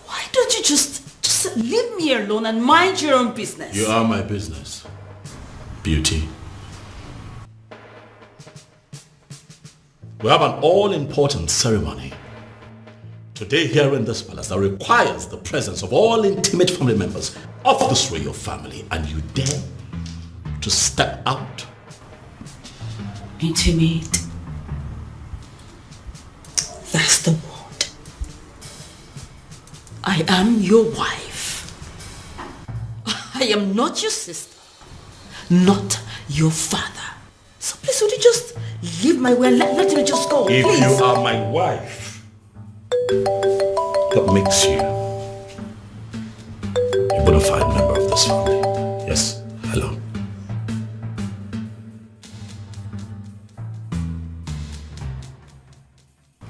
[SPEAKER 4] why don't you just
[SPEAKER 17] Just leave me alone and mind your own business.
[SPEAKER 13] You are my business, Beauty. We have an all-important ceremony today here in this palace that requires the presence of all intimate family members of this royal family, and you dare to step out?
[SPEAKER 17] Intimate. That's the word. I am your wife. I am not your sister, not your father. So please, would you just leave my way and let me just go,
[SPEAKER 13] If
[SPEAKER 17] please?
[SPEAKER 13] you are my wife, what makes you a bona fide member of this family? Yes, hello.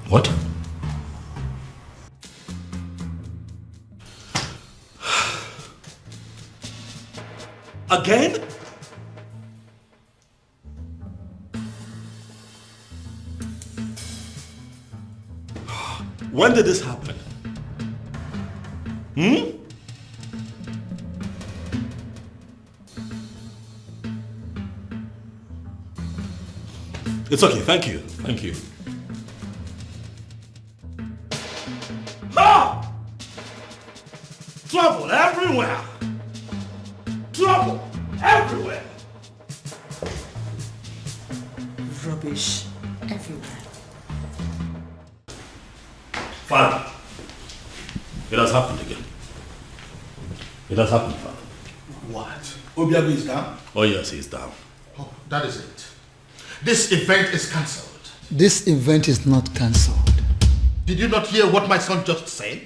[SPEAKER 13] What? Again? When did this happen? It's okay, thank you, thank you. Ah! Trouble everywhere! Trouble everywhere!
[SPEAKER 17] Rubbish everywhere.
[SPEAKER 13] Father, it has happened again. It has happened, Father.
[SPEAKER 8] What? Obiago is down?
[SPEAKER 13] Oh yes, he's down.
[SPEAKER 1] Oh, that is it. This event is cancelled.
[SPEAKER 10] This event is not cancelled.
[SPEAKER 1] Did you not hear what my son just said?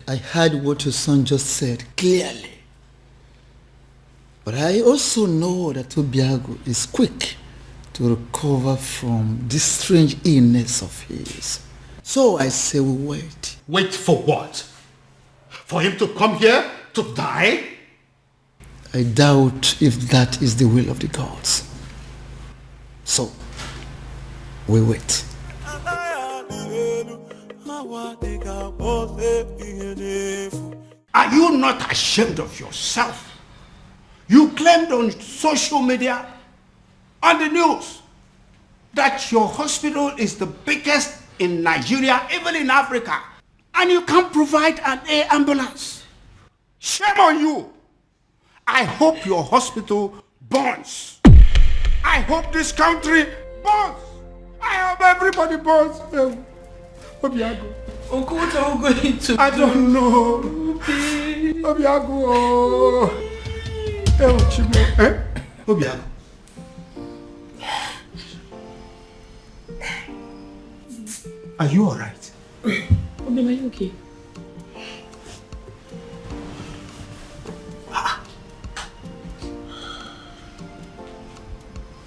[SPEAKER 10] I heard what your son just said clearly. But I also know that Obiago is quick to recover from this strange illness of his. So I say we wait.
[SPEAKER 1] Wait for what? For him to come here to die?
[SPEAKER 10] I doubt if that is the will of the gods. So, we wait.
[SPEAKER 21] Are you not ashamed of yourself? You claimed on social media, on the news, that your hospital is the biggest in Nigeria, even in Africa, and you can't provide an air ambulance. Shame on you. I hope your hospital burns. I hope this country burns. I hope everybody burns. Obiago.
[SPEAKER 11] Uncle, what are we going to
[SPEAKER 21] I don't know. Obiago.
[SPEAKER 8] Obiago. Are you alright?
[SPEAKER 11] Obi, are you okay?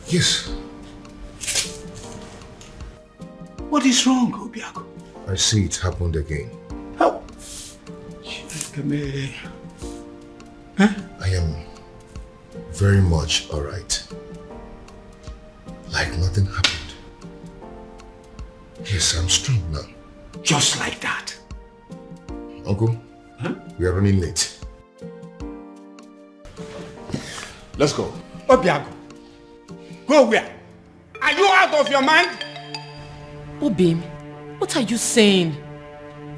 [SPEAKER 7] Yes.
[SPEAKER 21] What is wrong, Obiago?
[SPEAKER 7] I see it happened again.
[SPEAKER 21] How?
[SPEAKER 7] I am very much alright. Like nothing happened. Yes, I'm strong now.
[SPEAKER 21] Just like that.
[SPEAKER 7] Uncle, we are running late. Let's go.
[SPEAKER 21] Obiago, go where? Are you out of your mind?
[SPEAKER 6] Obim, what are you saying?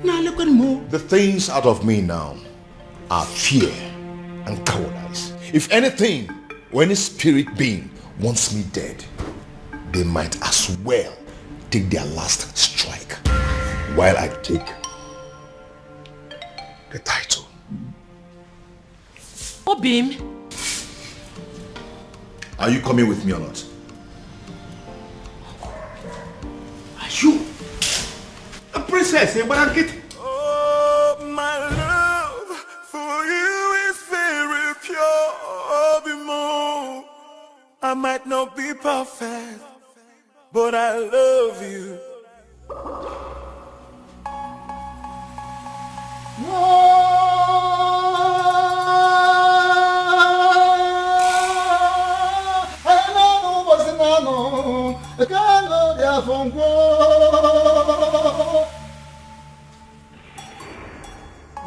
[SPEAKER 21] Now look at me.
[SPEAKER 7] The things out of me now are fear and cowardice. If anything, or any spirit being wants me dead, they might as well take their last strike while I take the title.
[SPEAKER 6] Obim.
[SPEAKER 7] Are you coming with me or not?
[SPEAKER 21] Are you a princess?
[SPEAKER 3] Oh, my love for you is very pure. Bimo. I might not be perfect, but I love you.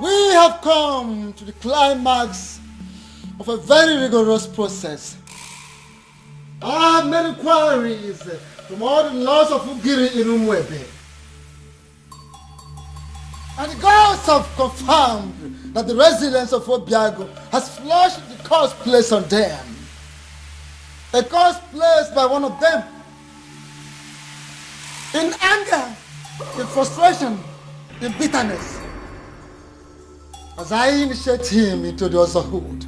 [SPEAKER 10] We have come to the climax of a very rigorous process. I have made inquiries from all the laws of Ugiri in Umwebe. And the gods have confirmed that the residents of Obiago has flushed the curse placed on them. A curse placed by one of them. In anger, in frustration, in bitterness. As I initiate him into the otherhood.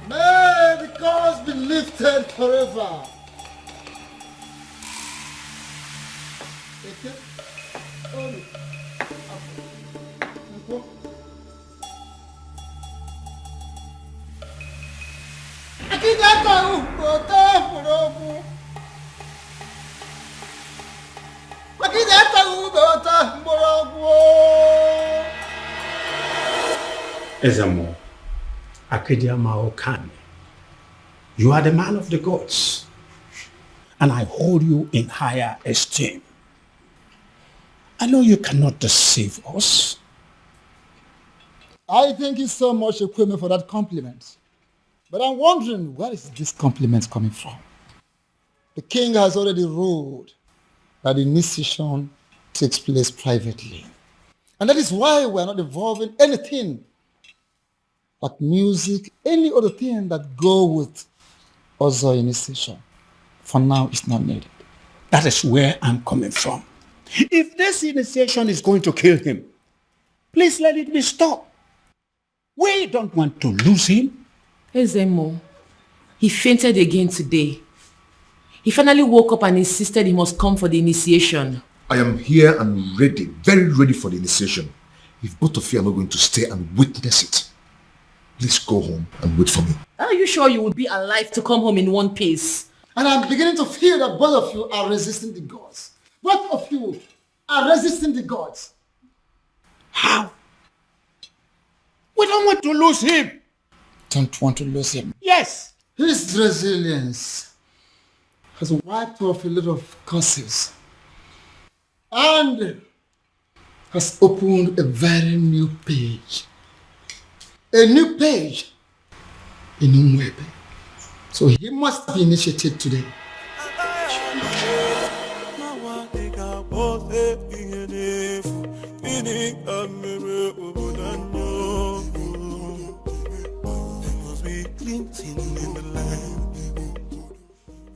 [SPEAKER 10] May the curse be lifted forever.
[SPEAKER 21] Ezamo, Akediama Okane, you are the man of the gods, and I hold you in higher esteem. I know you cannot deceive us.
[SPEAKER 10] I thank you so much, Ekweme, for that compliment. But I'm wondering, where is this compliment coming from? The king has already ruled that the initiation takes place privately. And that is why we're not involving anything like music, any other thing that go with other initiation. For now, it's not needed.
[SPEAKER 21] That is where I'm coming from. If this initiation is going to kill him, please let it be stopped. We don't want to lose him.
[SPEAKER 6] Ezemo, he fainted again today. He finally woke up and insisted he must come for the initiation.
[SPEAKER 7] I am here and ready, very ready for the initiation. If both of you are not going to stay and witness it, please go home and wait for me.
[SPEAKER 6] Are you sure you will be alive to come home in one piece?
[SPEAKER 10] And I'm beginning to feel that both of you are resisting the gods. Both of you are resisting the gods.
[SPEAKER 21] How? We don't want to lose him.
[SPEAKER 10] Don't want to lose him.
[SPEAKER 21] Yes.
[SPEAKER 10] His resilience has wiped off a lot of curses and has opened a very new page. A new page in Umwebe. So he must be initiated today.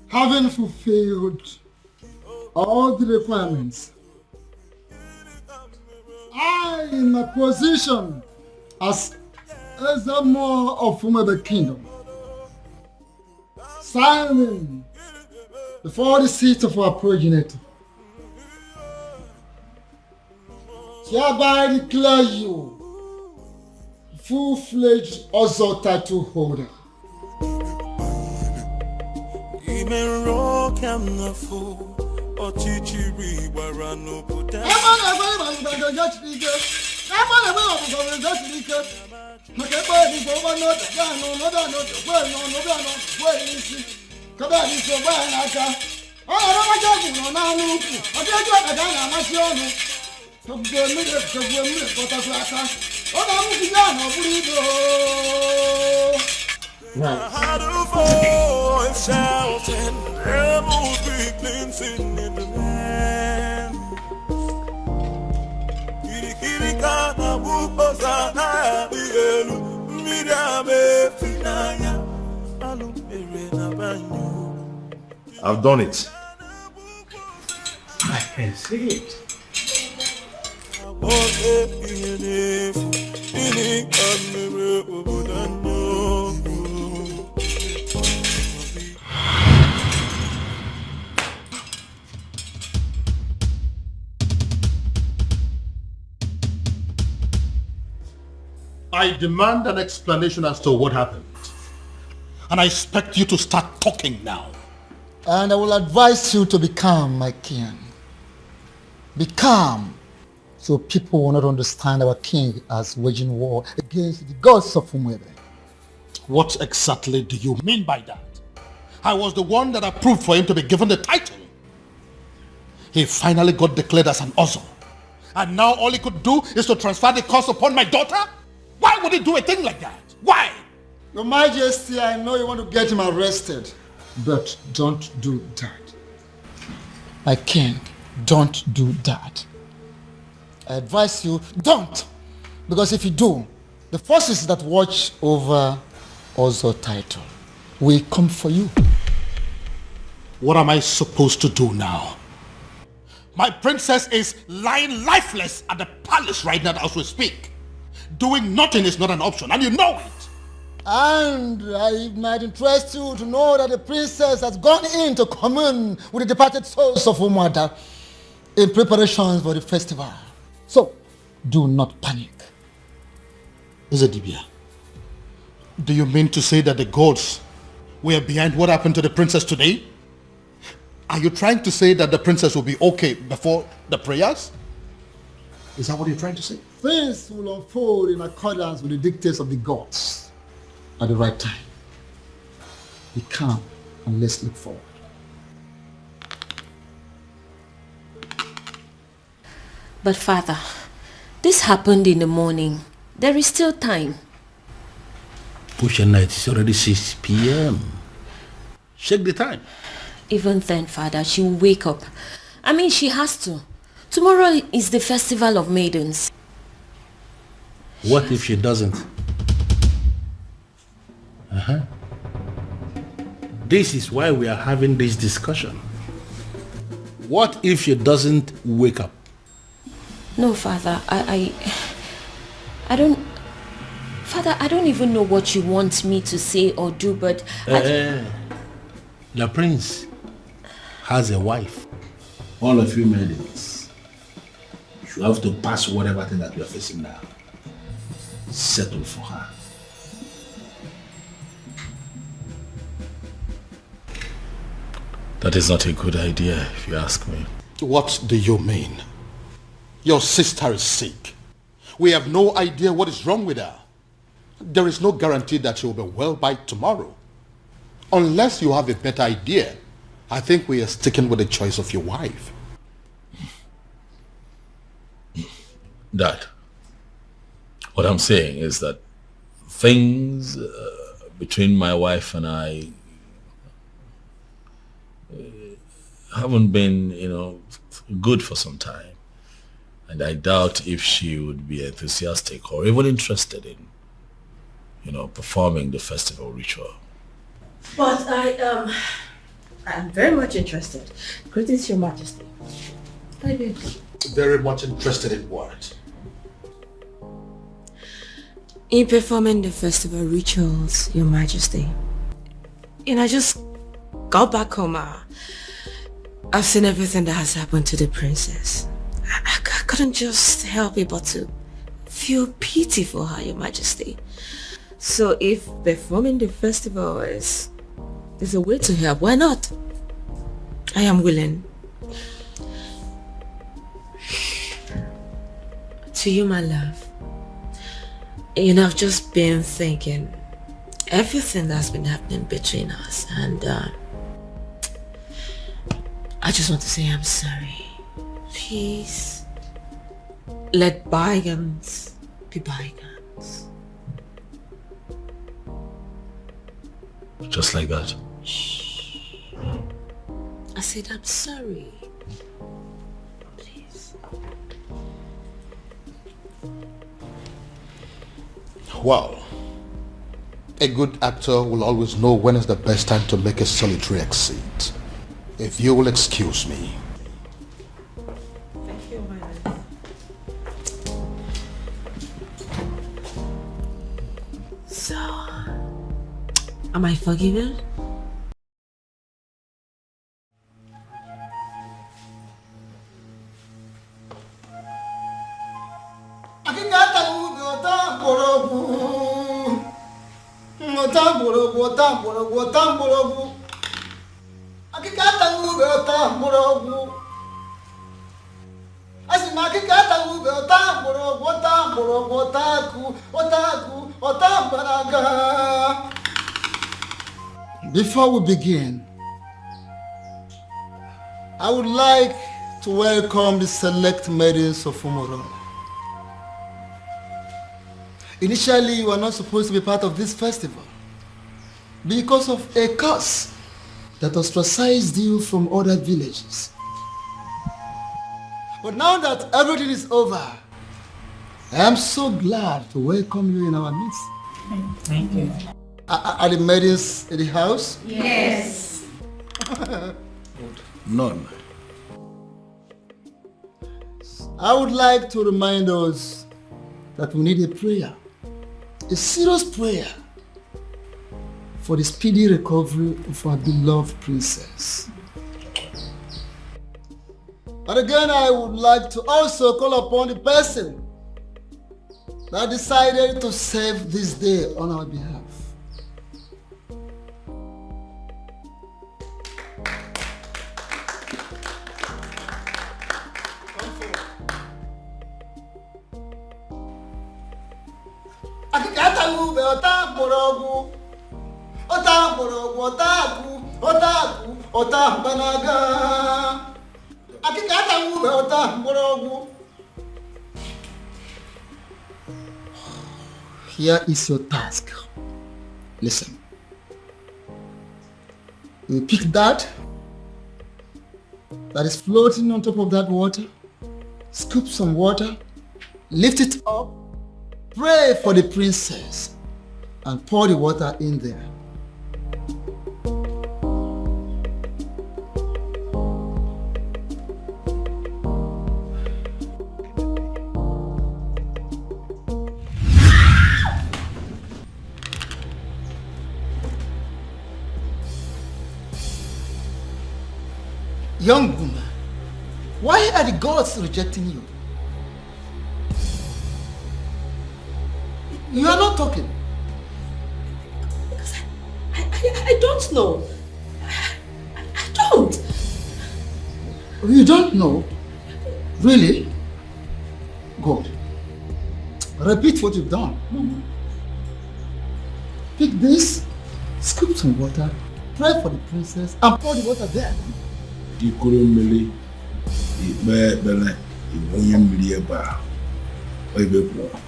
[SPEAKER 10] Having fulfilled all the requirements, I, in my position as Ezemo of Umwebe Kingdom, signing before the seat of our progenitor, hereby declare you full-fledged Ozo title holder.
[SPEAKER 3] Out of voice shouting, rebels be cleansing in the land.
[SPEAKER 13] I've done it.
[SPEAKER 21] I can see it.
[SPEAKER 1] I demand an explanation as to what happened. And I expect you to start talking now.
[SPEAKER 10] And I will advise you to be calm, my king. Be calm, so people will not understand our king as waging war against the gods of Umwebe.
[SPEAKER 1] What exactly do you mean by that? I was the one that approved for him to be given the title. He finally got declared as an Ozo. And now all he could do is to transfer the cost upon my daughter? Why would he do a thing like that? Why?
[SPEAKER 10] Your Majesty, I know you want to get him arrested, but don't do that. My king, don't do that. I advise you, don't. Because if you do, the forces that watch over Ozo title will come for you.
[SPEAKER 1] What am I supposed to do now? My princess is lying lifeless at the palace right now as we speak. Doing nothing is not an option, and you know it.
[SPEAKER 10] And it might interest you to know that the princess has gone in to commune with the departed souls of Umada in preparations for the festival. So, do not panic.
[SPEAKER 1] Zedibia, do you mean to say that the gods were behind what happened to the princess today? Are you trying to say that the princess will be okay before the prayers? Is that what you're trying to say?
[SPEAKER 10] Things will unfold in accordance with the dictates of the gods at the right time. Be calm and let's look forward.
[SPEAKER 5] But father, this happened in the morning. There is still time.
[SPEAKER 16] Push night, it's already 6 p.m. Check the time.
[SPEAKER 5] Even then, father, she will wake up. I mean, she has to. Tomorrow is the festival of maidens.
[SPEAKER 16] What if she doesn't? This is why we are having this discussion. What if she doesn't wake up?
[SPEAKER 5] No, father, I don't... Father, I don't even know what you want me to say or do, but...
[SPEAKER 16] The prince has a wife. All of you maidens, you have to pass whatever thing that you are facing now. Settle for her.
[SPEAKER 2] That is not a good idea, if you ask me.
[SPEAKER 1] What do you mean? Your sister is sick. We have no idea what is wrong with her. There is no guarantee that she will be well by tomorrow. Unless you have a better idea, I think we are sticking with the choice of your wife.
[SPEAKER 2] Dad, what I'm saying is that things between my wife and I haven't been, good for some time. And I doubt if she would be enthusiastic or even interested in, performing the festival ritual.
[SPEAKER 4] But I'm very much interested. Greetings, Your Majesty. I did.
[SPEAKER 1] Very much interested in what?
[SPEAKER 4] In performing the festival rituals, Your Majesty. I just got back home. I've seen everything that has happened to the princess. I couldn't just help it but to feel pity for her, Your Majesty. So if performing the festival is a way to help, why not? I am willing. To you, my love. I've just been thinking everything that's been happening between us, and I just want to say I'm sorry. Please, let bygones be bygones.
[SPEAKER 2] Just like that.
[SPEAKER 4] I said I'm sorry. Please.
[SPEAKER 1] Well, a good actor will always know when is the best time to make a solitary exit. If you will excuse me.
[SPEAKER 4] Thank you, my love. So, am I forgiven?
[SPEAKER 10] Before we begin, I would like to welcome the select maidens of Umorola. Initially, you were not supposed to be part of this festival because of a curse that ostracized you from other villages. But now that everything is over, I am so glad to welcome you in our midst.
[SPEAKER 11] Thank you.
[SPEAKER 10] Are the maidens in the house?
[SPEAKER 4] Yes.
[SPEAKER 16] None.
[SPEAKER 10] I would like to remind us that we need a prayer, a serious prayer for the speedy recovery of our beloved princess. And again, I would like to also call upon the person that decided to save this day on our behalf. Here is your task. Listen. You pick that is floating on top of that water, scoop some water, lift it up, pray for the princess, and pour the water in there. Young woman, why are the gods rejecting you? You are not talking.
[SPEAKER 17] Because I don't know. I don't.
[SPEAKER 10] You don't know? Really? Good. Repeat what you've done. Pick this, scoop some water, pray for the princess, and pour the water there.
[SPEAKER 16] Ikurumili, Ibele, Ibonyam Lieba, Oibepo.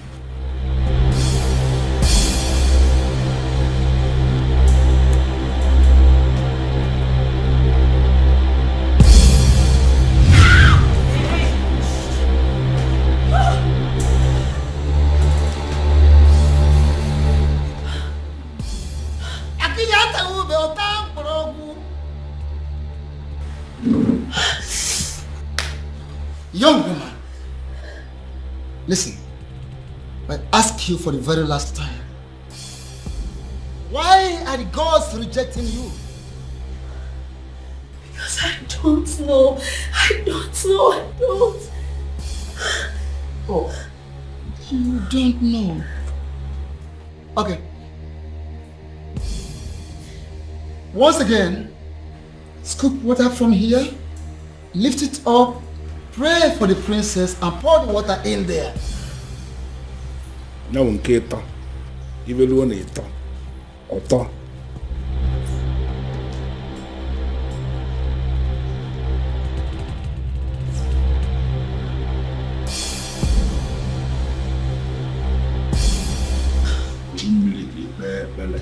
[SPEAKER 10] Young woman, listen, I ask you for the very last time. Why are the gods rejecting you?
[SPEAKER 17] Because I don't know. I don't.
[SPEAKER 10] Oh, you don't know. Okay. Once again, scoop water from here, lift it up, pray for the princess, and pour the water in there.
[SPEAKER 16] Now, Nketa, even one eater, Otta. Immediately, Belle.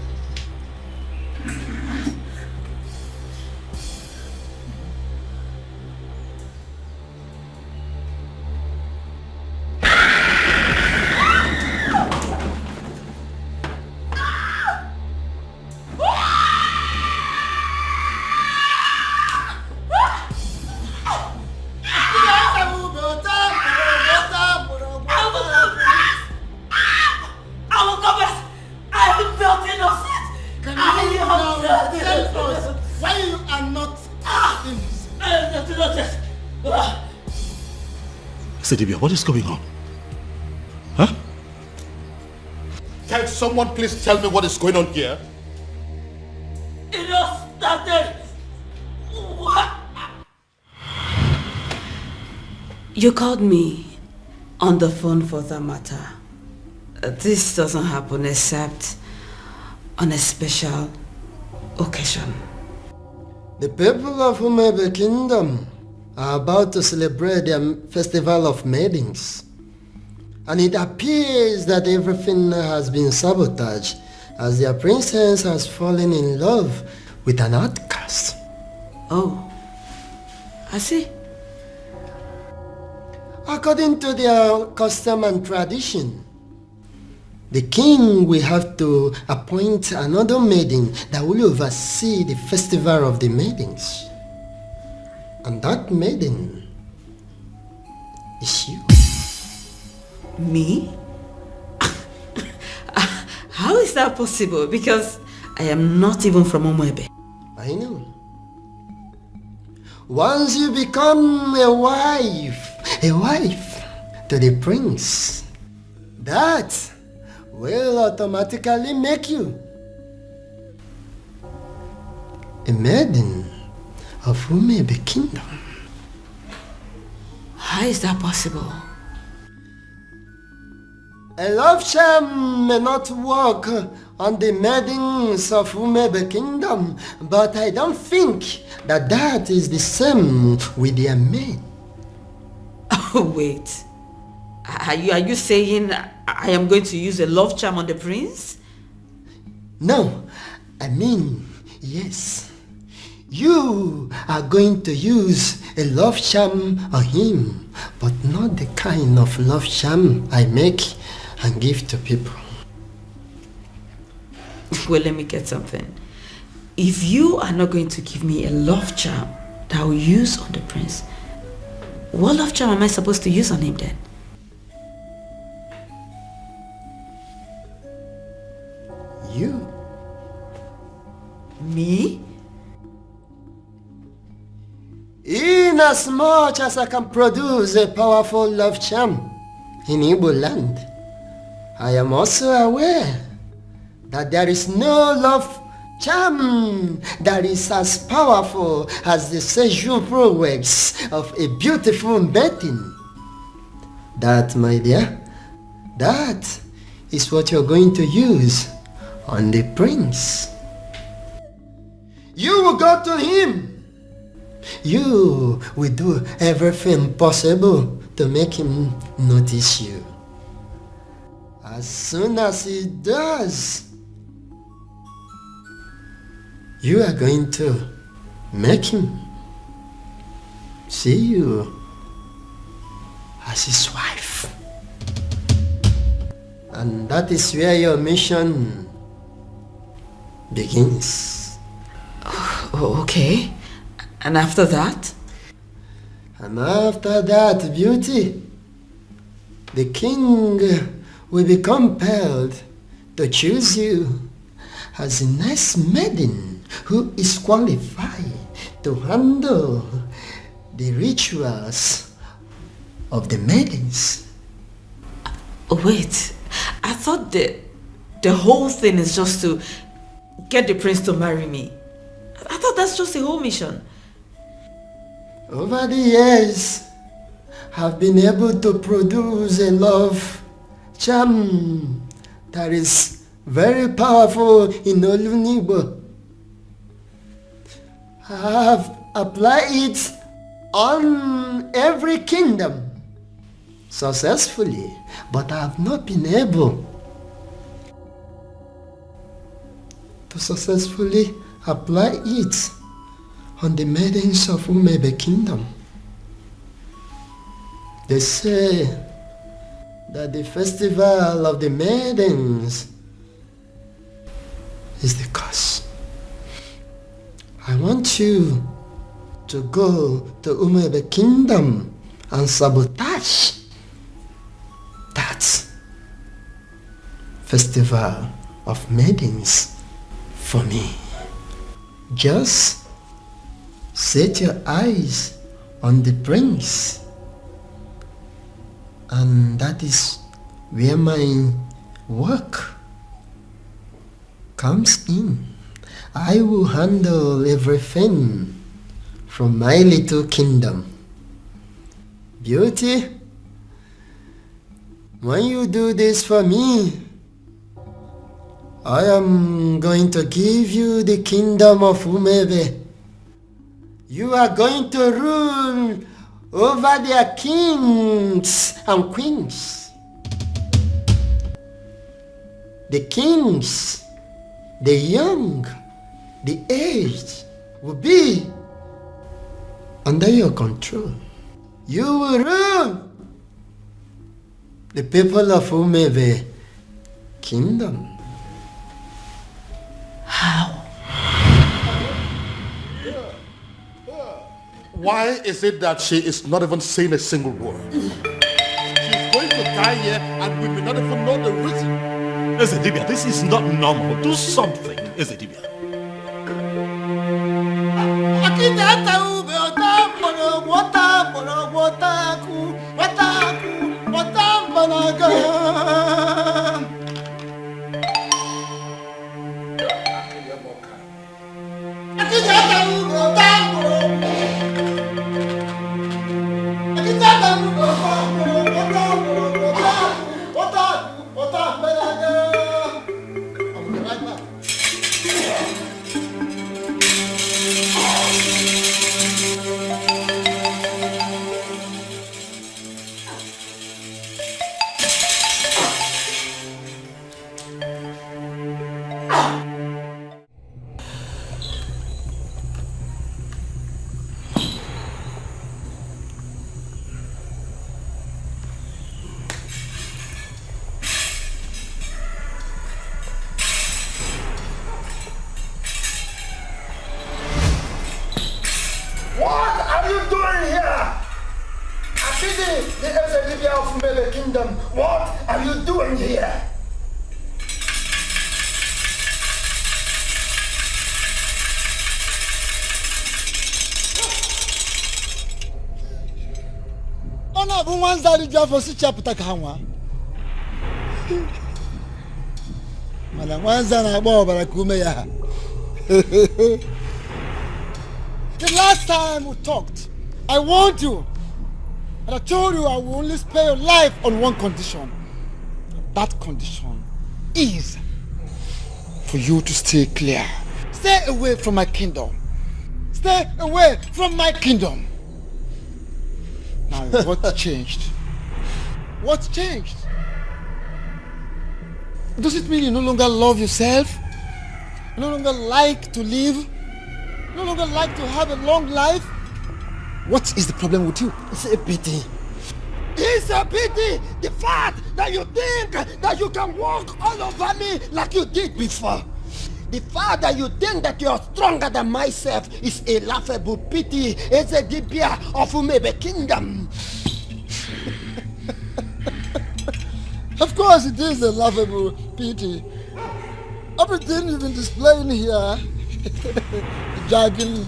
[SPEAKER 13] Sedibia, what is going on? Huh?
[SPEAKER 1] Can someone please tell me what is going on here?
[SPEAKER 20] It all started.
[SPEAKER 4] You called me on the phone for that matter. This doesn't happen except on a special occasion.
[SPEAKER 12] The people of Umebe Kingdom are about to celebrate their festival of maidens. And it appears that everything has been sabotaged as their princess has fallen in love with an outcast.
[SPEAKER 4] Oh, I see.
[SPEAKER 12] According to their custom and tradition, the king will have to appoint another maiden that will oversee the festival of the maidens. And that maiden is you.
[SPEAKER 4] Me? How is that possible? Because I am not even from Umuebe.
[SPEAKER 12] I know. Once you become a wife to the prince, that will automatically make you a maiden of Umuebe Kingdom.
[SPEAKER 4] How is that possible?
[SPEAKER 12] A love charm may not work on the maidens of Umuebe Kingdom, but I don't think that is the same with their men.
[SPEAKER 4] Oh, wait. Are you saying I am going to use a love charm on the prince?
[SPEAKER 12] No, I mean, yes. You are going to use a love charm on him, but not the kind of love charm I make and give to people.
[SPEAKER 4] Well, let me get something. If you are not going to give me a love charm that I will use on the prince, what love charm am I supposed to use on him then?
[SPEAKER 12] You?
[SPEAKER 4] Me?
[SPEAKER 12] Inasmuch as I can produce a powerful love charm in Igbo land, I am also aware that there is no love charm that is as powerful as the sexual prowess of a beautiful maiden. That, my dear, that is what you're going to use on the prince. You will go to him. You will do everything possible to make him notice you. As soon as he does, you are going to make him see you as his wife. And that is where your mission begins.
[SPEAKER 4] Oh, okay. And after that?
[SPEAKER 12] And after that, beauty, the king will be compelled to choose you as the next maiden who is qualified to handle the rituals of the maidens.
[SPEAKER 4] Wait, I thought the whole thing is just to get the prince to marry me. I thought that's just the whole mission.
[SPEAKER 12] Over the years, I've been able to produce a love charm that is very powerful in Olunibo. I have applied it on every kingdom successfully, but I have not been able to successfully apply it on the maidens of Umuebe Kingdom. They say that the festival of the maidens is the cause. I want you to go to Umuebe Kingdom and sabotage that festival of maidens for me. Just set your eyes on the prince, and that is where my work comes in. I will handle everything from my little kingdom. Beauty, when you do this for me, I am going to give you the kingdom of Umuebe. You are going to rule over their kings and queens. The kings, the young, the aged will be under your control. You will rule the people of Umebe kingdom.
[SPEAKER 17] How?
[SPEAKER 1] Why is it that she is not even saying a single word? She's going to die here and we may not even know the reason.
[SPEAKER 13] Ezedibia, this is not normal. Do something, Ezedibia.
[SPEAKER 12] What are you doing here?
[SPEAKER 10] Ona bu wanzari jafo si chapter kanwa. Mala wanza na agba obara kume ya. The last time we talked, I warned you. And I told you I will only spare your life on one condition. That condition is for you to stay clear. Stay away from my kingdom. Stay away from my kingdom. Now, what changed? What changed? Does it mean you no longer love yourself? You no longer like to live? You no longer like to have a long life? What is the problem with you?
[SPEAKER 12] It's a pity. It's a pity! The fact that you think that you can walk all over me like you did before. The fact that you think that you are stronger than myself is a laughable pity. It's a dibia of Umebe kingdom.
[SPEAKER 10] Of course it is a laughable pity. Everything you've been displaying here, jogging,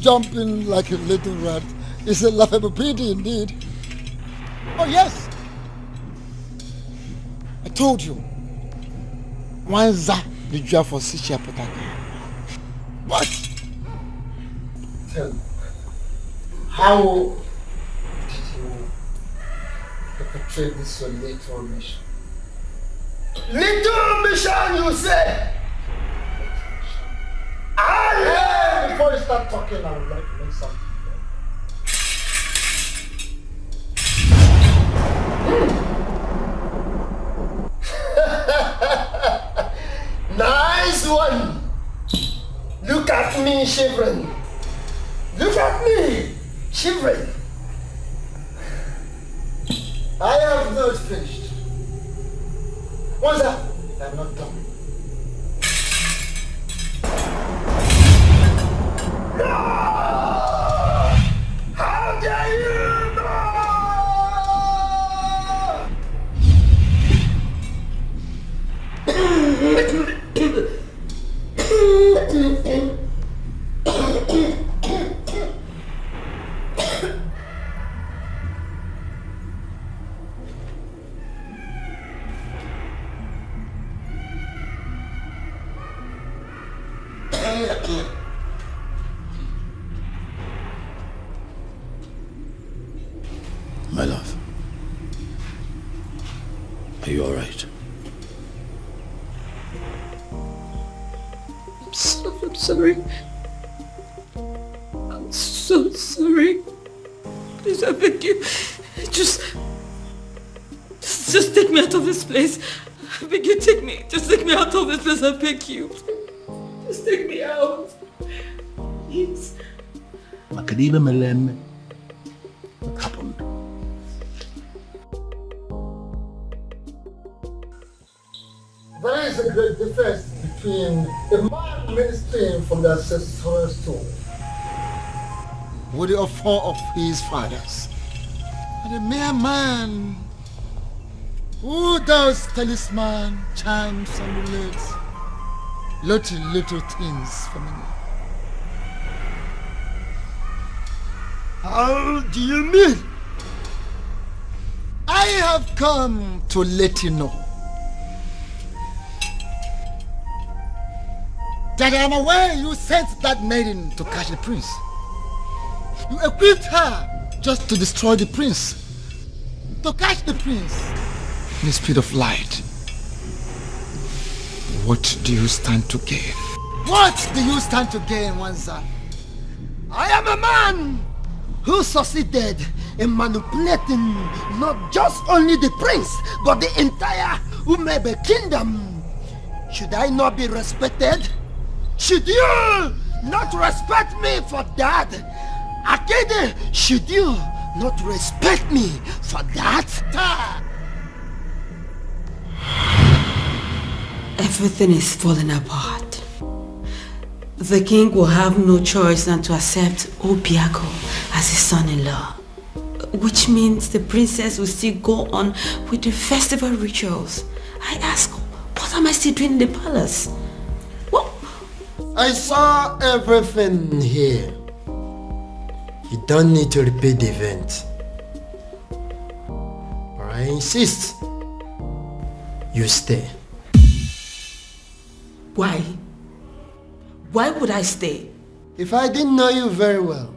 [SPEAKER 10] jumping like a little rat, is a laughable pity indeed. Oh yes, I told you. Wanza the job for Sicha Potaka. What?
[SPEAKER 12] Tell me, how did you perpetrate this your little mission? Little mission, you say? Before you start talking, I would like to know something. Nice one! Look at me shivering. Look at me shivering. I have not finished. What's that? I'm not done. No! How dare you!
[SPEAKER 2] My love, are you all right?
[SPEAKER 17] I'm sorry. I'm
[SPEAKER 11] so sorry. Please, I beg you. Just take me out of this place. I beg you, take me. Just take me out of this place, I beg you. Just take me out. Please.
[SPEAKER 8] Makadiba Melem. What happened?
[SPEAKER 10] There is a great difference between a man ministering from the ancestral stone with the offer of his fathers and a mere man who does talisman, charms, amulets, little things for me. How do you mean? I have come to let you know that I am aware you sent that maiden to catch the prince. You equipped her just to destroy the prince, to catch the prince in the speed of light. What do you stand to gain? What do you stand to gain, Wanza? I am a man who succeeded in manipulating not just only the prince, but the entire Umebe kingdom. Should I not be respected? Should you not respect me for that? Akede, should you not respect me for that?
[SPEAKER 4] Everything is falling apart. The king will have no choice than to accept Obiago as his son-in-law, which means the princess will still go on with the festival rituals. I ask, what am I still doing in the palace?
[SPEAKER 12] I saw everything here. You don't need to repeat the event. But I insist you stay.
[SPEAKER 4] Why? Why would I stay?
[SPEAKER 12] If I didn't know you very well,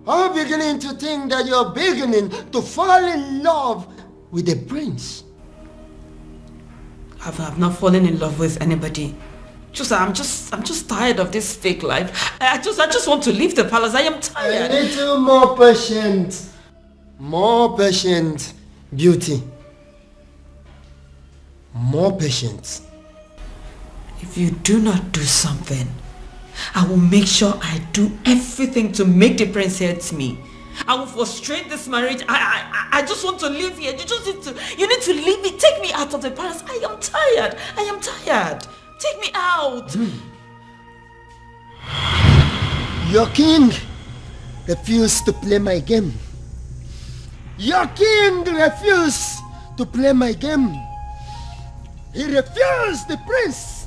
[SPEAKER 12] I'm beginning to think that you're beginning to fall in love with the prince.
[SPEAKER 4] I've not fallen in love with anybody. I'm just tired of this fake life. I just want to leave the palace. I am tired.
[SPEAKER 12] A little more patient. More patient, beauty. More patient.
[SPEAKER 4] If you do not do something, I will make sure I do everything to make the prince hate me. I will frustrate this marriage. I just want to live here. You need to leave me. Take me out of the palace. I am tired. I am tired. Take me out.
[SPEAKER 12] Your king refused to play my game. Your king refused to play my game. He refused the prince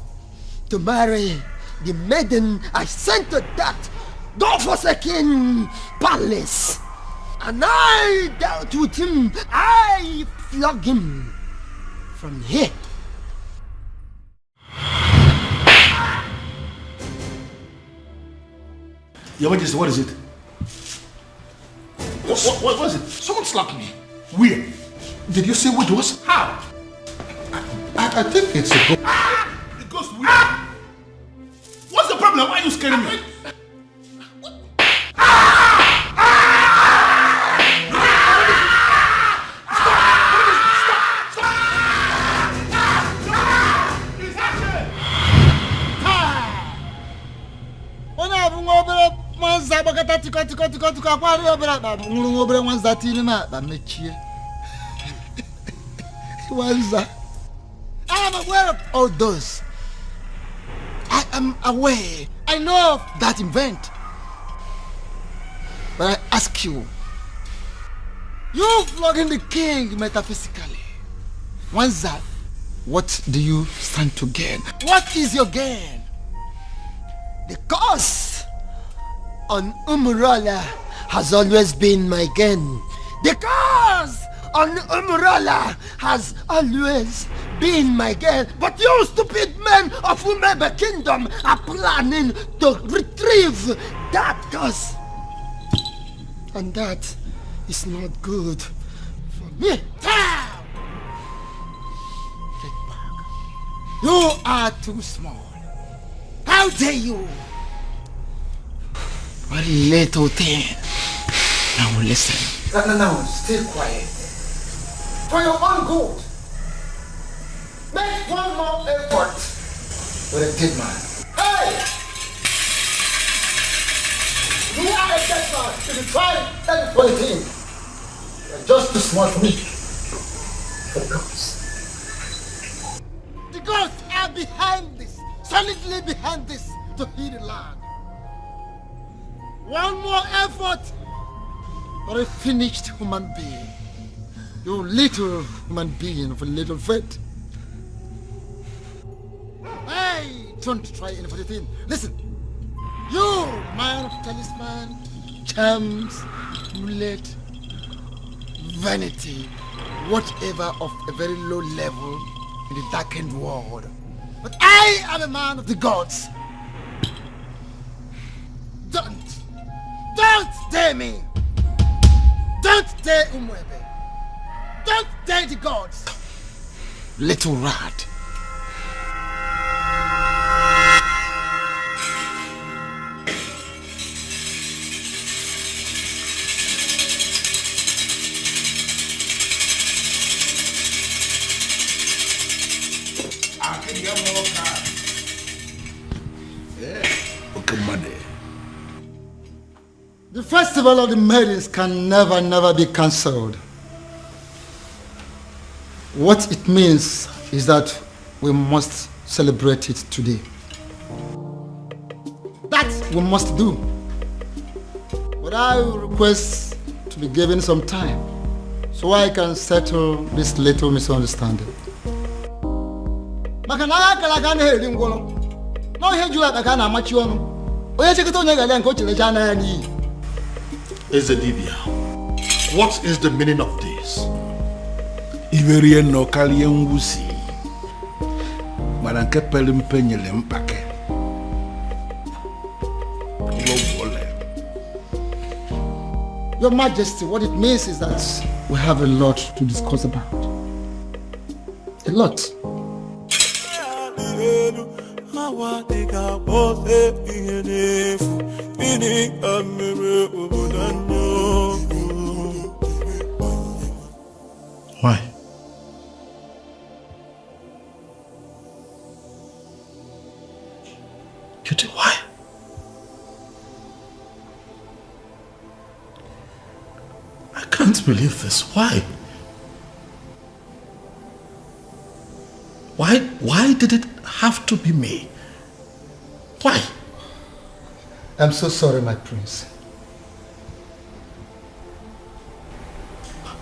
[SPEAKER 12] to marry the maiden I sent to that God-forsaken palace. And I dealt with him. I flogged him from here.
[SPEAKER 8] Your Majesty, what is it? What is it? Someone slapped me. Where?
[SPEAKER 1] Did you say what it was?
[SPEAKER 8] How?
[SPEAKER 1] I think it's a ghost.
[SPEAKER 8] It goes where? What's the problem? Why are you scaring me?
[SPEAKER 10] I am aware of all those. I am aware. I know of that event. But I ask you, you flogging the king metaphysically. Wanza, what do you stand to gain? What is your gain?
[SPEAKER 12] The curse on Umurola has always been my gain. The curse on Umurola has always been my gain. But you stupid men of Umebe Kingdom are planning to retrieve that curse. And that is not good for me.
[SPEAKER 10] You are too small. How dare you? What little thing. Now listen. No, stay quiet. For your own good. Make one more effort with a dead man. Hey! You are a dead man. If you try every funny thing, you're just too smart for me. For the gods. The gods are behind this, solidly behind this, to heal the land. One more effort for a finished human being. You little human being of a little faith. Hey, don't try any funny thing. Listen, you man of talisman, charms, amulet, vanity, whatever of a very low level in the darkened world. But I am a man of the gods. Don't dare me. Don't dare Umwebe. Don't dare the gods. Little rat. The festival of the maidens can never be cancelled. What it means is that we must celebrate it today. That we must do. But I will request to be given some time so I can settle this little misunderstanding.
[SPEAKER 8] Ezedibia, what is the meaning of this?
[SPEAKER 16] Iverien no kalien wusi. Maranke pelim penyele mpake.
[SPEAKER 10] Your Majesty, what it means is that we have a lot to discuss about. A lot.
[SPEAKER 8] Why? Cutie, why? I can't believe this. Why? Why did it have to be me? Why?
[SPEAKER 10] I'm so sorry, my prince.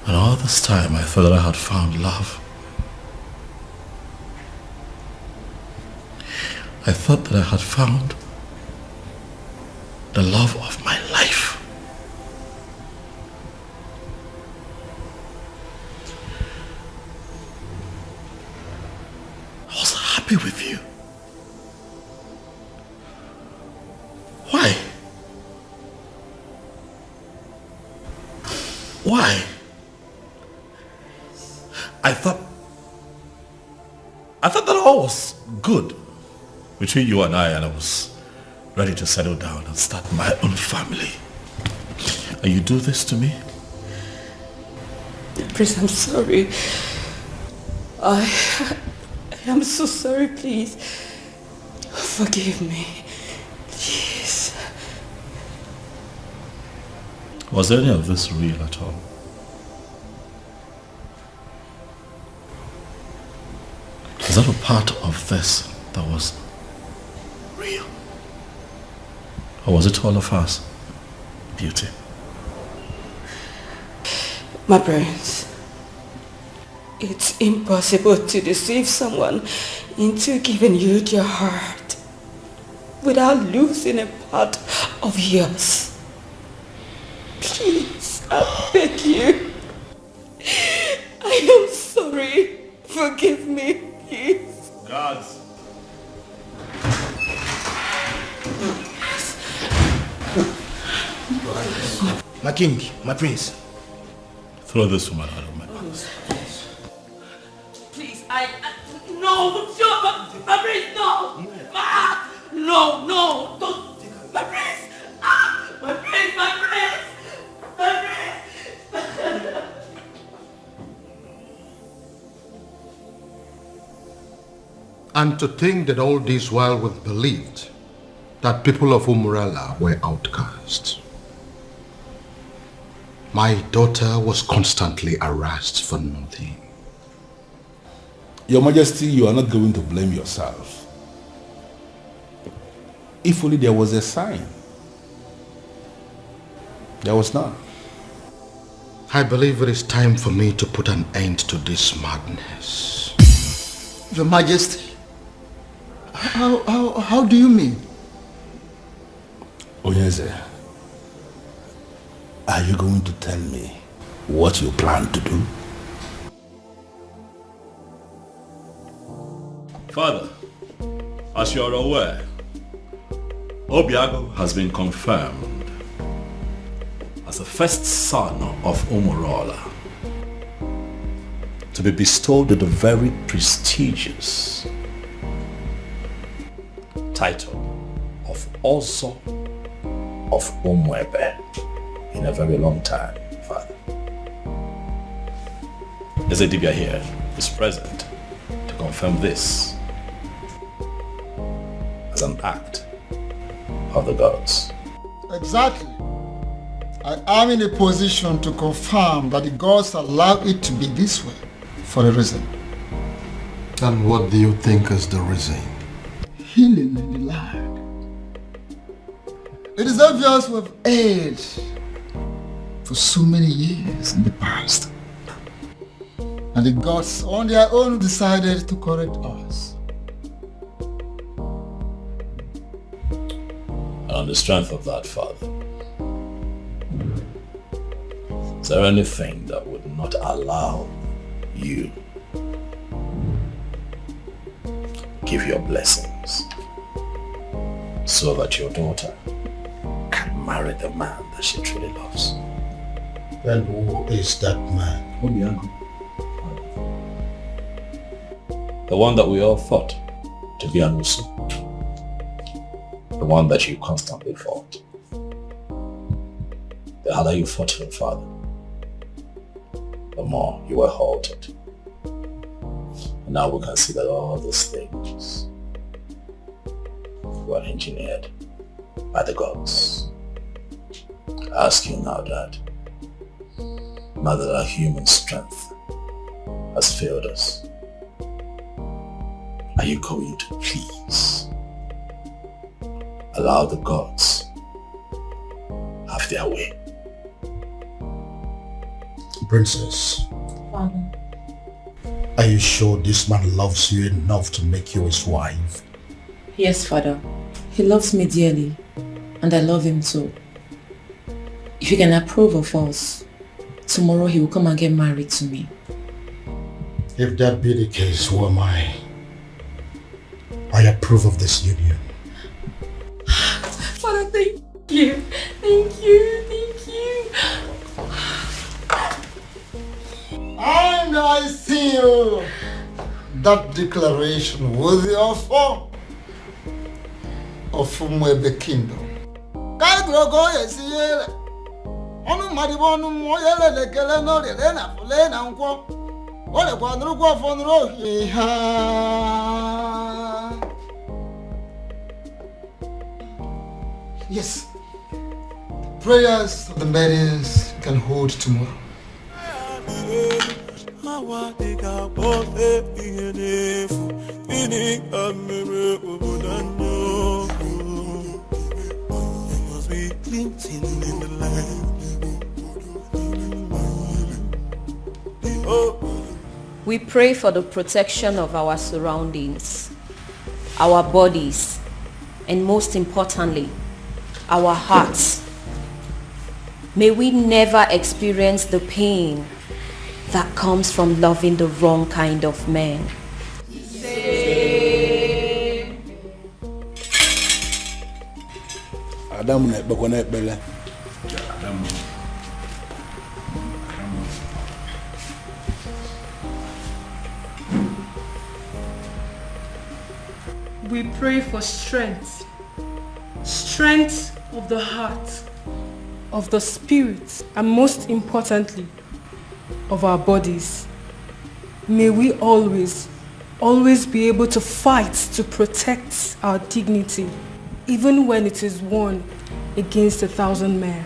[SPEAKER 8] And all this time I thought that I had found love. I thought that I had found the love of my life. I was happy with you. Why? Why? I thought that all was good between you and I was ready to settle down and start my own family. And you do this to me?
[SPEAKER 4] Prince, I'm sorry. I am so sorry, please. Forgive me. Please.
[SPEAKER 8] Was any of this real at all? Is that a part of this that was real? Or was it all of us? Beauty.
[SPEAKER 4] My prince, it's impossible to deceive someone into giving you their heart without losing a part of yours. Please, I beg you. I am sorry. Forgive me, please.
[SPEAKER 8] Guards.
[SPEAKER 21] My king, my prince.
[SPEAKER 8] Throw this woman out of my palace.
[SPEAKER 4] Please, no, my prince, no. No, don't. My prince,
[SPEAKER 1] And to think that all this while we've believed that people of Umbrella were outcasts. My daughter was constantly harassed for nothing.
[SPEAKER 16] Your Majesty, you are not going to blame yourself. If only there was a sign. There was none.
[SPEAKER 1] I believe it is time for me to put an end to this madness.
[SPEAKER 10] Your Majesty, how do you mean?
[SPEAKER 16] Onyeze, are you going to tell me what you plan to do?
[SPEAKER 13] Father, as you are aware, Obiago has been confirmed as the first son of Umurola to be bestowed with the very prestigious title of Ozo of Umwebe in a very long time, Father. Ezedibia here is present to confirm this as an act of the gods.
[SPEAKER 10] Exactly. I am in a position to confirm that the gods allow it to be this way for a reason.
[SPEAKER 1] And what do you think is the reason?
[SPEAKER 10] Healing in the land. It is obvious we have erred for so many years in the past. And the gods on their own decided to correct us.
[SPEAKER 2] And on the strength of that, Father, is there anything that would not allow you give your blessings so that your daughter can marry the man that she truly loves?
[SPEAKER 1] And who is that man?
[SPEAKER 2] Obiago. The one that we all thought to be an Usu. The one that you constantly fought. The harder you fought him, Father, the more you were halted. And now we can see that all these things were engineered by the gods. I ask you now, Dad, now that our human strength has failed us, are you going to please allow the gods have their way?
[SPEAKER 1] Princess,
[SPEAKER 9] Father.
[SPEAKER 1] are you sure this man loves you enough to make you his wife?
[SPEAKER 6] Yes, Father. He loves me dearly, and I love him too. If you can approve of us, tomorrow he will come and get married to me.
[SPEAKER 1] If that be the case, who am I? I approve of this union.
[SPEAKER 11] Father, thank you. Thank you. Thank you.
[SPEAKER 10] And I seal that declaration with the offer of Umwebe Kingdom. Yes, prayers of the maidens can hold tomorrow.
[SPEAKER 5] We pray for the protection of our surroundings, our bodies, and most importantly, our hearts. May we never experience the pain that comes from loving the wrong kind of man.
[SPEAKER 15] We pray for strength. Strength of the heart, of the spirit, and most importantly, of our bodies. May we always always be able to fight to protect our dignity, even when it is won against 1,000 men.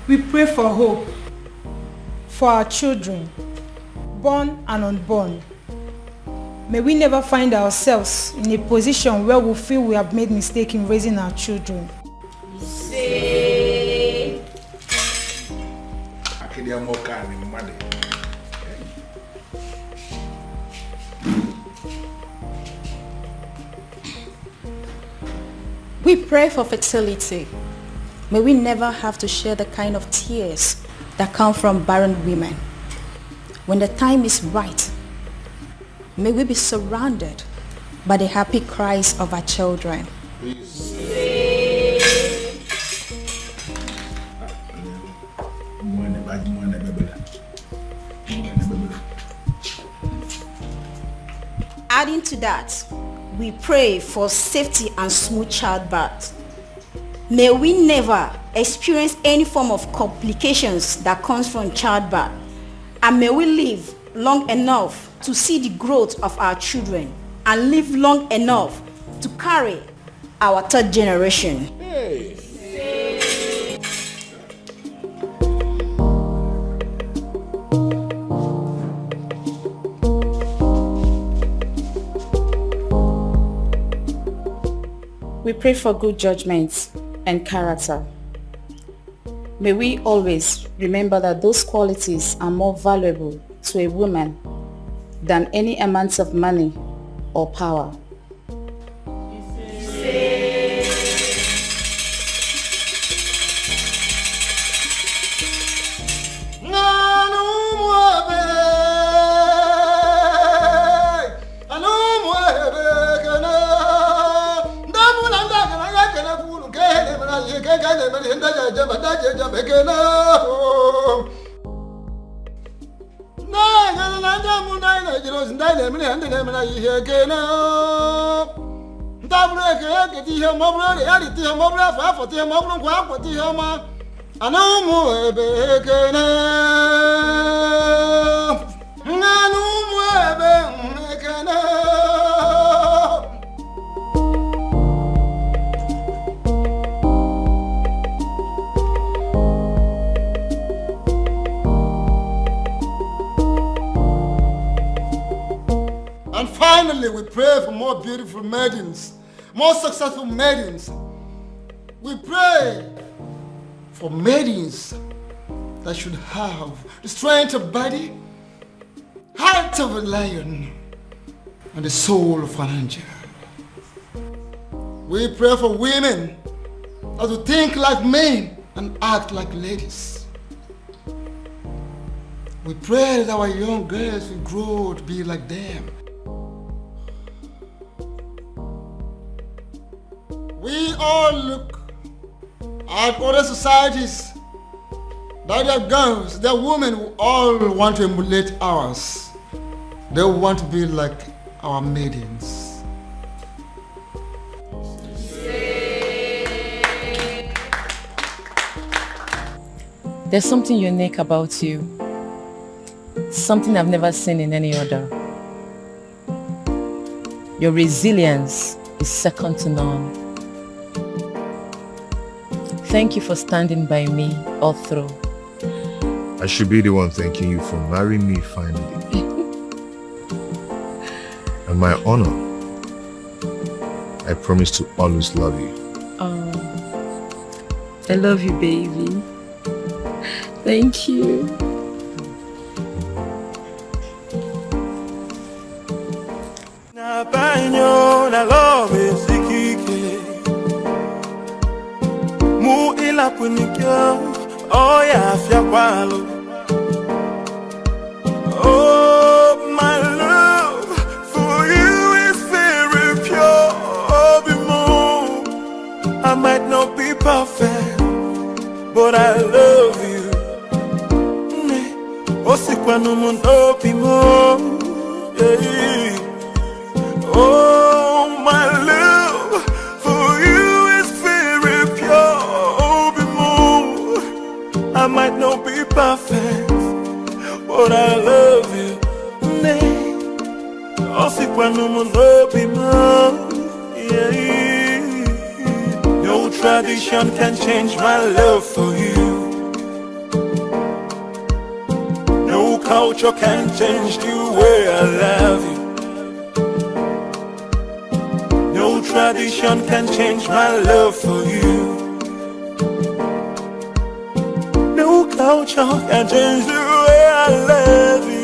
[SPEAKER 14] We pray for hope for our children, born and unborn. May we never find ourselves in a position where we feel we have made mistake in raising our children.
[SPEAKER 19] We pray for fertility. May we never have to share the kind of tears that come from barren women. When the time is right, may we be surrounded by the happy cries of our children. Adding to that, we pray for safety and smooth childbirth. May we never experience any form of complications that comes from childbirth, and may we live long enough to see the growth of our children and live long enough to carry our third generation.
[SPEAKER 16] Hey.
[SPEAKER 19] We pray for good judgments and character. May we always remember that those qualities are more valuable to a woman than any amount of money or power.
[SPEAKER 10] And finally, we pray for more beautiful maidens, more successful maidens. We pray for maidens that should have the strength of body, heart of a lion, and the soul of an angel. We pray for women that will think like men and act like ladies. We pray that our young girls will grow to be like them. We all look at other societies that their girls, their women who all want to emulate ours. They want to be like our maidens.
[SPEAKER 6] There's something unique about you. Something I've never seen in any other. Your resilience is second to none. Thank you for standing by me all through.
[SPEAKER 7] I should be the one thanking you for marrying me finally. And my honor, I promise to always love you.
[SPEAKER 15] Oh, I love you, baby. Thank you.
[SPEAKER 3] Na banyo na love sikike mu ila punikyo oya afya kwalo. Oh, my love for you is very pure. I might not be perfect, but I love you. Osikwa no mundo pimo. No tradition can change my love for you. No culture can change the way I love you. No tradition can change my love for you. No culture can change the way I love you.